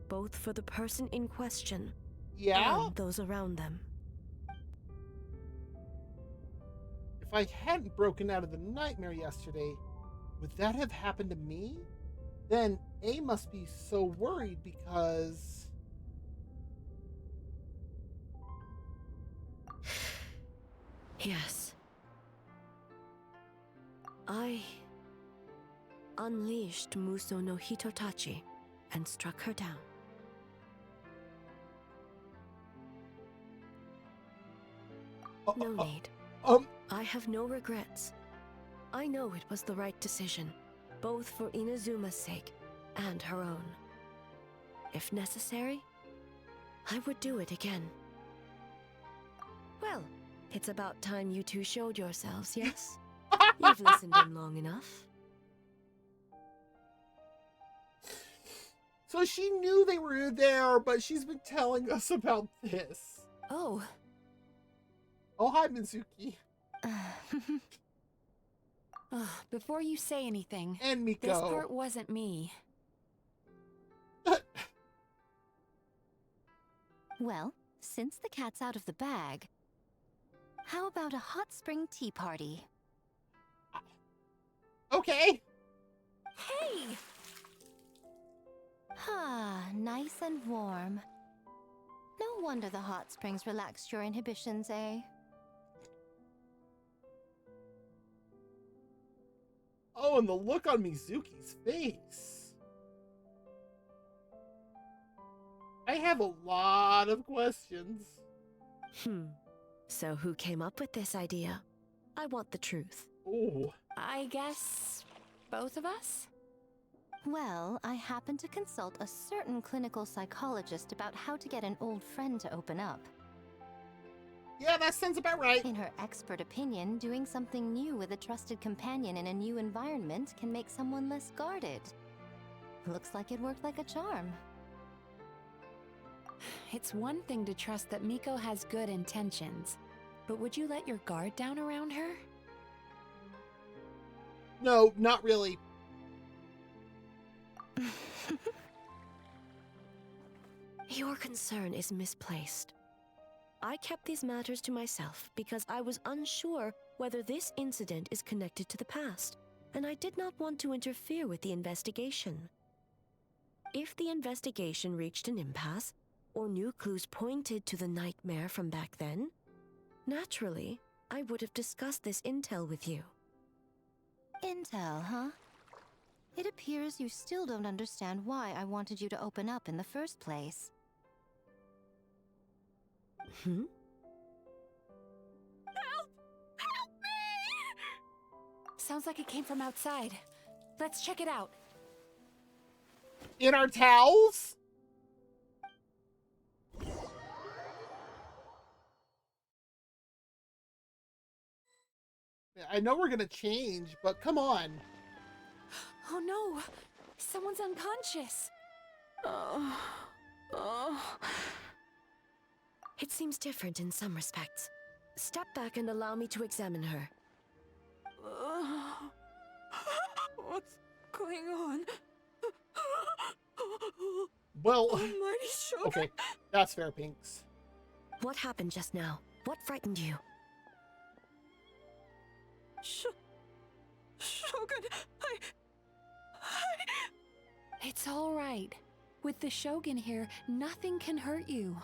Both for the person in question and those around them. If I hadn't broken out of the nightmare yesterday, would that have happened to me? Then A must be so worried because... Yes. I unleashed Muso no Hitotachi and struck her down. No need. I have no regrets. I know it was the right decision, both for Inazuma's sake and her own. If necessary, I would do it again. Well, it's about time you two showed yourselves, yes? You've listened in long enough. So she knew they were there, but she's been telling us about this. Oh. Oh, hi, Mizuki. Before you say anything, and Miko. This part wasn't me. Well, since the cat's out of the bag, how about a hot spring tea party? Okay. Hey! Ah, nice and warm. No wonder the hot springs relaxed your inhibitions, eh? Oh, and the look on Mizuki's face. I have a lot of questions. So who came up with this idea? I want the truth. Oh. I guess both of us? Well, I happened to consult a certain clinical psychologist about how to get an old friend to open up. Yeah, that sounds about right. In her expert opinion, doing something new with a trusted companion in a new environment can make someone less guarded. Looks like it worked like a charm. It's one thing to trust that Miko has good intentions, but would you let your guard down around her? No, not really. Your concern is misplaced. I kept these matters to myself because I was unsure whether this incident is connected to the past, and I did not want to interfere with the investigation. If the investigation reached an impasse, or new clues pointed to the nightmare from back then, naturally, I would have discussed this intel with you. Intel, huh? It appears you still don't understand why I wanted you to open up in the first place. Sounds like it came from outside. Let's check it out. In our towels? I know we're gonna change, but come on. Oh no! Someone's unconscious. It seems different in some respects. Step back and allow me to examine her. What's going on? Well, Almighty Shogun. okay, that's fair, Pinks. What happened just now? What frightened you? Shogun, It's all right. With the Shogun here, nothing can hurt you.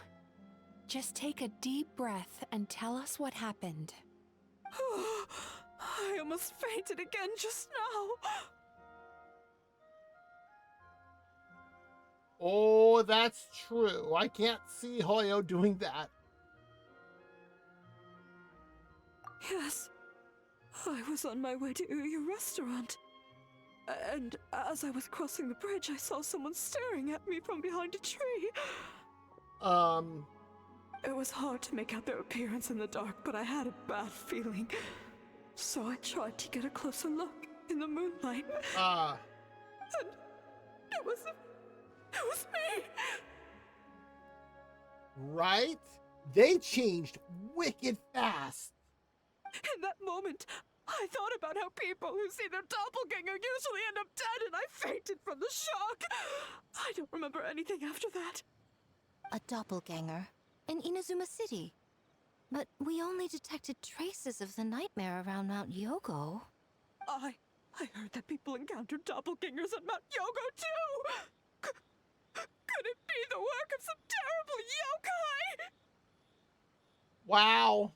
Just take a deep breath and tell us what happened. I almost fainted again just now. Oh, that's true. I can't see Hoyo doing that. Yes, I was on my way to your restaurant. And as I was crossing the bridge, I saw someone staring at me from behind a tree. It was hard to make out their appearance in the dark, but I had a bad feeling. So I tried to get a closer look in the moonlight. And it was me. Right? They changed wicked fast. In that moment, I thought about how people who see their doppelganger usually end up dead, and I fainted from the shock. I don't remember anything after that. A doppelganger in Inazuma City. But we only detected traces of the nightmare around Mount Yogo. I heard that people encountered doppelgangers at Mount Yogo too. Could it be the work of some terrible yokai? Wow.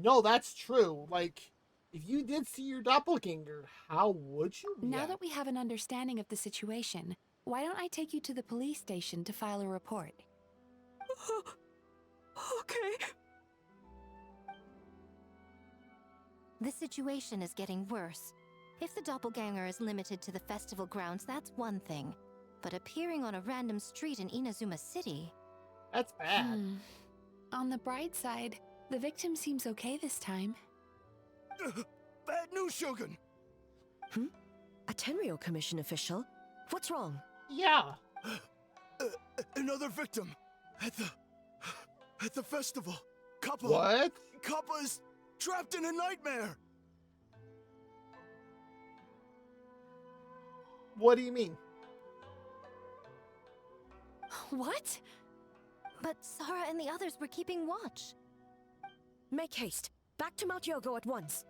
No, that's true. Like, if you did see your doppelganger, how would you react? Now that we have an understanding of the situation, why don't I take you to the police station to file a report? Okay. The situation is getting worse. If the doppelganger is limited to the festival grounds, that's one thing. But appearing on a random street in Inazuma City... That's bad. On the bright side, the victim seems okay this time. Bad news, Shogun! A Tenryo Commission official? What's wrong? Yeah. Another victim at the festival. Kappa. What? Kappa is trapped in a nightmare. What do you mean? What? But Sara and the others were keeping watch. Make haste. Back to Mount Yogo at once.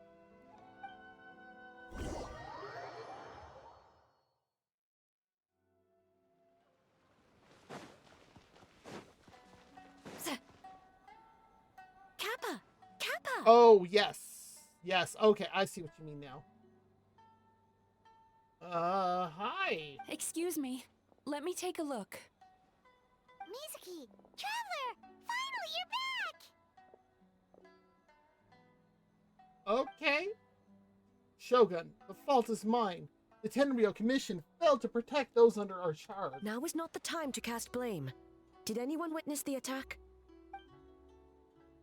Kappa! Kappa! Oh, yes. Yes, okay, I see what you mean now. Hi. Excuse me. Let me take a look. Mizuki! Traveler! Finally, you're back! Okay. Shogun, the fault is mine. The Tenryo Commission failed to protect those under our charge. Now is not the time to cast blame. Did anyone witness the attack?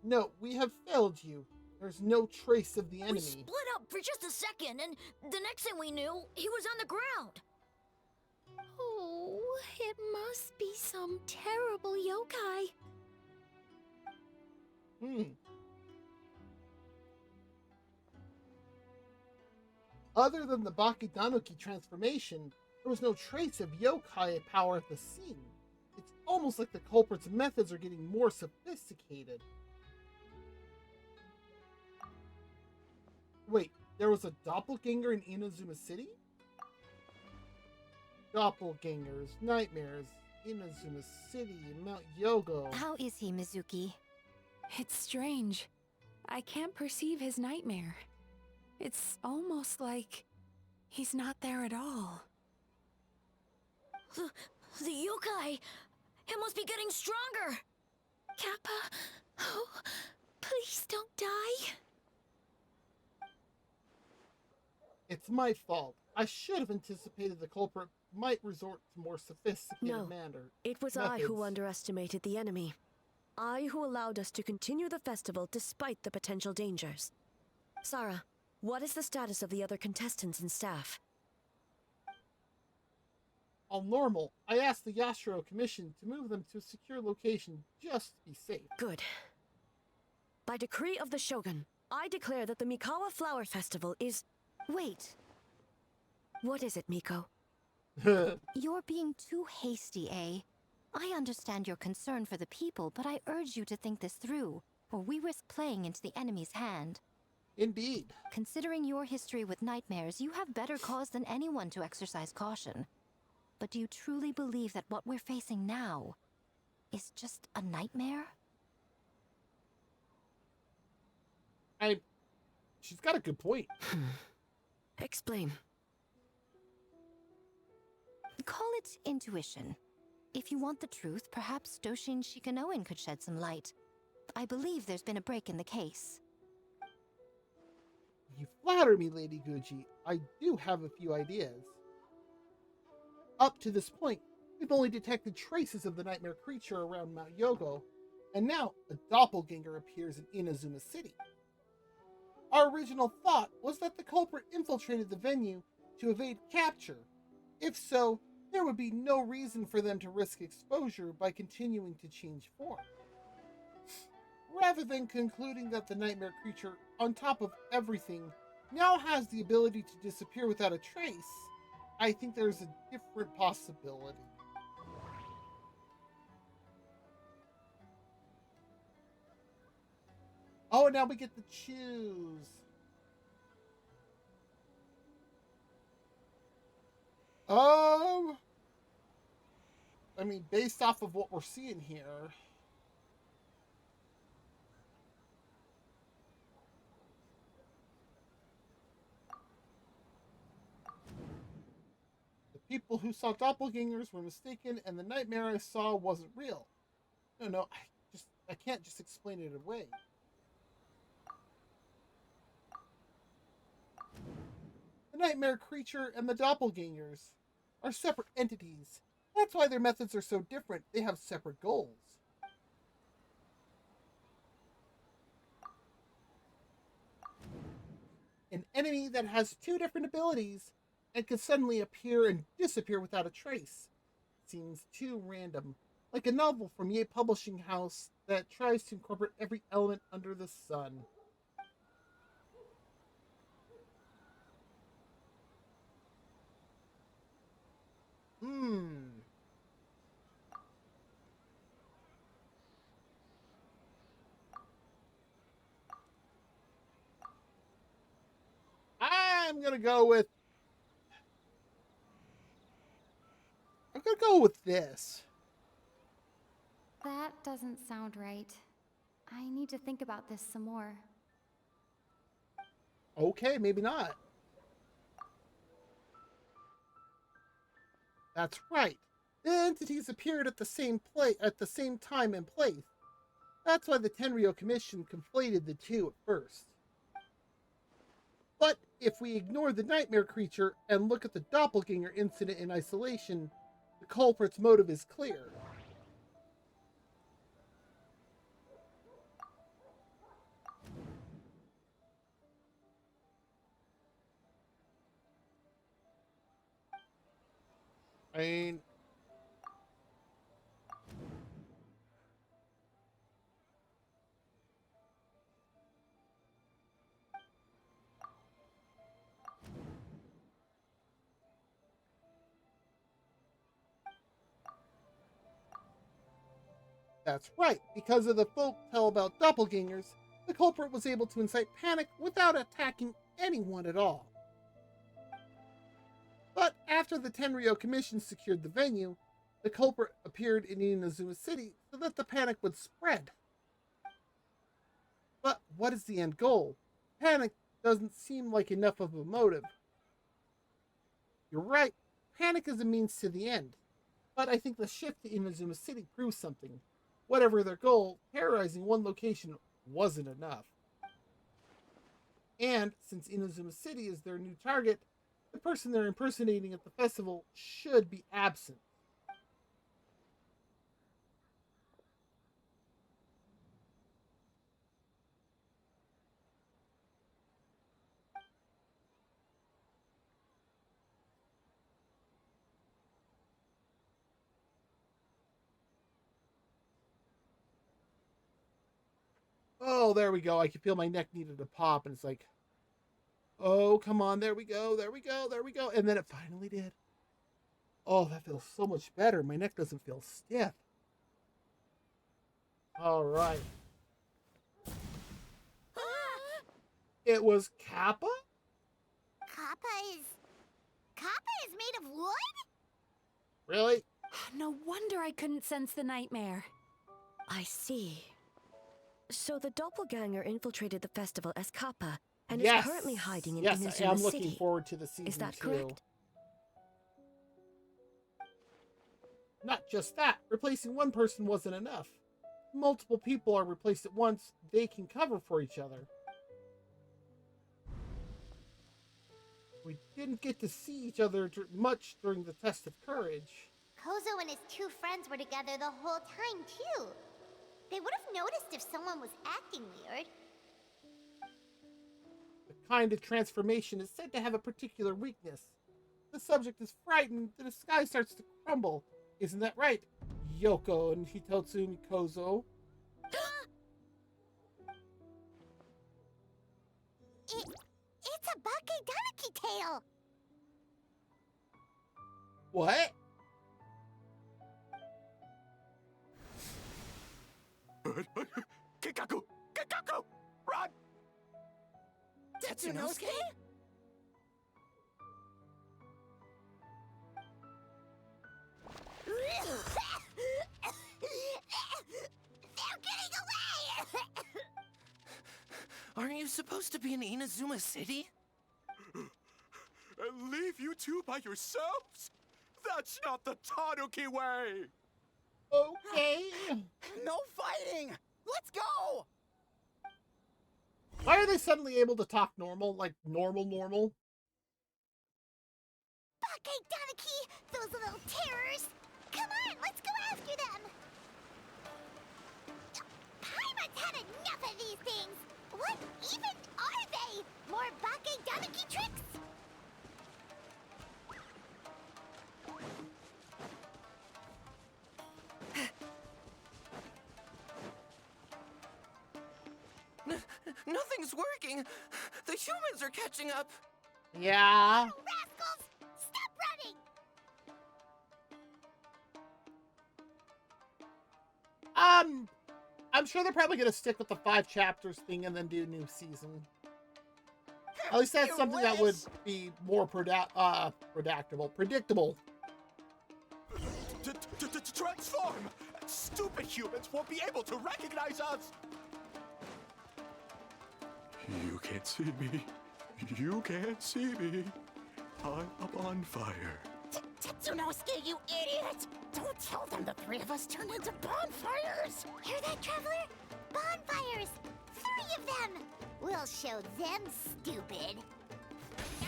No, we have failed you. There's no trace of the enemy. We split up for just a second, and the next thing we knew, he was on the ground. Oh, it must be some terrible yokai. Other than the Bakudanuki transformation, there was no trace of yokai power at the scene. It's almost like the culprit's methods are getting more sophisticated. Wait, there was a doppelganger in Inazuma City? Doppelgangers, nightmares, Inazuma City, Mount Yogo. How is he, Mizuki? It's strange. I can't perceive his nightmare. It's almost like he's not there at all. The yokai! It must be getting stronger! Kappa, oh, please don't die. It's my fault. I should have anticipated the culprit might resort to more sophisticated manner. It was methods. I who underestimated the enemy. I who allowed us to continue the festival despite the potential dangers. Sarah, what is the status of the other contestants and staff? All normal. I asked the Yashiro Commission to move them to a secure location just to be safe. Good. By decree of the Shogun, I declare that the Mikawa Flower Festival is... Wait. What is it, Miko? You're being too hasty, eh? I understand your concern for the people, but I urge you to think this through, or we risk playing into the enemy's hand. Indeed. Considering your history with nightmares, you have better cause than anyone to exercise caution. But do you truly believe that what we're facing now is just a nightmare? She's got a good point. Explain. Call it intuition. If you want the truth, perhaps Doshin Shikanoin could shed some light. I believe there's been a break in the case. You flatter me, Lady Gucci. I do have a few ideas. Up to this point, we've only detected traces of the nightmare creature around Mount Yogo, and now a doppelganger appears in Inazuma City. Our original thought was that the culprit infiltrated the venue to evade capture. If so, there would be no reason for them to risk exposure by continuing to change form. Rather than concluding that the nightmare creature, on top of everything, now has the ability to disappear without a trace, I think there's a different possibility. Oh, and now we get to choose. I mean, based off of what we're seeing here, the people who saw doppelgangers were mistaken, and the nightmare I saw wasn't real. No, I can't just explain it away. The nightmare creature and the doppelgangers are separate entities. That's why their methods are so different. They have separate goals. An enemy that has two different abilities and can suddenly appear and disappear without a trace seems too random. Like a novel from Ye Publishing House that tries to incorporate every element under the sun. I'm gonna go with this. That doesn't sound right. I need to think about this some more. Okay, maybe not. That's right. The entities appeared at the same time and place. That's why the Tenryo Commission conflated the two at first. But if we ignore the nightmare creature and look at the doppelganger incident in isolation, the culprit's motive is clear. I mean, that's right. Because of the folk tale about doppelgangers, the culprit was able to incite panic without attacking anyone at all. But after the Tenryo Commission secured the venue, the culprit appeared in Inazuma City so that the panic would spread. But what is the end goal? Panic doesn't seem like enough of a motive. You're right, panic is a means to the end. But I think the shift to Inazuma City proves something. Whatever their goal, terrorizing one location wasn't enough. And since Inazuma City is their new target, the person they're impersonating at the festival should be absent. Oh, there we go. I could feel my neck needed to pop, and it's like, oh, come on, there we go, there we go, there we go. And then it finally did. Oh, that feels so much better. My neck doesn't feel stiff. All right. It was Kappa? Kappa is made of wood? Really? No wonder I couldn't sense the nightmare. I see. So the doppelganger infiltrated the festival as Kappa and is currently hiding in Inazuma City. Yes, I am looking forward to the season 2. Is that correct? Not just that, replacing one person wasn't enough. Multiple people are replaced at once, they can cover for each other. We didn't get to see each other much during the test of courage. Kozo and his 2 friends were together the whole time, too. They would have noticed if someone was acting weird. The kind of transformation is said to have a particular weakness. The subject is frightened, the sky starts to crumble. Isn't that right, Yoko and Hitotsumi Kozo? It's a Bakedaniki tail! What? Kikaku! Kikaku! Run! Tetsunosuke? They're getting away! Aren't you supposed to be in Inazuma City? And leave you two by yourselves? That's not the Tanuki way! Okay. No fighting! Let's go! Why are they suddenly able to talk normal? Like normal? Bakedaniki! Those little terrors! Come on, let's go after them! Paimon's had enough of these things! What even are they? More Bakedaniki tricks? Nothing's working! The humans are catching up! Yeah. Oh, rascals! Stop running! I'm sure they're probably gonna stick with the 5 chapters thing and then do a new season. At least that's something that would be more predictable. Transform! Stupid humans won't be able to recognize us! You can't see me. You can't see me. I'm up on fire. Tetsunosuke, you idiot! Don't tell them the 3 of us turned into bonfires! Hear that, Traveler? Bonfires! 3 of them! We'll show them, stupid.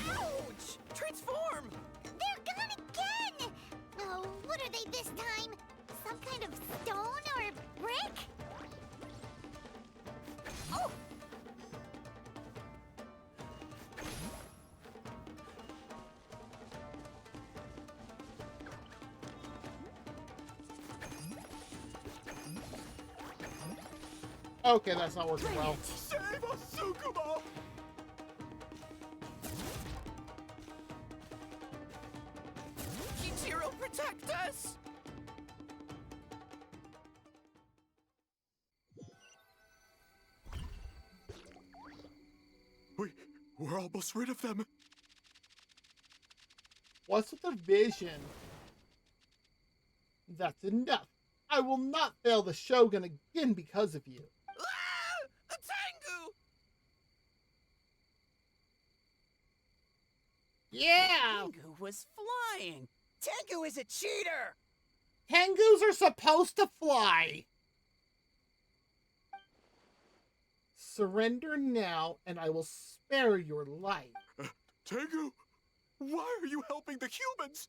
Ouch! Transform! They're gone again! Oh, what are they this time? Some kind of stone or brick? Oh! Okay, that's not working well. Save us, Tsukumo! Kichiro, protect us! We're almost rid of them. What's with the vision? That's enough. I will not fail the Shogun again because of you. Ah! A Tengu! Yeah! Tengu was flying! Tengu is a cheater! Tengus are supposed to fly. Surrender now, and I will spare your life. Tengu, why are you helping the humans?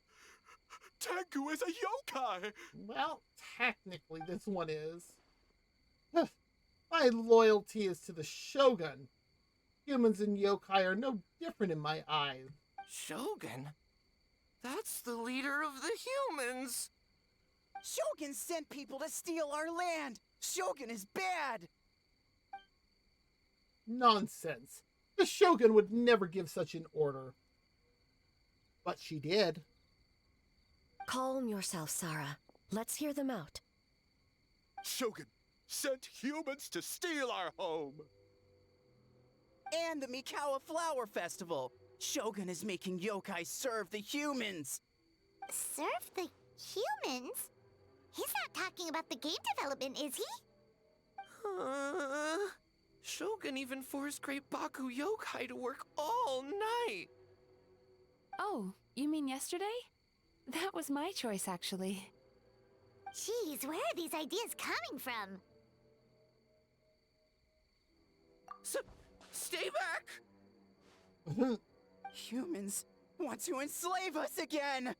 Tengu is a yokai. Well, technically, this one is. My loyalty is to the Shogun. Humans and yokai are no different in my eyes. Shogun? That's the leader of the humans. Shogun sent people to steal our land. Shogun is bad. Nonsense. The Shogun would never give such an order. But she did. Calm yourself, Sarah. Let's hear them out. Shogun sent humans to steal our home. And the Mikawa Flower Festival. Shogun is making yokai serve the humans. Serve the humans? He's not talking about the game development, is he? Shogun even forced Great Baku Yokai to work all night. Oh, you mean yesterday? That was my choice, actually. Jeez, where are these ideas coming from? Stay back! Humans want to enslave us again!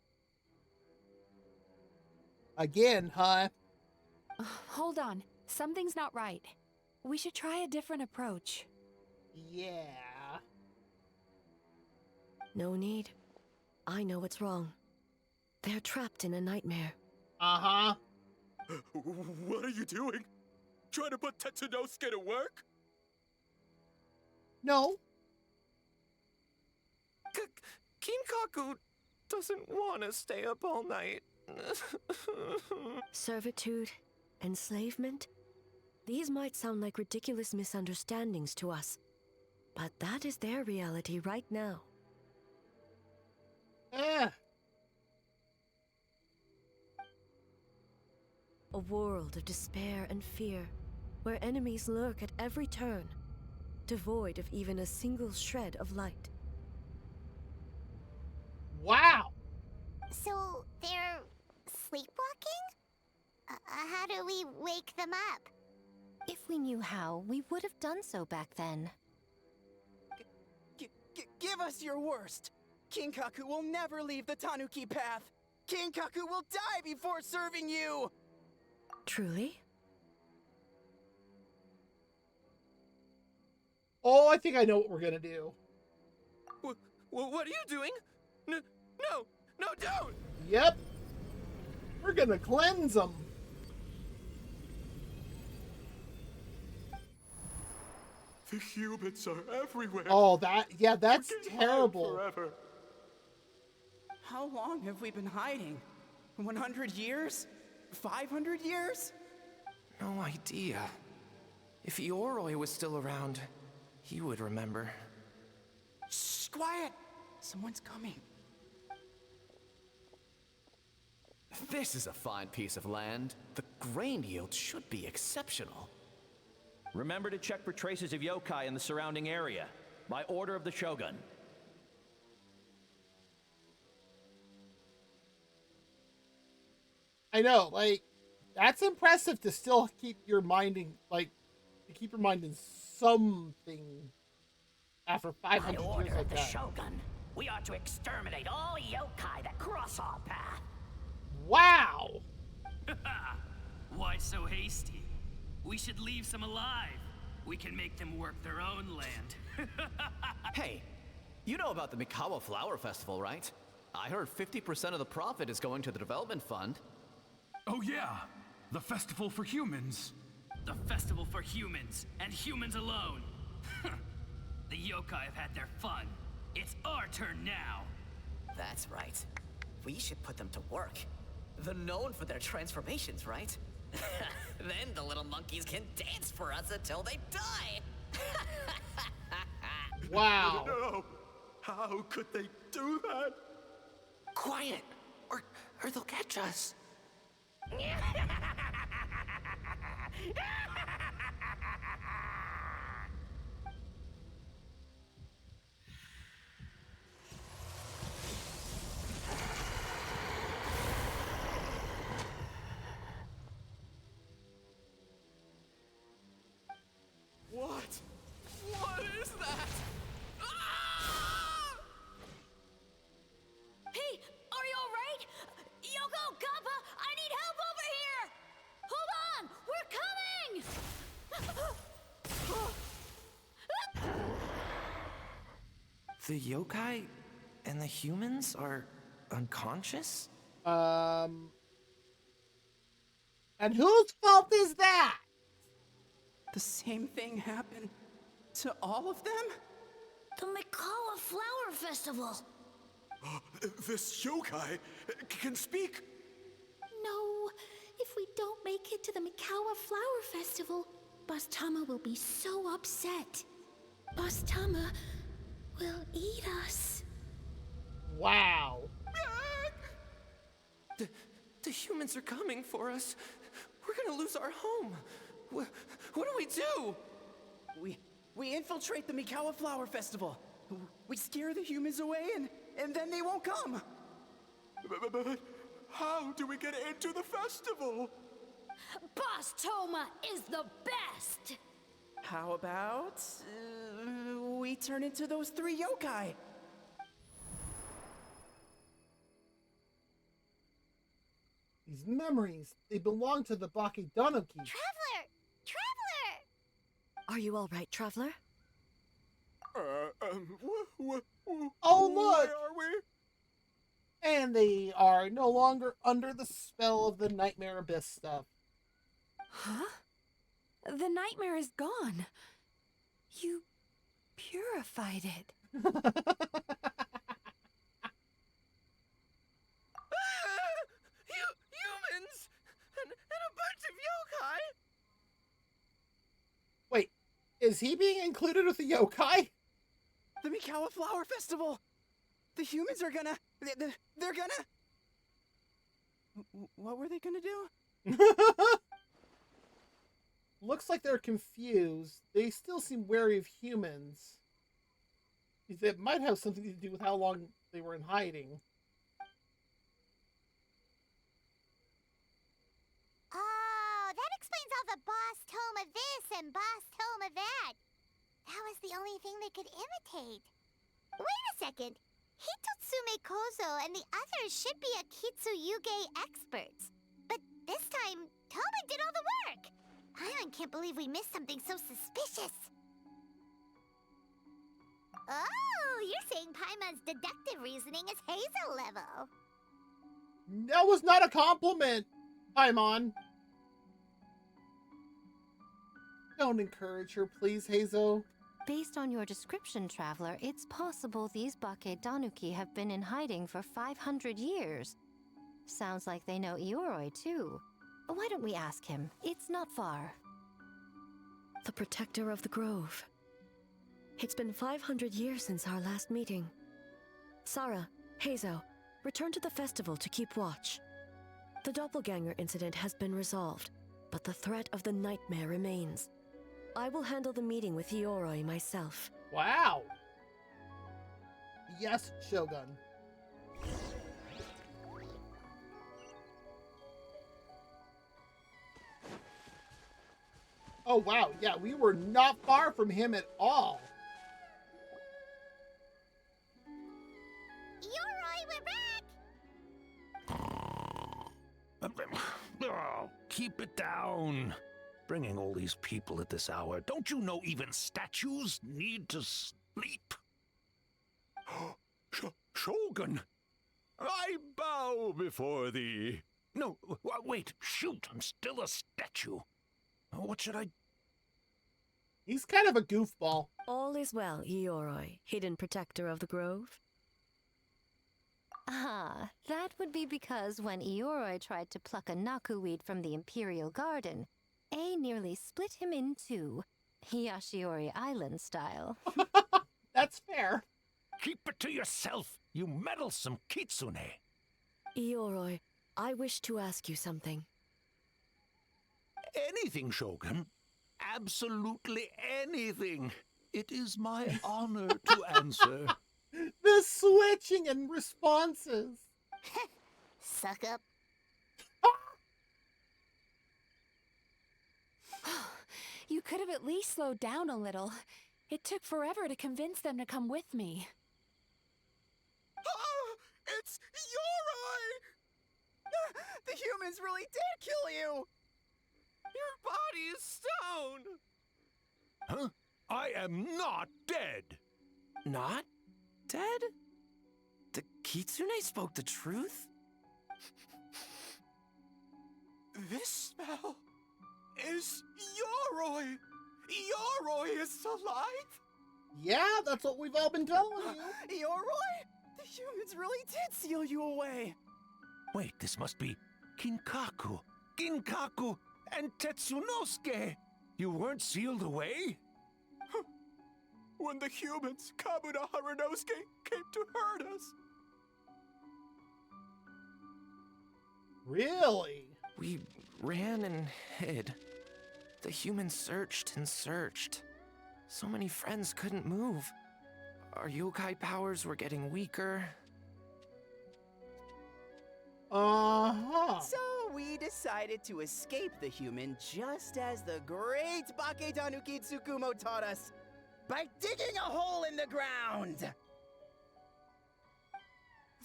Again, huh? Hold on. Something's not right. We should try a different approach. Yeah. No need. I know what's wrong. They're trapped in a nightmare. Uh-huh. What are you doing? Trying to put Tetsunosuke to work? No. Kinkaku doesn't want to stay up all night. Servitude, enslavement? These might sound like ridiculous misunderstandings to us, but that is their reality right now. A world of despair and fear, where enemies lurk at every turn, devoid of even a single shred of light. Wow! So, they're sleepwalking? How do we wake them up? If we knew how, we would have done so back then. Give us your worst! Kinkaku will never leave the Tanuki path! Kinkaku will die before serving you! Truly? Oh, I think I know what we're gonna do. What are you doing? No, don't! Yep. We're gonna cleanse them. The humans are everywhere. Oh, that's terrible. Forever. How long have we been hiding? 100 years? 500 years? No idea. If Yoroi was still around, he would remember. Shh, quiet! Someone's coming. This is a fine piece of land. The grain yield should be exceptional. Remember to check for traces of yokai in the surrounding area, by order of the Shogun. I know, like, that's impressive to still keep your mind in, something after 500 By years order like of the that. Shogun, we are to exterminate all yokai that cross our path. Wow! Why so hasty? We should leave some alive. We can make them work their own land. Hey, you know about the Mikawa Flower Festival, right? I heard 50% of the profit is going to the development fund. Oh yeah, the festival for humans. The festival for humans, and humans alone. The yokai have had their fun. It's our turn now. That's right. We should put them to work. They're known for their transformations, right? Then the little monkeys can dance for us until they die. Wow. No, how could they do that? Quiet, or they'll catch us. The yokai and the humans are unconscious? And whose fault is that? The same thing happened to all of them? The Mikawa Flower Festival. This yokai can speak. No, if we don't make it to the Mikawa Flower Festival, Boss Tama will be so upset. Boss Tama will eat us. Wow. The humans are coming for us. We're gonna lose our home. What do we do? We infiltrate the Mikawa Flower Festival. We scare the humans away and then they won't come. But how do we get into the festival? Boss Toma is the best! How about we turn into those 3 yokai? These memories, they belong to the Baki Danuki. Traveler! Traveler! Are you all right, Traveler? Oh, look! Where are we? And they are no longer under the spell of the Nightmare Abyss stuff. Huh? The nightmare is gone. You purified it. Humans! And a bunch of yokai! Wait, is he being included with the yokai? The Mikawa Flower Festival! The humans are gonna... They're gonna... What were they gonna do? Looks like they're confused. They still seem wary of humans. It might have something to do with how long they were in hiding. Oh, that explains all the Boss Toma this and Boss Toma that. That was the only thing they could imitate. Wait a second. Hitotsume Kozo and the others should be Akitsuyuge experts. But this time, Toma did all the work. Paimon can't believe we missed something so suspicious. Oh, you're saying Paimon's deductive reasoning is Hazel level. That was not a compliment, Paimon. Don't encourage her, please, Hazel. Based on your description, Traveler, it's possible these Bake Danuki have been in hiding for 500 years. Sounds like they know Ioroi, too. Why don't we ask him? It's not far. The protector of the grove. It's been 500 years since our last meeting. Sarah, Hazo, return to the festival to keep watch. The doppelganger incident has been resolved, but the threat of the nightmare remains. I will handle the meeting with Ioroi myself. Wow. Yes, Shogun. Oh, wow. Yeah, we were not far from him at all. Ioroi, we're back! Oh, keep it down. Bringing all these people at this hour. Don't you know even statues need to sleep? Shogun, I bow before thee. No, wait, shoot, I'm still a statue. What should I... He's kind of a goofball. All is well, Ioroi, hidden protector of the grove. Ah, that would be because when Ioroi tried to pluck a naku weed from the Imperial Garden, A nearly split him in two, Yashiori Island style. That's fair. Keep it to yourself, you meddlesome kitsune. Ioroi, I wish to ask you something. Anything, Shogun. Absolutely anything. It is my honor to answer. The switching and responses. Suck up. You could have at least slowed down a little. It took forever to convince them to come with me. Oh, it's Ioroi! The humans really did kill you! Your body is stone! Huh? I am not dead. Not? dead? The Kitsune spoke the truth? This smell is Yoroi! Yoroi is alive? Yeah, that's what we've all been telling you. Yoroi? The humans really did seal you away. Wait, this must be Kinkaku, Ginkaku, and Tetsunosuke. You weren't sealed away? When the humans, Kabuna Harunosuke, came to hurt us. Really? We ran and hid. The humans searched and searched. So many friends couldn't move. Our yokai powers were getting weaker. Uh-huh. So we decided to escape the human just as the great Bake Tanuki Tsukumo taught us, by digging a hole in the ground!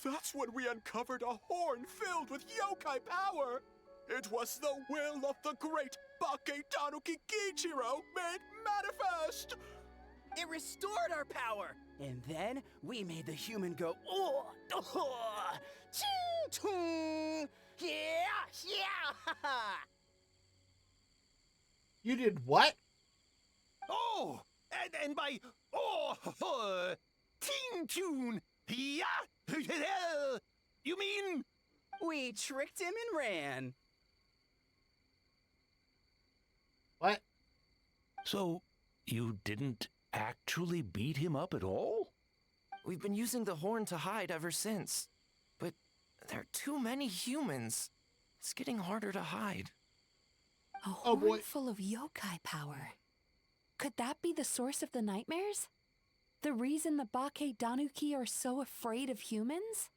That's when we uncovered a horn filled with yokai power. It was the will of the great Bake Tanuki Kiichiro made manifest. It restored our power, and then we made the human go, oh, oh, ching, tung, yeah. You did what? Oh, and by Ting Tune, yeah. You mean? We tricked him and ran. What? So, you didn't actually beat him up at all? We've been using the horn to hide ever since. But there are too many humans. It's getting harder to hide. A horn full of yokai power. Could that be the source of the nightmares? The reason the Bake Danuki are so afraid of humans?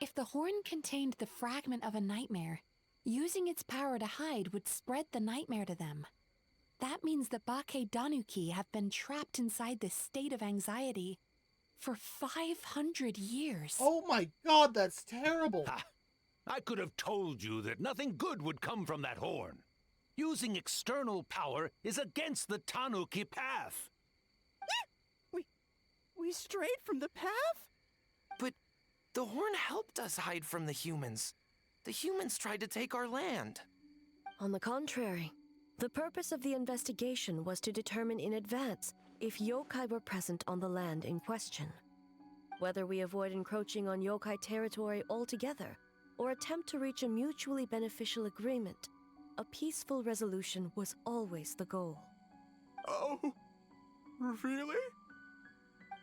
If the horn contained the fragment of a nightmare, using its power to hide would spread the nightmare to them. That means the Bake Danuki have been trapped inside this state of anxiety for 500 years. Oh my god, that's terrible. Ha! I could have told you that nothing good would come from that horn. Using external power is against the Tanuki path. We strayed from the path? But the horn helped us hide from the humans. The humans tried to take our land. On the contrary, the purpose of the investigation was to determine in advance if yokai were present on the land in question. Whether we avoid encroaching on yokai territory altogether, or attempt to reach a mutually beneficial agreement, a peaceful resolution was always the goal. Oh, really?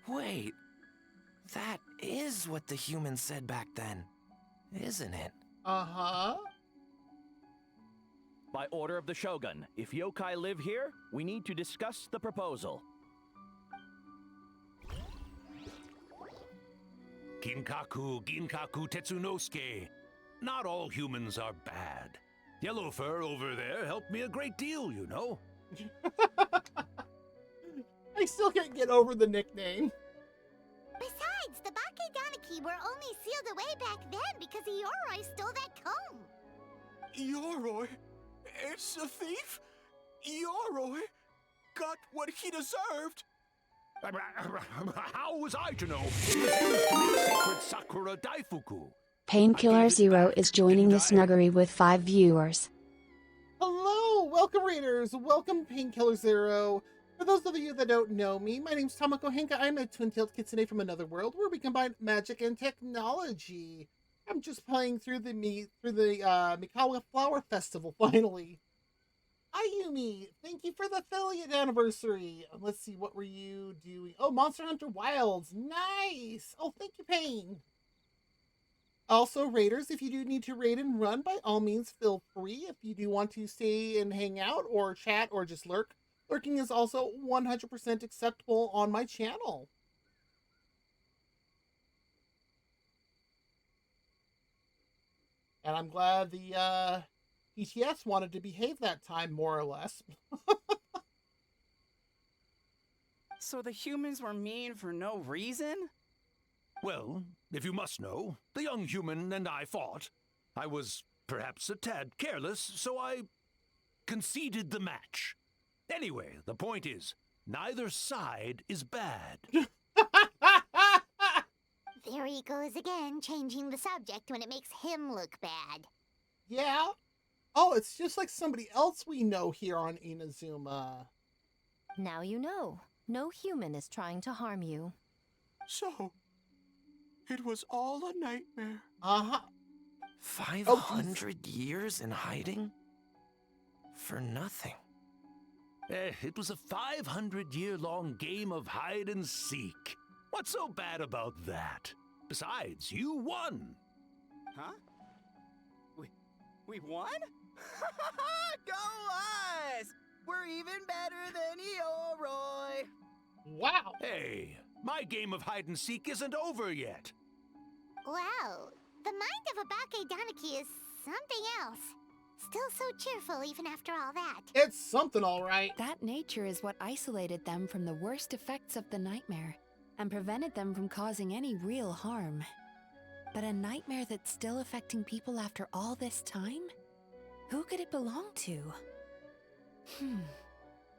Wait, that is what the humans said back then, isn't it? Uh-huh. By order of the Shogun, if yokai live here, we need to discuss the proposal. Kinkaku, Ginkaku, Tetsunosuke. Not all humans are bad. Yellow Fur over there helped me a great deal, you know. I still can't get over the nickname. Besides, the Bake Danuki were only sealed away back then because Yoroi stole that comb. Yoroi? It's a thief? Yoroi got what he deserved. How was I to know? It was used to make sacred Sakura Daifuku. Painkiller Zero is joining the snuggery with 5 viewers. Hello, welcome readers, welcome Painkiller Zero. For those of you that don't know me, my name's Tama-chan. I'm a twin-tailed kitsune from another world where we combine magic and technology. I'm just playing through the Mikawa Flower Festival, finally. Ayumi, thank you for the affiliate anniversary. Let's see, what were you doing? Oh, Monster Hunter Wilds, nice. Oh, thank you, Pain. Also, raiders, if you do need to raid and run, by all means, feel free. If you do want to stay and hang out or chat or just lurk, lurking is also 100% acceptable on my channel. And I'm glad the ETS wanted to behave that time, more or less. So the humans were mean for no reason? Well, if you must know, the young human and I fought. I was perhaps a tad careless, so I conceded the match. Anyway, the point is, neither side is bad. There he goes again, changing the subject when it makes him look bad. Yeah? Oh, it's just like somebody else we know here on Inazuma. Now you know. No human is trying to harm you. So, it was all a nightmare. Uh-huh. 500 years in hiding? For nothing. It was a 500-year-long game of hide and seek. What's so bad about that? Besides, you won. Huh? We won? Go us! We're even better than Eoroy! Wow! Hey, my game of hide and seek isn't over yet. Wow, the mind of a Bake Danaki is something else. Still so cheerful even after all that. It's something, all right. That nature is what isolated them from the worst effects of the nightmare and prevented them from causing any real harm. But a nightmare that's still affecting people after all this time? Who could it belong to?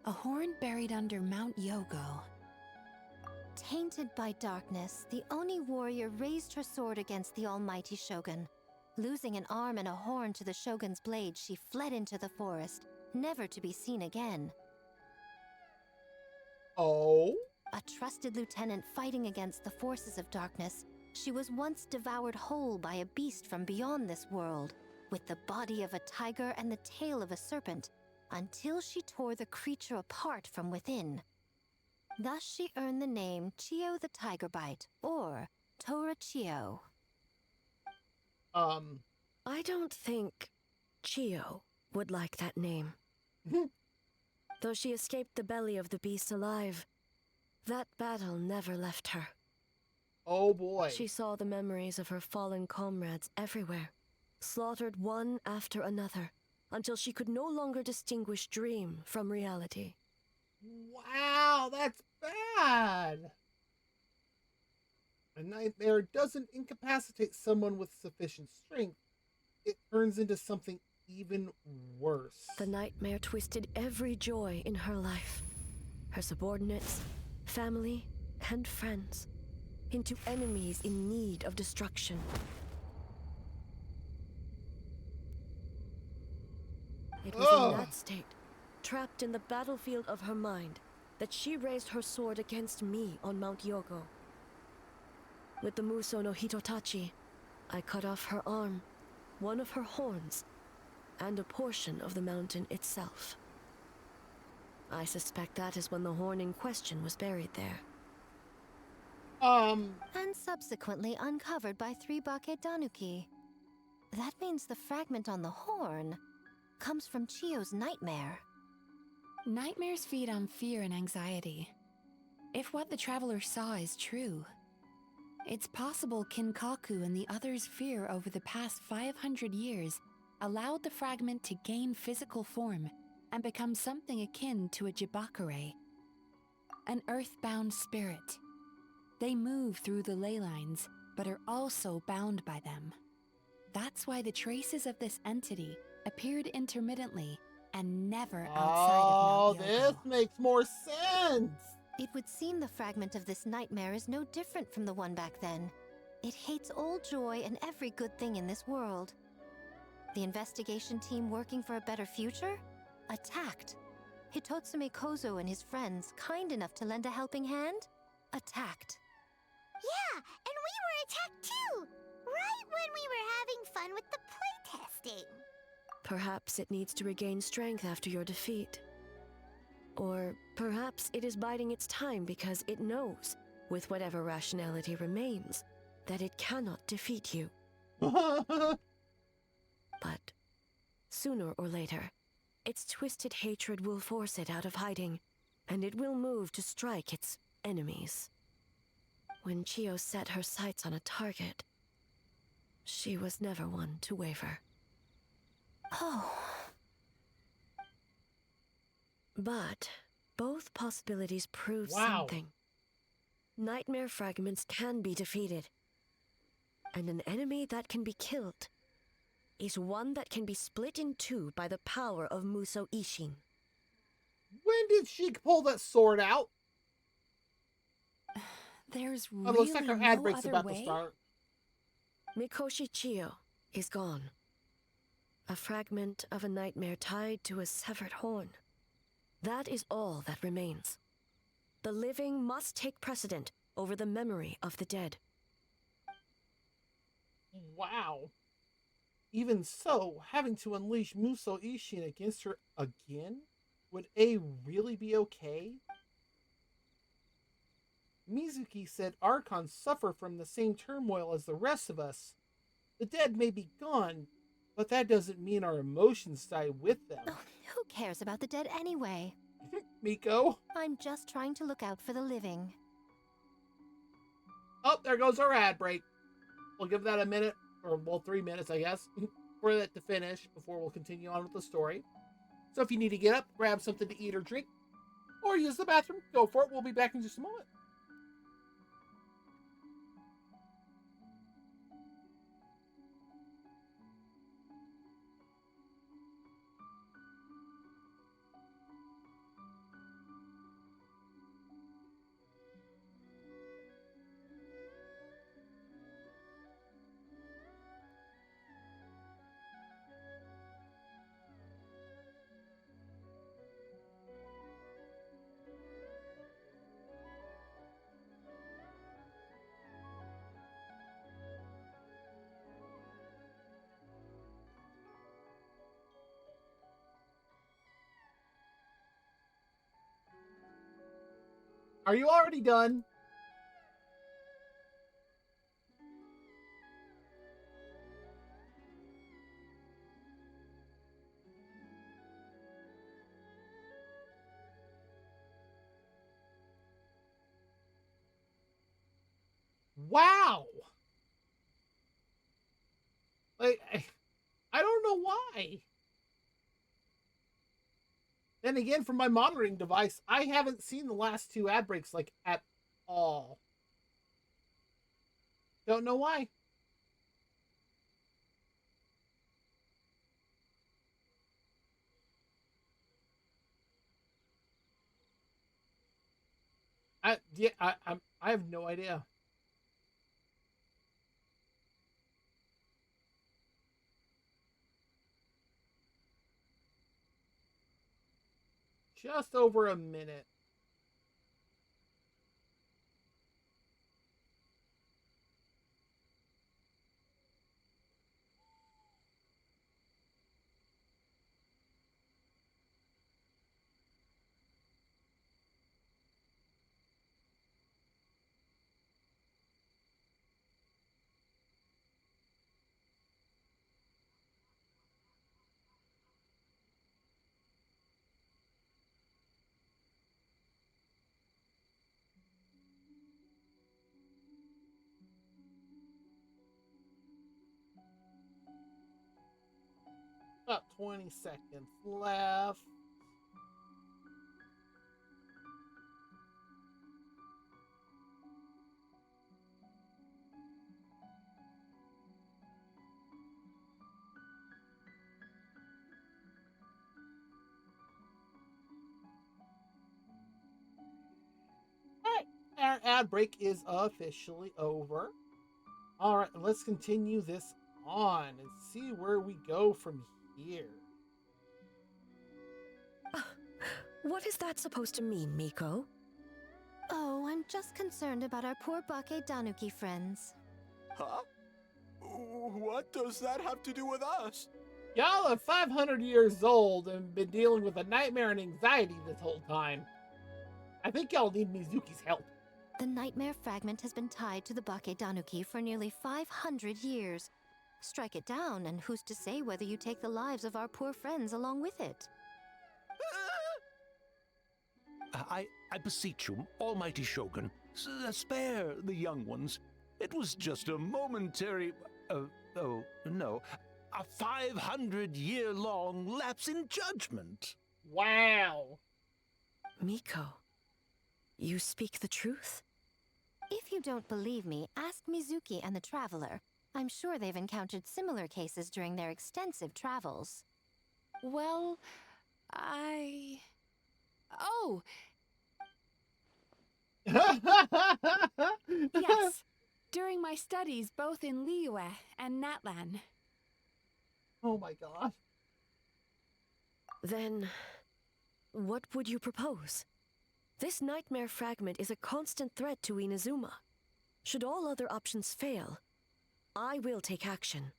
A horn buried under Mount Yogo. Tainted by darkness, the Oni warrior raised her sword against the almighty shogun. Losing an arm and a horn to the shogun's blade, she fled into the forest, never to be seen again. Oh? A trusted lieutenant fighting against the forces of darkness, she was once devoured whole by a beast from beyond this world, with the body of a tiger and the tail of a serpent, until she tore the creature apart from within. Thus she earned the name Chio the Tigerbite, or Tora Chio. I don't think Chio would like that name. Though she escaped the belly of the beast alive, that battle never left her. Oh boy. She saw the memories of her fallen comrades everywhere, slaughtered one after another, until she could no longer distinguish dream from reality. Wow, that's bad. A nightmare doesn't incapacitate someone with sufficient strength. It turns into something even worse. The nightmare twisted every joy in her life, her subordinates, family, and friends, into enemies in need of destruction. It was in that state, trapped in the battlefield of her mind, that she raised her sword against me on Mount Yogo. With the Muso no Hitotachi, I cut off her arm, one of her horns, and a portion of the mountain itself. I suspect that is when the horn in question was buried there. And subsequently uncovered by 3 Bake Danuki. That means the fragment on the horn comes from Chio's nightmare. Nightmares feed on fear and anxiety. If what the traveler saw is true, it's possible Kinkaku and the others' fear over the past 500 years allowed the fragment to gain physical form and become something akin to a Jibakure, an earthbound spirit. They move through the ley lines, but are also bound by them. That's why the traces of this entity appeared intermittently and never outside of Mount Yogo. This makes more sense! It would seem the fragment of this nightmare is no different from the one back then. It hates all joy and every good thing in this world. The investigation team working for a better future? Attacked. Hitotsume Kozo and his friends, kind enough to lend a helping hand? Attacked. Yeah, and we were attacked too! Right when we were having fun with the playtesting. Perhaps it needs to regain strength after your defeat. Or perhaps it is biding its time because it knows, with whatever rationality remains, that it cannot defeat you. But sooner or later, its twisted hatred will force it out of hiding, and it will move to strike its enemies. When Chio set her sights on a target, she was never one to waver. Oh. But both possibilities prove something. Nightmare fragments can be defeated, and an enemy that can be killed is one that can be split in two by the power of Muso Ishin. When did she pull that sword out? There's Oh, looks really like our ad no break's other about way? to start. Mikoshi Chiyo is gone. A fragment of a nightmare tied to a severed horn. That is all that remains. The living must take precedent over the memory of the dead. Wow. Even so, having to unleash Muso Ishin against her again? Would A really be okay? Mizuki said Archons suffer from the same turmoil as the rest of us. The dead may be gone, but that doesn't mean our emotions die with them. Oh, who cares about the dead anyway? Miko? I'm just trying to look out for the living. Oh, there goes our ad break. We'll give that a minute, or well, 3 minutes, I guess, for that to finish before we'll continue on with the story. So if you need to get up, grab something to eat or drink, or use the bathroom, go for it. We'll be back in just a moment. Are you already done? Wow! Like, I don't know why. Then again, from my monitoring device, I haven't seen the last 2 ad breaks, like, at all. Don't know why. I have no idea. Just over a minute. About 20 seconds left. Alright, our ad break is officially over. Alright, let's continue this on and see where we go from here. What is that supposed to mean, Miko? Oh, I'm just concerned about our poor Bake Danuki friends. Huh? What does that have to do with us? Y'all are 500 years old and been dealing with a nightmare and anxiety this whole time. I think y'all need Mizuki's help. The nightmare fragment has been tied to the Bake Danuki for nearly 500 years. Strike it down, and who's to say whether you take the lives of our poor friends along with it? I beseech you, almighty Shogun, spare the young ones. It was just a momentary, oh, no, a 500-year-long lapse in judgment. Wow. Miko, you speak the truth? If you don't believe me, ask Mizuki and the Traveler. I'm sure they've encountered similar cases during their extensive travels. Well, Oh! Yes, during my studies both in Liyue and Natlan. Oh my gosh. Then, what would you propose? This nightmare fragment is a constant threat to Inazuma. Should all other options fail, I will take action.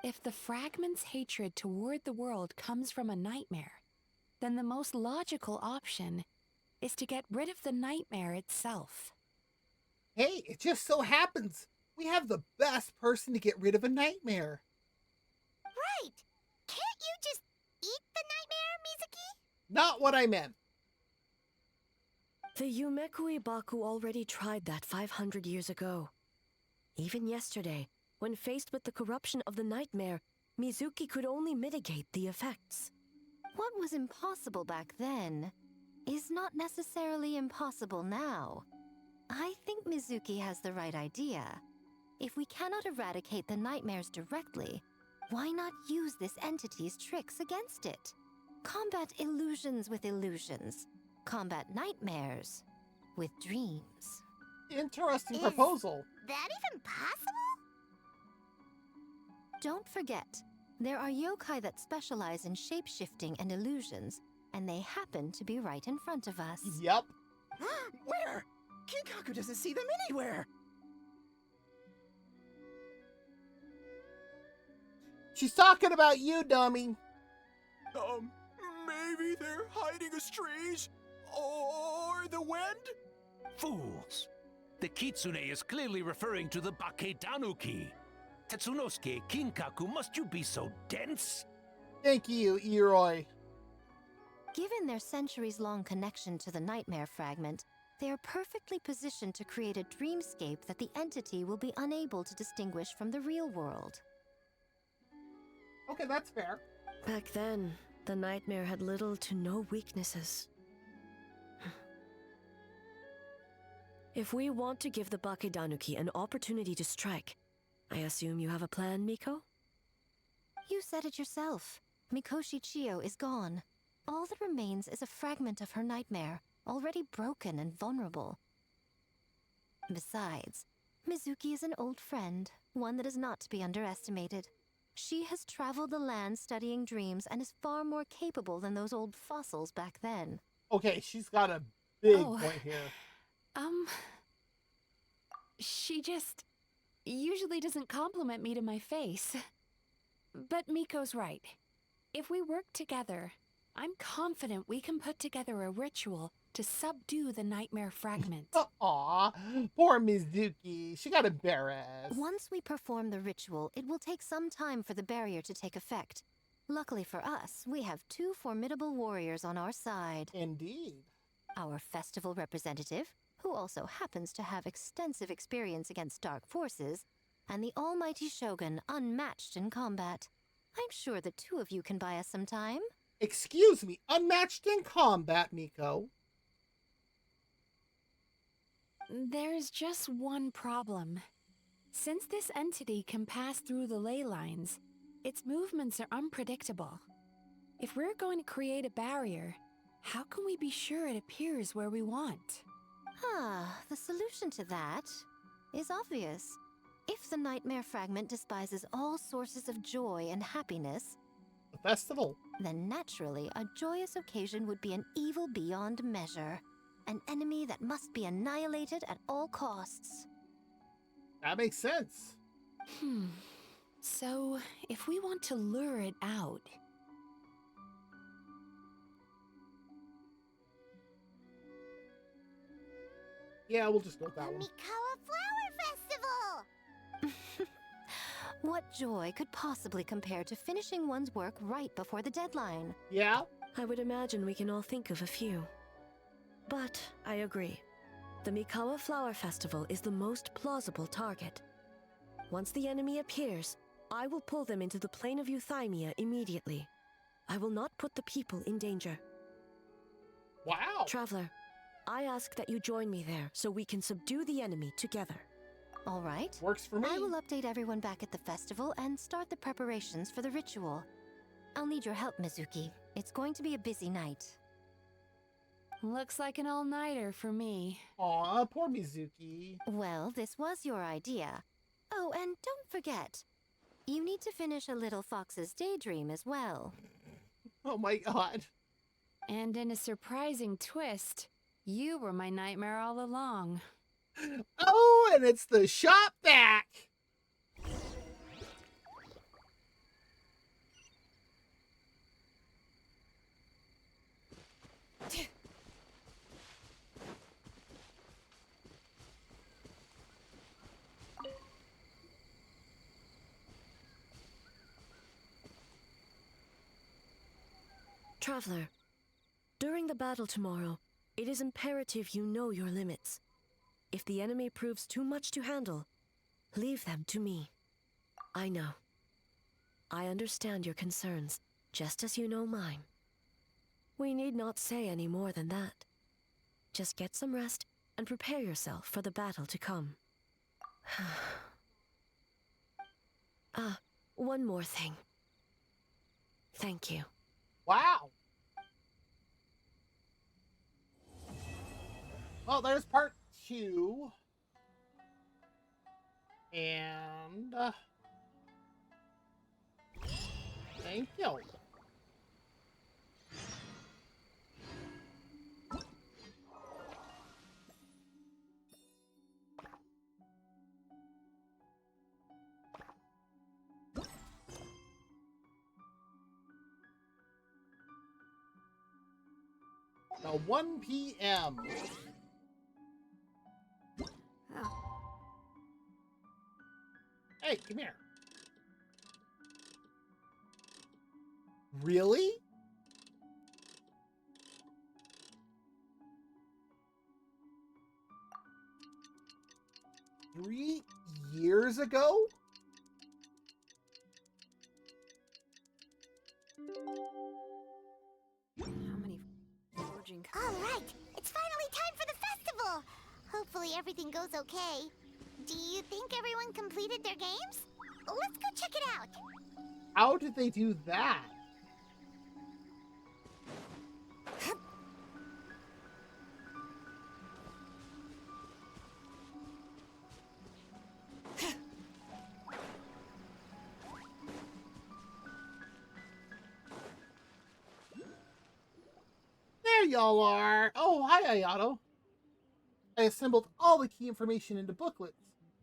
If the fragment's hatred toward the world comes from a nightmare, then the most logical option is to get rid of the nightmare itself. Hey, it just so happens we have the best person to get rid of a nightmare. Right! Can't you just eat the nightmare, Mizuki? Not what I meant. The Yumekui Baku already tried that 500 years ago. Even yesterday, when faced with the corruption of the nightmare, Mizuki could only mitigate the effects. What was impossible back then is not necessarily impossible now. I think Mizuki has the right idea. If we cannot eradicate the nightmares directly, why not use this entity's tricks against it? Combat illusions with illusions. Combat nightmares with dreams. Interesting proposal. That even possible? Don't forget, there are yokai that specialize in shape-shifting and illusions, and they happen to be right in front of us. Yep. Where? Kinkaku doesn't see them anywhere. She's talking about you, dummy. Maybe they're hiding us trees? Or the wind? Fools! The kitsune is clearly referring to the Bake Tanuki. Tetsunosuke, Kinkaku, must you be so dense? Thank you, Eroi. Given their centuries-long connection to the nightmare fragment, they are perfectly positioned to create a dreamscape that the entity will be unable to distinguish from the real world. Okay, that's fair. Back then, the nightmare had little to no weaknesses. If we want to give the Bakedanuki an opportunity to strike, I assume you have a plan, Miko? You said it yourself. Mikoshi Chiyo is gone. All that remains is a fragment of her nightmare, already broken and vulnerable. Besides, Mizuki is an old friend, one that is not to be underestimated. She has traveled the land studying dreams and is far more capable than those old fossils back then. Okay, she's got a big point here. She just usually doesn't compliment me to my face. But Miko's right. If we work together, I'm confident we can put together a ritual to subdue the nightmare fragment. Aw, poor Mizuki. She got embarrassed. Once we perform the ritual, it will take some time for the barrier to take effect. Luckily for us, we have two formidable warriors on our side. Indeed. Our festival representative, who also happens to have extensive experience against dark forces, and the almighty Shogun, unmatched in combat. I'm sure the two of you can buy us some time. Excuse me, unmatched in combat, Miko. There's just one problem. Since this entity can pass through the ley lines, its movements are unpredictable. If we're going to create a barrier, how can we be sure it appears where we want? The solution to that is obvious. If the nightmare fragment despises all sources of joy and happiness, the festival, then naturally a joyous occasion would be an evil beyond measure. An enemy that must be annihilated at all costs. That makes sense. So, if we want to lure it out... Yeah, we'll just go with that one. Mikawa Flower Festival! What joy could possibly compare to finishing one's work right before the deadline? Yeah? I would imagine we can all think of a few. But I agree. The Mikawa Flower Festival is the most plausible target. Once the enemy appears, I will pull them into the plane of Euthymia immediately. I will not put the people in danger. Wow! Traveler, I ask that you join me there so we can subdue the enemy together. All right. Works for me. I will update everyone back at the festival and start the preparations for the ritual. I'll need your help, Mizuki. It's going to be a busy night. Looks like an all-nighter for me. Aw, poor Mizuki. Well, this was your idea. Oh, and don't forget, you need to finish a little fox's daydream as well. Oh my god. And in a surprising twist, you were my nightmare all along. Oh, and it's the shop back. Traveler, during the battle tomorrow, it is imperative you know your limits. If the enemy proves too much to handle, leave them to me. I know. I understand your concerns, just as you know mine. We need not say any more than that. Just get some rest and prepare yourself for the battle to come. One more thing. Thank you. Wow. Well, there's part 2. And thank you. Now 1 p.m. Hey, come here. Really? Three years ago? How many forging... All right, it's finally time for the festival. Hopefully everything goes okay. Do you think everyone completed their games? Let's go check it out. How did they do that? There y'all are. Oh, hi, Ayato. I assembled all the key information into booklets,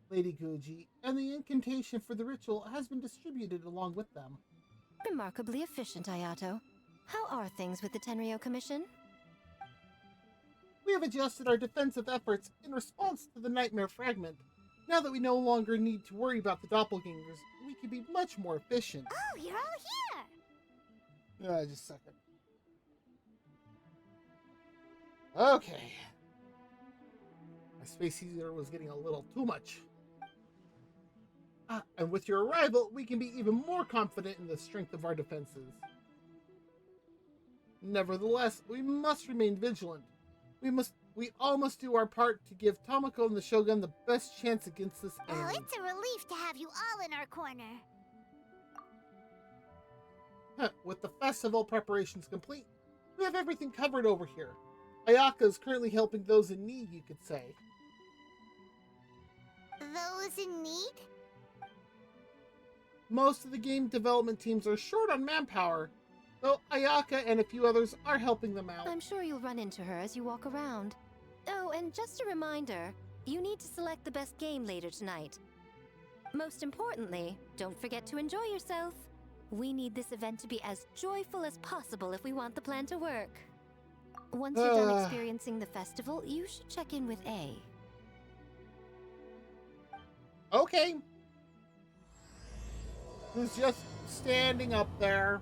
Lady Guji, and the incantation for the ritual has been distributed along with them. Remarkably efficient, Ayato. How are things with the Tenryo Commission? We have adjusted our defensive efforts in response to the Nightmare Fragment. Now that we no longer need to worry about the doppelgangers, we can be much more efficient. Oh, you're all here! Just a second. Okay. My space heater was getting a little too much. And with your arrival, we can be even more confident in the strength of our defenses. Nevertheless, we must remain vigilant. We all must do our part to give Tamako and the Shogun the best chance against this enemy. Oh, it's a relief to have you all in our corner. With the festival preparations complete, we have everything covered over here. Ayaka is currently helping those in need, you could say. Those in need? Most of the game development teams are short on manpower, though Ayaka and a few others are helping them out. I'm sure you'll run into her as you walk around. Oh, and just a reminder, you need to select the best game later tonight. Most importantly, don't forget to enjoy yourself. We need this event to be as joyful as possible if we want the plan to work. Once you're done experiencing the festival, you should check in with A. Okay. Who's just standing up there?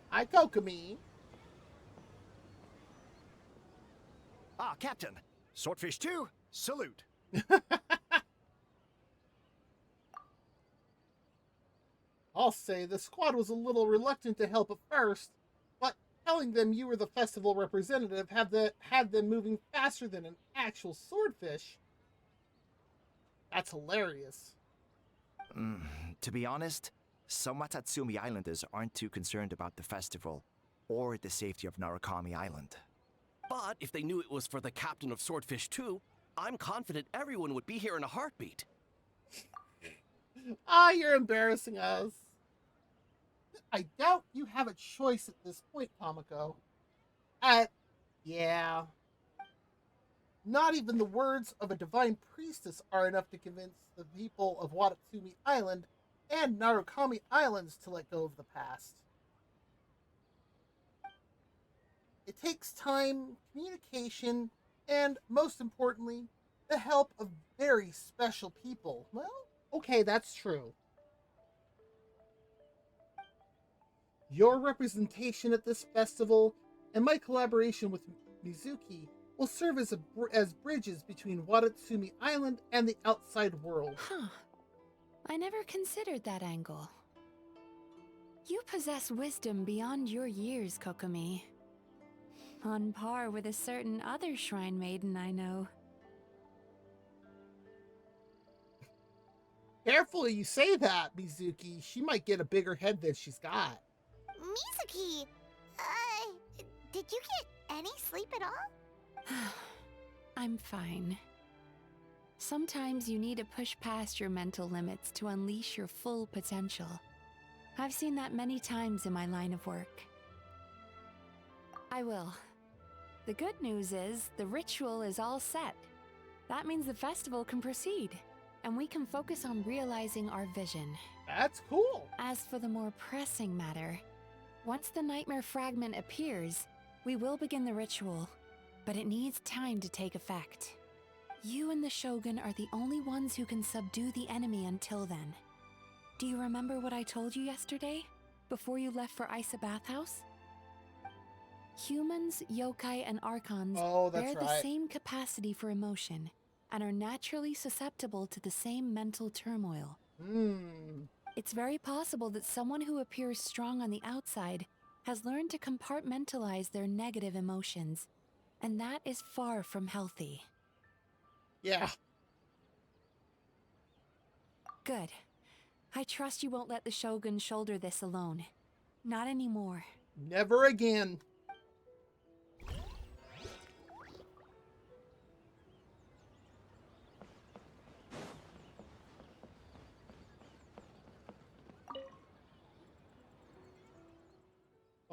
Hi, Kokomi. Ah, Captain. Swordfish 2, salute. I'll say the squad was a little reluctant to help at first, but telling them you were the festival representative had them moving faster than an actual swordfish. That's hilarious. To be honest, some Watatsumi Islanders aren't too concerned about the festival or the safety of Narukami Island. But if they knew it was for the captain of Swordfish 2, I'm confident everyone would be here in a heartbeat. Ah, you're embarrassing us. I doubt you have a choice at this point, Tamako. Yeah. Not even the words of a divine priestess are enough to convince the people of Watatsumi Island and Narukami Islands to let go of the past. It takes time, communication, and most importantly, the help of very special people. Well, okay, that's true. Your representation at this festival and my collaboration with Mizuki will serve as bridges between Watatsumi Island and the outside world. Huh. I never considered that angle. You possess wisdom beyond your years, Kokomi. On par with a certain other shrine maiden I know. Careful you say that, Mizuki. She might get a bigger head than she's got. Mizuki, did you get any sleep at all? I'm fine. Sometimes you need to push past your mental limits to unleash your full potential. I've seen that many times in my line of work. I will. The good news is, the ritual is all set. That means the festival can proceed, and we can focus on realizing our vision. That's cool. As for the more pressing matter, once the nightmare fragment appears, we will begin the ritual, but it needs time to take effect. You and the Shogun are the only ones who can subdue the enemy until then. Do you remember what I told you yesterday, before you left for Isa Bathhouse? Humans, yokai, and archons bear the same capacity for emotion and are naturally susceptible to the same mental turmoil. It's very possible that someone who appears strong on the outside has learned to compartmentalize their negative emotions, and that is far from healthy. Yeah. Good. I trust you won't let the Shogun shoulder this alone. Not anymore. Never again.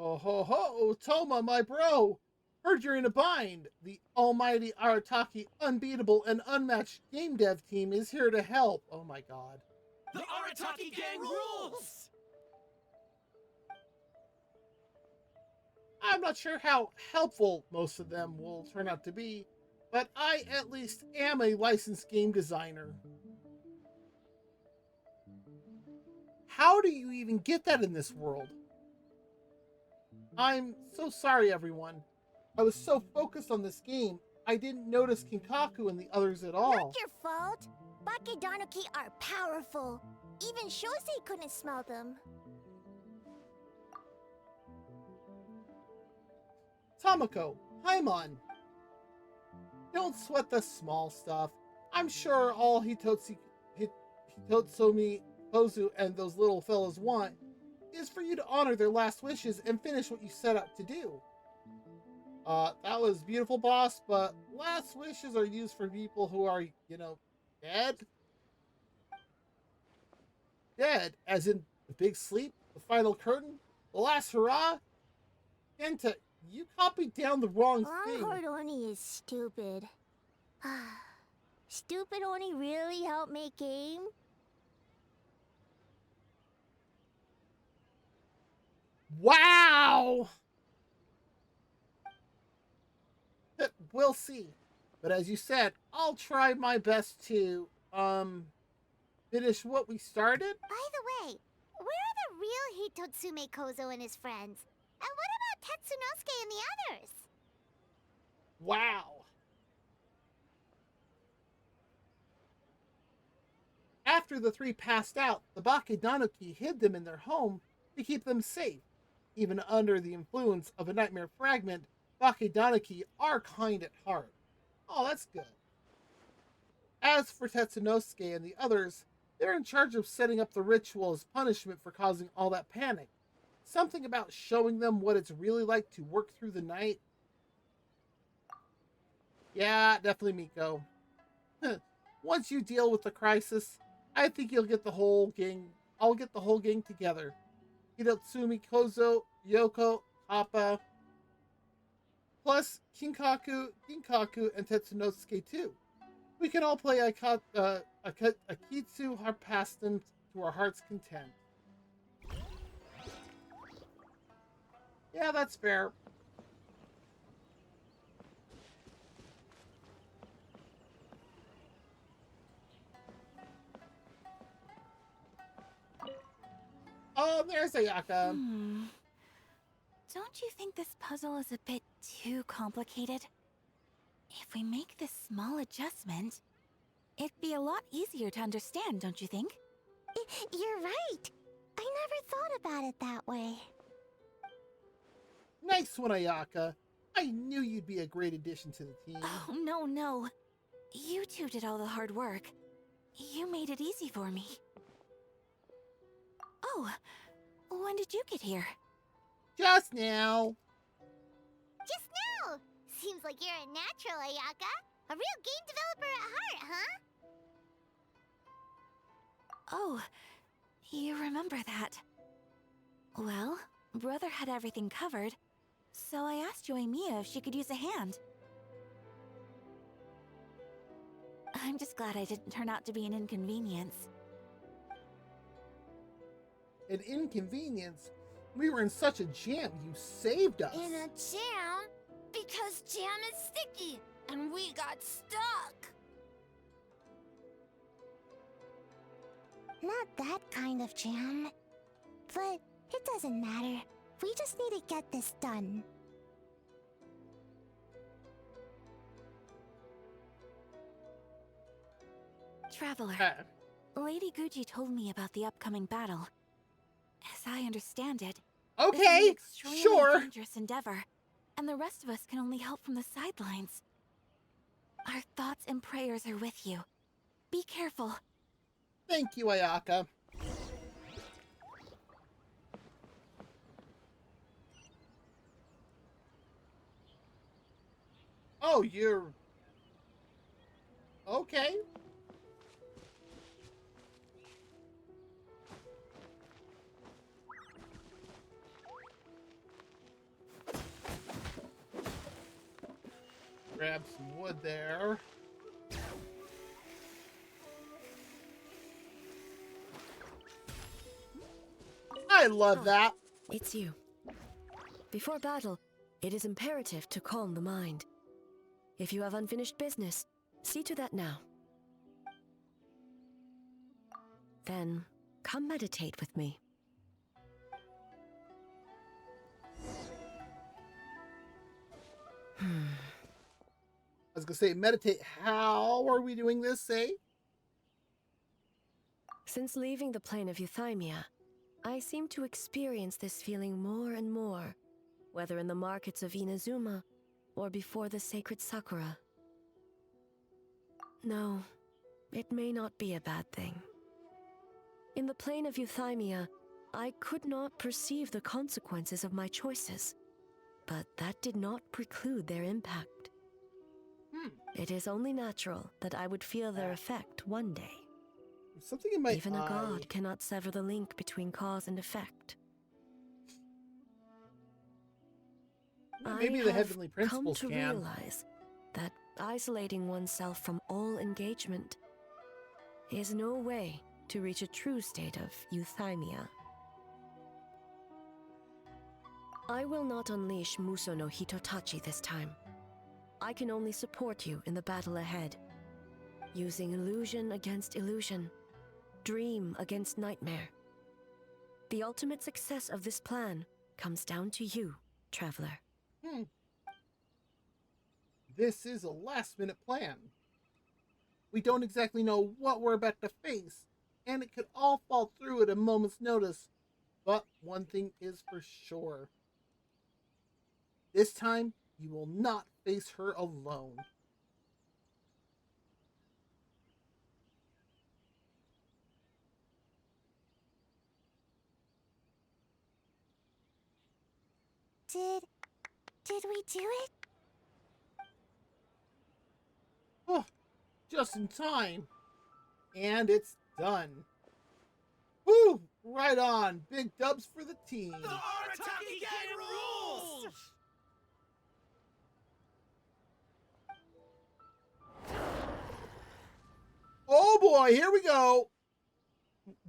Oh ho ho, Toma, my bro! Heard you're in a bind. The almighty Arataki unbeatable and unmatched game dev team is here to help. Oh my god. The Arataki gang rules! I'm not sure how helpful most of them will turn out to be, but I at least am a licensed game designer. How do you even get that in this world? I'm so sorry, everyone. I was so focused on this game, I didn't notice Kinkaku and the others at all. Not your fault. Bakedanuki are powerful. Even Shosei couldn't smell them. Tamako, Paimon. Don't sweat the small stuff. I'm sure all Hitotsumi Kozu and those little fellas want is for you to honor their last wishes and finish what you set out to do. That was beautiful, boss, but last wishes are used for people who are, dead? Dead, as in the big sleep, the final curtain, the last hurrah? Kenta, you copied down the wrong thing. Longhorn Oni is stupid. Stupid Oni really helped make game? Wow! We'll see. But as you said, I'll try my best to, finish what we started. By the way, where are the real Hitotsume Kozo and his friends? And what about Tetsunosuke and the others? Wow. After the three passed out, the Bakedanuki hid them in their home to keep them safe. Even under the influence of a nightmare fragment, Bakedanuki are kind at heart. Oh, that's good. As for Tetsunosuke and the others, they're in charge of setting up the ritual as punishment for causing all that panic. Something about showing them what it's really like to work through the night. Yeah, definitely Miko. Once you deal with the crisis, I think you'll get the whole gang. I'll get the whole gang together. Hirotsumi, Kozo, Yoko, Kappa, plus Kinkaku, and Tetsunosuke too. We can all play Akitsu Harpaston to our heart's content. Yeah, that's fair. Oh, there's Ayaka. Don't you think this puzzle is a bit too complicated? If we make this small adjustment, it'd be a lot easier to understand, don't you think? You're right. I never thought about it that way. Nice one, Ayaka. I knew you'd be a great addition to the team. Oh, no. You two did all the hard work. You made it easy for me. Oh, when did you get here? Just now. Just now! Seems like you're a natural, Ayaka. A real game developer at heart, huh? Oh, you remember that. Well, Brother had everything covered, so I asked Yoimiya if she could use a hand. I'm just glad I didn't turn out to be an inconvenience. An inconvenience? We were in such a jam. You saved us. In a jam? Because jam is sticky, and we got stuck. Not that kind of jam. But it doesn't matter. We just need to get this done. Traveler, Lady Gucci told me about the upcoming battle. As I understand it, this is an extremely dangerous endeavor, and the rest of us can only help from the sidelines. Our thoughts and prayers are with you. Be careful. Thank you, Ayaka. Oh, you're... Okay. Grab some wood there. I love that. It's you. Before battle, it is imperative to calm the mind. If you have unfinished business, see to that now. Then, come meditate with me. I was gonna say, meditate. How are we doing this, say? Since leaving the plane of Euthymia, I seem to experience this feeling more and more, whether in the markets of Inazuma or before the sacred Sakura. No, it may not be a bad thing. In the plane of Euthymia, I could not perceive the consequences of my choices, but that did not preclude their impact. It is only natural that I would feel their effect one day. Something in my Even eye. a god cannot sever the link between cause and effect. Maybe I the have heavenly come principles to can. realize that isolating oneself from all engagement is no way to reach a true state of euthymia. I will not unleash Muso no Hitotachi this time. I can only support you in the battle ahead, using illusion against illusion, dream against nightmare. The ultimate success of this plan comes down to you, Traveler. This is a last-minute plan. We don't exactly know what we're about to face, and it could all fall through at a moment's notice. But one thing is for sure. This time, you will not face her alone. Did we do it? Oh, just in time. And it's done. Woo! Right on. Big dubs for the team. The Arataki Gang rules! Oh boy, here we go.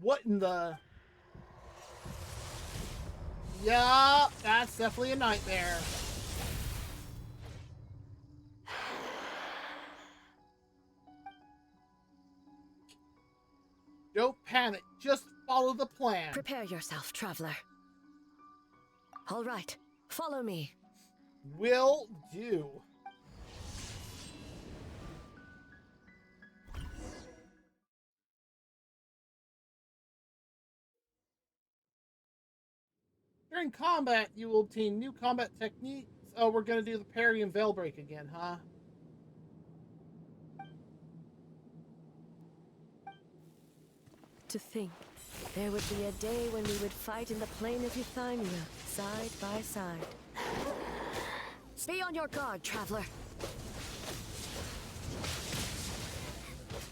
What in the... Yeah, that's definitely a nightmare. Don't panic, just follow the plan. Prepare yourself, traveler. All right, follow me. Will do. During combat, you will obtain new combat techniques. Oh, we're gonna do the parry and veil break again, huh? To think, there would be a day when we would fight in the plain of Euthymia, side by side. Be on your guard, traveler.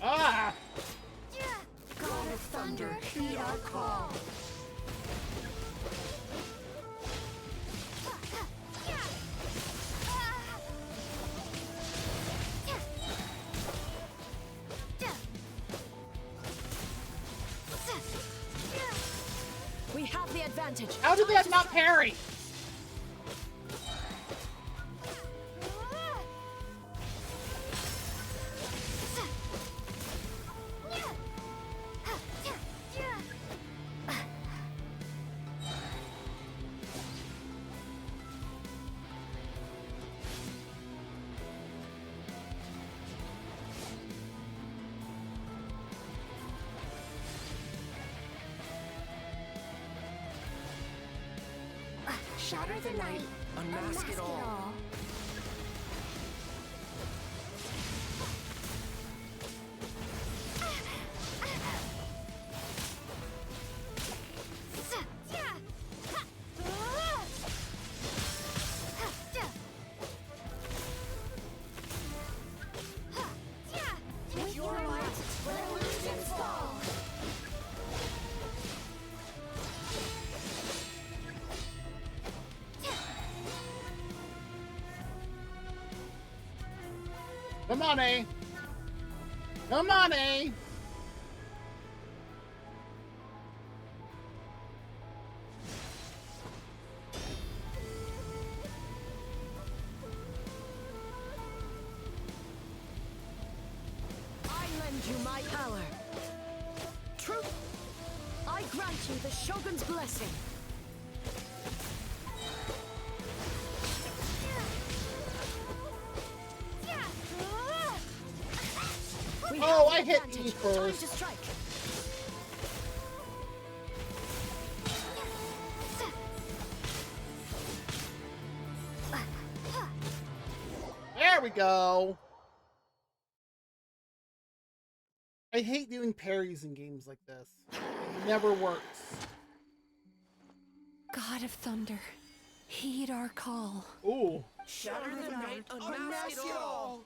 Ah! God of Thunder, heed our call. We have the advantage. How did that not parry? Shatter the night, Unmask it all. With your might, let illusions fall. Come on, A. Come on, A. I lend you my power. Truth, I grant you the Shogun's blessing. Oh, I hit E Time to first. strike. There we go. I hate doing parries in games like this. It never works. God of Thunder, heed our call. Ooh. Shatter the night, unmask it all!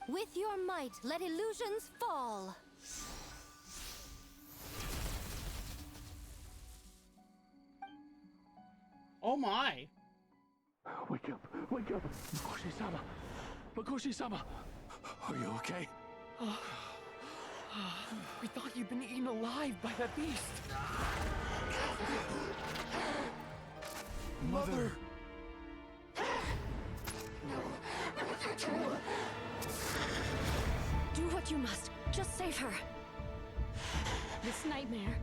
With your might, let illusions fall. Oh my. Wake up! Wake up! Makoshi-sama! Makoshi-sama! Are you okay? We thought you'd been eaten alive by that beast. Mother! Do what you must. Just save her. This nightmare,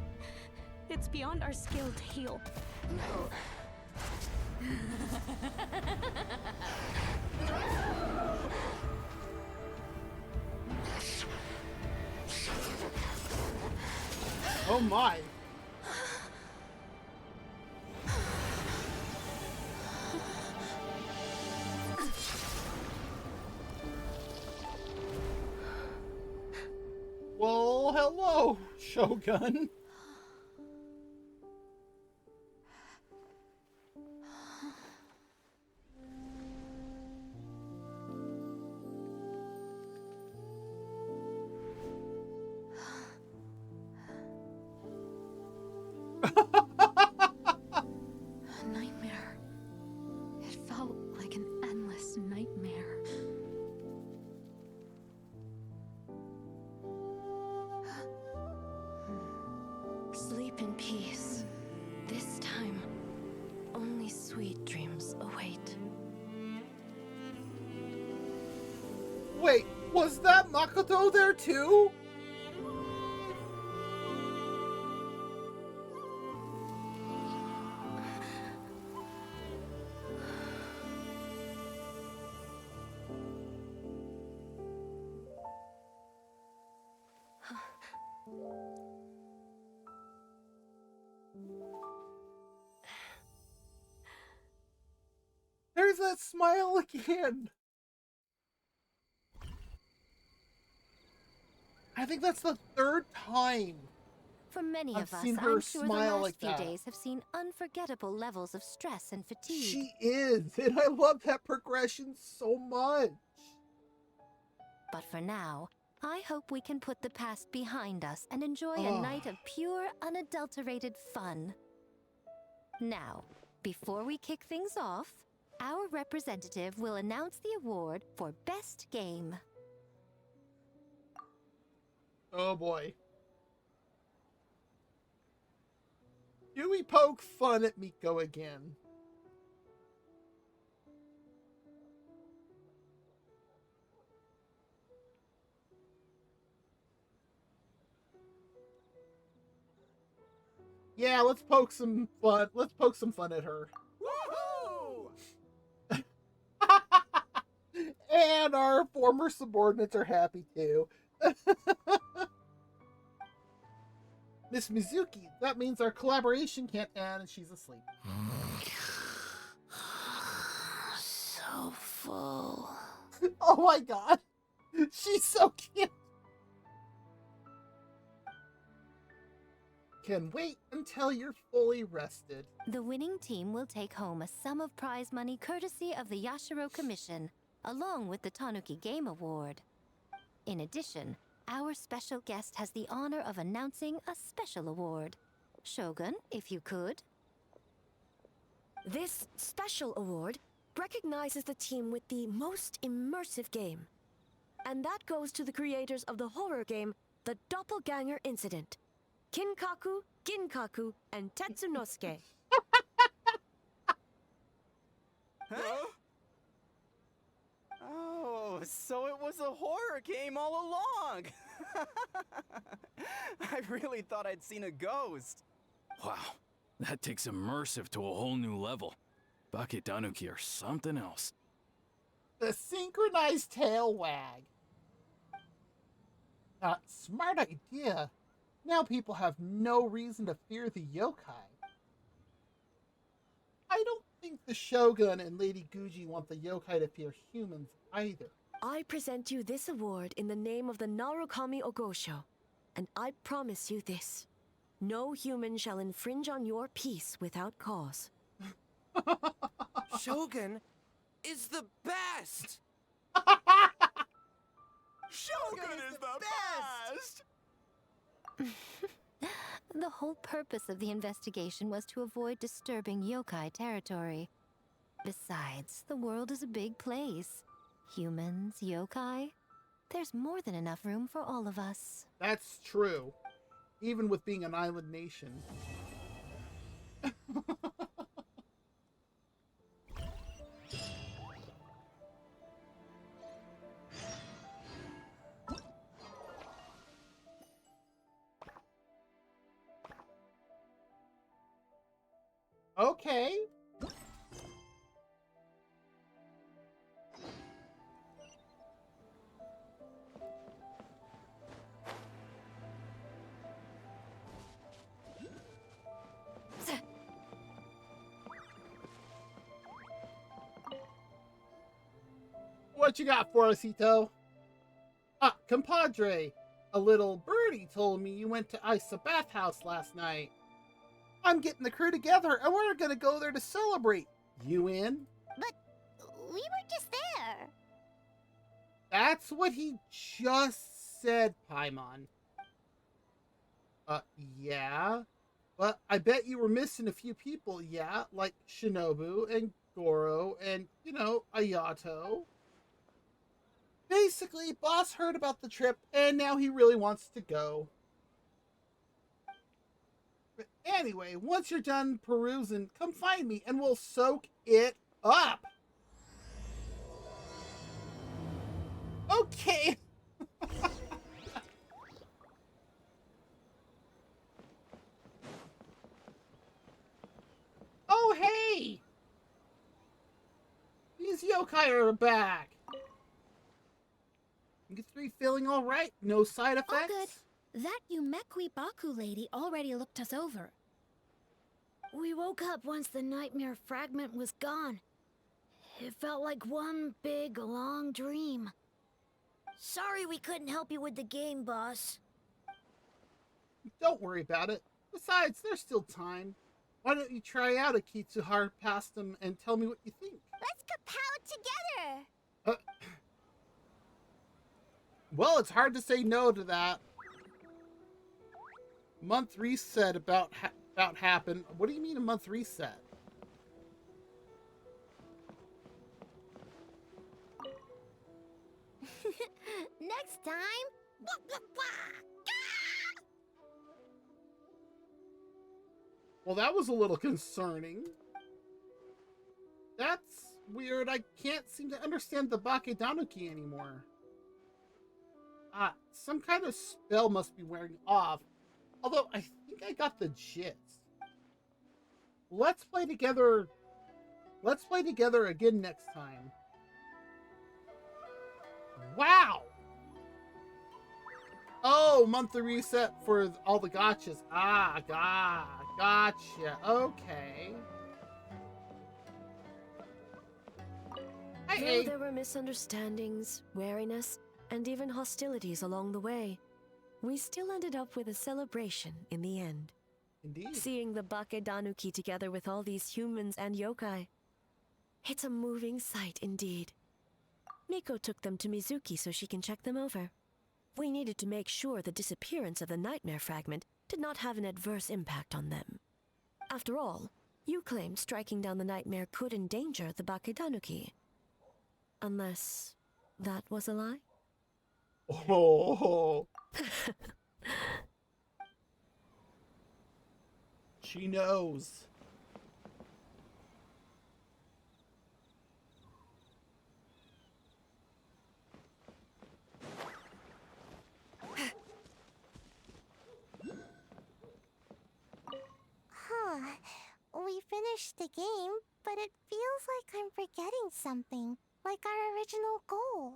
it's beyond our skill to heal. Oh my. Well, hello, Shogun. A nightmare. It felt like an endless nightmare. Sleep in peace. This time, only sweet dreams await. Wait, was that Makoto there too? There's that smile again. I think that's the third time For many I've of us, seen her I'm sure the smile last like few that. days have seen unforgettable levels of stress and fatigue. She is, and I love that progression so much. But for now, I hope we can put the past behind us and enjoy a night of pure, unadulterated fun. Now, before we kick things off, our representative will announce the award for Best Game. Oh boy. Do we poke fun at Miko again? Yeah, let's poke some fun. Let's poke some fun at her. Woohoo! And our former subordinates are happy too. Miss Mizuki, that means our collaboration can't end and she's asleep. So full. Oh my god. She's so cute. Can wait until you're fully rested. The winning team will take home a sum of prize money courtesy of the Yashiro Commission, along with the Tanuki Game Award. In addition, our special guest has the honor of announcing a special award. Shogun, if you could. This special award recognizes the team with the most immersive game. And that goes to the creators of the horror game, The Doppelganger Incident. Kinkaku, Ginkaku, and Tetsunosuke. Huh? Oh, so it was a horror game all along! I really thought I'd seen a ghost. Wow, that takes immersive to a whole new level. Bake Tanuki are something else. The synchronized tail wag. Smart idea. Now people have no reason to fear the yokai. I don't think the Shogun and Lady Guji want the yokai to fear humans either. I present you this award in the name of the Narukami Ogosho, and I promise you this. No human shall infringe on your peace without cause. Shogun is the best! Shogun is the best! The whole purpose of the investigation was to avoid disturbing yokai territory. Besides, the world is a big place. Humans, yokai, there's more than enough room for all of us. That's true. Even with being an island nation. Okay. What you got for us, Ito? Compadre, a little birdie told me you went to ice a bathhouse last night. I'm getting the crew together and we're gonna go there to celebrate. You in? But we were just there. That's what he just said, Paimon. Yeah? But I bet you were missing a few people, yeah? Like Shinobu and Goro and, Ayato. Basically, boss heard about the trip and now he really wants to go. But anyway, once you're done perusing, come find me and we'll soak it up. Okay. Oh, hey! These yokai are back. You three feeling all right? No side effects? All good. That Yumekwi Baku lady already looked us over. We woke up once the nightmare fragment was gone. It felt like one big, long dream. Sorry we couldn't help you with the game, boss. Don't worry about it. Besides, there's still time. Why don't you try out a Kitsuhara past them and tell me what you think? Let's kapow together! Well, it's hard to say no to that. Month reset about happened. What do you mean a month reset? Next time. Well, that was a little concerning. That's weird. I can't seem to understand the Bakedanuki anymore. Some kind of spell must be wearing off. Although, I think I got the gist. Let's play together again next time. Wow! Oh, monthly reset for all the gotchas. Gotcha. Okay. Though there were misunderstandings, wariness, and even hostilities along the way, we still ended up with a celebration in the end. Indeed. Seeing the Bakedanuki together with all these humans and yokai. It's a moving sight indeed. Miko took them to Mizuki so she can check them over. We needed to make sure the disappearance of the nightmare fragment did not have an adverse impact on them. After all, you claimed striking down the nightmare could endanger the Bakedanuki. Unless that was a lie? Oh. She knows. We finished the game, but it feels like I'm forgetting something, like our original goal.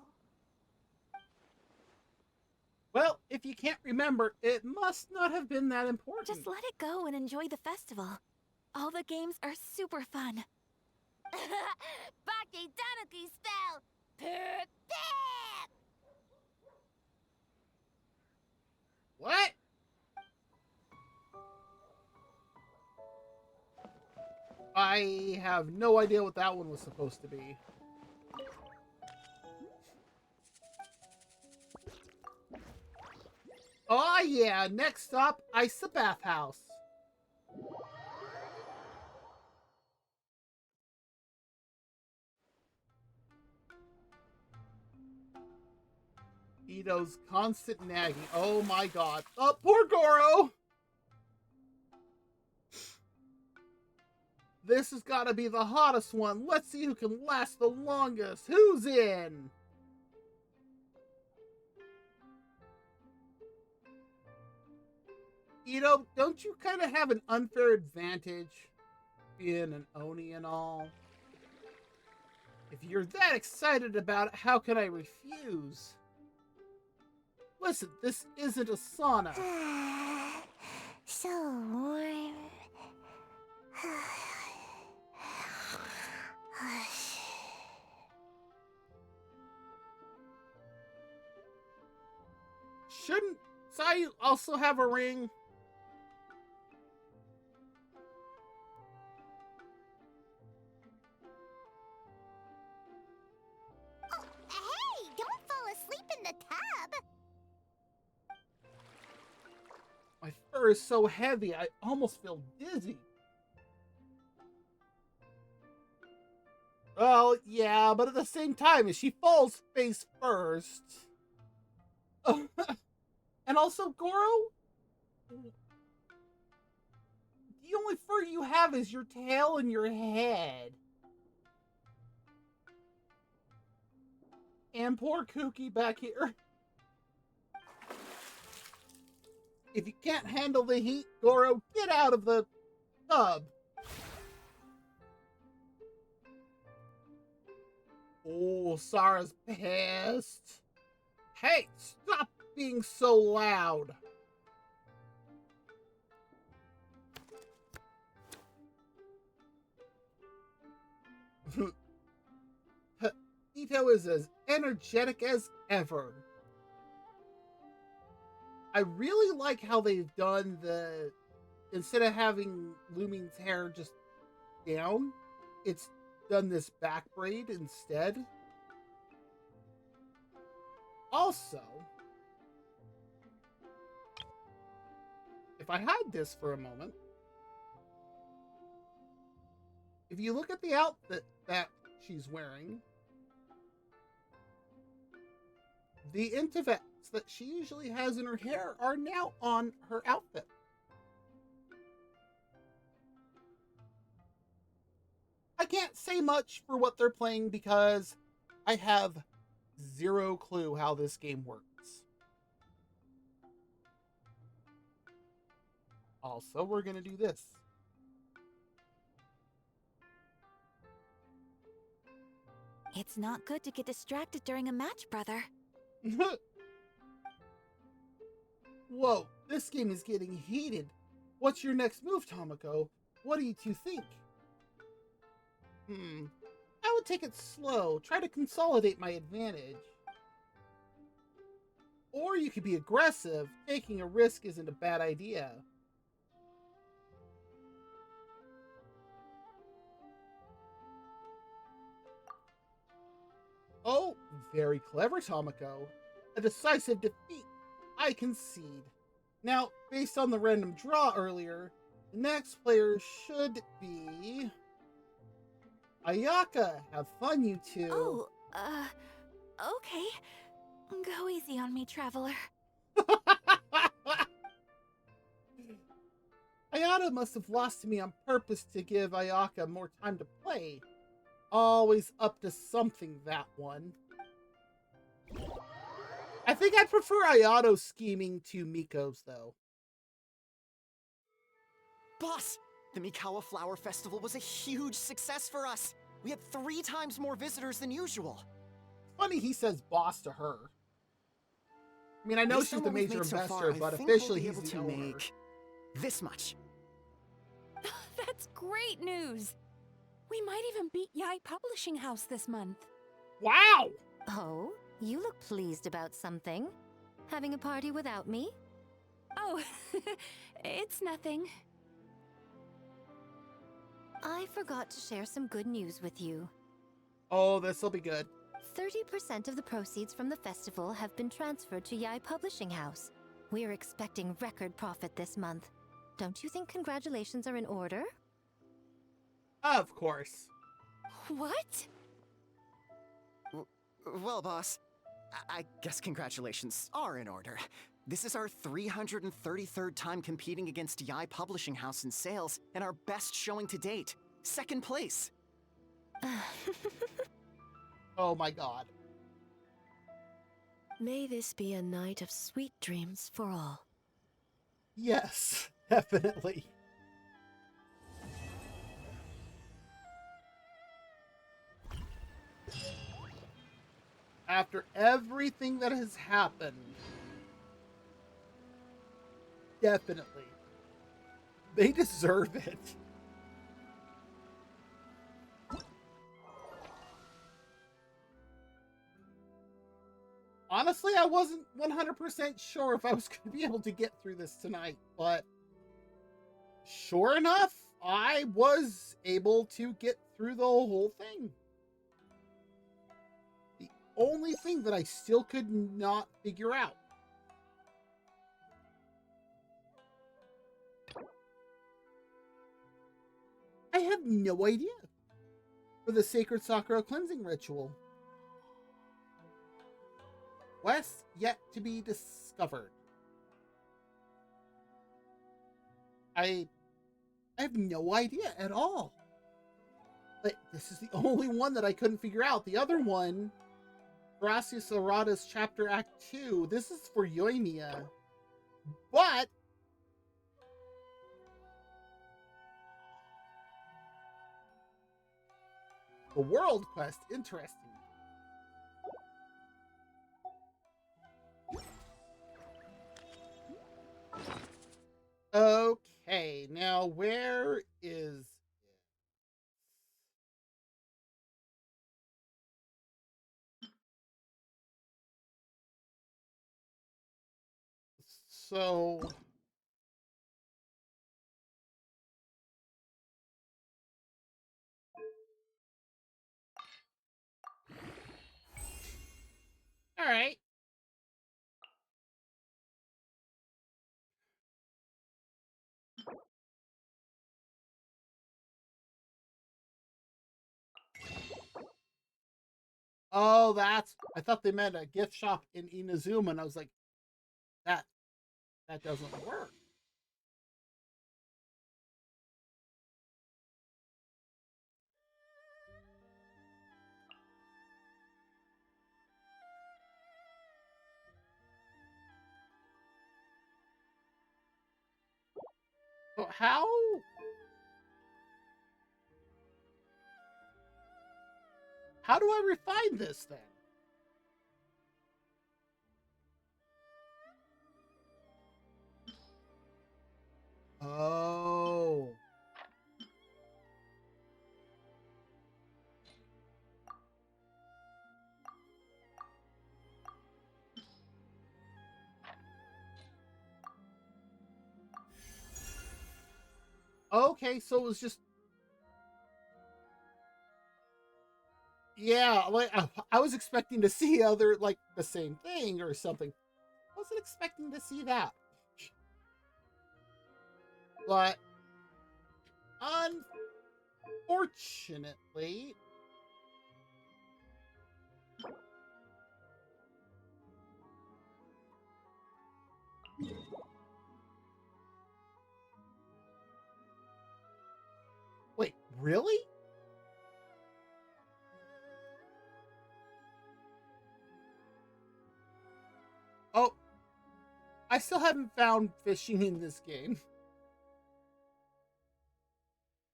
Well, if you can't remember, it must not have been that important. Just let it go and enjoy the festival. All the games are super fun. Bakedanuki spell! Pip pip! What? I have no idea what that one was supposed to be. Oh yeah, next up, Ice the Bathhouse. Ito's constant nagging. Oh my god. Oh, poor Goro! This has got to be the hottest one. Let's see who can last the longest. Who's in? Ito, don't you kind of have an unfair advantage being an Oni and all? If you're that excited about it, how can I refuse? Listen, this isn't a sauna. So warm. Shouldn't Sai also have a ring? Oh, hey! Don't fall asleep in the tub! My water is so heavy, I almost feel dizzy. Well, yeah, but at the same time, if she falls face first... And also, Goro, the only fur you have is your tail and your head. And poor Kooky back here. If you can't handle the heat, Goro, get out of the tub. Oh, Sara's pissed. Hey, stop being so loud. Ito is as energetic as ever. I really like how they've done the... Instead of having Lumine's hair just down, it's done this back braid instead. Also, if I hide this for a moment, if you look at the outfit that she's wearing, the intervets that she usually has in her hair are now on her outfit. I can't say much for what they're playing because I have zero clue how this game works. Also, we're going to do this. It's not good to get distracted during a match, brother. Whoa, this game is getting heated. What's your next move, Tomoko? What do you two think? I would take it slow, try to consolidate my advantage. Or you could be aggressive. Taking a risk isn't a bad idea. Oh, very clever, Tomoko. A decisive defeat. I concede. Now, based on the random draw earlier, the next player should be... Ayaka. Have fun, you two. Oh, okay. Go easy on me, traveler. Ayaka must have lost to me on purpose to give Ayaka more time to play. Always up to something, that one. I think I'd prefer Ayato's scheming to Miko's, though. Boss, the Mikawa Flower Festival was a huge success for us. We had 3 times more visitors than usual. Funny he says boss to her. I mean, I know she's the major investor, but officially he's the owner. Make this much. That's great news! We might even beat Yai Publishing House this month. Wow! Oh, you look pleased about something. Having a party without me? Oh, it's nothing. I forgot to share some good news with you. Oh, this'll be good. 30% of the proceeds from the festival have been transferred to Yai Publishing House. We're expecting record profit this month. Don't you think congratulations are in order? Of course. What? Well, boss, I guess congratulations are in order. This is our 333rd time competing against Yai Publishing House in sales, and our best showing to date. 2nd place. Oh my god. May this be a night of sweet dreams for all. Yes, definitely. After everything that has happened, definitely, they deserve it. Honestly, I wasn't 100% sure if I was going to be able to get through this tonight, but sure enough, I was able to get through the whole thing. The only thing that I still could not figure out have no idea. For the sacred Sakura cleansing ritual. Quest yet to be discovered. I have no idea at all. But this is the only one that I couldn't figure out. The other one, Gracias Arata's Chapter Act 2, this is for Yoimiya. But the world quest, interesting. Okay, now where is it? So all right. Oh, I thought they meant a gift shop in Inazuma, and I was like, that doesn't work. So how do I refine this then? Oh. Okay, so it was just, yeah, like I was expecting to see other, like, the same thing or something. Wasn't expecting to see that. But unfortunately, wait, really? Oh, I still haven't found fishing in this game.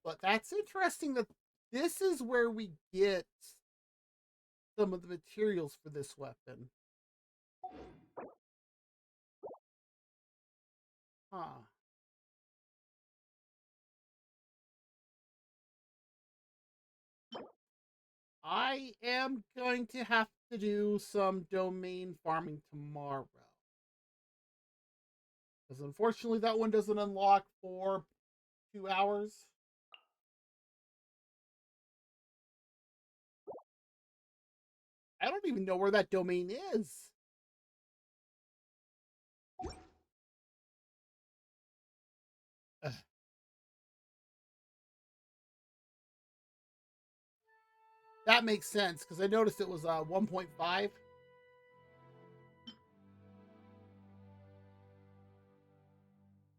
But that's interesting that this is where we get some of the materials for this weapon. Huh. I am going to have to do some domain farming tomorrow. Because unfortunately that one doesn't unlock for 2 hours. I don't even know where that domain is. Ugh. That makes sense, because I noticed it was 1.5. I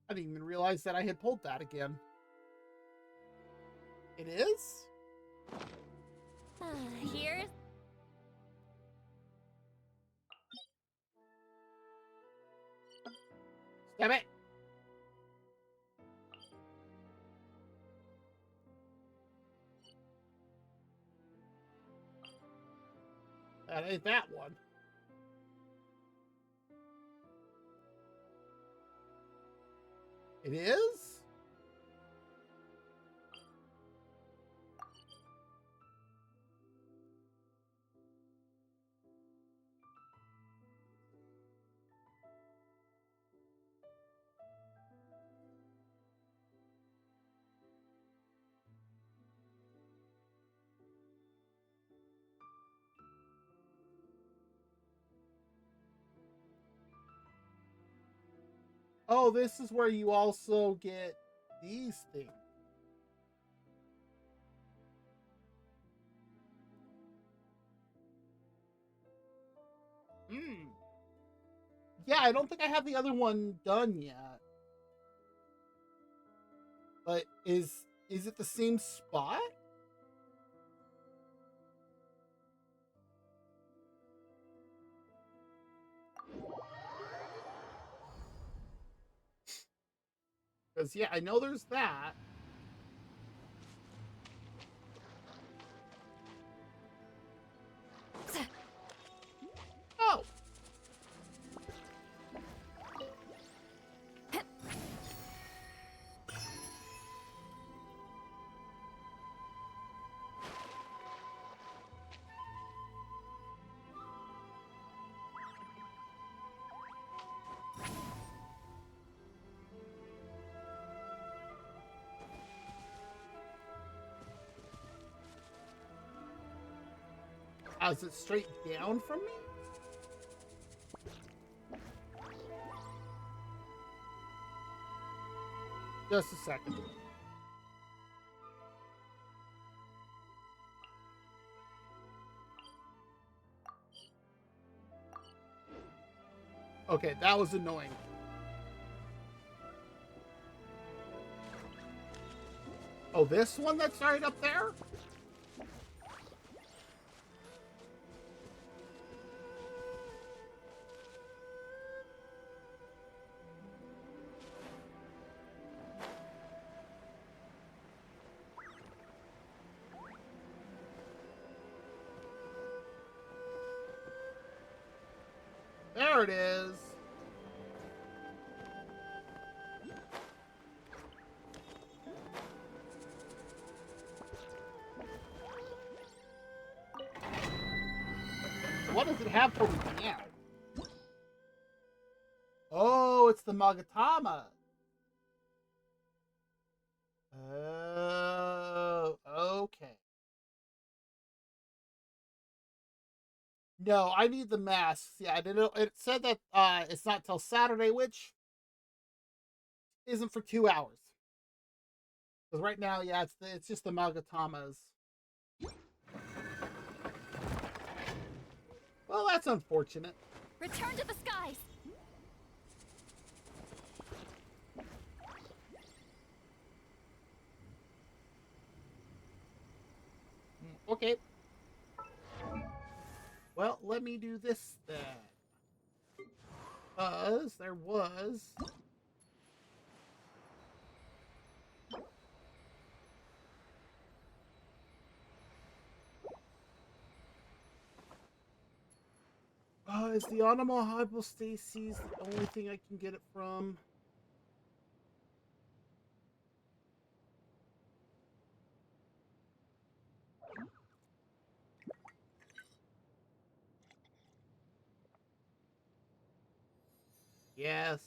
didn't even realize that I had pulled that again. It is? Here's... Damn it! That ain't that one. It is? Oh, this is where you also get these things. Hmm. Yeah, I don't think I have the other one done yet. But is it the same spot? Because, yeah, I know there's that. Oh! Is it straight down from me? Just a second. Okay, that was annoying. Oh, this one that's right up there? There it is. What does it have for me now? Oh, it's the Magatama. Oh, okay. No, I need the masks. Yeah, I didn't. It said that it's not till Saturday, which isn't for 2 hours. Because right now, yeah, it's just the Magatamas. Well, that's unfortunate. Return to the skies. Okay. Well, let me do this then. Because there was... is the animal hypostasis the only thing I can get it from? Yes.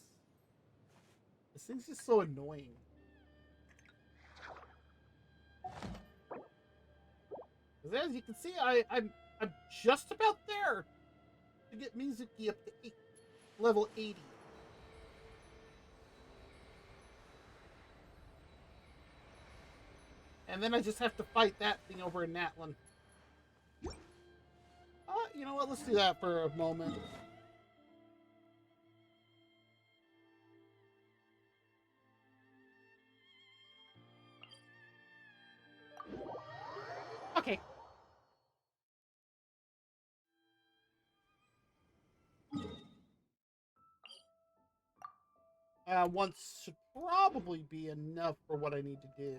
This thing's just so annoying. Because as you can see, I'm just about there to get Mizuki up to level 80. And then I just have to fight that thing over in Natlin. You know what? Let's do that for a moment. Okay. Once should probably be enough for what I need to do.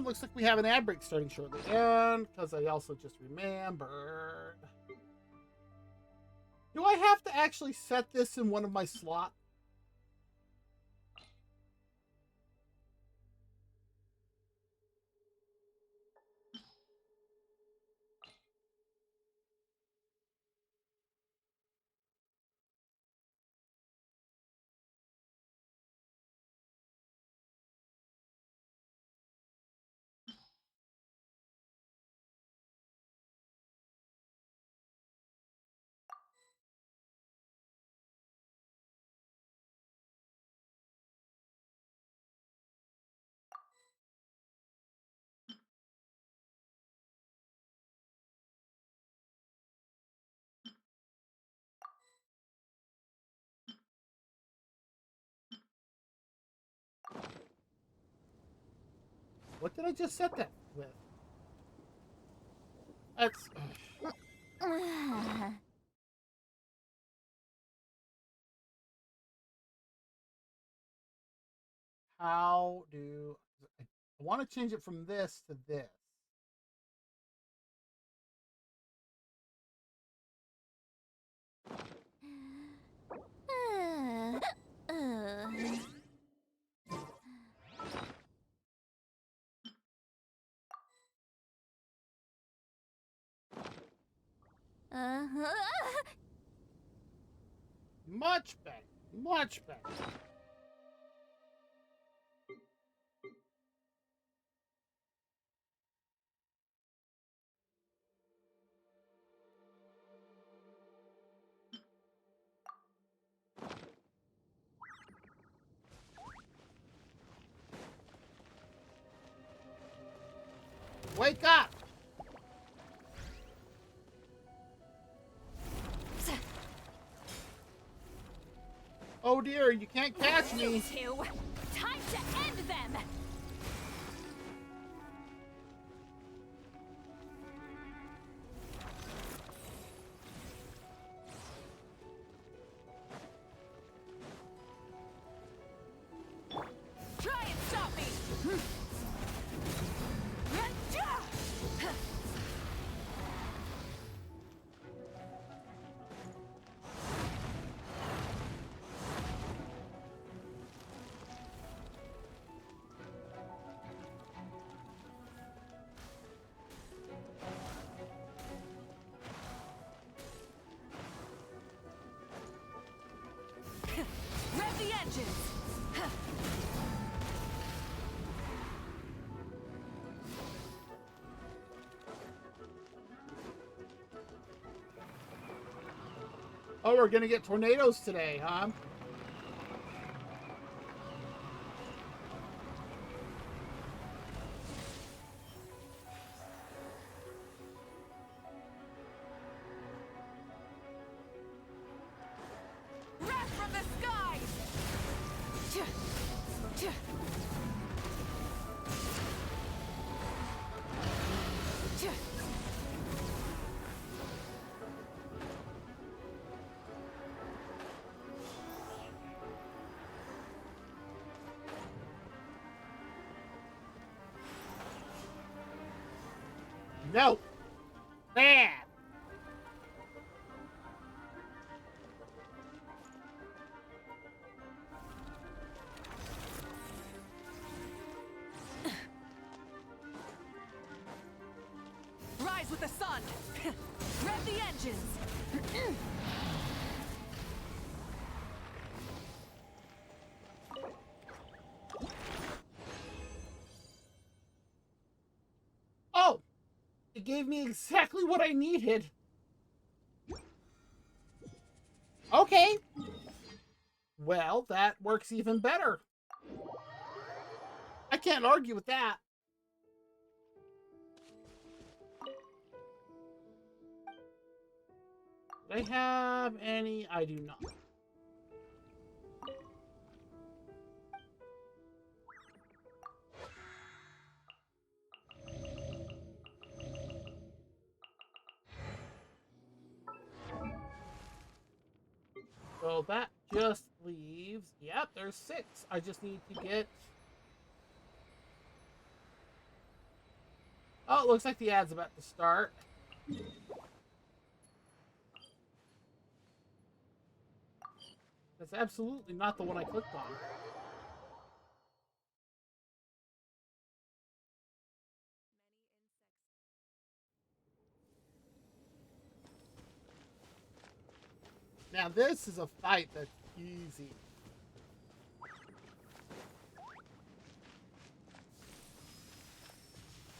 Looks like we have an ad break starting shortly. And because I also just remembered. Do I have to actually set this in one of my slots? What did I just set that with? That's... How do... I want to change it from this to this. Much better. Much better. Wake up! Oh dear, you can't catch me. You two, time to end them. Try and stop me. Rev the engines. Oh, we're gonna get tornadoes today, huh? Wrath from the skies. No! Bad! Rise with the sun. Rev the engines. Oh! It gave me exactly what I needed. Okay. Well, that works even better. I can't argue with that. Do I have any? I do not. So that just leaves... Yep, there's 6. I just need to get... Oh, it looks like the ad's about to start. That's absolutely not the one I clicked on. Now this is a fight that's easy.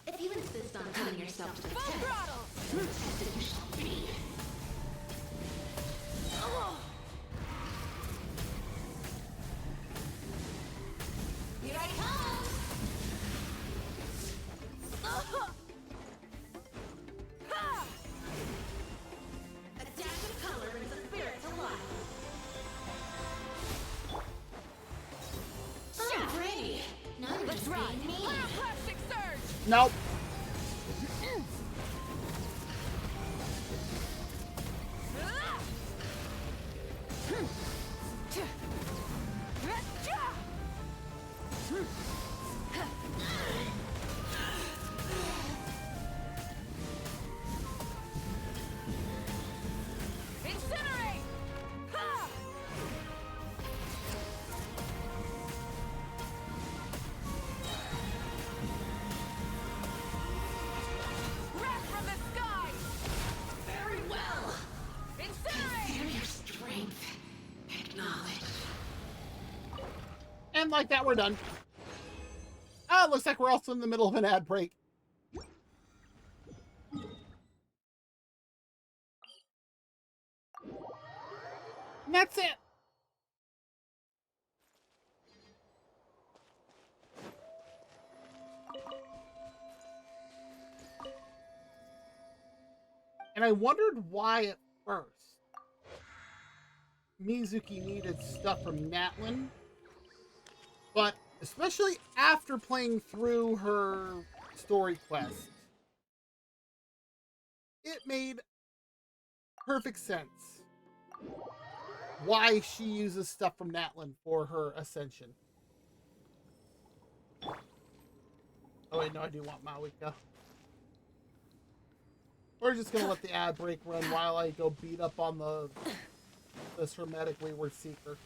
If you insist on putting yourself to the Full test, throttle. your tested shall be. Here I come. A dash of color brings the spirit to life. Alrighty, now you're Let's just ride. being mean. Plastic surge. Nope. Incinerate! Ha! Wrath from the sky! Very well! Incinerate! Consider your strength. Acknowledge. And like that, we're done. Oh, looks like we're also in the middle of an ad break. And that's it. And I wondered why at first Mizuki needed stuff from Natlin, but especially after playing through her story quest, it made perfect sense why she uses stuff from Natlin for her ascension. Oh wait, no, I do want Mawika. We're just gonna let the ad break run while I go beat up on this hermetic wayward seeker.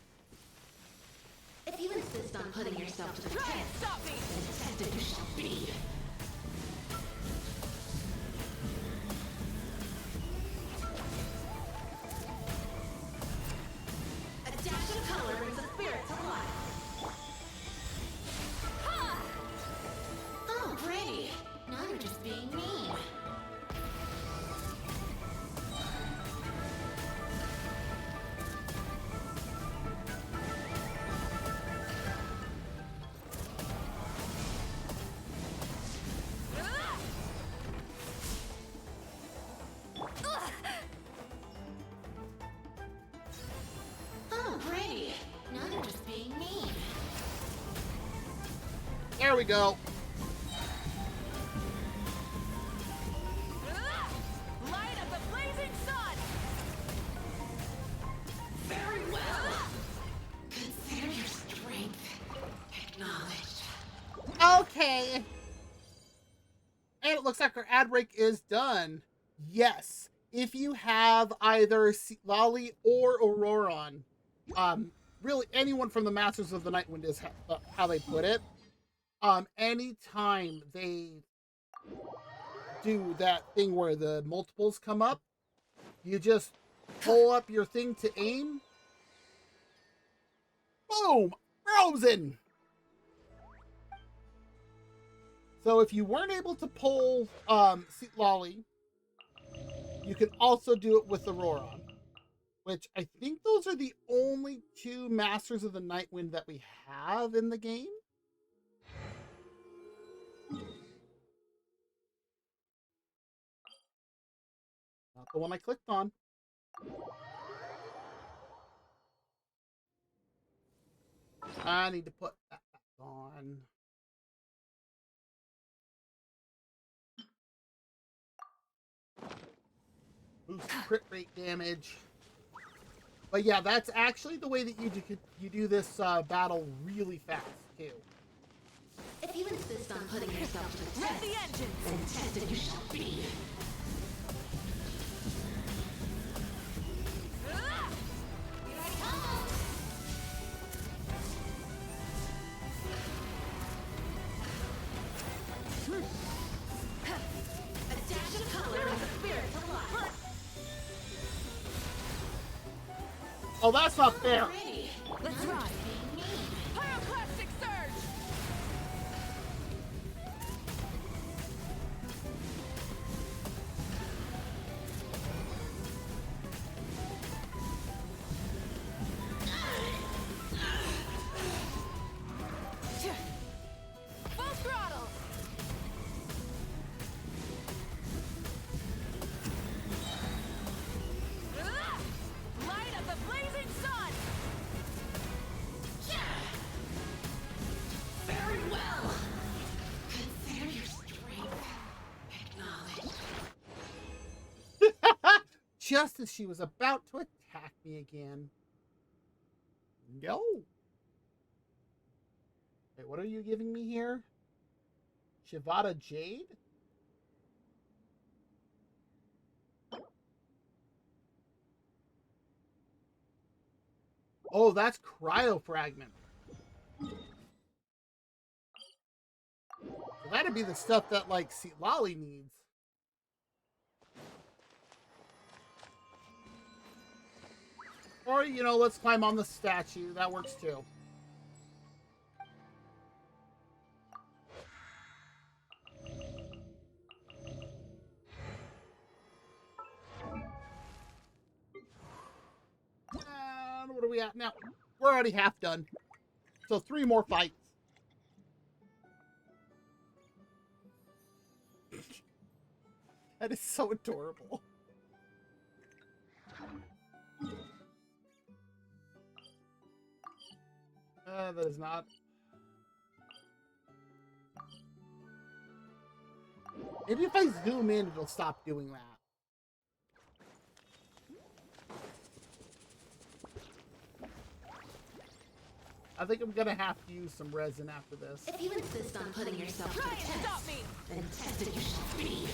If you insist on putting yourself to the test, stop me! Then tested you shall be. A dash of color brings a spirit to life. Ha! Oh, pretty. Now you're just being mean. Oh, pretty. Now you're just being mean. There we go. Light of the blazing sun! Very well. Consider your strength. Acknowledged. Okay. And it looks like our ad break is done. Yes. If you have either Lolly or Auroron, really anyone from the Masters of the Nightwind is how they put it. Anytime they do that thing where the multiples come up, you just pull up your thing to aim. Boom! Frozen! So if you weren't able to pull Lolly, you can also do it with Auroron, which I think those are the only two Masters of the Nightwind that we have in the game. Not the one I clicked on. I need to put that back on. Boost crit rate damage. But yeah, that's actually the way that you do this battle really fast too. If you insist on putting yourself to the test, the engine. Then tested you shall be. Here I come! A dash of color brings a spirit to life. Oh, that's not fair. Let's ride. Pyroclastic surge. Full throttle. Light of the blazing sun. just as she was about to attack me again. No. Wait, what are you giving me here? Shivada Jade? Oh, that's Cryo Fragment. So that'd be the stuff that, like, Lolly needs. Or, you know, let's climb on the statue. That works too. And what are we at now? We're already half done. So 3 more fights. That is so adorable. That is not. Maybe if I zoom in, it'll stop doing that. I think I'm gonna have to use some resin after this. If you insist on putting yourself to the test, then tested you shall be.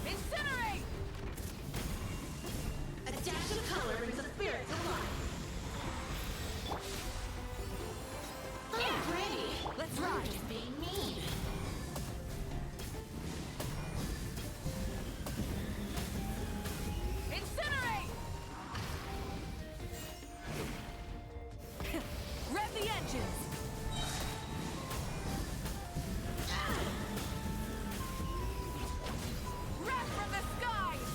Incinerate! A dash of color brings the spirit to life. I'm ready. Let's You're ride. just being mean. Incinerate! Rev the engines! Rev from the skies!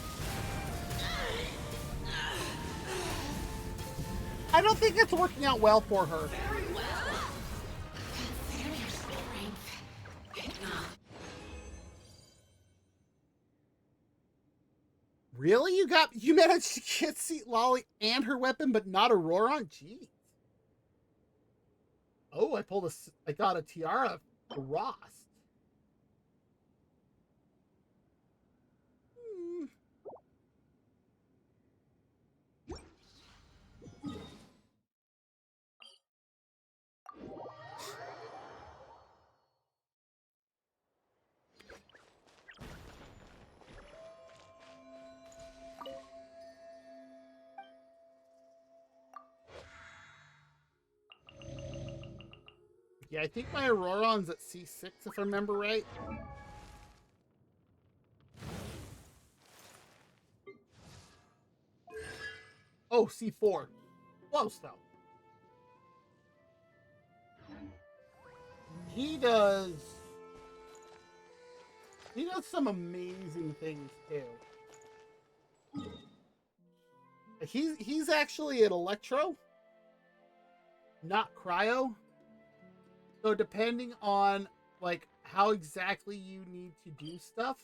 I don't think it's working out well for her. Very well. Consider your strength. Really? You managed to get Seat Lolly and her weapon, but not Auroron? Jeez. Oh, I got a tiara for Ross. Yeah, I think my Auroron's at C6 if I remember right. Oh, C4. Close though. He does some amazing things too. He's actually an Electro, not Cryo. So depending on like how exactly you need to do stuff.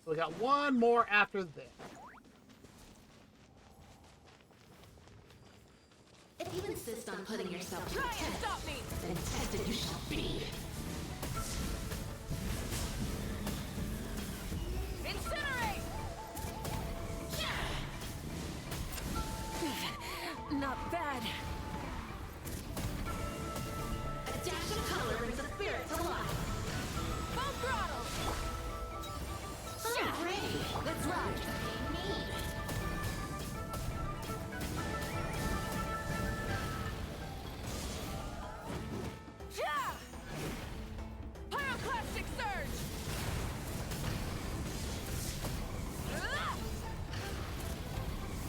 So we got one more after this. If you insist on putting yourself to the Try and test, stop me! then tested you shall be. Incinerate! Not bad. A dash of color brings the spirit to life. Full throttle! I'm ready. Let's ride! Just being mean. Yeah! Pyroclastic surge! Ah!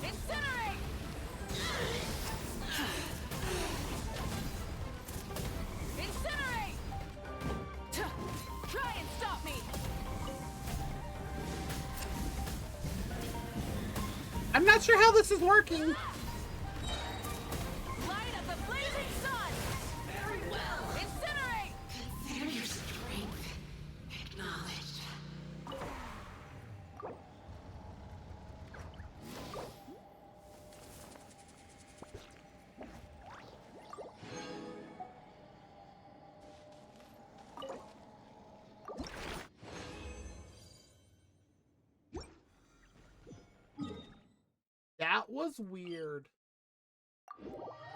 Incinerate! Incinerate! Try and stop me! I'm not sure how this is working. Light of the blazing sun! Very well. Incinerate! Consider your strength acknowledged. That was weird.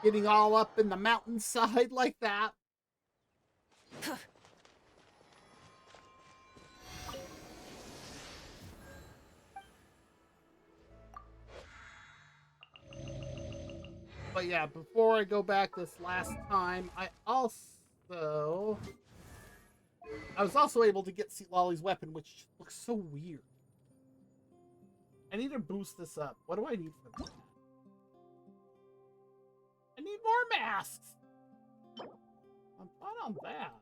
Getting all up in the mountainside like that. But yeah, before I go back this last time, I was also able to get Lolly's weapon, which looks so weird. I need to boost this up. What do I need for that? I need more masks! I'm fine on that.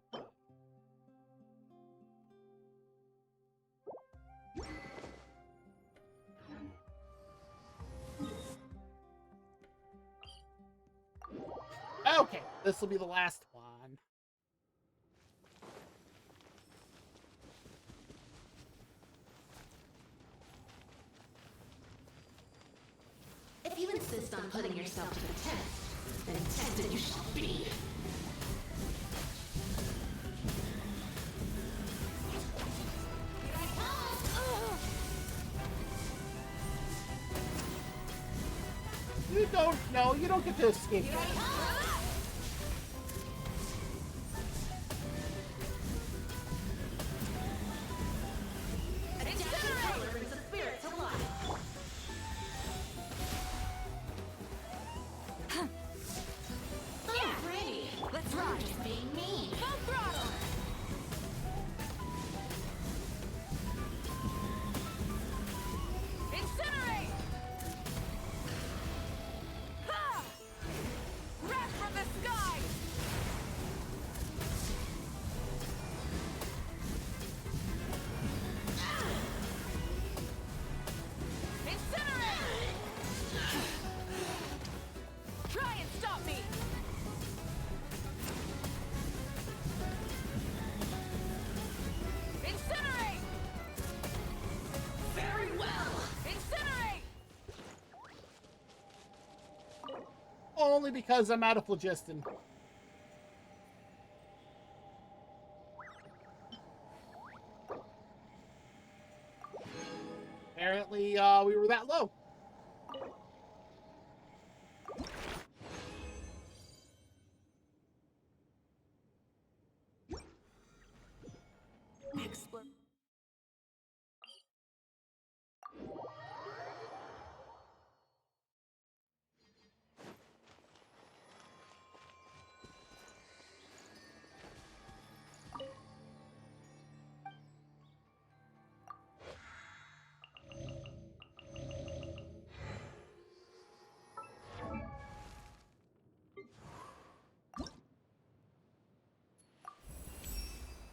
Okay, this will be the last one. If you insist on putting yourself to the test, then tested you shall be. You don't get to escape. Let's ride. Just being mean. Full throttle. Incinerate. Ha! Wrath from the sky. Incinerate. Try and stop me. Incinerate! Very well. Incinerate! Only because I'm out of phlogiston. Apparently, we were that low. Expl-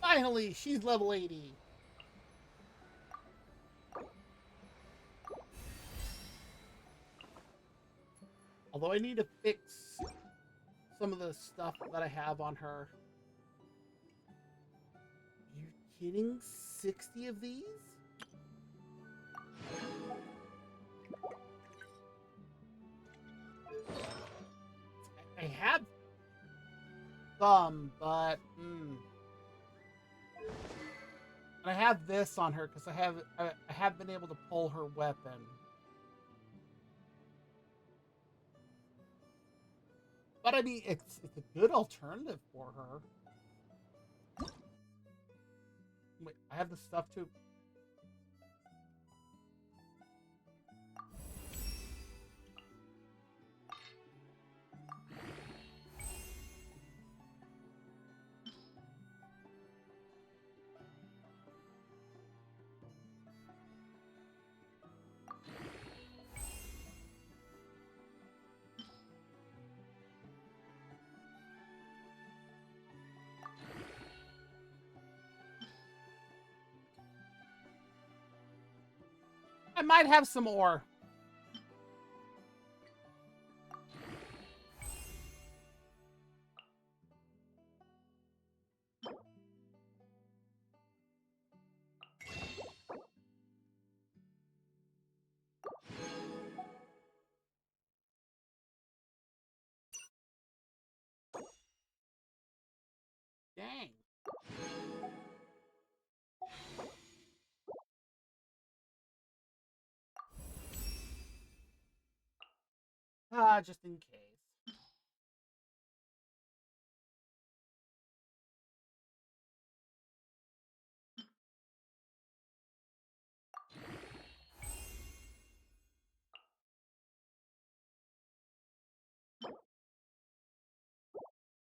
Finally, she's level 80. Although I need to fix some of the stuff that I have on her. Are you kidding? 60 of these? I have some, but I have this on her because I have been able to pull her weapon. But I mean, it's a good alternative for her. Wait, I have the stuff too. I might have some more. Dang. just in case.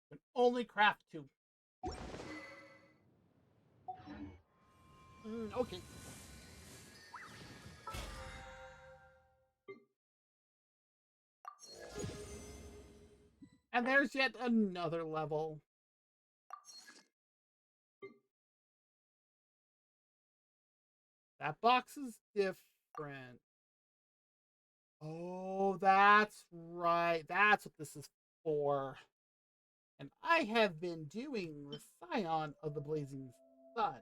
Can only craft 2. Okay. And there's yet another level. That box is different. Oh, that's right. That's what this is for. And I have been doing the Scion of the Blazing Sun.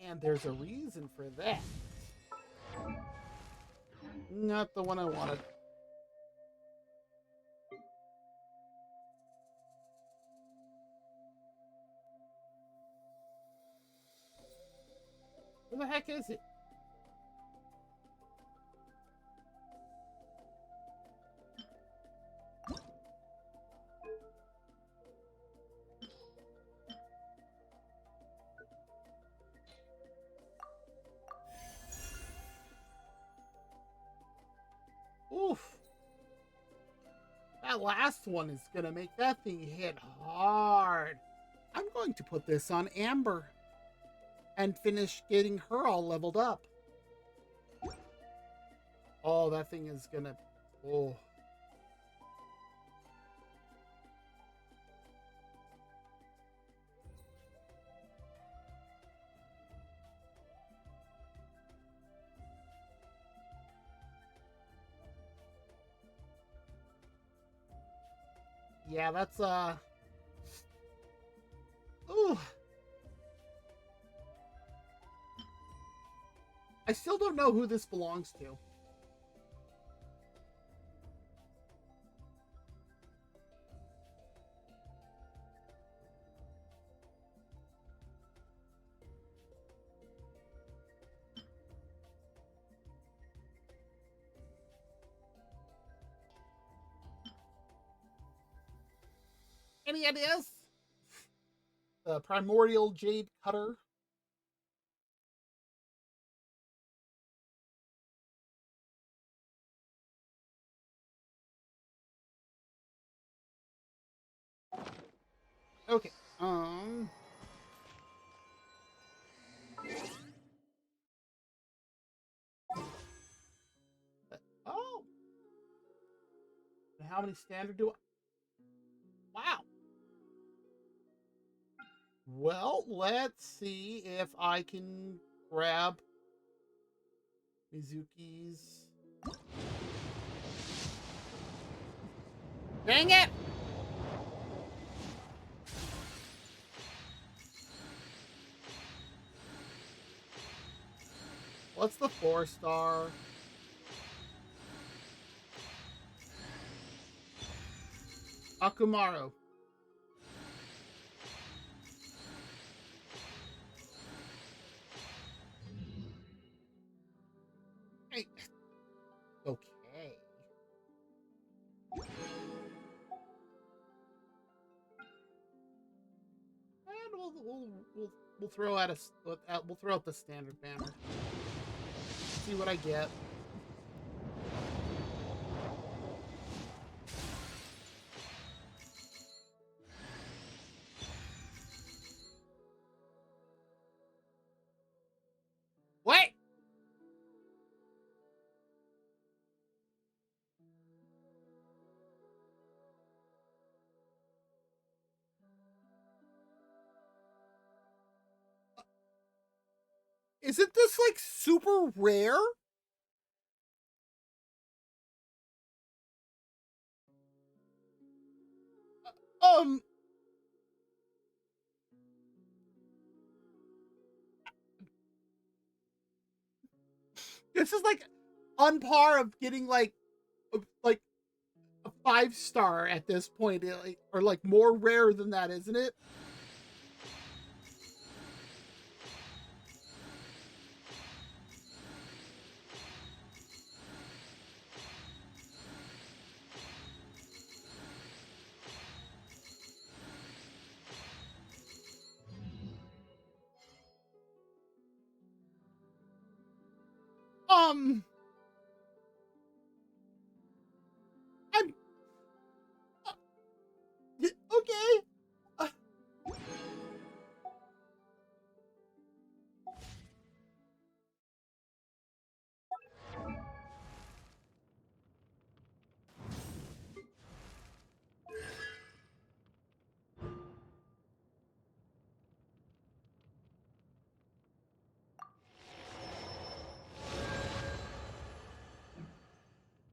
And there's a reason for that. Not the one I wanted. Where the heck is it? Oof. That last one is going to make that thing hit hard. I'm going to put this on Amber and finish getting her all leveled up. Oh, that thing is going to... Oh. Yeah, that's, Ooh. I still don't know who this belongs to. Any ideas? The Primordial Jade Cutter. Okay. Oh. And how many standard do I... Wow. Well, let's see if I can grab Mizuki's. Dang it! What's the 4-star? Akumaru. Hey. Okay. And we'll throw out we'll throw out the standard banner. See what I get. Wait! Isn't this like super rare? This is like on par of getting like a 5-star at this point, or like more rare than that, isn't it? I'm okay.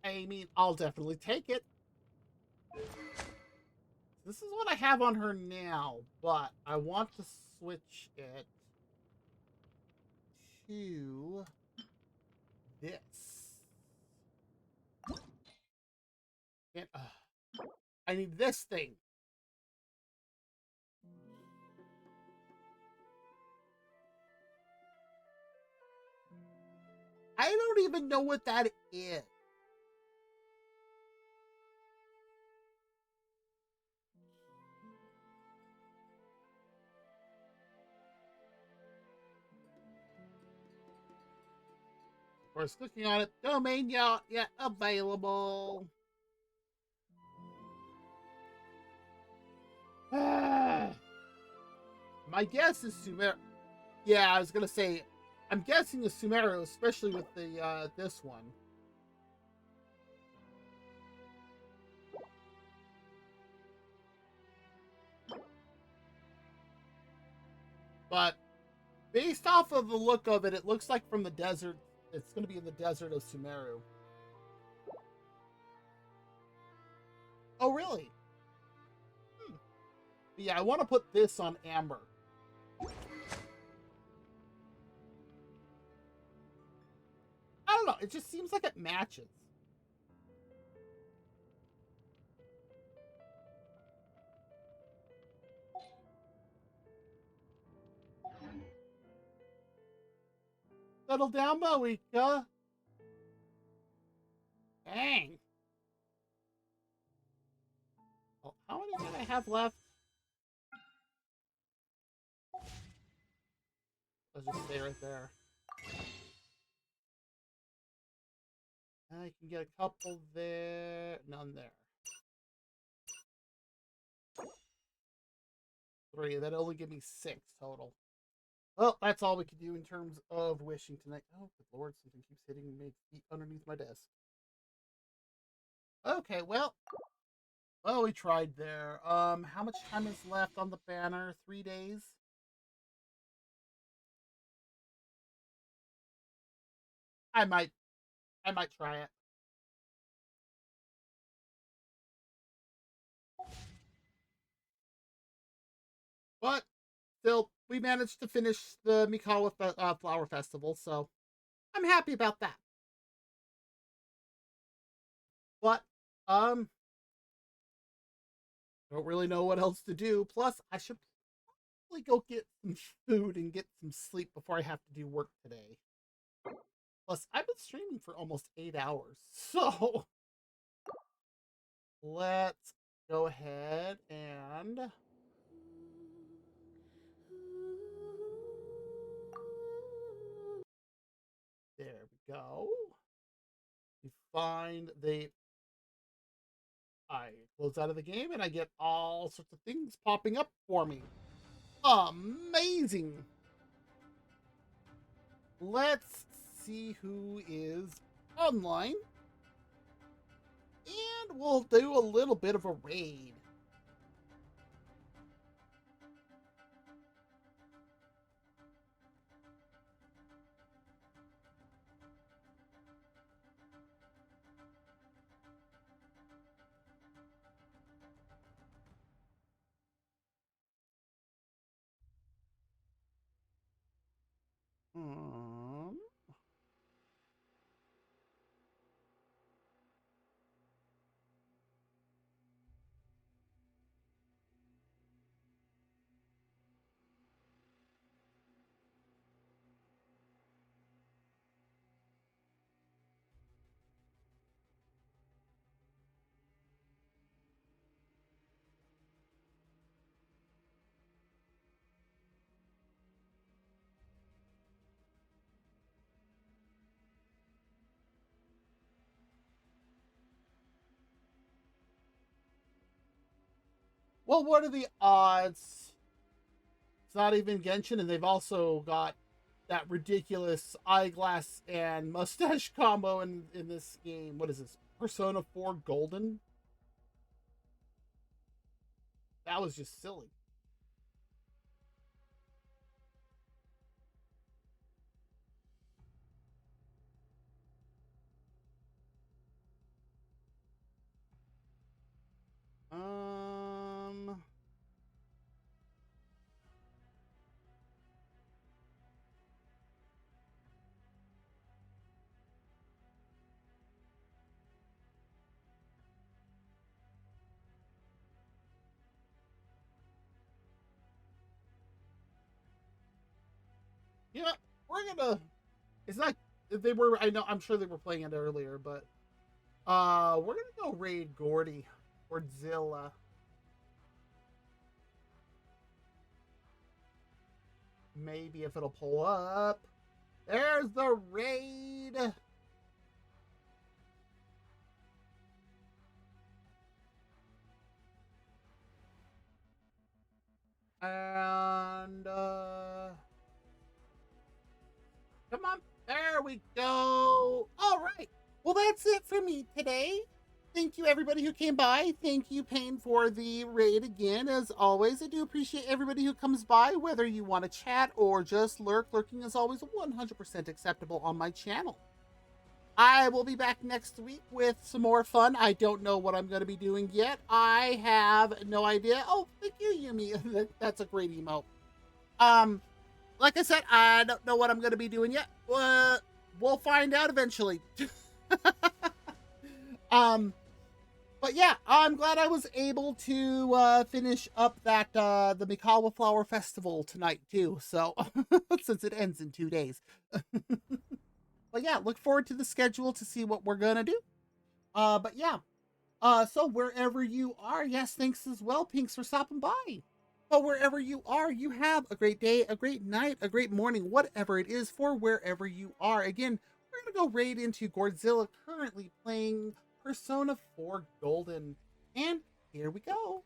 I mean, I'll definitely take it. This is what I have on her now, but I want to switch it to this. And, I need this thing. I don't even know what that is. Of course, clicking on it, domain not yet available. My guess is Sumeru. Yeah, I was gonna say, I'm guessing it's Sumeru, especially with the this one. But based off of the look of it, it looks like from the desert. It's gonna be in the desert of Sumeru. Oh, really? But yeah, I want to put this on Amber. I don't know. It just seems like it matches. Settle down, Moika. Dang. Well, how many did I have left? Let's just stay right there. I can get a couple there. None there. 3. That'd only give me 6 total. Well, that's all we can do in terms of wishing tonight. Oh, good lord, something keeps hitting me feet underneath my desk. Okay, well, we tried there. How much time is left on the banner? 3 days? I might try it. But still, we managed to finish the Mikawa Flower Festival, so I'm happy about that. But don't really know what else to do. Plus, I should probably go get some food and get some sleep before I have to do work today. Plus, I've been streaming for almost 8 hours, so let's go ahead and there we go. You find I close out of the game and I get all sorts of things popping up for me. Amazing. Let's see who is online. And we'll do a little bit of a raid. Um, Well, what are the odds? It's not even Genshin, and they've also got that ridiculous eyeglass and mustache combo in this game. What is this? Persona 4 Golden? That was just silly. Yeah, we're gonna. It's not. They were. I know. I'm sure they were playing it earlier, but we're gonna go raid Gordy or Zilla. Maybe if it'll pull up. There's the raid. And come on. There we go. All right. Well, that's it for me today. Thank you, everybody who came by. Thank you, Payne, for the raid again. As always, I do appreciate everybody who comes by, whether you want to chat or just lurk. Lurking is always 100% acceptable on my channel. I will be back next week with some more fun. I don't know what I'm going to be doing yet. I have no idea. Oh, thank you, Yumi. That's a great emote. Like I said, I don't know what I'm going to be doing yet. We'll find out eventually. But yeah, I'm glad I was able to finish up that the Mikawa Flower Festival tonight too. So since it ends in 2 days. But yeah, look forward to the schedule to see what we're gonna do. But yeah, so wherever you are, yes, thanks as well, Pinks, for stopping by. But wherever you are, you have a great day, a great night, a great morning, whatever it is for wherever you are. Again, we're gonna go right into Godzilla, currently playing Persona 4 Golden. And here we go.